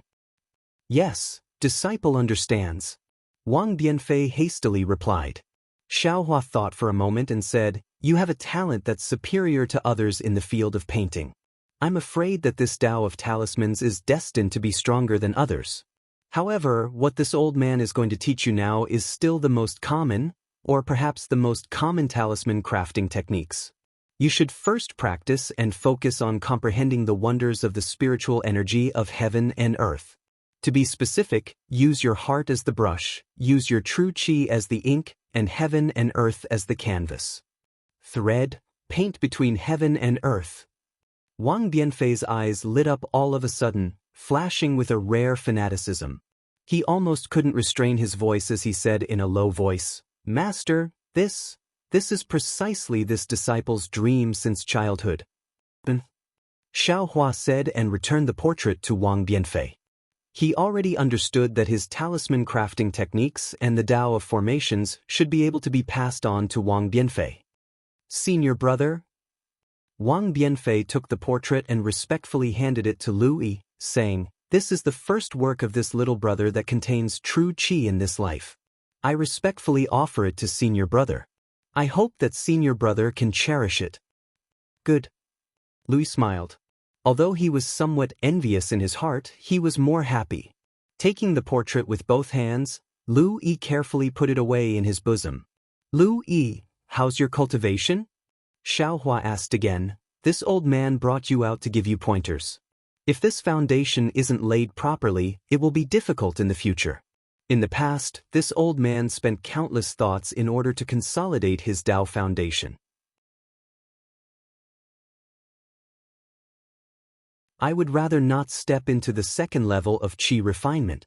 "Yes, disciple understands," Wang Bianfei hastily replied. Xiaohua thought for a moment and said, You have a talent that's superior to others in the field of painting. I'm afraid that this Tao of talismans is destined to be stronger than others. However, what this old man is going to teach you now is still the most common, or perhaps the most common talisman crafting techniques. You should first practice and focus on comprehending the wonders of the spiritual energy of heaven and earth. To be specific, use your heart as the brush, use your true qi as the ink, and heaven and earth as the canvas. Thread, paint between heaven and earth. Wang Bianfei's eyes lit up all of a sudden, flashing with a rare fanaticism. He almost couldn't restrain his voice as he said in a low voice, "Master, this is precisely this disciple's dream since childhood." Xiaohua said and returned the portrait to Wang Bianfei. He already understood that his talisman crafting techniques and the Tao of formations should be able to be passed on to Wang Bianfei. "Senior brother?" Wang Bianfei took the portrait and respectfully handed it to Lu Yi, saying, "This is the first work of this little brother that contains true qi in this life. I respectfully offer it to senior brother. I hope that senior brother can cherish it." "Good." Lu Yi smiled. Although he was somewhat envious in his heart, he was more happy. Taking the portrait with both hands, Lu Yi carefully put it away in his bosom. "Lu Yi, how's your cultivation?" Xiaohua asked again. "This old man brought you out to give you pointers. If this foundation isn't laid properly, it will be difficult in the future." In the past, this old man spent countless thoughts in order to consolidate his Tao foundation. "I would rather not step into the second level of qi refinement."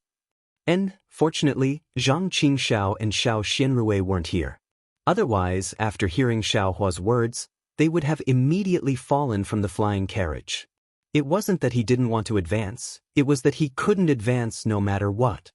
And, fortunately, Zhang Qingxiao and Xiao Xianrui weren't here. Otherwise, after hearing Xiaohua's words, they would have immediately fallen from the flying carriage. It wasn't that he didn't want to advance, it was that he couldn't advance no matter what.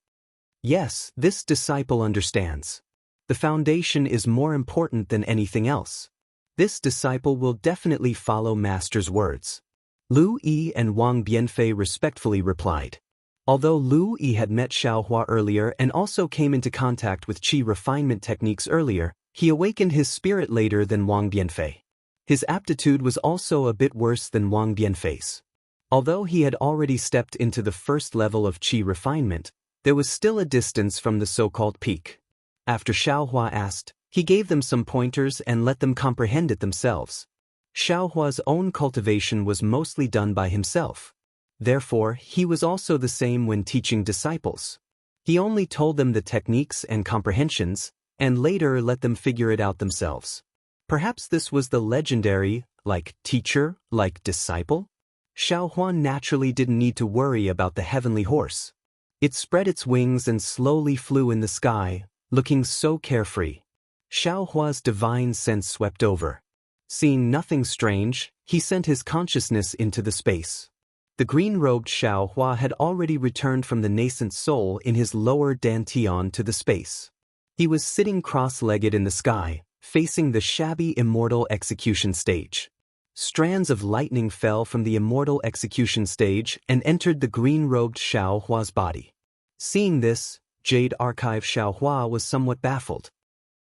Yes, this disciple understands. The foundation is more important than anything else. This disciple will definitely follow Master's words. Lu Yi and Wang Bianfei respectfully replied. Although Lu Yi had met Xiaohua earlier and also came into contact with qi refinement techniques earlier, he awakened his spirit later than Wang Bianfei. His aptitude was also a bit worse than Wang Bianfei's. Although he had already stepped into the first level of qi refinement, there was still a distance from the so-called peak. After Xiaohua asked, he gave them some pointers and let them comprehend it themselves. Xiaohua's own cultivation was mostly done by himself. Therefore, he was also the same when teaching disciples. He only told them the techniques and comprehensions, and later let them figure it out themselves. Perhaps this was the legendary, like teacher, like disciple? Xiaohua naturally didn't need to worry about the heavenly horse. It spread its wings and slowly flew in the sky, looking so carefree. Xiaohua's divine sense swept over. Seeing nothing strange, he sent his consciousness into the space. The green-robed Xiaohua had already returned from the nascent soul in his lower dantian to the space. He was sitting cross-legged in the sky, facing the shabby immortal execution stage. Strands of lightning fell from the immortal execution stage and entered the green-robed Xiaohua's body. Seeing this, Jade Archive Xiaohua was somewhat baffled.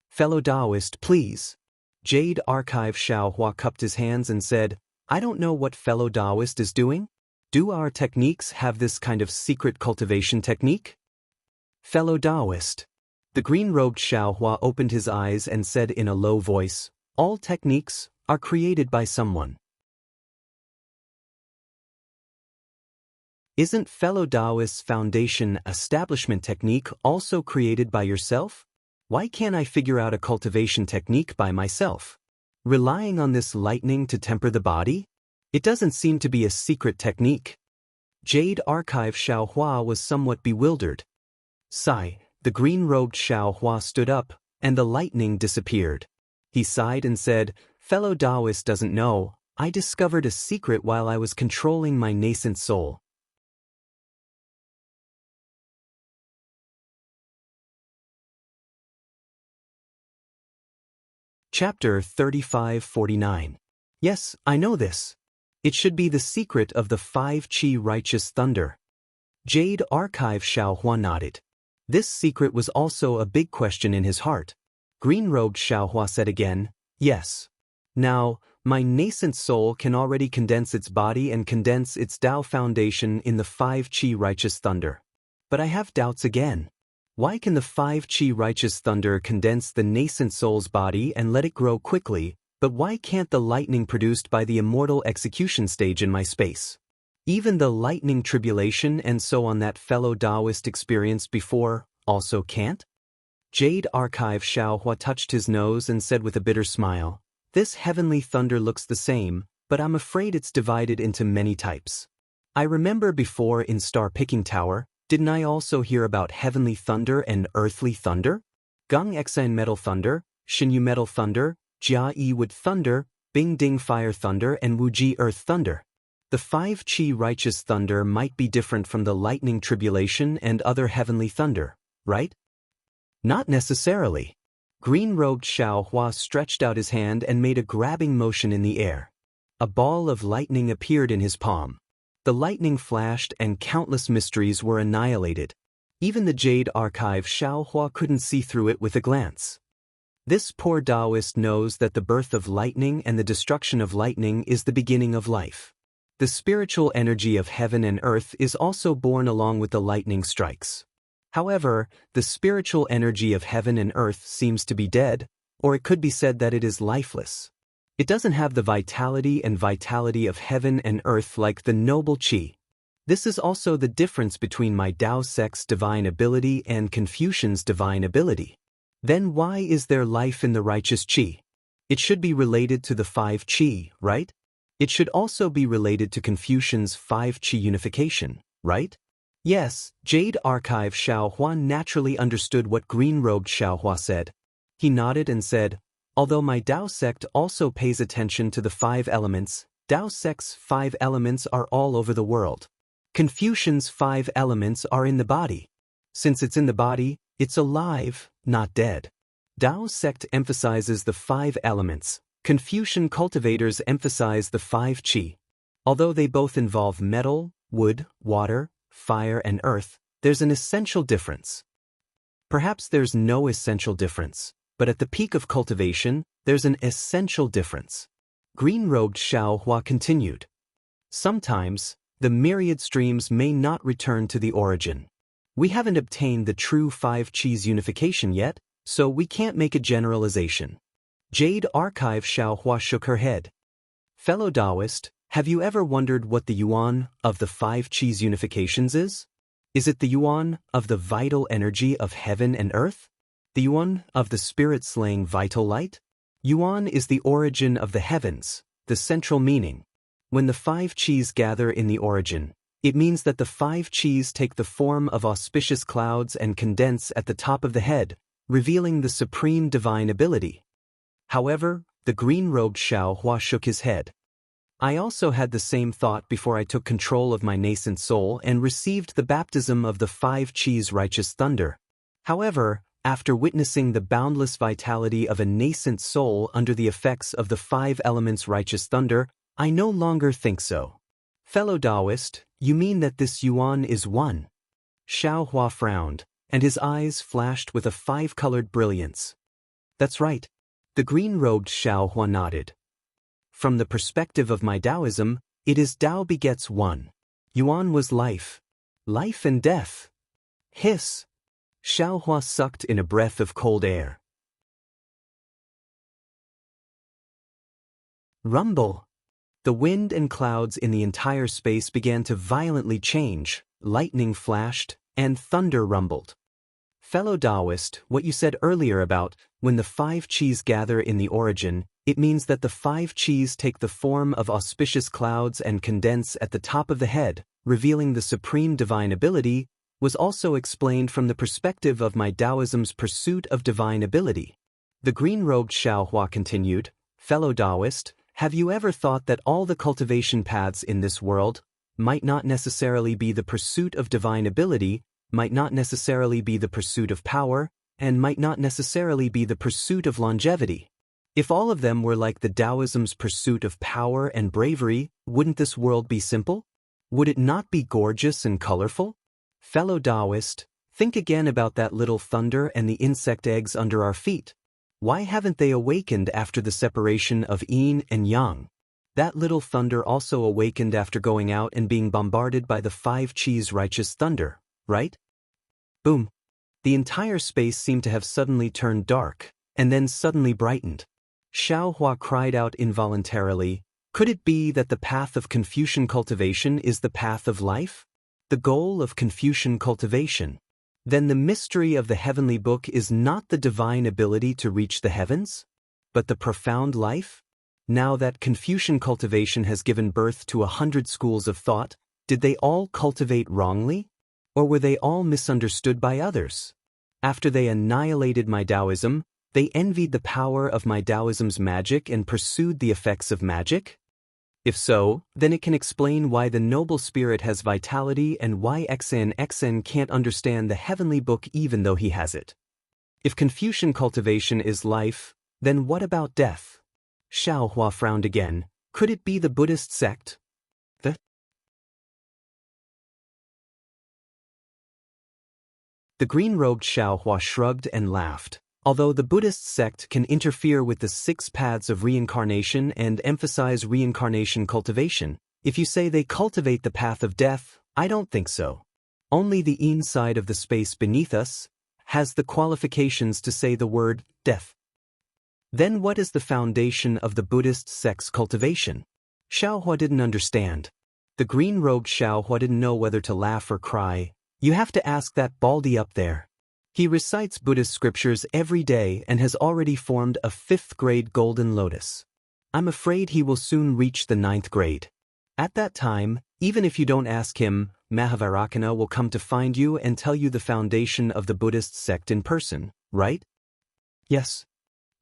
"Fellow Daoist, please." Jade Archive Xiaohua cupped his hands and said, "I don't know what fellow Daoist is doing. Do our techniques have this kind of secret cultivation technique?" "Fellow Daoist." The green-robed Xiaohua opened his eyes and said in a low voice, "All techniques are created by someone. Isn't fellow Daoist's foundation establishment technique also created by yourself? Why can't I figure out a cultivation technique by myself? Relying on this lightning to temper the body? It doesn't seem to be a secret technique." Jade Archive Xiaohua was somewhat bewildered. Sigh, the green-robed Xiaohua stood up, and the lightning disappeared. He sighed and said, "Fellow Daoist doesn't know, I discovered a secret while I was controlling my nascent soul." Chapter 3549. Yes, I know this. It should be the secret of the 5 Qi righteous thunder. Jade Archive Xiaohua nodded. This secret was also a big question in his heart. Green-robed Xiaohua said again, "Yes, Now, my nascent soul can already condense its body and condense its Tao foundation in the 5 Qi righteous thunder. But I have doubts again. Why can the 5 Qi righteous thunder condense the nascent soul's body and let it grow quickly, but why can't the lightning produced by the immortal execution stage in my space? Even the lightning tribulation and so on that fellow Daoist experienced before also can't? Jade Archive Xiaohua touched his nose and said with a bitter smile, "This heavenly thunder looks the same, but I'm afraid it's divided into many types. I remember before in Star Picking Tower, didn't I also hear about heavenly thunder and earthly thunder? Gang Exan metal thunder, Shinyu metal thunder, Jia Yi wood thunder, Bing Ding fire thunder and Wu Ji earth thunder. The 5 Qi righteous thunder might be different from the lightning tribulation and other heavenly thunder, right?" "Not necessarily." Green-robed Xiao Hua stretched out his hand and made a grabbing motion in the air. A ball of lightning appeared in his palm. The lightning flashed and countless mysteries were annihilated. Even the Jade Archive Xiao Hua couldn't see through it with a glance. This poor Daoist knows that the birth of lightning and the destruction of lightning is the beginning of life. The spiritual energy of heaven and earth is also born along with the lightning strikes. However, the spiritual energy of heaven and earth seems to be dead, or it could be said that it is lifeless. It doesn't have the vitality of heaven and earth like the noble Qi. This is also the difference between my Dao sect's divine ability and Confucian's divine ability. Then why is there life in the righteous Qi? It should be related to the 5 Qi, right? It should also be related to Confucian's 5 Qi unification, right? Yes, Jade Archive Xiao Hua naturally understood what green-robed Xiao Hua said. He nodded and said, "Although my Dao sect also pays attention to the 5 elements, Dao sect's 5 elements are all over the world. Confucian's 5 elements are in the body. Since it's in the body, it's alive, not dead. Dao sect emphasizes the 5 elements. Confucian cultivators emphasize the 5 Qi. Although they both involve metal, wood, water, fire and earth, there's an essential difference. Perhaps there's no essential difference, but at the peak of cultivation, there's an essential difference." Green-robed Xiao Hua continued. "Sometimes, the myriad streams may not return to the origin. We haven't obtained the true 5 Qi's unification yet, so we can't make a generalization." Jade Archive Xiao Hua shook her head. "Fellow Daoist, have you ever wondered what the yuan of the 5 Qi's unifications is? Is it the yuan of the vital energy of heaven and earth? The yuan of the spirit-slaying vital light? Yuan is the origin of the heavens, the central meaning. When the 5 Qis gather in the origin, it means that the 5 Qis take the form of auspicious clouds and condense at the top of the head, revealing the supreme divine ability." However, the green-robed Xiao Hua shook his head. "I also had the same thought before I took control of my nascent soul and received the baptism of the 5 Qis righteous thunder. However, after witnessing the boundless vitality of a nascent soul under the effects of the 5 elements righteous thunder, I no longer think so." "Fellow Daoist, you mean that this yuan is one?" Xiao Hua frowned, and his eyes flashed with a 5-colored brilliance. "That's right." The green-robed Xiao Hua nodded. "From the perspective of my Taoism, it is Tao begets one. Yuan was life. Life and death." Hiss! Xiao Hua sucked in a breath of cold air. Rumble! The wind and clouds in the entire space began to violently change, lightning flashed, and thunder rumbled. "Fellow Daoist, what you said earlier about when the 5 Qis gather in the origin, it means that the 5 Qis take the form of auspicious clouds and condense at the top of the head, revealing the supreme divine ability, was also explained from the perspective of my Taoism's pursuit of divine ability." The green-robed Xiao Hua continued, "Fellow Daoist, have you ever thought that all the cultivation paths in this world might not necessarily be the pursuit of divine ability, might not necessarily be the pursuit of power, and might not necessarily be the pursuit of longevity? If all of them were like the Taoism's pursuit of power and bravery, wouldn't this world be simple? Would it not be gorgeous and colorful? Fellow Daoist, think again about that little thunder and the insect eggs under our feet. Why haven't they awakened after the separation of yin and yang? That little thunder also awakened after going out and being bombarded by the 5 Chi's righteous thunder, right? Boom. The entire space seemed to have suddenly turned dark, and then suddenly brightened. Xiaohua cried out involuntarily, could it be that the path of Confucian cultivation is the path of life? The goal of Confucian cultivation? Then the mystery of the heavenly book is not the divine ability to reach the heavens, but the profound life? Now that Confucian cultivation has given birth to 100 schools of thought, did they all cultivate wrongly? Or were they all misunderstood by others? After they annihilated my Taoism, they envied the power of my Taoism's magic and pursued the effects of magic? If so, then it can explain why the noble spirit has vitality and why XN can't understand the heavenly book even though he has it. If Confucian cultivation is life, then what about death? Xiaohua frowned again. Could it be the Buddhist sect? The green-robed Xiaohua shrugged and laughed. Although the Buddhist sect can interfere with the 6 paths of reincarnation and emphasize reincarnation cultivation, if you say they cultivate the path of death, I don't think so. Only the inside of the space beneath us has the qualifications to say the word death. Then what is the foundation of the Buddhist sect's cultivation? Xiaohua didn't understand. The green-robed Xiaohua didn't know whether to laugh or cry. You have to ask that baldy up there. He recites Buddhist scriptures every day and has already formed a 5th-grade golden lotus. I'm afraid he will soon reach the 9th grade. At that time, even if you don't ask him, Mahavairocana will come to find you and tell you the foundation of the Buddhist sect in person, right? Yes.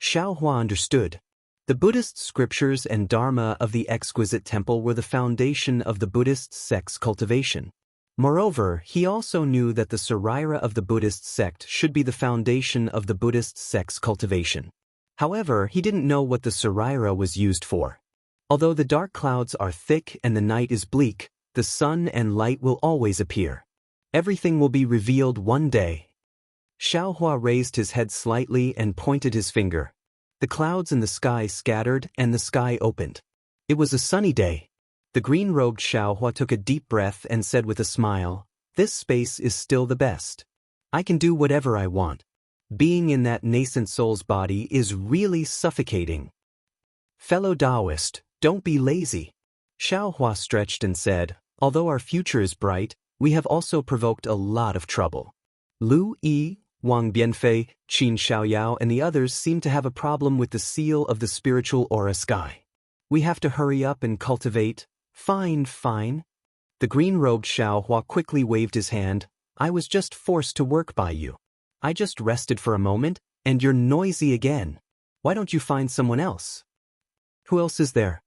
Xiaohua understood. The Buddhist scriptures and dharma of the exquisite temple were the foundation of the Buddhist sect's cultivation. Moreover, he also knew that the Saraira of the Buddhist sect should be the foundation of the Buddhist sect's cultivation. However, he didn't know what the Saraira was used for. Although the dark clouds are thick and the night is bleak, the sun and light will always appear. Everything will be revealed one day. Xiaohua raised his head slightly and pointed his finger. The clouds in the sky scattered and the sky opened. It was a sunny day. The green-robed Xiaohua took a deep breath and said with a smile, "This space is still the best. I can do whatever I want. Being in that nascent soul's body is really suffocating." Fellow Daoist, don't be lazy. Xiaohua stretched and said, although our future is bright, we have also provoked a lot of trouble. Lu Yi, Wang Bianfei, Qin Xiaoyao and the others seem to have a problem with the seal of the spiritual aura sky. We have to hurry up and cultivate. Fine. The green-robed Xiaohua quickly waved his hand. I was just forced to work by you. I just rested for a moment, and you're noisy again. Why don't you find someone else? Who else is there?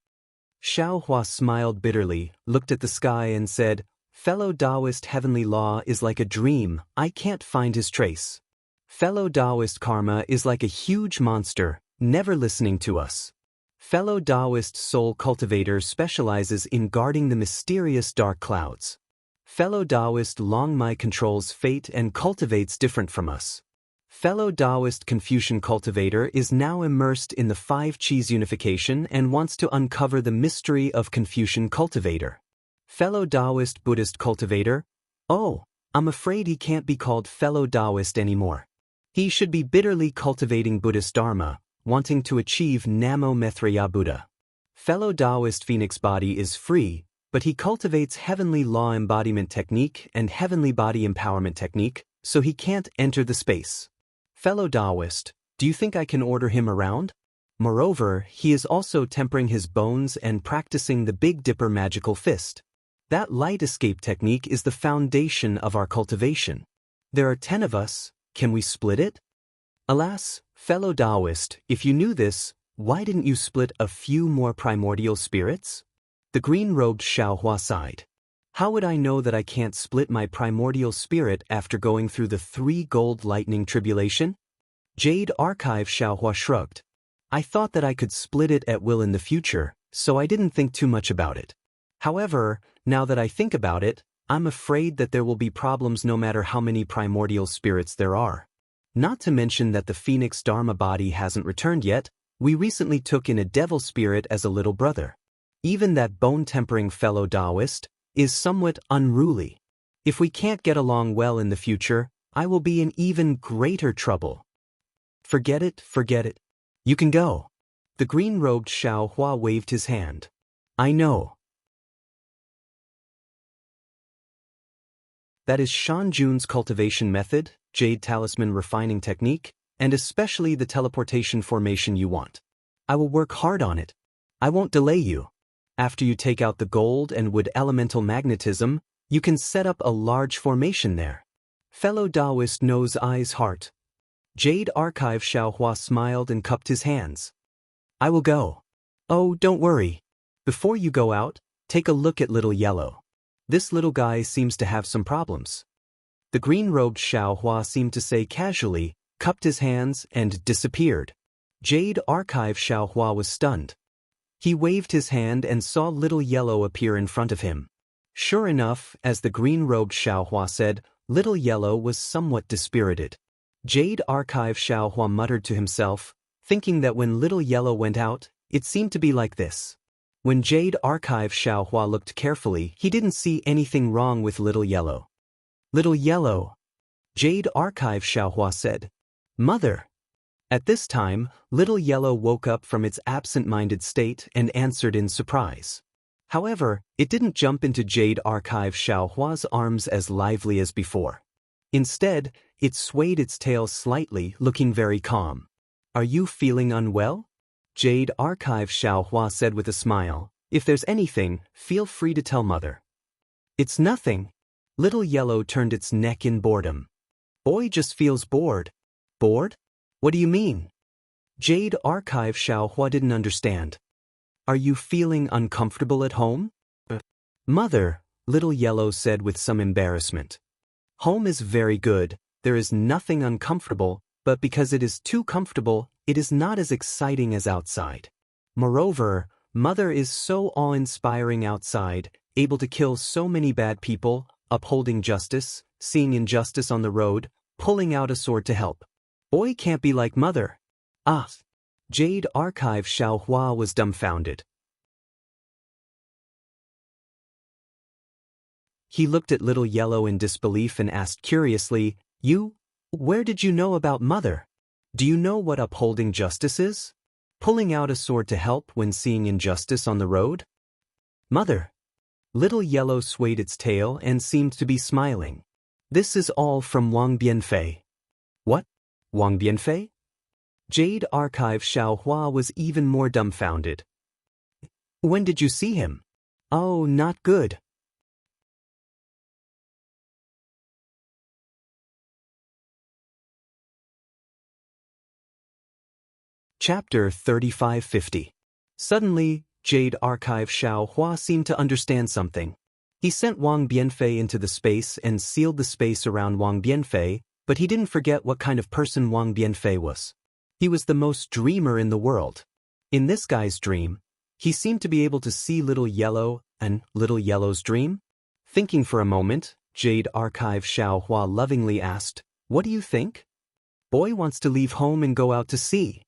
Xiaohua smiled bitterly, looked at the sky and said, Fellow Daoist heavenly law is like a dream, I can't find his trace. Fellow Daoist karma is like a huge monster, never listening to us. Fellow Daoist soul cultivator specializes in guarding the mysterious dark clouds. Fellow Daoist Longmai controls fate and cultivates different from us. Fellow Daoist Confucian cultivator is now immersed in the 5 Chi's unification and wants to uncover the mystery of Confucian cultivator. Fellow Daoist Buddhist cultivator? Oh, I'm afraid he can't be called fellow Daoist anymore. He should be bitterly cultivating Buddhist Dharma, wanting to achieve Namo Maitreya Buddha. Fellow Daoist Phoenix body is free, but he cultivates heavenly law embodiment technique and heavenly body empowerment technique, so he can't enter the space. Fellow Daoist, do you think I can order him around? Moreover, he is also tempering his bones and practicing the Big Dipper magical fist. That light escape technique is the foundation of our cultivation. There are 10 of us, can we split it? Alas, fellow Daoist, if you knew this, why didn't you split a few more primordial spirits? The green-robed Xiaohua sighed. How would I know that I can't split my primordial spirit after going through the 3 gold lightning tribulation? Jade Archive Xiaohua shrugged. I thought that I could split it at will in the future, so I didn't think too much about it. However, now that I think about it, I'm afraid that there will be problems no matter how many primordial spirits there are. Not to mention that the Phoenix Dharma body hasn't returned yet. We recently took in a devil spirit as a little brother. Even that bone-tempering fellow Daoist is somewhat unruly. If we can't get along well in the future, I will be in even greater trouble. Forget it, forget it. You can go. The green-robed Xiao Hua waved his hand. I know. That is Shan Jun's cultivation method, Jade Talisman refining technique, and especially the teleportation formation you want. I will work hard on it. I won't delay you. After you take out the gold and wood elemental magnetism, you can set up a large formation there. Fellow Daoist nose eyes heart. Jade Archive Xiao Hua smiled and cupped his hands. I will go. Oh, don't worry. Before you go out, take a look at Little Yellow. This little guy seems to have some problems. The green-robed Xiao Hua seemed to say casually, cupped his hands, and disappeared. Jade Archive Xiao Hua was stunned. He waved his hand and saw Little Yellow appear in front of him. Sure enough, as the green-robed Xiao Hua said, Little Yellow was somewhat dispirited. Jade Archive Xiao Hua muttered to himself, thinking that when Little Yellow went out, it seemed to be like this. When Jade Archive Xiao Hua looked carefully, he didn't see anything wrong with Little Yellow. Little Yellow, Jade Archive Xiao Hua said. Mother. At this time, Little Yellow woke up from its absent-minded state and answered in surprise. However, it didn't jump into Jade Archive Xiao Hua's arms as lively as before. Instead, it swayed its tail slightly, looking very calm. Are you feeling unwell? Jade Archive Xiao Hua said with a smile. If there's anything, feel free to tell Mother. It's nothing. Little Yellow turned its neck in boredom. Boy just feels bored. Bored? What do you mean? Jade Archive Xiao Hua didn't understand. Are you feeling uncomfortable at home? Mother, Little Yellow said with some embarrassment. Home is very good, there is nothing uncomfortable, but because it is too comfortable, it is not as exciting as outside. Moreover, Mother is so awe-inspiring outside, able to kill so many bad people, upholding justice, seeing injustice on the road, pulling out a sword to help. Boy can't be like Mother. Ah! Jade Archive Xiao Hua was dumbfounded. He looked at Little Yellow in disbelief and asked curiously, where did you know about Mother? Do you know what upholding justice is? Pulling out a sword to help when seeing injustice on the road? Mother. Little Yellow swayed its tail and seemed to be smiling. This is all from Wang Bianfei. What? Wang Bianfei? Jade Archive Xiao Hua was even more dumbfounded. When did you see him? Oh, not good. Chapter 3550. Suddenly, Jade Archive Xiao Hua seemed to understand something. He sent Wang Bianfei into the space and sealed the space around Wang Bianfei, but he didn't forget what kind of person Wang Bianfei was. He was the most dreamer in the world. In this guy's dream, he seemed to be able to see Little Yellow and Little Yellow's dream. Thinking for a moment, Jade Archive Xiao Hua lovingly asked, What do you think? Boy wants to leave home and go out to sea.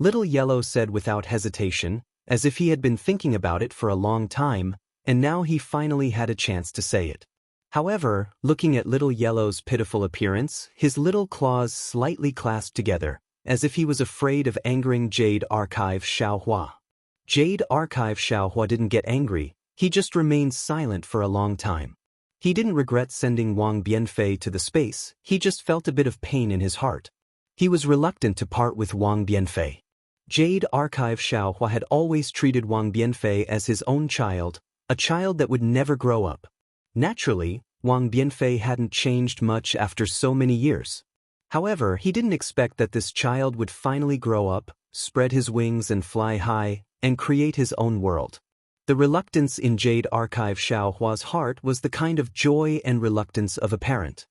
Little Yellow said without hesitation, as if he had been thinking about it for a long time, and now he finally had a chance to say it. However, looking at Little Yellow's pitiful appearance, his little claws slightly clasped together, as if he was afraid of angering Jade Archive Xiao Hua. Jade Archive Xiao Hua didn't get angry, he just remained silent for a long time. He didn't regret sending Wang Bianfei to the space, he just felt a bit of pain in his heart. He was reluctant to part with Wang Bianfei. Jade Archive Xiao Hua had always treated Wang Bianfei as his own child, a child that would never grow up. Naturally, Wang Bianfei hadn't changed much after so many years. However, he didn't expect that this child would finally grow up, spread his wings and fly high, and create his own world. The reluctance in Jade Archive Xiao Hua's heart was the kind of joy and reluctance of a parent.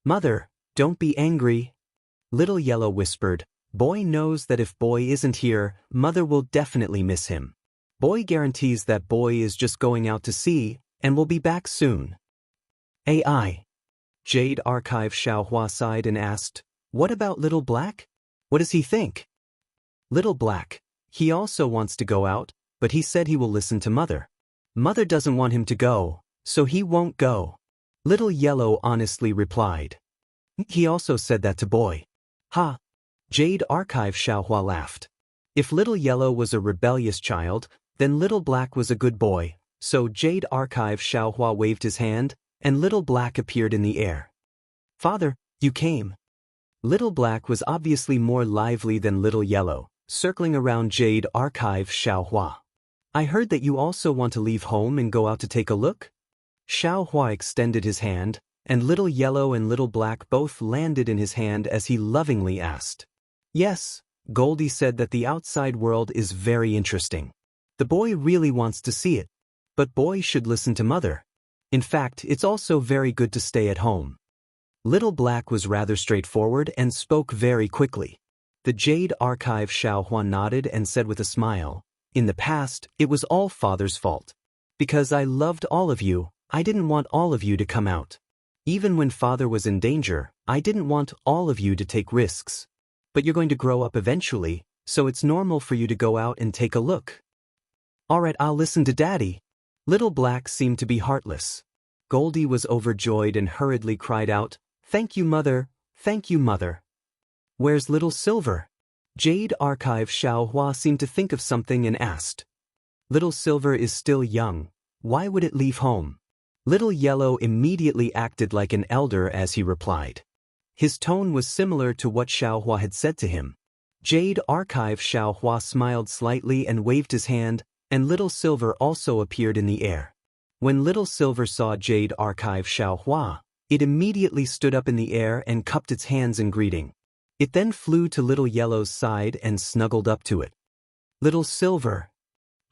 Mother, don't be angry. Little Yellow whispered. Boy knows that if Boy isn't here, Mother will definitely miss him. Boy guarantees that Boy is just going out to sea, and will be back soon. AI. Jade Archive Xiao Hua sighed and asked, What about Little Black? What does he think? Little Black. He also wants to go out, but he said he will listen to Mother. Mother doesn't want him to go, so he won't go. Little Yellow honestly replied. He also said that to Boy. Ha! Jade Archive Xiaohua laughed. If Little Yellow was a rebellious child, then Little Black was a good boy, so Jade Archive Xiaohua waved his hand, and Little Black appeared in the air. Father, you came. Little Black was obviously more lively than Little Yellow, circling around Jade Archive Xiaohua. I heard that you also want to leave home and go out to take a look? Xiaohua extended his hand, and Little Yellow and Little Black both landed in his hand as he lovingly asked. Yes, Goldie said that the outside world is very interesting. The boy really wants to see it. But Boy should listen to Mother. In fact, it's also very good to stay at home. Little Black was rather straightforward and spoke very quickly. The Jade Archive Xiaohua nodded and said with a smile, in the past, it was all Father's fault. Because I loved all of you, I didn't want all of you to come out. Even when Father was in danger, I didn't want all of you to take risks. But you're going to grow up eventually, so it's normal for you to go out and take a look. Alright, I'll listen to Daddy. Little Black seemed to be heartless. Goldie was overjoyed and hurriedly cried out, Thank you, Mother. Thank you, Mother. Where's Little Silver? Jade Archive Xiaohua seemed to think of something and asked. Little Silver is still young. Why would it leave home? Little Yellow immediately acted like an elder as he replied. His tone was similar to what Xiaohua had said to him. Jade Archive Xiaohua smiled slightly and waved his hand, and Little Silver also appeared in the air. When Little Silver saw Jade Archive Xiaohua, it immediately stood up in the air and cupped its hands in greeting. It then flew to Little Yellow's side and snuggled up to it. Little Silver,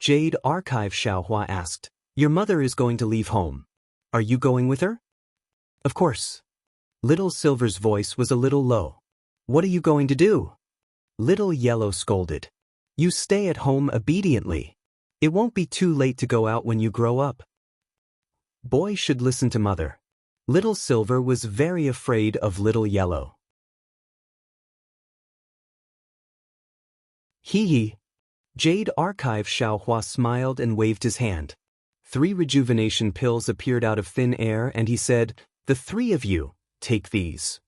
Jade Archive Xiaohua asked, Your mother is going to leave home. Are you going with her? Of course. Little Silver's voice was a little low. What are you going to do? Little Yellow scolded. You stay at home obediently. It won't be too late to go out when you grow up. Boy should listen to Mother. Little Silver was very afraid of Little Yellow. Hee hee. Jade Archive Xiaohua smiled and waved his hand. 3 rejuvenation pills appeared out of thin air and he said, The 3 of you, take these.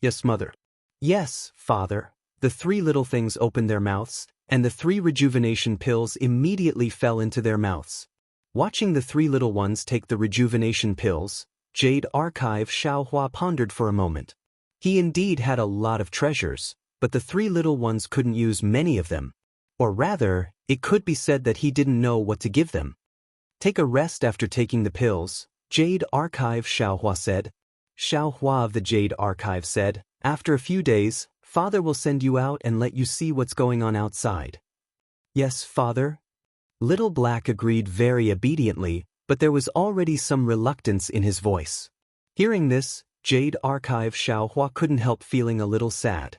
Yes, Mother. Yes, Father. The 3 little things opened their mouths, and the 3 rejuvenation pills immediately fell into their mouths. Watching the 3 little ones take the rejuvenation pills, Jade Archive Xiaohua pondered for a moment. He indeed had a lot of treasures, but the 3 little ones couldn't use many of them. Or rather, it could be said that he didn't know what to give them. Take a rest after taking the pills, Jade Archive Xiaohua said. Xiaohua of the Jade Archive said, After a few days, Father will send you out and let you see what's going on outside. Yes, Father. Little Black agreed very obediently, but there was already some reluctance in his voice. Hearing this, Jade Archive Xiaohua couldn't help feeling a little sad.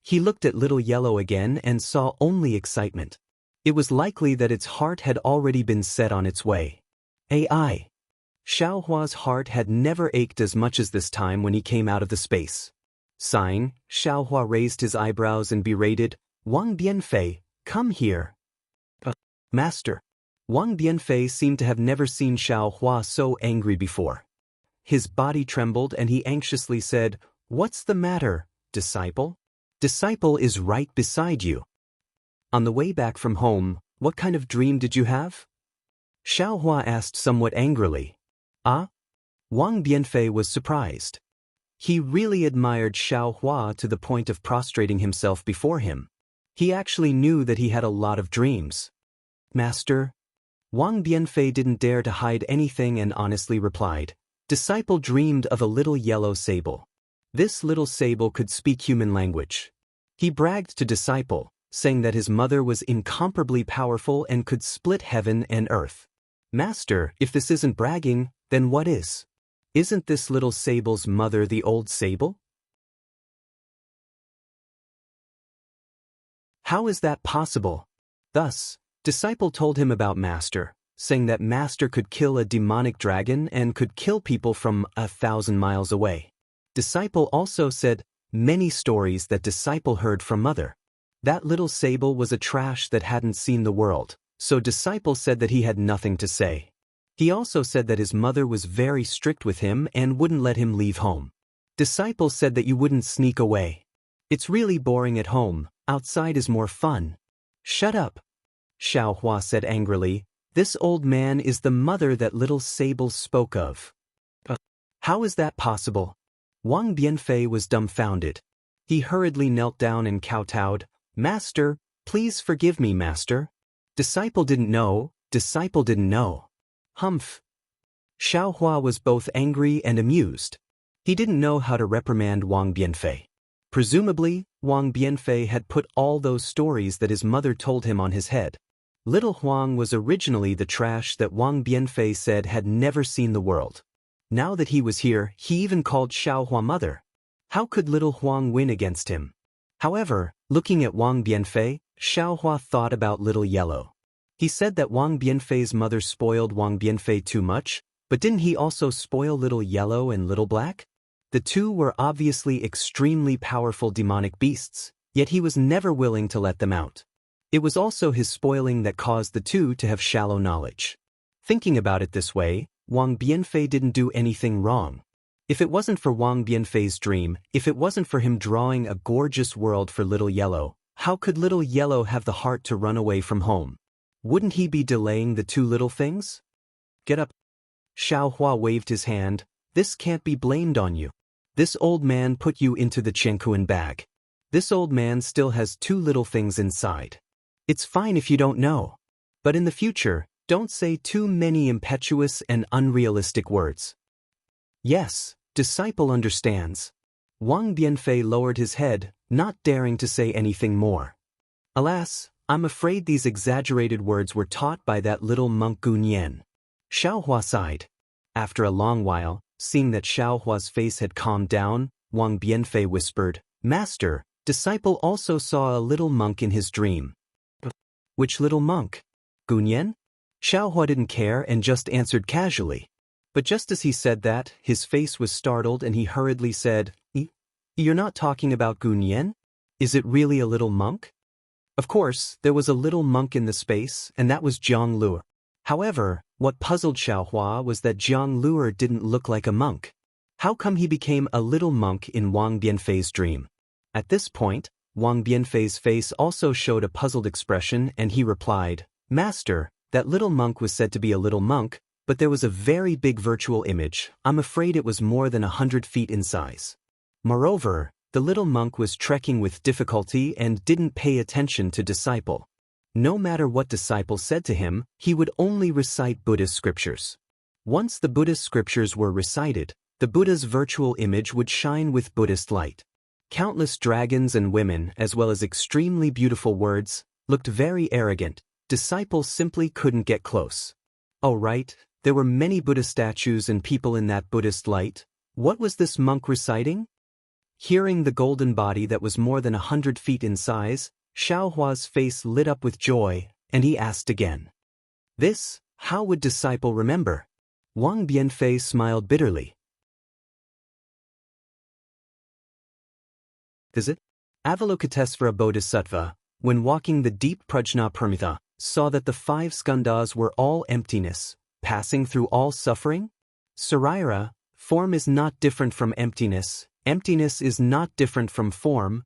He looked at Little Yellow again and saw only excitement. It was likely that its heart had already been set on its way. AI. Xiaohua's heart had never ached as much as this time when he came out of the space. Sighing, Xiaohua raised his eyebrows and berated, Wang Bianfei, come here. Master. Wang Bianfei seemed to have never seen Xiaohua so angry before. His body trembled and he anxiously said, What's the matter, disciple? Disciple is right beside you. On the way back from home, what kind of dream did you have? Xiaohua asked somewhat angrily. Ah? Wang Bianfei was surprised. He really admired Xiaohua to the point of prostrating himself before him. He actually knew that he had a lot of dreams. Master? Wang Bianfei didn't dare to hide anything and honestly replied. Disciple dreamed of a little yellow sable. This little sable could speak human language. He bragged to Disciple, saying that his mother was incomparably powerful and could split heaven and earth. Master, if this isn't bragging, then what is? Isn't this little sable's mother the old sable? How is that possible? Thus, Disciple told him about Master, saying that Master could kill a demonic dragon and could kill people from 1,000 miles away. Disciple also said, many stories that disciple heard from mother. That little sable was a trash that hadn't seen the world, so disciple said that he had nothing to say. He also said that his mother was very strict with him and wouldn't let him leave home. Disciple said that you wouldn't sneak away. It's really boring at home, outside is more fun. Shut up, Xiaohua said angrily. This old man is the mother that little sable spoke of. How is that possible? Wang Bianfei was dumbfounded. He hurriedly knelt down and kowtowed. Master, please forgive me, master. Disciple didn't know. Humph. Xiaohua was both angry and amused. He didn't know how to reprimand Wang Bianfei. Presumably, Wang Bianfei had put all those stories that his mother told him on his head. Little Huang was originally the trash that Wang Bianfei said had never seen the world. Now that he was here, he even called Xiaohua mother. How could little Huang win against him? However, looking at Wang Bianfei, Xiaohua thought about little yellow. He said that Wang Bianfei's mother spoiled Wang Bianfei too much, but didn't he also spoil little yellow and little black? The two were obviously extremely powerful demonic beasts, yet he was never willing to let them out. It was also his spoiling that caused the two to have shallow knowledge. Thinking about it this way, Wang Bianfei didn't do anything wrong. If it wasn't for Wang Bianfei's dream, if it wasn't for him drawing a gorgeous world for little yellow, how could little yellow have the heart to run away from home? Wouldn't he be delaying the two little things? Get up. Xiaohua waved his hand. This can't be blamed on you. This old man put you into the Qiankuan bag. This old man still has two little things inside. It's fine if you don't know. But in the future, don't say too many impetuous and unrealistic words. Yes, disciple understands. Wang Bianfei lowered his head, not daring to say anything more. Alas, I'm afraid these exaggerated words were taught by that little monk Gunyan. Xiaohua sighed. After a long while, seeing that Xiaohua's face had calmed down, Wang Bianfei whispered, Master, disciple also saw a little monk in his dream. Which little monk? Gunyan? Xiaohua didn't care and just answered casually. But just as he said that, his face was startled and he hurriedly said, You're not talking about Gunyan? Is it really a little monk? Of course, there was a little monk in the space, and that was Jiang Luer. However, what puzzled Xiaohua was that Jiang Luer didn't look like a monk. How come he became a little monk in Wang Bianfei's dream? At this point, Wang Bianfei's face also showed a puzzled expression and he replied, Master, that little monk was said to be a little monk, but there was a very big virtual image. I'm afraid it was more than 100 feet in size. Moreover, the little monk was trekking with difficulty and didn't pay attention to disciple. No matter what disciple said to him, he would only recite Buddhist scriptures. Once the Buddhist scriptures were recited, the Buddha's virtual image would shine with Buddhist light. Countless dragons and women, as well as extremely beautiful words, looked very arrogant. Disciples simply couldn't get close. Oh right, there were many Buddha statues and people in that Buddhist light. What was this monk reciting? Hearing the golden body that was more than 100 feet in size, Xiaohua's face lit up with joy, and he asked again. This, how would disciple remember? Wang Bianfei smiled bitterly. Visit Avalokitesvara Bodhisattva, when walking the deep Prajna Paramita, saw that the 5 skandhas were all emptiness, passing through all suffering? Saraira, form is not different from emptiness, emptiness is not different from form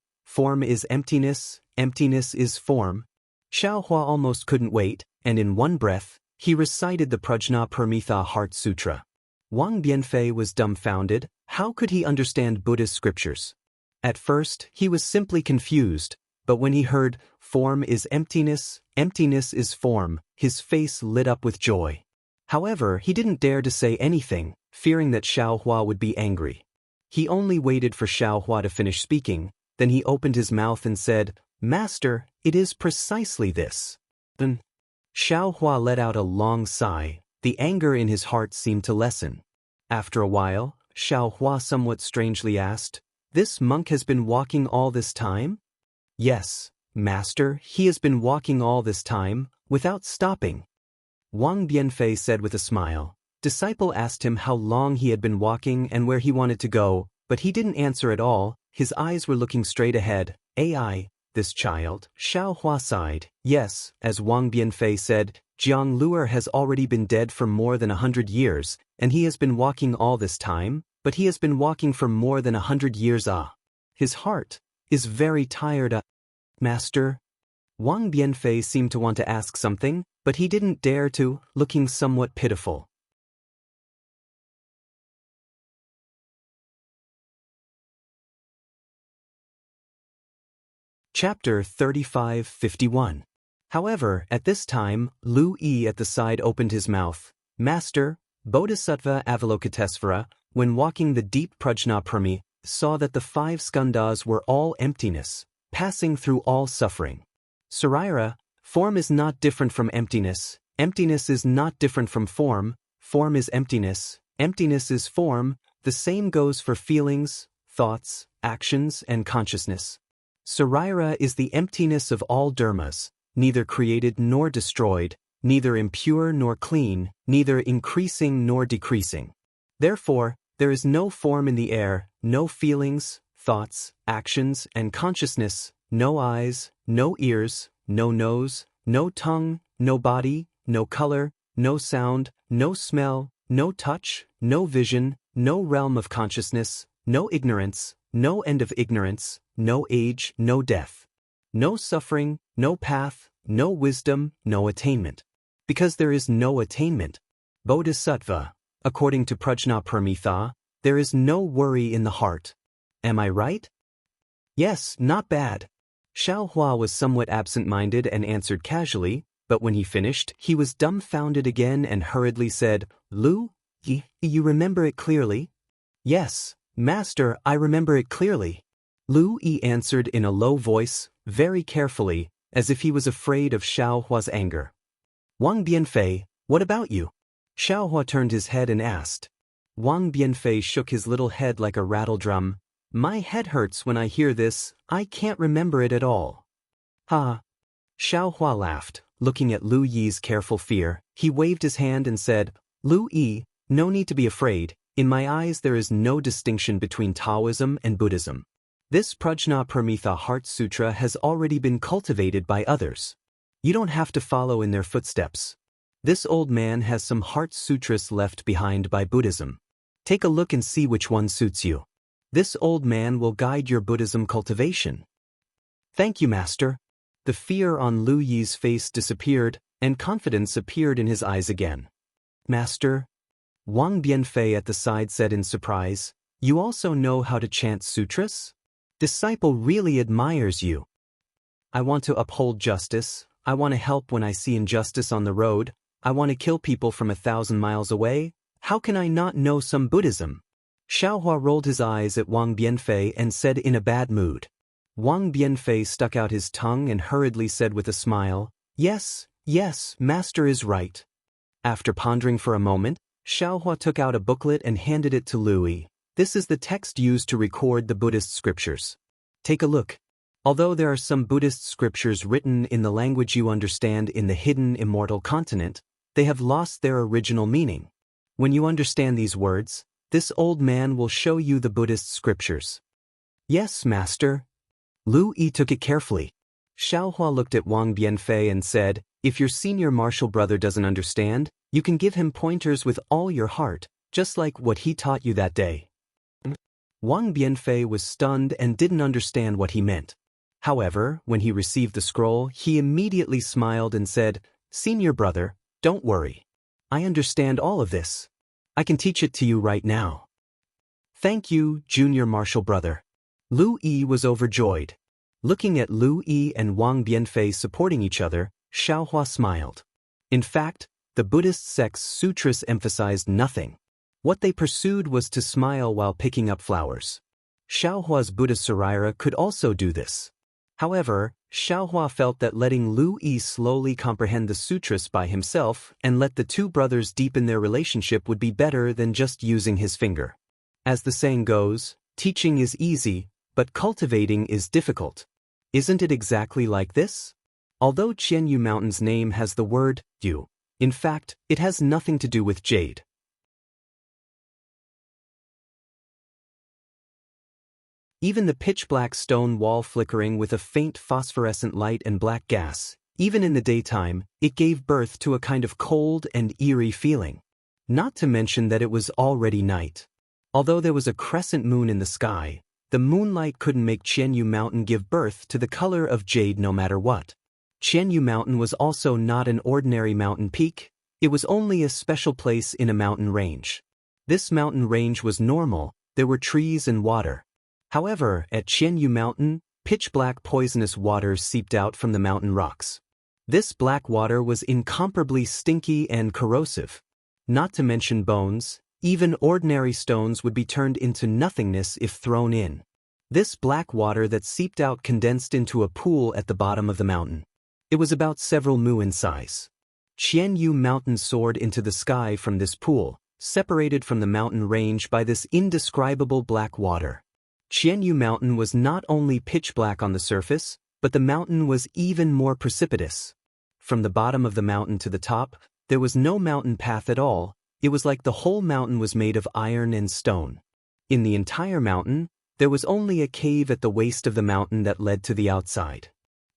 is emptiness, emptiness is form. Xiaohua almost couldn't wait, and in one breath, he recited the Prajna Paramita Heart Sutra. Wang Bianfei was dumbfounded. How could he understand Buddhist scriptures? At first, he was simply confused, but when he heard, form is emptiness, emptiness is form, his face lit up with joy. However, he didn't dare to say anything, fearing that Xiaohua would be angry. He only waited for Xiaohua to finish speaking, then he opened his mouth and said, Master, it is precisely this. Then, Xiaohua let out a long sigh. The anger in his heart seemed to lessen. After a while, Xiaohua somewhat strangely asked, This monk has been walking all this time? Yes, Master, he has been walking all this time, without stopping. Wang Bianfei said with a smile. Disciple asked him how long he had been walking and where he wanted to go. but he didn't answer at all. His eyes were looking straight ahead. AI, this child. Xiao Hua sighed. Yes, as Wang Bianfei said, Jiang Luer has already been dead for more than 100 years, and he has been walking all this time, but he has been walking for more than 100 years. His heart is very tired. Master? Wang Bianfei seemed to want to ask something, but he didn't dare to, looking somewhat pitiful. Chapter 35:51. However, at this time, Lu Yi at the side opened his mouth. Master, Bodhisattva Avalokitesvara, when walking the deep Prajna saw that the 5 skandhas were all emptiness, passing through all suffering. Saraira, form is not different from emptiness, emptiness is not different from form is emptiness is form, the same goes for feelings, thoughts, actions, and consciousness. Saraira is the emptiness of all dharmas, neither created nor destroyed, neither impure nor clean, neither increasing nor decreasing. Therefore, there is no form in the air, no feelings, thoughts, actions, and consciousness, no eyes, no ears, no nose, no tongue, no body, no color, no sound, no smell, no touch, no vision, no realm of consciousness, no ignorance, no end of ignorance, no age, no death, no suffering, no path, no wisdom, no attainment. Because there is no attainment. Bodhisattva, according to Prajna, there is no worry in the heart. Am I right? Yes, not bad. Xiao Hua was somewhat absent-minded and answered casually, but when he finished, he was dumbfounded again and hurriedly said, Lu, you remember it clearly? Yes, Master, I remember it clearly. Lu Yi answered in a low voice, very carefully, as if he was afraid of Xiao Hua's anger. Wang Bianfei, what about you? Xiao Hua turned his head and asked. Wang Bianfei shook his little head like a rattledrum. My head hurts when I hear this, I can't remember it at all. Ha! Xiao Hua laughed, looking at Lu Yi's careful fear. He waved his hand and said, Lu Yi, no need to be afraid. In my eyes there is no distinction between Taoism and Buddhism. This Prajna Heart Sutra has already been cultivated by others. You don't have to follow in their footsteps. This old man has some Heart Sutras left behind by Buddhism. Take a look and see which one suits you. This old man will guide your Buddhism cultivation. Thank you, Master. The fear on Lu Yi's face disappeared, and confidence appeared in his eyes again. Master? Wang Bianfei at the side said in surprise, you also know how to chant sutras? Disciple really admires you. I want to uphold justice, I want to help when I see injustice on the road, I want to kill people from 1,000 miles away. How can I not know some Buddhism? Xiao Hua rolled his eyes at Wang Bianfei and said in a bad mood. Wang Bianfei stuck out his tongue and hurriedly said with a smile, Yes, Master is right. After pondering for a moment, Xiao Hua took out a booklet and handed it to Lu Yi. This is the text used to record the Buddhist scriptures. Take a look. Although there are some Buddhist scriptures written in the language you understand in the hidden immortal continent, they have lost their original meaning. When you understand these words, this old man will show you the Buddhist scriptures. Yes, Master. Lu Yi took it carefully. Xiao Hua looked at Wang Bianfei and said, if your senior martial brother doesn't understand, you can give him pointers with all your heart, just like what he taught you that day. Wang Bianfei was stunned and didn't understand what he meant. However, when he received the scroll, he immediately smiled and said, Senior brother, don't worry. I understand all of this. I can teach it to you right now. Thank you, junior martial brother. Lu Yi was overjoyed. Looking at Lu Yi and Wang Bianfei supporting each other, Xiao Hua smiled. In fact, the Buddhist sect's sutras emphasized nothing. What they pursued was to smile while picking up flowers. Xiao Hua's Buddha Saraira could also do this. However, Xiao Hua felt that letting Lu Yi slowly comprehend the sutras by himself and let the two brothers deepen their relationship would be better than just using his finger. As the saying goes, teaching is easy, but cultivating is difficult. Isn't it exactly like this? Although Qianyu Mountain's name has the word yu, in fact, it has nothing to do with jade. Even the pitch-black stone wall flickering with a faint phosphorescent light and black gas, even in the daytime, it gave birth to a kind of cold and eerie feeling. Not to mention that it was already night. Although there was a crescent moon in the sky, the moonlight couldn't make Qianyu Mountain give birth to the color of jade no matter what. Qianyu Mountain was also not an ordinary mountain peak, it was only a special place in a mountain range. This mountain range was normal, there were trees and water. However, at Qianyu Mountain, pitch-black poisonous water seeped out from the mountain rocks. This black water was incomparably stinky and corrosive. Not to mention bones, even ordinary stones would be turned into nothingness if thrown in. This black water that seeped out condensed into a pool at the bottom of the mountain. It was about several mu in size. Qianyu Mountain soared into the sky from this pool, separated from the mountain range by this indescribable black water. Qianyu Mountain was not only pitch black on the surface, but the mountain was even more precipitous. From the bottom of the mountain to the top, there was no mountain path at all, it was like the whole mountain was made of iron and stone. In the entire mountain, there was only a cave at the waist of the mountain that led to the outside.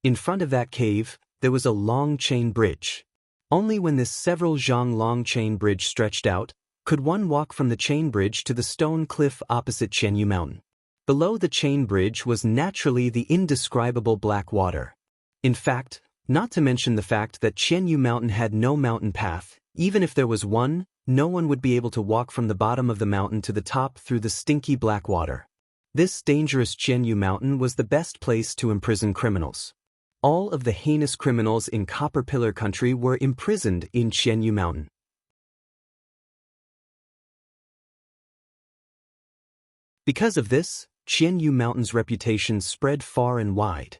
In front of that cave, there was a long chain bridge. Only when this several zhang long chain bridge stretched out, could one walk from the chain bridge to the stone cliff opposite Qianyu Mountain. Below the chain bridge was naturally the indescribable black water. In fact, not to mention the fact that Qianyu Mountain had no mountain path, even if there was one, no one would be able to walk from the bottom of the mountain to the top through the stinky black water. This dangerous Qianyu Mountain was the best place to imprison criminals. All of the heinous criminals in Copper Pillar Country were imprisoned in Qianyu Mountain. Because of this, Qianyu Mountain's reputation spread far and wide.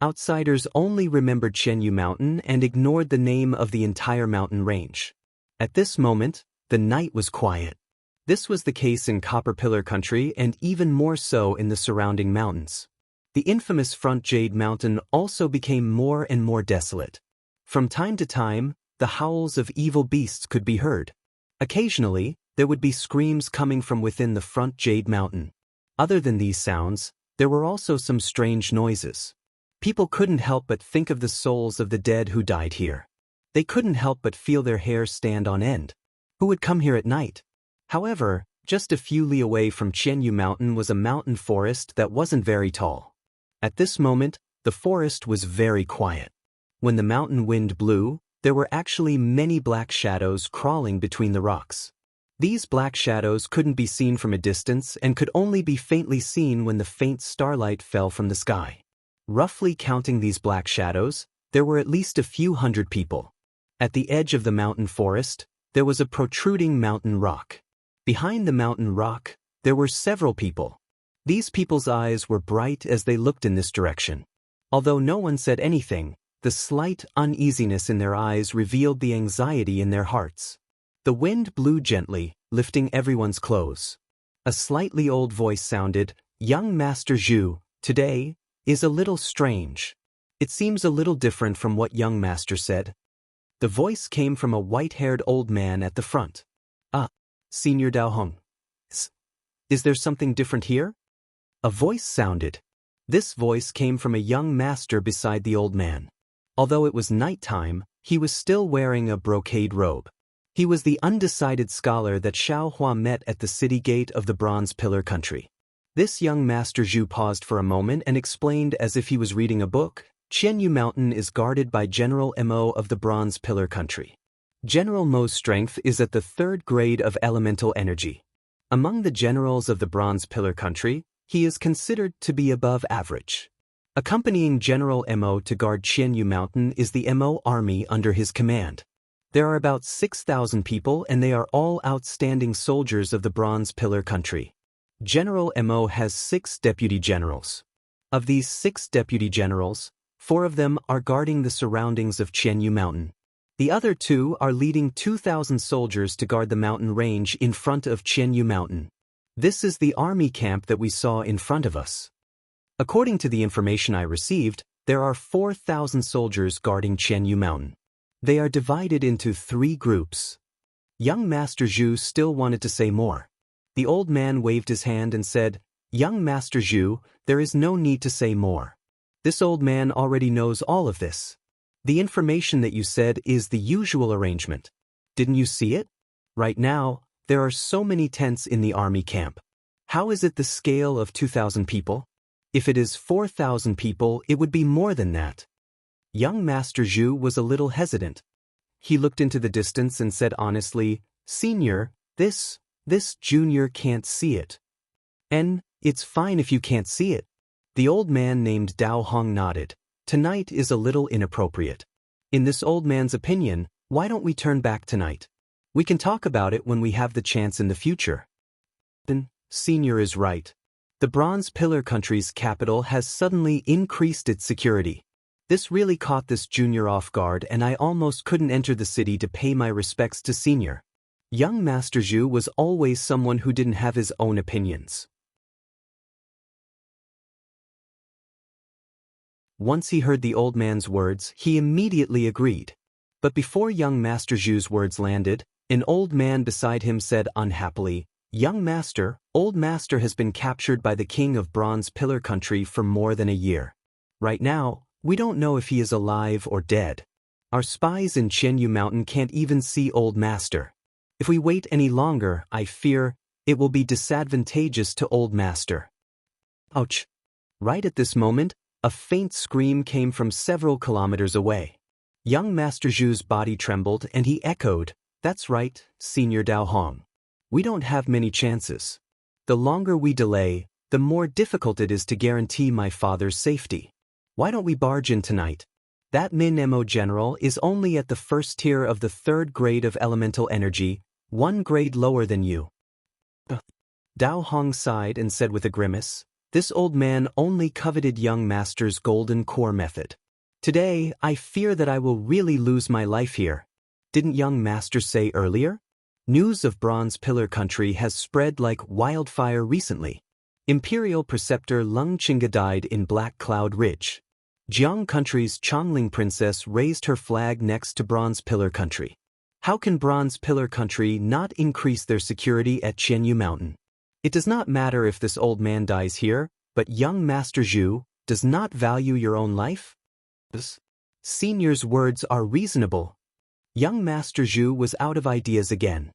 Outsiders only remembered Qianyu Mountain and ignored the name of the entire mountain range. At this moment, the night was quiet. This was the case in Copper Pillar Country and even more so in the surrounding mountains. The infamous Front Jade Mountain also became more and more desolate. From time to time, the howls of evil beasts could be heard. Occasionally, there would be screams coming from within the Front Jade Mountain. Other than these sounds, there were also some strange noises. People couldn't help but think of the souls of the dead who died here. They couldn't help but feel their hair stand on end. Who would come here at night? However, just a few li away from Qianyu Mountain was a mountain forest that wasn't very tall. At this moment, the forest was very quiet. When the mountain wind blew, there were actually many black shadows crawling between the rocks. These black shadows couldn't be seen from a distance and could only be faintly seen when the faint starlight fell from the sky. Roughly counting these black shadows, there were at least a few hundred people. At the edge of the mountain forest, there was a protruding mountain rock. Behind the mountain rock, there were several people. These people's eyes were bright as they looked in this direction. Although no one said anything, the slight uneasiness in their eyes revealed the anxiety in their hearts. The wind blew gently, lifting everyone's clothes. A slightly old voice sounded, "Young Master Zhu, today is a little strange. It seems a little different from what young Master said." The voice came from a white-haired old man at the front. Senior Daohong. Is there something different here?" A voice sounded. This voice came from a young master beside the old man. Although it was nighttime, he was still wearing a brocade robe. He was the undecided scholar that Xiao Hua met at the city gate of the Bronze Pillar Country. This young Master Zhu paused for a moment and explained as if he was reading a book, "Qianyu Mountain is guarded by General Mo of the Bronze Pillar Country. General Mo's strength is at the 3rd grade of elemental energy. Among the generals of the Bronze Pillar Country, he is considered to be above average. Accompanying General Mo to guard Qianyu Mountain is the Mo army under his command. There are about 6,000 people and they are all outstanding soldiers of the Bronze Pillar Country. General Mo has 6 deputy generals. Of these 6 deputy generals, 4 of them are guarding the surroundings of Qianyu Mountain. The other 2 are leading 2,000 soldiers to guard the mountain range in front of Qianyu Mountain. This is the army camp that we saw in front of us. According to the information I received, there are 4,000 soldiers guarding Qianyu Mountain. They are divided into 3 groups." Young Master Zhu still wanted to say more. The old man waved his hand and said, Young Master Zhu, there is no need to say more. This old man already knows all of this. The information that you said is the usual arrangement. Didn't you see it? Right now, there are so many tents in the army camp. How is it the scale of 2,000 people? If it is 4,000 people, it would be more than that. Young Master Zhu was a little hesitant. He looked into the distance and said honestly, Senior, this junior can't see it. And it's fine if you can't see it. The old man named Dao Hong nodded. Tonight is a little inappropriate. In this old man's opinion, why don't we turn back tonight? We can talk about it when we have the chance in the future. Then, Senior is right. The Bronze Pillar country's capital has suddenly increased its security. This really caught this junior off guard and I almost couldn't enter the city to pay my respects to Senior. Young Master Zhu was always someone who didn't have his own opinions. Once he heard the old man's words, he immediately agreed. But before young Master Zhu's words landed, an old man beside him said unhappily, Young Master, old Master has been captured by the king of Bronze Pillar country for more than a year. Right now, we don't know if he is alive or dead. Our spies in Qianyu Mountain can't even see old Master. If we wait any longer, I fear it will be disadvantageous to old Master. Ouch! Right at this moment, a faint scream came from several kilometers away. Young Master Zhu's body trembled and he echoed, That's right, Senior Dao Hong. We don't have many chances. The longer we delay, the more difficult it is to guarantee my father's safety. Why don't we barge in tonight? That Min Mo general is only at the first tier of the 3rd grade of elemental energy, 1 grade lower than you. Dao Hong sighed and said with a grimace, This old man only coveted young Master's golden core method. Today, I fear that I will really lose my life here. Didn't young Master say earlier? News of Bronze Pillar country has spread like wildfire recently. Imperial Preceptor Lung Qinga died in Black Cloud Ridge. Jiang country's Chongling princess raised her flag next to Bronze Pillar country. How can Bronze Pillar country not increase their security at Qianyu Mountain? It does not matter if this old man dies here, but young Master Zhu does not value your own life? Senior's words are reasonable. Young Master Zhu was out of ideas again.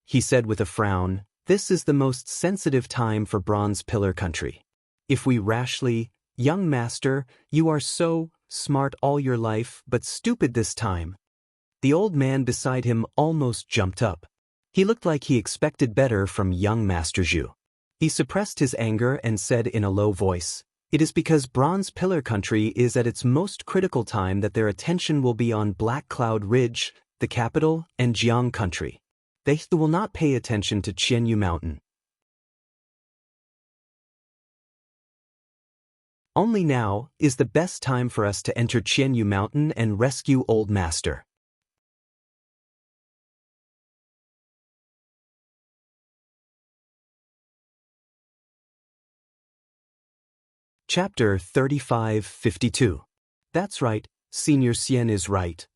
He said with a frown, This is the most sensitive time for Bronze Pillar country. If we rashly, Young Master, you are so smart all your life but stupid this time. The old man beside him almost jumped up. He looked like he expected better from young Master Zhu. He suppressed his anger and said in a low voice, It is because Bronze Pillar country is at its most critical time that their attention will be on Black Cloud Ridge, the capital, and Jiang country. They will not pay attention to Qianyu Mountain. Only now is the best time for us to enter Qianyu Mountain and rescue Old Master. Chapter 35-52. That's right, Senior Xian is right.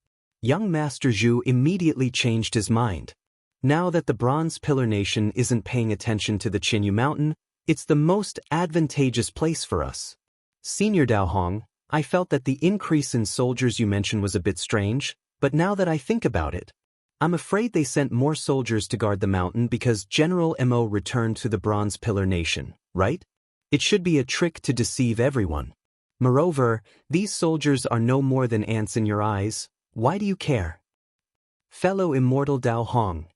Young Master Zhu immediately changed his mind. Now that the Bronze Pillar Nation isn't paying attention to the Qianyu Mountain, it's the most advantageous place for us. Senior Dao Hong, I felt that the increase in soldiers you mentioned was a bit strange, but now that I think about it, I'm afraid they sent more soldiers to guard the mountain because General Mo returned to the Bronze Pillar Nation, right? It should be a trick to deceive everyone. Moreover, these soldiers are no more than ants in your eyes. Why do you care? Fellow Immortal Dao Hong,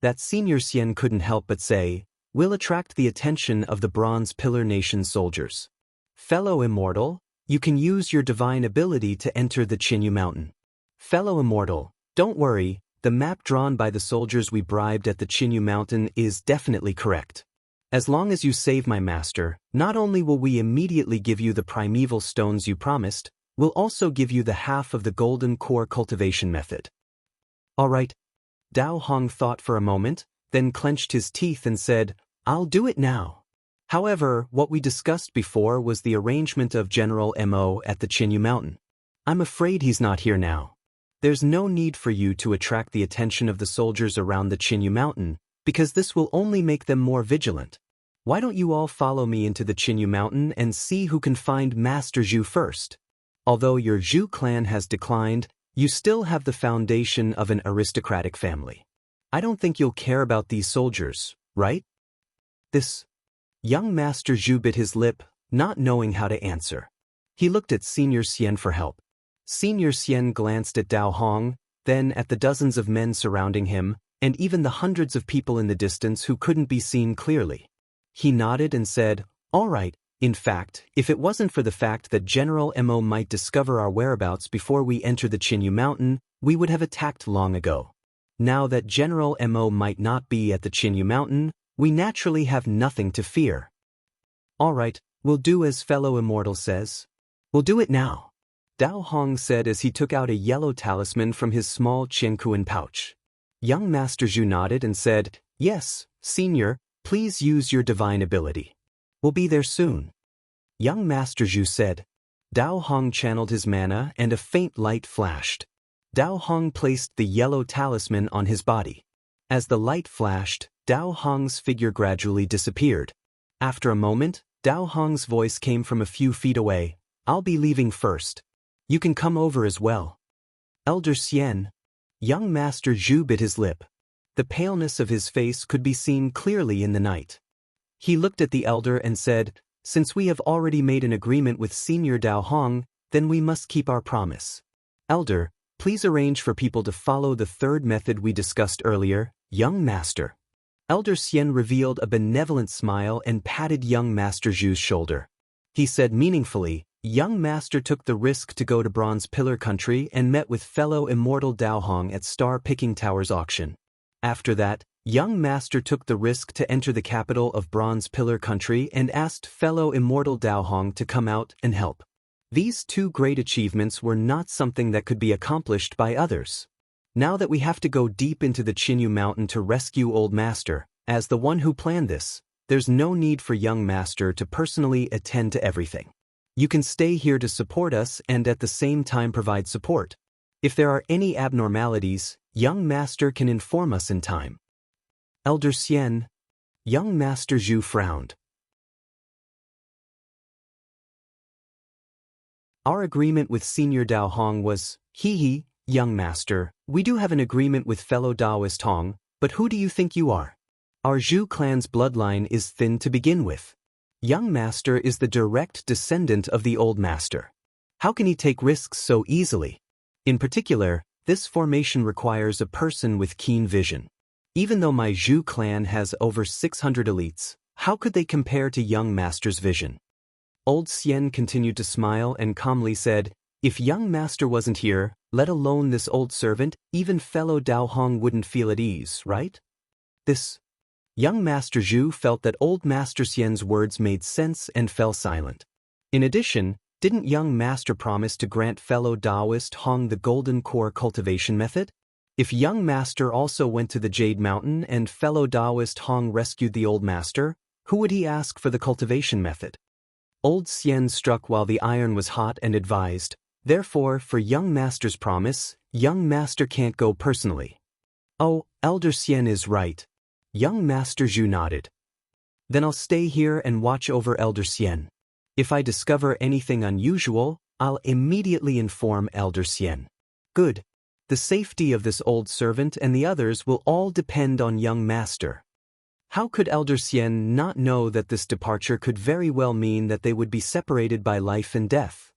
that Senior Xian couldn't help but say, will attract the attention of the Bronze Pillar Nation soldiers. Fellow Immortal, you can use your divine ability to enter the Qianyu Mountain. Fellow Immortal, don't worry, the map drawn by the soldiers we bribed at the Qianyu Mountain is definitely correct. As long as you save my master, not only will we immediately give you the primeval stones you promised, we'll also give you the half of the golden core cultivation method. All right. Dao Hong thought for a moment, then clenched his teeth and said, I'll do it now. However, what we discussed before was the arrangement of General Mo at the Qianyu Mountain. I'm afraid he's not here now. There's no need for you to attract the attention of the soldiers around the Qianyu Mountain, because this will only make them more vigilant. Why don't you all follow me into the Qinyu Mountain and see who can find Master Zhu first? Although your Zhu clan has declined, you still have the foundation of an aristocratic family. I don't think you'll care about these soldiers, right? This young Master Zhu bit his lip, not knowing how to answer. He looked at Senior Xian for help. Senior Xian glanced at Dao Hong, then at the dozens of men surrounding him, and even the hundreds of people in the distance who couldn't be seen clearly. He nodded and said, "All right, in fact, if it wasn't for the fact that General Mo might discover our whereabouts before we enter the Qinyu Mountain, we would have attacked long ago. Now that General Mo might not be at the Qinyu Mountain, we naturally have nothing to fear. All right, we'll do as fellow Immortal says. We'll do it now," Dao Hong said as he took out a yellow talisman from his small Qiankuan pouch. Young Master Zhu nodded and said, "Yes, Senior, please use your divine ability. We'll be there soon." Young Master Zhu said. Dao Hong channeled his mana and a faint light flashed. Dao Hong placed the yellow talisman on his body. As the light flashed, Dao Hong's figure gradually disappeared. After a moment, Dao Hong's voice came from a few feet away. "I'll be leaving first. You can come over as well." Elder Xian. Young Master Zhu bit his lip. The paleness of his face could be seen clearly in the night. He looked at the elder and said, "Since we have already made an agreement with Senior Dao Hong, then we must keep our promise. Elder, please arrange for people to follow the third method we discussed earlier, young master." Elder Xian revealed a benevolent smile and patted young Master Zhu's shoulder. He said meaningfully, "Young Master took the risk to go to Bronze Pillar Country and met with fellow Immortal Dao Hong at Star Picking Tower's auction. After that, Young Master took the risk to enter the capital of Bronze Pillar Country and asked fellow Immortal Dao Hong to come out and help. These two great achievements were not something that could be accomplished by others. Now that we have to go deep into the Qinyu Mountain to rescue Old Master, as the one who planned this, there's no need for Young Master to personally attend to everything. You can stay here to support us and at the same time provide support. If there are any abnormalities, Young Master can inform us in time." Elder Xian. Young Master Zhu frowned. "Our agreement with Senior Dao Hong was, hee, Young Master, we do have an agreement with fellow Daoist Hong, but who do you think you are? Our Zhu clan's bloodline is thin to begin with. Young Master is the direct descendant of the Old Master. How can he take risks so easily? In particular, this formation requires a person with keen vision. Even though my Zhu clan has over 600 elites, how could they compare to Young Master's vision?" Old Xian continued to smile and calmly said, "If Young Master wasn't here, let alone this old servant, even fellow Dao Hong wouldn't feel at ease, right?" This Young Master Zhu felt that Old Master Xian's words made sense and fell silent. In addition, didn't Young Master promise to grant fellow Daoist Hong the Golden Core cultivation method? If Young Master also went to the Jade Mountain and fellow Daoist Hong rescued the Old Master, who would he ask for the cultivation method? Old Xian struck while the iron was hot and advised, "Therefore, for Young Master's promise, Young Master can't go personally." "Oh, Elder Xian is right." Young Master Zhu nodded. "Then I'll stay here and watch over Elder Xian. If I discover anything unusual, I'll immediately inform Elder Xian." "Good. The safety of this old servant and the others will all depend on Young Master." How could Elder Xian not know that this departure could very well mean that they would be separated by life and death?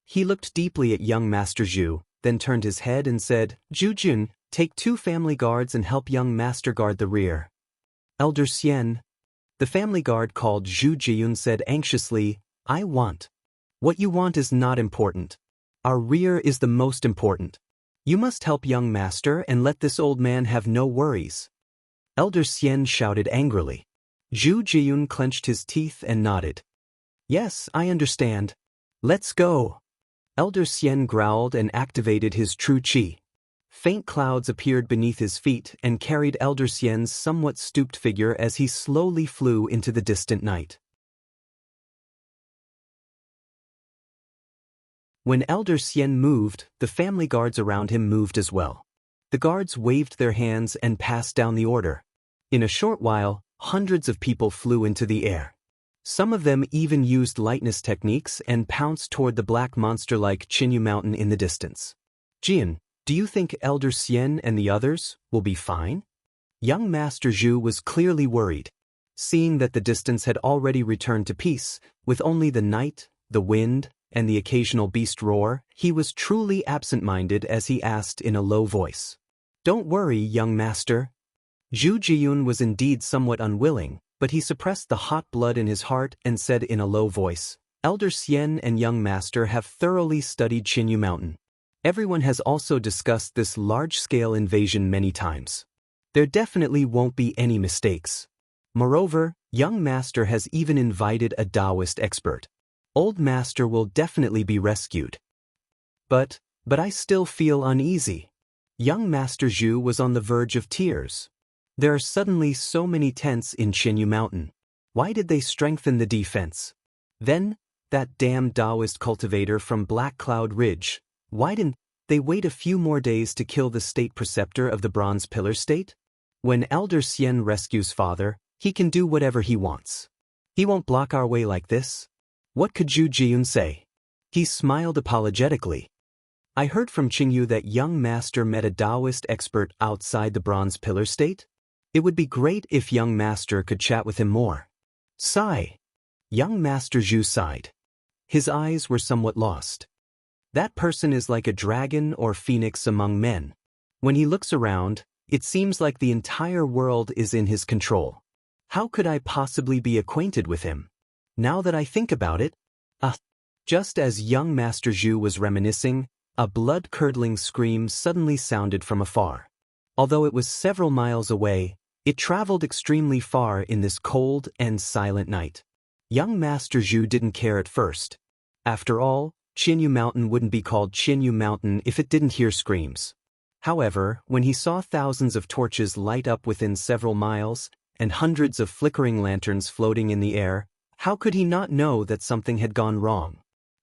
He looked deeply at Young Master Zhu, then turned his head and said, "Zhu Jun, take 2 family guards and help Young Master guard the rear." Elder Xian. The family guard called Zhu Jiyun said anxiously, "I want. What you want is not important. Our rear is the most important. You must help Young Master and let this old man have no worries." Elder Xian shouted angrily. Zhu Jiyun clenched his teeth and nodded. "Yes, I understand. Let's go." Elder Xian growled and activated his true qi. Faint clouds appeared beneath his feet and carried Elder Xian's somewhat stooped figure as he slowly flew into the distant night. When Elder Xian moved, the family guards around him moved as well. The guards waved their hands and passed down the order. In a short while, hundreds of people flew into the air. Some of them even used lightness techniques and pounced toward the black monster like Qinyu Mountain in the distance. Jian, do you think Elder Xian and the others will be fine? Young Master Zhu was clearly worried. Seeing that the distance had already returned to peace, with only the night, the wind, and the occasional beast roar, he was truly absent-minded as he asked in a low voice. Don't worry, young master. Zhu Jiyun was indeed somewhat unwilling, but he suppressed the hot blood in his heart and said in a low voice, Elder Xian and young master have thoroughly studied Qinyu Mountain. Everyone has also discussed this large-scale invasion many times. There definitely won't be any mistakes. Moreover, young master has even invited a Daoist expert. Old master will definitely be rescued. But I still feel uneasy. Young Master Zhu was on the verge of tears. There are suddenly so many tents in Qinyu Mountain. Why did they strengthen the defense? Then, that damn Daoist cultivator from Black Cloud Ridge, why didn't they wait a few more days to kill the state preceptor of the Bronze Pillar State? When Elder Xian rescues father, he can do whatever he wants. He won't block our way like this. What could Zhu Jiyun say? He smiled apologetically. I heard from Qingyu that young master met a Daoist expert outside the Bronze Pillar State. It would be great if young master could chat with him more. Sigh. Young Master Zhu sighed. His eyes were somewhat lost. That person is like a dragon or phoenix among men. When he looks around, it seems like the entire world is in his control. How could I possibly be acquainted with him? Now that I think about it, just as young Master Zhu was reminiscing, a blood-curdling scream suddenly sounded from afar. Although it was several miles away, it traveled extremely far in this cold and silent night. Young Master Zhu didn't care at first. After all, Qinyu Mountain wouldn't be called Qinyu Mountain if it didn't hear screams. However, when he saw thousands of torches light up within several miles, and hundreds of flickering lanterns floating in the air, how could he not know that something had gone wrong?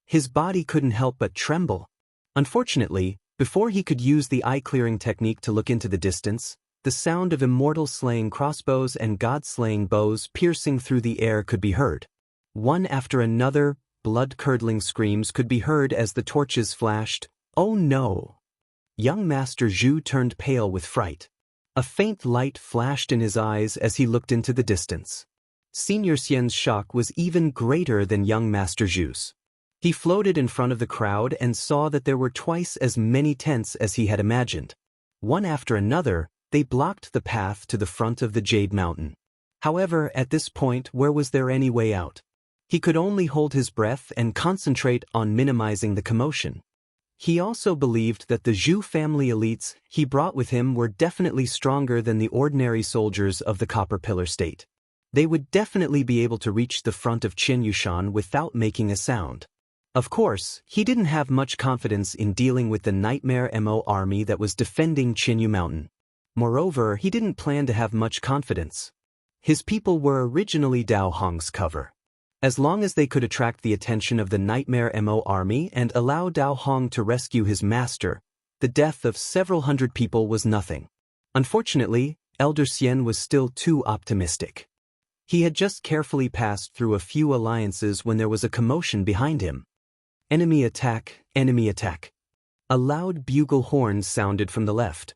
His body couldn't help but tremble. Unfortunately, before he could use the eye-clearing technique to look into the distance, the sound of immortal slaying crossbows and god-slaying bows piercing through the air could be heard. One after another, blood-curdling screams could be heard as the torches flashed. Oh no! Young Master Zhu turned pale with fright. A faint light flashed in his eyes as he looked into the distance. Senior Xian's shock was even greater than young Master Zhu's. He floated in front of the crowd and saw that there were twice as many tents as he had imagined. One after another, they blocked the path to the front of the Jade Mountain. However, at this point, where was there any way out? He could only hold his breath and concentrate on minimizing the commotion. He also believed that the Zhu family elites he brought with him were definitely stronger than the ordinary soldiers of the Copper Pillar State. They would definitely be able to reach the front of Qinyushan without making a sound. Of course, he didn't have much confidence in dealing with the Nightmare Mo army that was defending Qinyu Mountain. Moreover, he didn't plan to have much confidence. His people were originally Dao Hong's cover. As long as they could attract the attention of the Nightmare Mo army and allow Dao Hong to rescue his master, the death of several hundred people was nothing. Unfortunately, Elder Xian was still too optimistic. He had just carefully passed through a few alliances when there was a commotion behind him. Enemy attack, enemy attack. A loud bugle horn sounded from the left.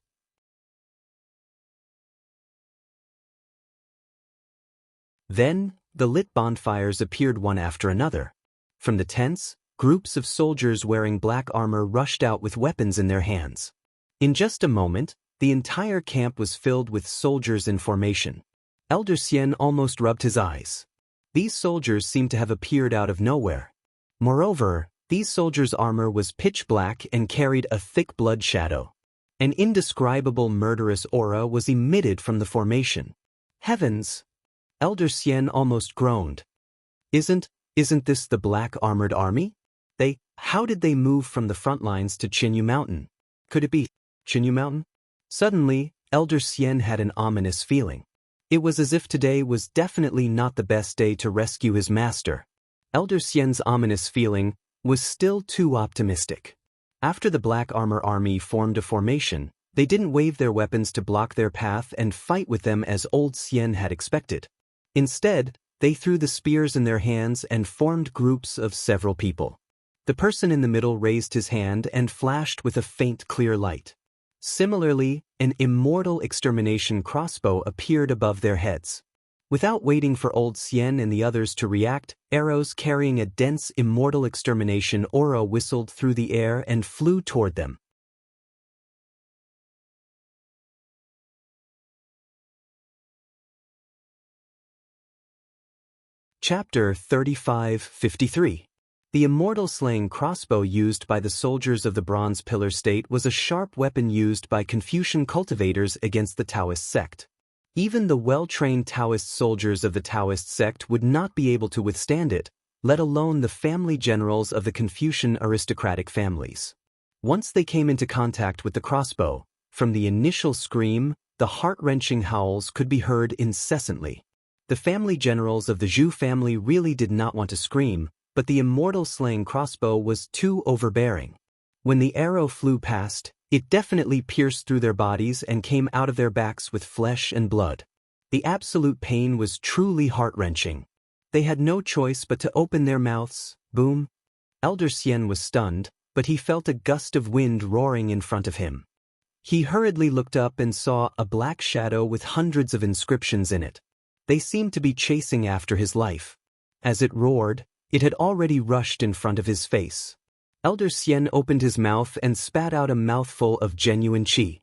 Then, the lit bonfires appeared one after another. From the tents, groups of soldiers wearing black armor rushed out with weapons in their hands. In just a moment, the entire camp was filled with soldiers in formation. Elder Xian almost rubbed his eyes. These soldiers seemed to have appeared out of nowhere. Moreover, these soldiers' armor was pitch black and carried a thick blood shadow. An indescribable murderous aura was emitted from the formation. Heavens! Elder Xian almost groaned. Isn't this the black armored army? How did they move from the front lines to Qinyu Mountain? Could it be Qinyu Mountain? Suddenly, Elder Xian had an ominous feeling. It was as if today was definitely not the best day to rescue his master. Elder Xian's ominous feeling was still too optimistic. After the Black Armor Army formed a formation, They didn't wave their weapons to block their path and fight with them as old Xian had expected. Instead, they threw the spears in their hands and formed groups of several people. The person in the middle raised his hand and flashed with a faint clear light. Similarly, an immortal extermination crossbow appeared above their heads. Without waiting for old Xian and the others to react, arrows carrying a dense immortal extermination aura whistled through the air and flew toward them. Chapter 35-53. The immortal slaying crossbow used by the soldiers of the Bronze Pillar State was a sharp weapon used by Confucian cultivators against the Daoist sect. Even the well-trained Daoist soldiers of the Daoist sect would not be able to withstand it, let alone the family generals of the Confucian aristocratic families. Once they came into contact with the crossbow, from the initial scream, the heart-wrenching howls could be heard incessantly. The family generals of the Zhu family really did not want to scream, but the immortal slaying crossbow was too overbearing. When the arrow flew past, it definitely pierced through their bodies and came out of their backs with flesh and blood. The absolute pain was truly heart-wrenching. They had no choice but to open their mouths. Boom. Elder Xian was stunned, but he felt a gust of wind roaring in front of him. He hurriedly looked up and saw a black shadow with hundreds of inscriptions in it. They seemed to be chasing after his life. As it roared, it had already rushed in front of his face. Elder Xian opened his mouth and spat out a mouthful of genuine qi.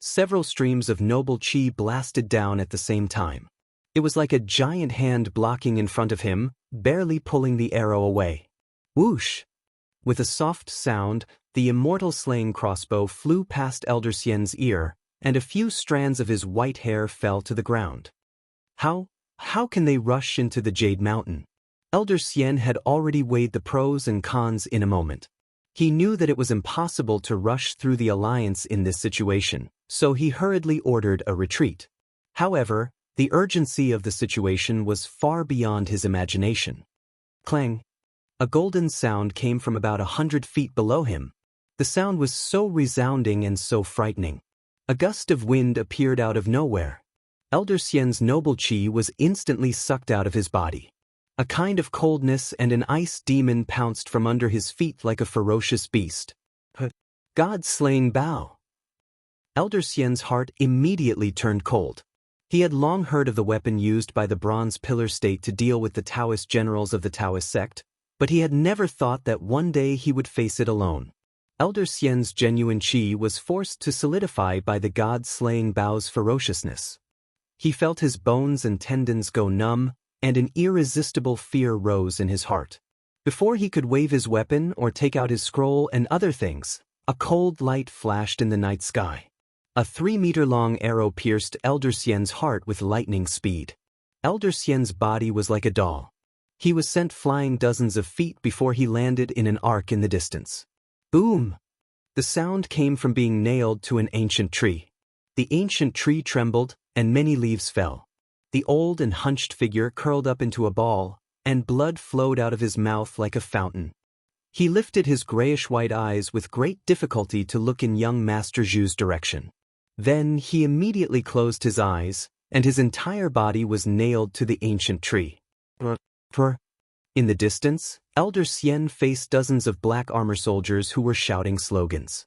Several streams of noble qi blasted down at the same time. It was like a giant hand blocking in front of him, barely pulling the arrow away. Whoosh! With a soft sound, the immortal slaying crossbow flew past Elder Xian's ear, and a few strands of his white hair fell to the ground. How can they rush into the Jade Mountain? Elder Xian had already weighed the pros and cons in a moment. He knew that it was impossible to rush through the alliance in this situation, so he hurriedly ordered a retreat. However, the urgency of the situation was far beyond his imagination. Clang! A golden sound came from about 100 feet below him. The sound was so resounding and so frightening. A gust of wind appeared out of nowhere. Elder Xian's noble qi was instantly sucked out of his body. A kind of coldness and an ice demon pounced from under his feet like a ferocious beast. God-slaying bow! Elder Xian's heart immediately turned cold. He had long heard of the weapon used by the Bronze Pillar State to deal with the Taoist generals of the Taoist sect, but he had never thought that one day he would face it alone. Elder Xian's genuine qi was forced to solidify by the God-slaying bow's ferociousness. He felt his bones and tendons go numb, and an irresistible fear rose in his heart. Before he could wave his weapon or take out his scroll and other things, a cold light flashed in the night sky. A 3-meter-long arrow pierced Elder Xian's heart with lightning speed. Elder Xian's body was like a doll. He was sent flying dozens of feet before he landed in an arc in the distance. Boom! The sound came from being nailed to an ancient tree. The ancient tree trembled, and many leaves fell. The old and hunched figure curled up into a ball, and blood flowed out of his mouth like a fountain. He lifted his grayish-white eyes with great difficulty to look in young Master Zhu's direction. Then he immediately closed his eyes, and his entire body was nailed to the ancient tree. In the distance, Elder Xian faced dozens of black armor soldiers who were shouting slogans.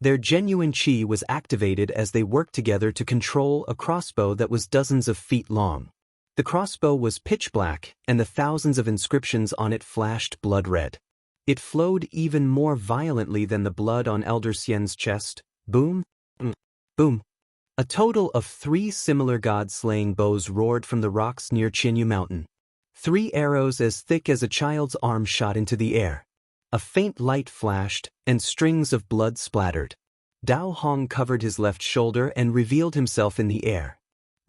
Their genuine qi was activated as they worked together to control a crossbow that was dozens of feet long. The crossbow was pitch black, and the thousands of inscriptions on it flashed blood red. It flowed even more violently than the blood on Elder Xian's chest. Boom! Boom! A total of 3 similar god-slaying bows roared from the rocks near Qinyu Mountain. 3 arrows as thick as a child's arm shot into the air. A faint light flashed, and strings of blood splattered. Dao Hong covered his left shoulder and revealed himself in the air.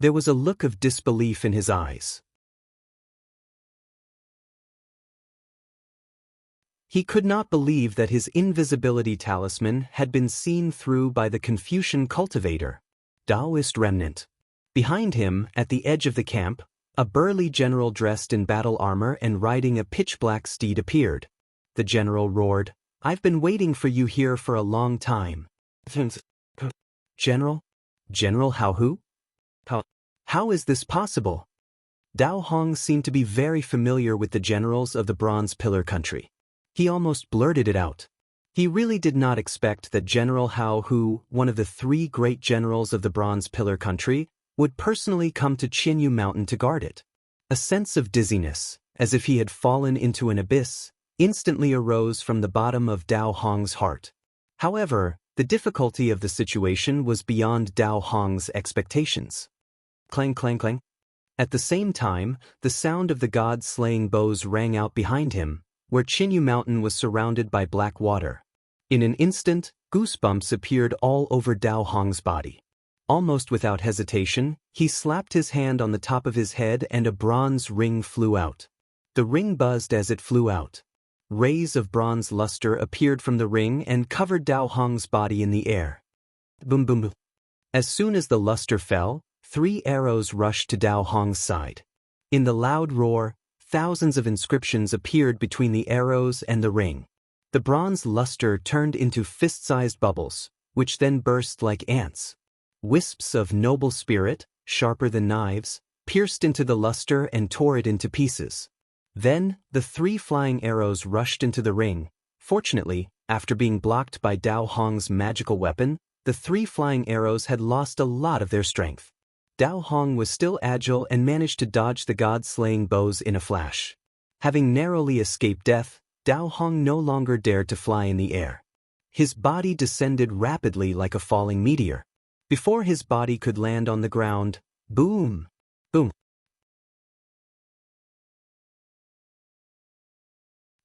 There was a look of disbelief in his eyes. He could not believe that his invisibility talisman had been seen through by the Confucian cultivator, Daoist remnant. Behind him, at the edge of the camp, a burly general dressed in battle armor and riding a pitch-black steed appeared. The general roared, "I've been waiting for you here for a long time." General? General Hao Hu? How is this possible? Dao Hong seemed to be very familiar with the generals of the Bronze Pillar country. He almost blurted it out. He really did not expect that General Hao Hu, one of the 3 great generals of the Bronze Pillar country, would personally come to Qinyu Mountain to guard it. A sense of dizziness, as if he had fallen into an abyss, instantly arose from the bottom of Dao Hong's heart. However, the difficulty of the situation was beyond Dao Hong's expectations. Clang, clang, clang. At the same time, the sound of the god-slaying bows rang out behind him, where Qinyu Mountain was surrounded by black water. In an instant, goosebumps appeared all over Dao Hong's body. Almost without hesitation, he slapped his hand on the top of his head and a bronze ring flew out. The ring buzzed as it flew out. Rays of bronze luster appeared from the ring and covered Dao Hong's body in the air. Boom, boom, boom. As soon as the luster fell, 3 arrows rushed to Dao Hong's side. In the loud roar, thousands of inscriptions appeared between the arrows and the ring. The bronze luster turned into fist-sized bubbles, which then burst like ants. Wisps of noble spirit, sharper than knives, pierced into the luster and tore it into pieces. Then, the 3 flying arrows rushed into the ring. Fortunately, after being blocked by Dao Hong's magical weapon, the 3 flying arrows had lost a lot of their strength. Dao Hong was still agile and managed to dodge the god-slaying bows in a flash. Having narrowly escaped death, Dao Hong no longer dared to fly in the air. His body descended rapidly like a falling meteor. Before his body could land on the ground, boom, boom.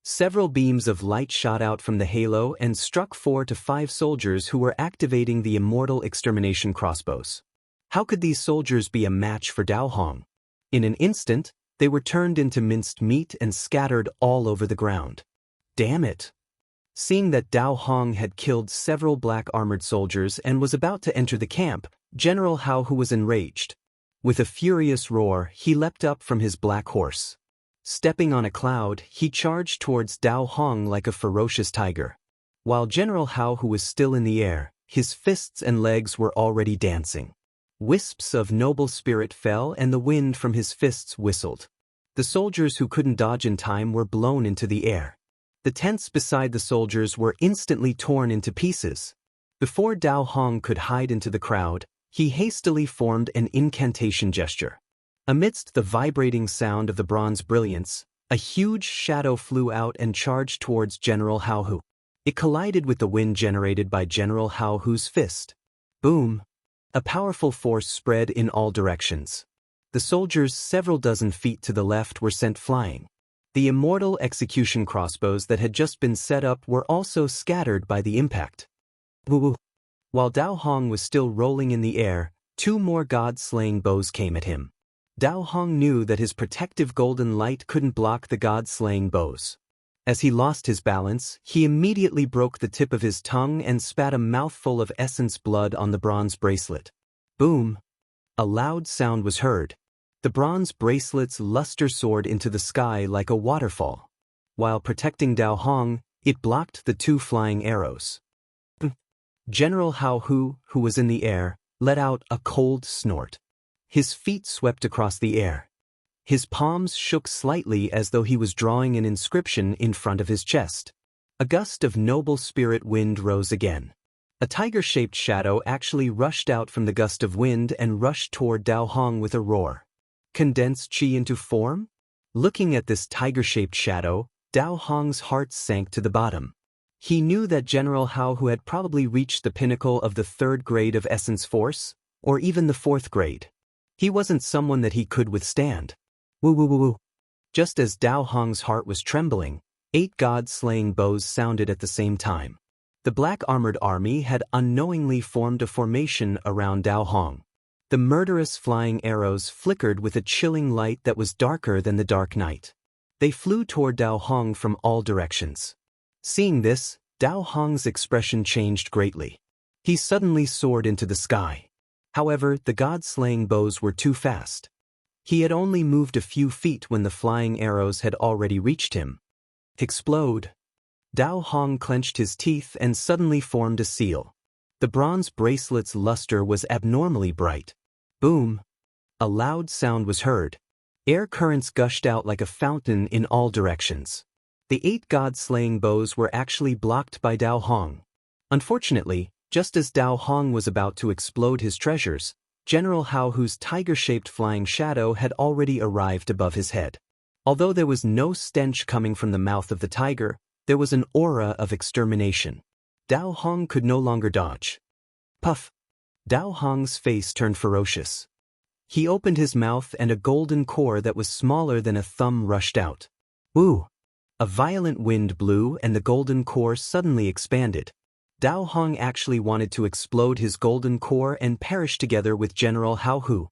Several beams of light shot out from the halo and struck 4 to 5 soldiers who were activating the Immortal extermination crossbows. How could these soldiers be a match for Dao Hong? In an instant, they were turned into minced meat and scattered all over the ground. Damn it! Seeing that Dao Hong had killed several black-armored soldiers and was about to enter the camp, General Hao Hu was enraged. With a furious roar, he leapt up from his black horse. Stepping on a cloud, he charged towards Dao Hong like a ferocious tiger. While General Hao Hu was still in the air, his fists and legs were already dancing. Wisps of noble spirit fell and the wind from his fists whistled. The soldiers who couldn't dodge in time were blown into the air. The tents beside the soldiers were instantly torn into pieces. Before Dao Hong could hide into the crowd, he hastily formed an incantation gesture. Amidst the vibrating sound of the bronze brilliance, a huge shadow flew out and charged towards General Hao Hu. It collided with the wind generated by General Hao Hu's fist. Boom! A powerful force spread in all directions. The soldiers several dozen feet to the left were sent flying. The Immortal execution crossbows that had just been set up were also scattered by the impact. Woo! While Dao Hong was still rolling in the air, 2 more god-slaying bows came at him. Dao Hong knew that his protective golden light couldn't block the god-slaying bows. As he lost his balance, he immediately broke the tip of his tongue and spat a mouthful of essence blood on the bronze bracelet. Boom! A loud sound was heard. The bronze bracelet's luster soared into the sky like a waterfall. While protecting Dao Hong, it blocked the 2 flying arrows. General Hao Hu, who was in the air, let out a cold snort. His feet swept across the air. His palms shook slightly as though he was drawing an inscription in front of his chest. A gust of noble spirit wind rose again. A tiger-shaped shadow actually rushed out from the gust of wind and rushed toward Dao Hong with a roar. Condensed chi into form? Looking at this tiger-shaped shadow, Dao Hong's heart sank to the bottom. He knew that General Hao Hu had probably reached the pinnacle of the 3rd grade of essence force, or even the 4th grade. He wasn't someone that he could withstand. Woo woo woo woo. Just as Dao Hong's heart was trembling, 8 god-slaying bows sounded at the same time. The black-armored army had unknowingly formed a formation around Dao Hong. The murderous flying arrows flickered with a chilling light that was darker than the dark night. They flew toward Dao Hong from all directions. Seeing this, Dao Hong's expression changed greatly. He suddenly soared into the sky. However, the god-slaying bows were too fast. He had only moved a few feet when the flying arrows had already reached him. Explode! Dao Hong clenched his teeth and suddenly formed a seal. The bronze bracelet's luster was abnormally bright. Boom! A loud sound was heard. Air currents gushed out like a fountain in all directions. The 8 god-slaying bows were actually blocked by Dao Hong. Unfortunately, just as Dao Hong was about to explode his treasures, General Hao Hu's tiger-shaped flying shadow had already arrived above his head. Although there was no stench coming from the mouth of the tiger, there was an aura of extermination. Dao Hong could no longer dodge. Puff! Dao Hong's face turned ferocious. He opened his mouth and a golden core that was smaller than a thumb rushed out. Woo! A violent wind blew and the golden core suddenly expanded. Dao Hong actually wanted to explode his golden core and perish together with General Hao Hu.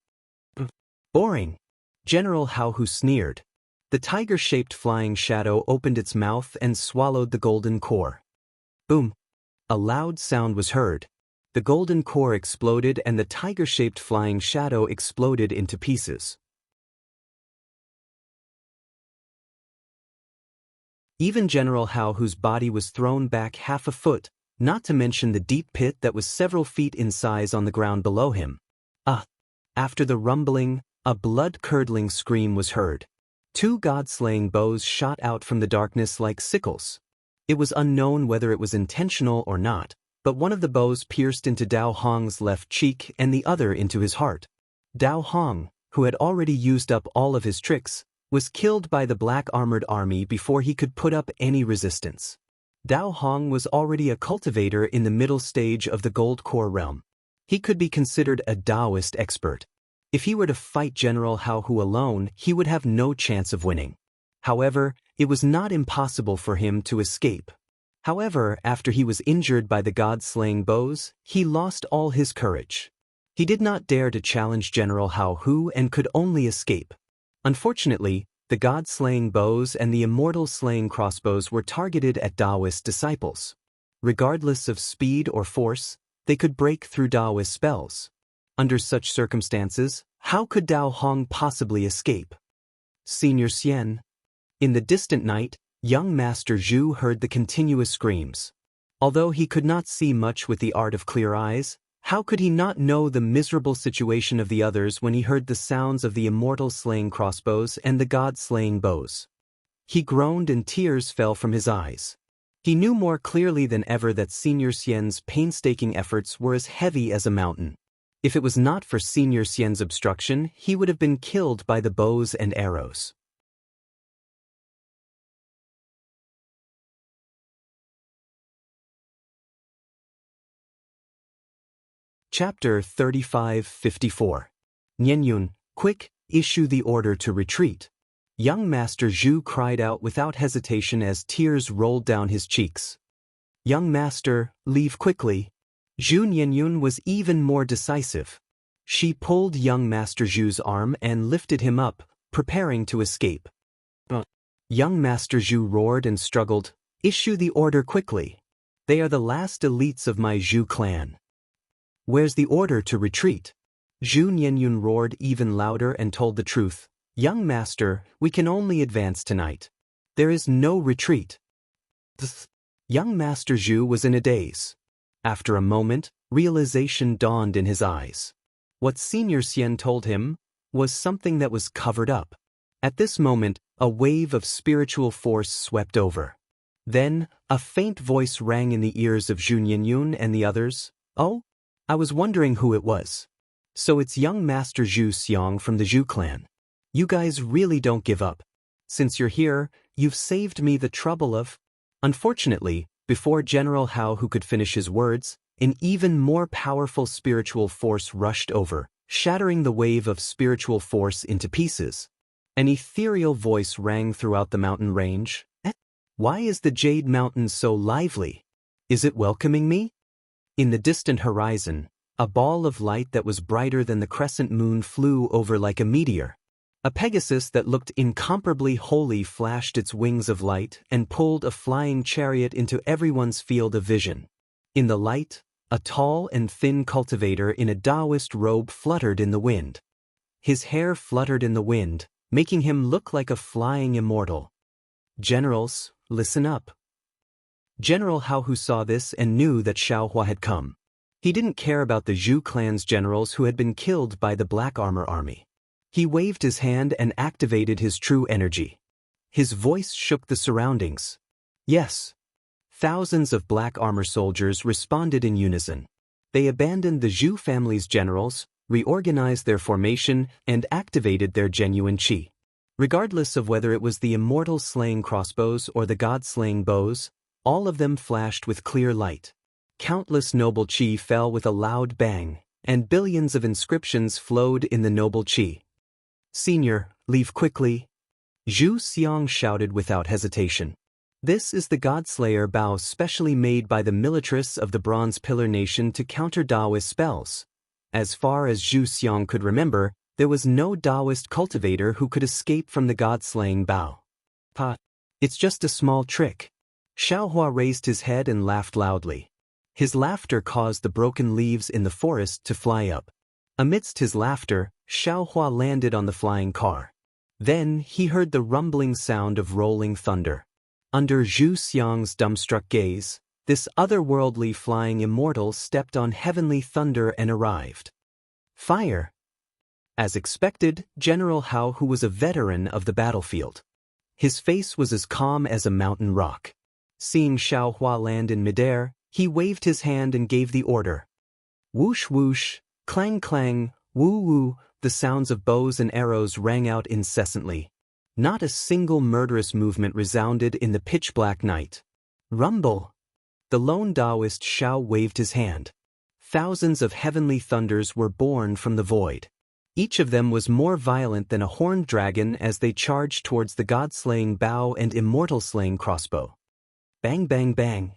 Boring! General Hao Hu sneered. The tiger-shaped flying shadow opened its mouth and swallowed the golden core. Boom! A loud sound was heard. The golden core exploded and the tiger-shaped flying shadow exploded into pieces. Even General Hao Hu's body was thrown back half a foot, not to mention the deep pit that was several feet in size on the ground below him. After the rumbling, a blood-curdling scream was heard. 2 god-slaying bows shot out from the darkness like sickles. It was unknown whether it was intentional or not, but one of the bows pierced into Dao Hong's left cheek and the other into his heart. Dao Hong, who had already used up all of his tricks, was killed by the black-armored army before he could put up any resistance. Dao Hong was already a cultivator in the middle stage of the Gold Core realm. He could be considered a Daoist expert. If he were to fight General Hao Hu alone, he would have no chance of winning. However, it was not impossible for him to escape. However, after he was injured by the god-slaying bows, he lost all his courage. He did not dare to challenge General Hao Hu and could only escape. Unfortunately, the god-slaying bows and the immortal-slaying crossbows were targeted at Daoist disciples. Regardless of speed or force, they could break through Daoist spells. Under such circumstances, how could Dao Hong possibly escape? Senior Xian. In the distant night, young Master Zhu heard the continuous screams. Although he could not see much with the art of clear eyes, how could he not know the miserable situation of the others when he heard the sounds of the immortal-slaying crossbows and the god-slaying bows? He groaned and tears fell from his eyes. He knew more clearly than ever that Senior Xian's painstaking efforts were as heavy as a mountain. If it was not for Senior Xian's obstruction, he would have been killed by the bows and arrows. Chapter 35-54. Nianyun, quick, issue the order to retreat. Young Master Zhu cried out without hesitation as tears rolled down his cheeks. Young Master, leave quickly. Zhu Nianyun was even more decisive. She pulled young Master Zhu's arm and lifted him up, preparing to escape. Young Master Zhu roared and struggled, issue the order quickly. They are the last elites of my Zhu clan. Where's the order to retreat? Zhu Nianyun roared even louder and told the truth. Young Master, we can only advance tonight. There is no retreat. Young Master Zhu was in a daze. After a moment, realization dawned in his eyes. What Senior Xian told him was something that was covered up. At this moment, a wave of spiritual force swept over. Then, a faint voice rang in the ears of Zhu Nianyun and the others. Oh? I was wondering who it was. So it's young Master Zhu Xiang from the Zhu clan. You guys really don't give up. Since you're here, you've saved me the trouble of... Unfortunately, before General Hao Hu could finish his words, an even more powerful spiritual force rushed over, shattering the wave of spiritual force into pieces. An ethereal voice rang throughout the mountain range. Why is the Jade Mountain so lively? Is it welcoming me? In the distant horizon, a ball of light that was brighter than the crescent moon flew over like a meteor. A Pegasus that looked incomparably holy flashed its wings of light and pulled a flying chariot into everyone's field of vision. In the light, a tall and thin cultivator in a Daoist robe fluttered in the wind. His hair fluttered in the wind, making him look like a flying immortal. Generals, listen up. General Hao Hu saw this and knew that Xiaohua had come. He didn't care about the Zhu clan's generals who had been killed by the Black Armor army. He waved his hand and activated his true energy. His voice shook the surroundings. Yes. Thousands of Black Armor soldiers responded in unison. They abandoned the Zhu family's generals, reorganized their formation, and activated their genuine qi. Regardless of whether it was the immortal slaying crossbows or the god-slaying bows, all of them flashed with clear light. Countless noble qi fell with a loud bang, and billions of inscriptions flowed in the noble qi. "Senior, leave quickly," Zhu Xiang shouted without hesitation. This is the Godslayer bow specially made by the militarists of the Bronze Pillar Nation to counter Daoist spells. As far as Zhu Xiang could remember, there was no Daoist cultivator who could escape from the God-slaying bow. It's just a small trick. Xiaohua raised his head and laughed loudly. His laughter caused the broken leaves in the forest to fly up. Amidst his laughter, Xiaohua landed on the flying car. Then he heard the rumbling sound of rolling thunder. Under Zhu Xiang's dumbstruck gaze, this otherworldly flying immortal stepped on heavenly thunder and arrived. Fire! As expected, General Hao, who was a veteran of the battlefield. His face was as calm as a mountain rock. Seeing Xiaohua land in midair, he waved his hand and gave the order. Whoosh whoosh, clang clang, woo woo, the sounds of bows and arrows rang out incessantly. Not a single murderous movement resounded in the pitch-black night. Rumble! The lone Daoist Xiao waved his hand. Thousands of heavenly thunders were born from the void. Each of them was more violent than a horned dragon as they charged towards the god-slaying bow and immortal-slaying crossbow. Bang bang bang!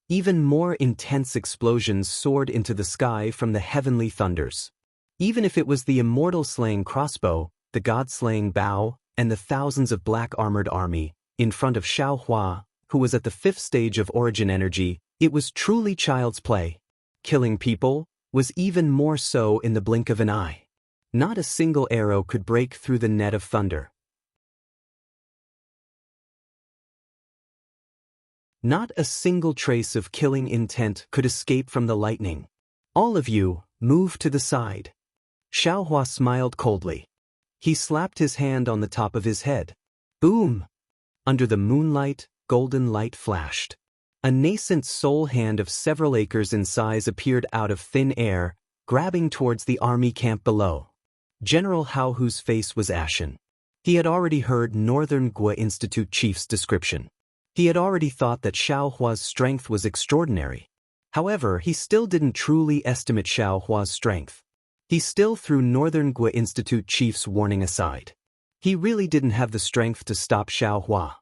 Even more intense explosions soared into the sky from the heavenly thunders. Even if it was the immortal-slaying crossbow, the god-slaying bow, and the thousands of black-armored army, in front of Xiaohua, who was at the 5th stage of origin energy, it was truly child's play. Killing people was even more so in the blink of an eye. Not a single arrow could break through the net of thunder. Not a single trace of killing intent could escape from the lightning. All of you, move to the side. Xiaohua smiled coldly. He slapped his hand on the top of his head. Boom! Under the moonlight, golden light flashed. A nascent soul hand of several acres in size appeared out of thin air, grabbing towards the army camp below. General Hao, whose face was ashen. He had already heard Northern Gua Institute chief's description. He had already thought that Xiaohua's strength was extraordinary. However, he still didn't truly estimate Xiaohua's strength. He still threw Northern Gua Institute chief's warning aside. He really didn't have the strength to stop Xiaohua.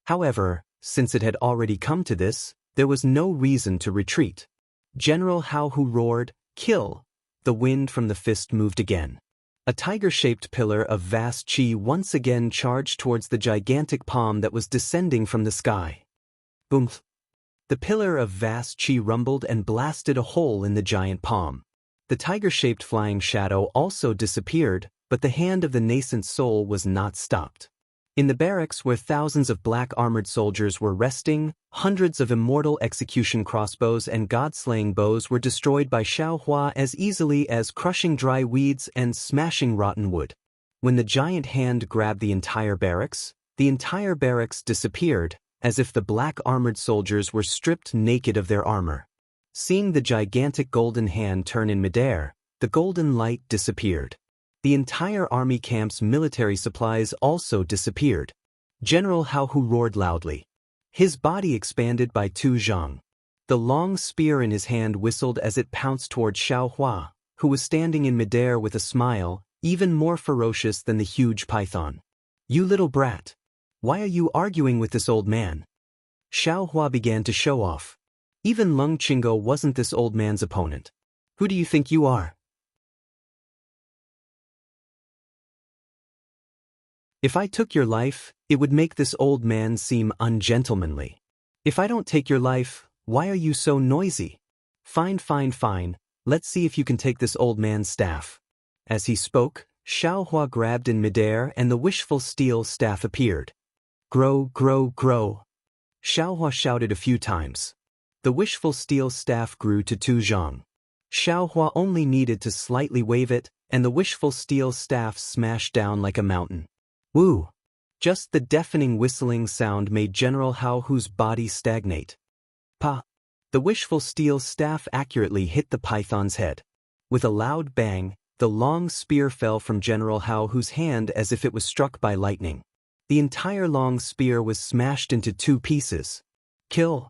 However, since it had already come to this, there was no reason to retreat. General Hao, who roared, "Kill!" The wind from the fist moved again. A tiger-shaped pillar of vast qi once again charged towards the gigantic palm that was descending from the sky. Boom! The pillar of vast qi rumbled and blasted a hole in the giant palm. The tiger-shaped flying shadow also disappeared, but the hand of the nascent soul was not stopped. In the barracks where thousands of black-armored soldiers were resting, hundreds of immortal execution crossbows and god-slaying bows were destroyed by Xiaohua as easily as crushing dry weeds and smashing rotten wood. When the giant hand grabbed the entire barracks disappeared, as if the black-armored soldiers were stripped naked of their armor. Seeing the gigantic golden hand turn in midair, the golden light disappeared. The entire army camp's military supplies also disappeared. General Hao, who roared loudly. His body expanded by 2 zhang. The long spear in his hand whistled as it pounced toward Xiaohua, who was standing in midair with a smile, even more ferocious than the huge python. "You little brat! Why are you arguing with this old man?" Xiaohua began to show off. Even Lung Qinggo wasn't this old man's opponent. "Who do you think you are?" "If I took your life, it would make this old man seem ungentlemanly. If I don't take your life, why are you so noisy? Fine, fine, fine, let's see if you can take this old man's staff." As he spoke, Xiaohua grabbed in midair and the wishful steel staff appeared. "Grow, grow, grow." Xiaohua shouted a few times. The wishful steel staff grew to 2 zhang. Xiaohua only needed to slightly wave it, and the wishful steel staff smashed down like a mountain. Woo! Just the deafening whistling sound made General Hao Hu's body stagnate. Pa! The wishful steel staff accurately hit the python's head. With a loud bang, the long spear fell from General Hao Hu's hand as if it was struck by lightning. The entire long spear was smashed into 2 pieces. Kill!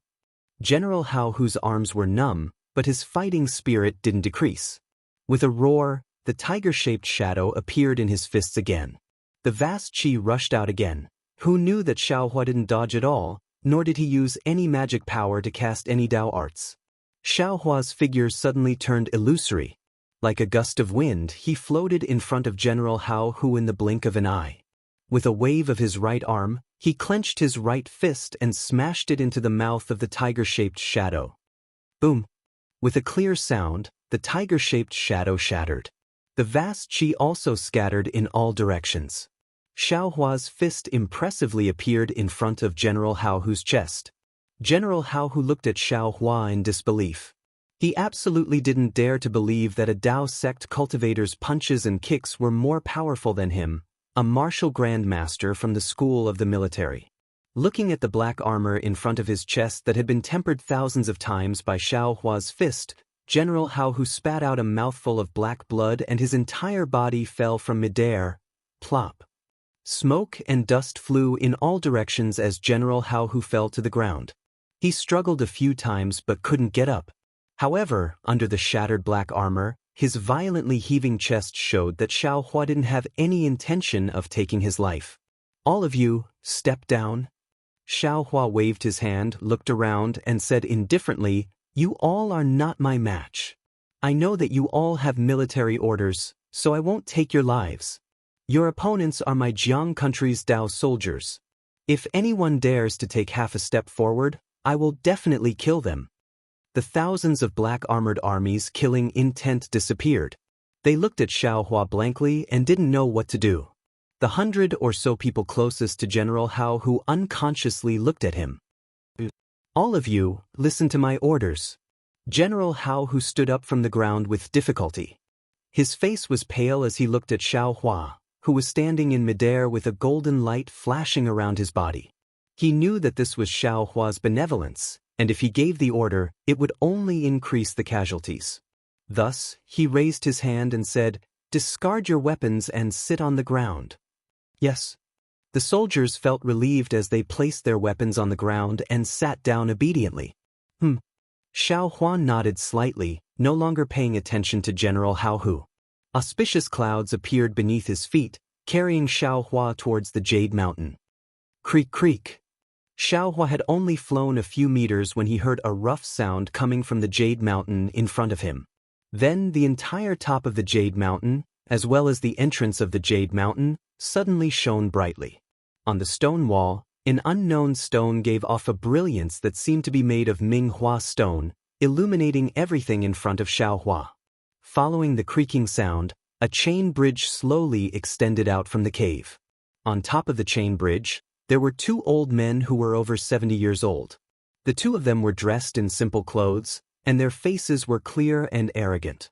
General Hao Hu's arms were numb, but his fighting spirit didn't decrease. With a roar, the tiger-shaped shadow appeared in his fists again. The vast qi rushed out again. Who knew that Xiaohua didn't dodge at all, nor did he use any magic power to cast any Dao arts. Xiaohua's figure suddenly turned illusory. Like a gust of wind, he floated in front of General Hao Hu in the blink of an eye. With a wave of his right arm, he clenched his right fist and smashed it into the mouth of the tiger-shaped shadow. Boom! With a clear sound, the tiger-shaped shadow shattered. The vast qi also scattered in all directions. Xiaohua's fist impressively appeared in front of General Hao Hu's chest. General Hao Hu looked at Xiaohua in disbelief. He absolutely didn't dare to believe that a Dao sect cultivator's punches and kicks were more powerful than him, a martial grandmaster from the school of the military. Looking at the black armor in front of his chest that had been tempered thousands of times by Xiaohua's fist, General Hao Hu spat out a mouthful of black blood and his entire body fell from midair. Plop. Smoke and dust flew in all directions as General Hao Hu fell to the ground. He struggled a few times but couldn't get up. However, under the shattered black armor, his violently heaving chest showed that Xiaohua didn't have any intention of taking his life. All of you, step down. Xiaohua waved his hand, looked around, and said indifferently, "You all are not my match. I know that you all have military orders, so I won't take your lives. Your opponents are my Jiang country's Dao soldiers. If anyone dares to take half a step forward, I will definitely kill them." The thousands of black-armored armies killing intent disappeared. They looked at Xiaohua blankly and didn't know what to do. The 100 or so people closest to General Hao Hu unconsciously looked at him. "All of you, listen to my orders." General Hao Hu stood up from the ground with difficulty. His face was pale as he looked at Xiaohua, who was standing in midair with a golden light flashing around his body. He knew that this was Xiaohua's benevolence, and if he gave the order, it would only increase the casualties. Thus, he raised his hand and said, "Discard your weapons and sit on the ground." Yes. The soldiers felt relieved as they placed their weapons on the ground and sat down obediently. Xiaohua nodded slightly, no longer paying attention to General Hao Hu. Auspicious clouds appeared beneath his feet, carrying Xiaohua towards the Jade Mountain. Creak creak. Xiaohua had only flown a few meters when he heard a rough sound coming from the Jade Mountain in front of him. Then the entire top of the Jade Mountain, as well as the entrance of the Jade Mountain, suddenly shone brightly. On the stone wall, an unknown stone gave off a brilliance that seemed to be made of Minghua stone, illuminating everything in front of Xiaohua. Following the creaking sound, a chain bridge slowly extended out from the cave. On top of the chain bridge, there were 2 old men who were over 70 years old. The 2 of them were dressed in simple clothes, and their faces were clear and arrogant.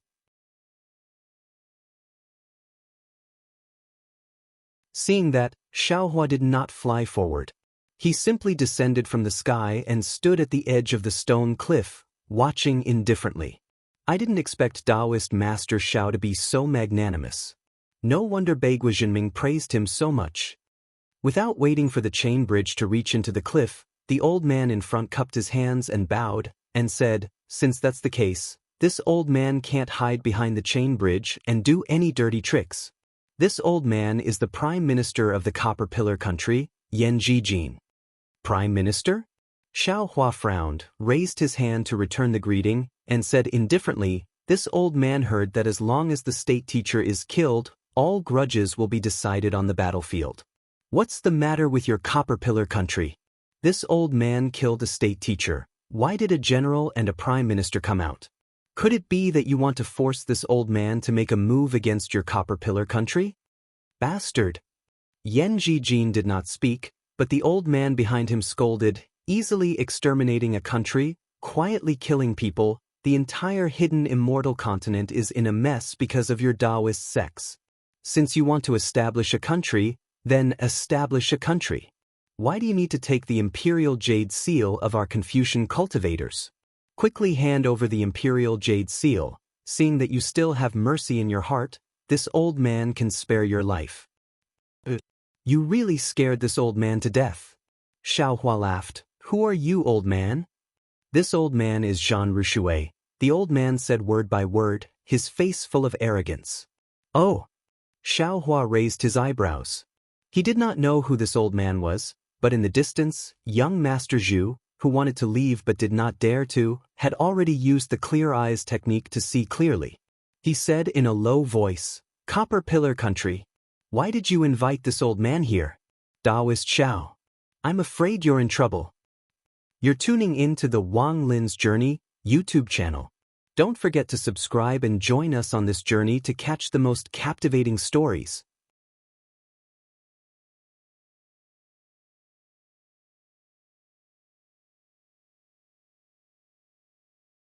Seeing that, Xiaohua did not fly forward. He simply descended from the sky and stood at the edge of the stone cliff, watching indifferently. I didn't expect Daoist Master Xiao to be so magnanimous. No wonder Beigua Jinming praised him so much. Without waiting for the chain bridge to reach into the cliff, the old man in front cupped his hands and bowed, and said, "Since that's the case, this old man can't hide behind the chain bridge and do any dirty tricks. This old man is the Prime Minister of the Copper Pillar country, Yan Zhijin." Prime Minister? Xiaohua frowned, raised his hand to return the greeting, and said indifferently, "This old man heard that as long as the state teacher is killed, all grudges will be decided on the battlefield. What's the matter with your Copper Pillar country? This old man killed a state teacher. Why did a general and a prime minister come out? Could it be that you want to force this old man to make a move against your Copper Pillar country? Bastard!" Yan Zhijin did not speak, but the old man behind him scolded, "Easily exterminating a country, quietly killing people, the entire hidden immortal continent is in a mess because of your Daoist sects. Since you want to establish a country, then establish a country. Why do you need to take the imperial jade seal of our Confucian cultivators? Quickly hand over the imperial jade seal. Seeing that you still have mercy in your heart, this old man can spare your life. You really scared this old man to death. Xiaohua laughed. Who are you, old man? This old man is Jean Rushui. The old man said word by word, his face full of arrogance. Oh! Xiaohua raised his eyebrows. He did not know who this old man was, but in the distance, young Master Zhu, who wanted to leave but did not dare to, had already used the clear eyes technique to see clearly. He said in a low voice, Copper Pillar Country, why did you invite this old man here? Daoist Xiao. I'm afraid you're in trouble. You're tuning in to the Wang Lin's Journey YouTube channel. Don't forget to subscribe and join us on this journey to catch the most captivating stories.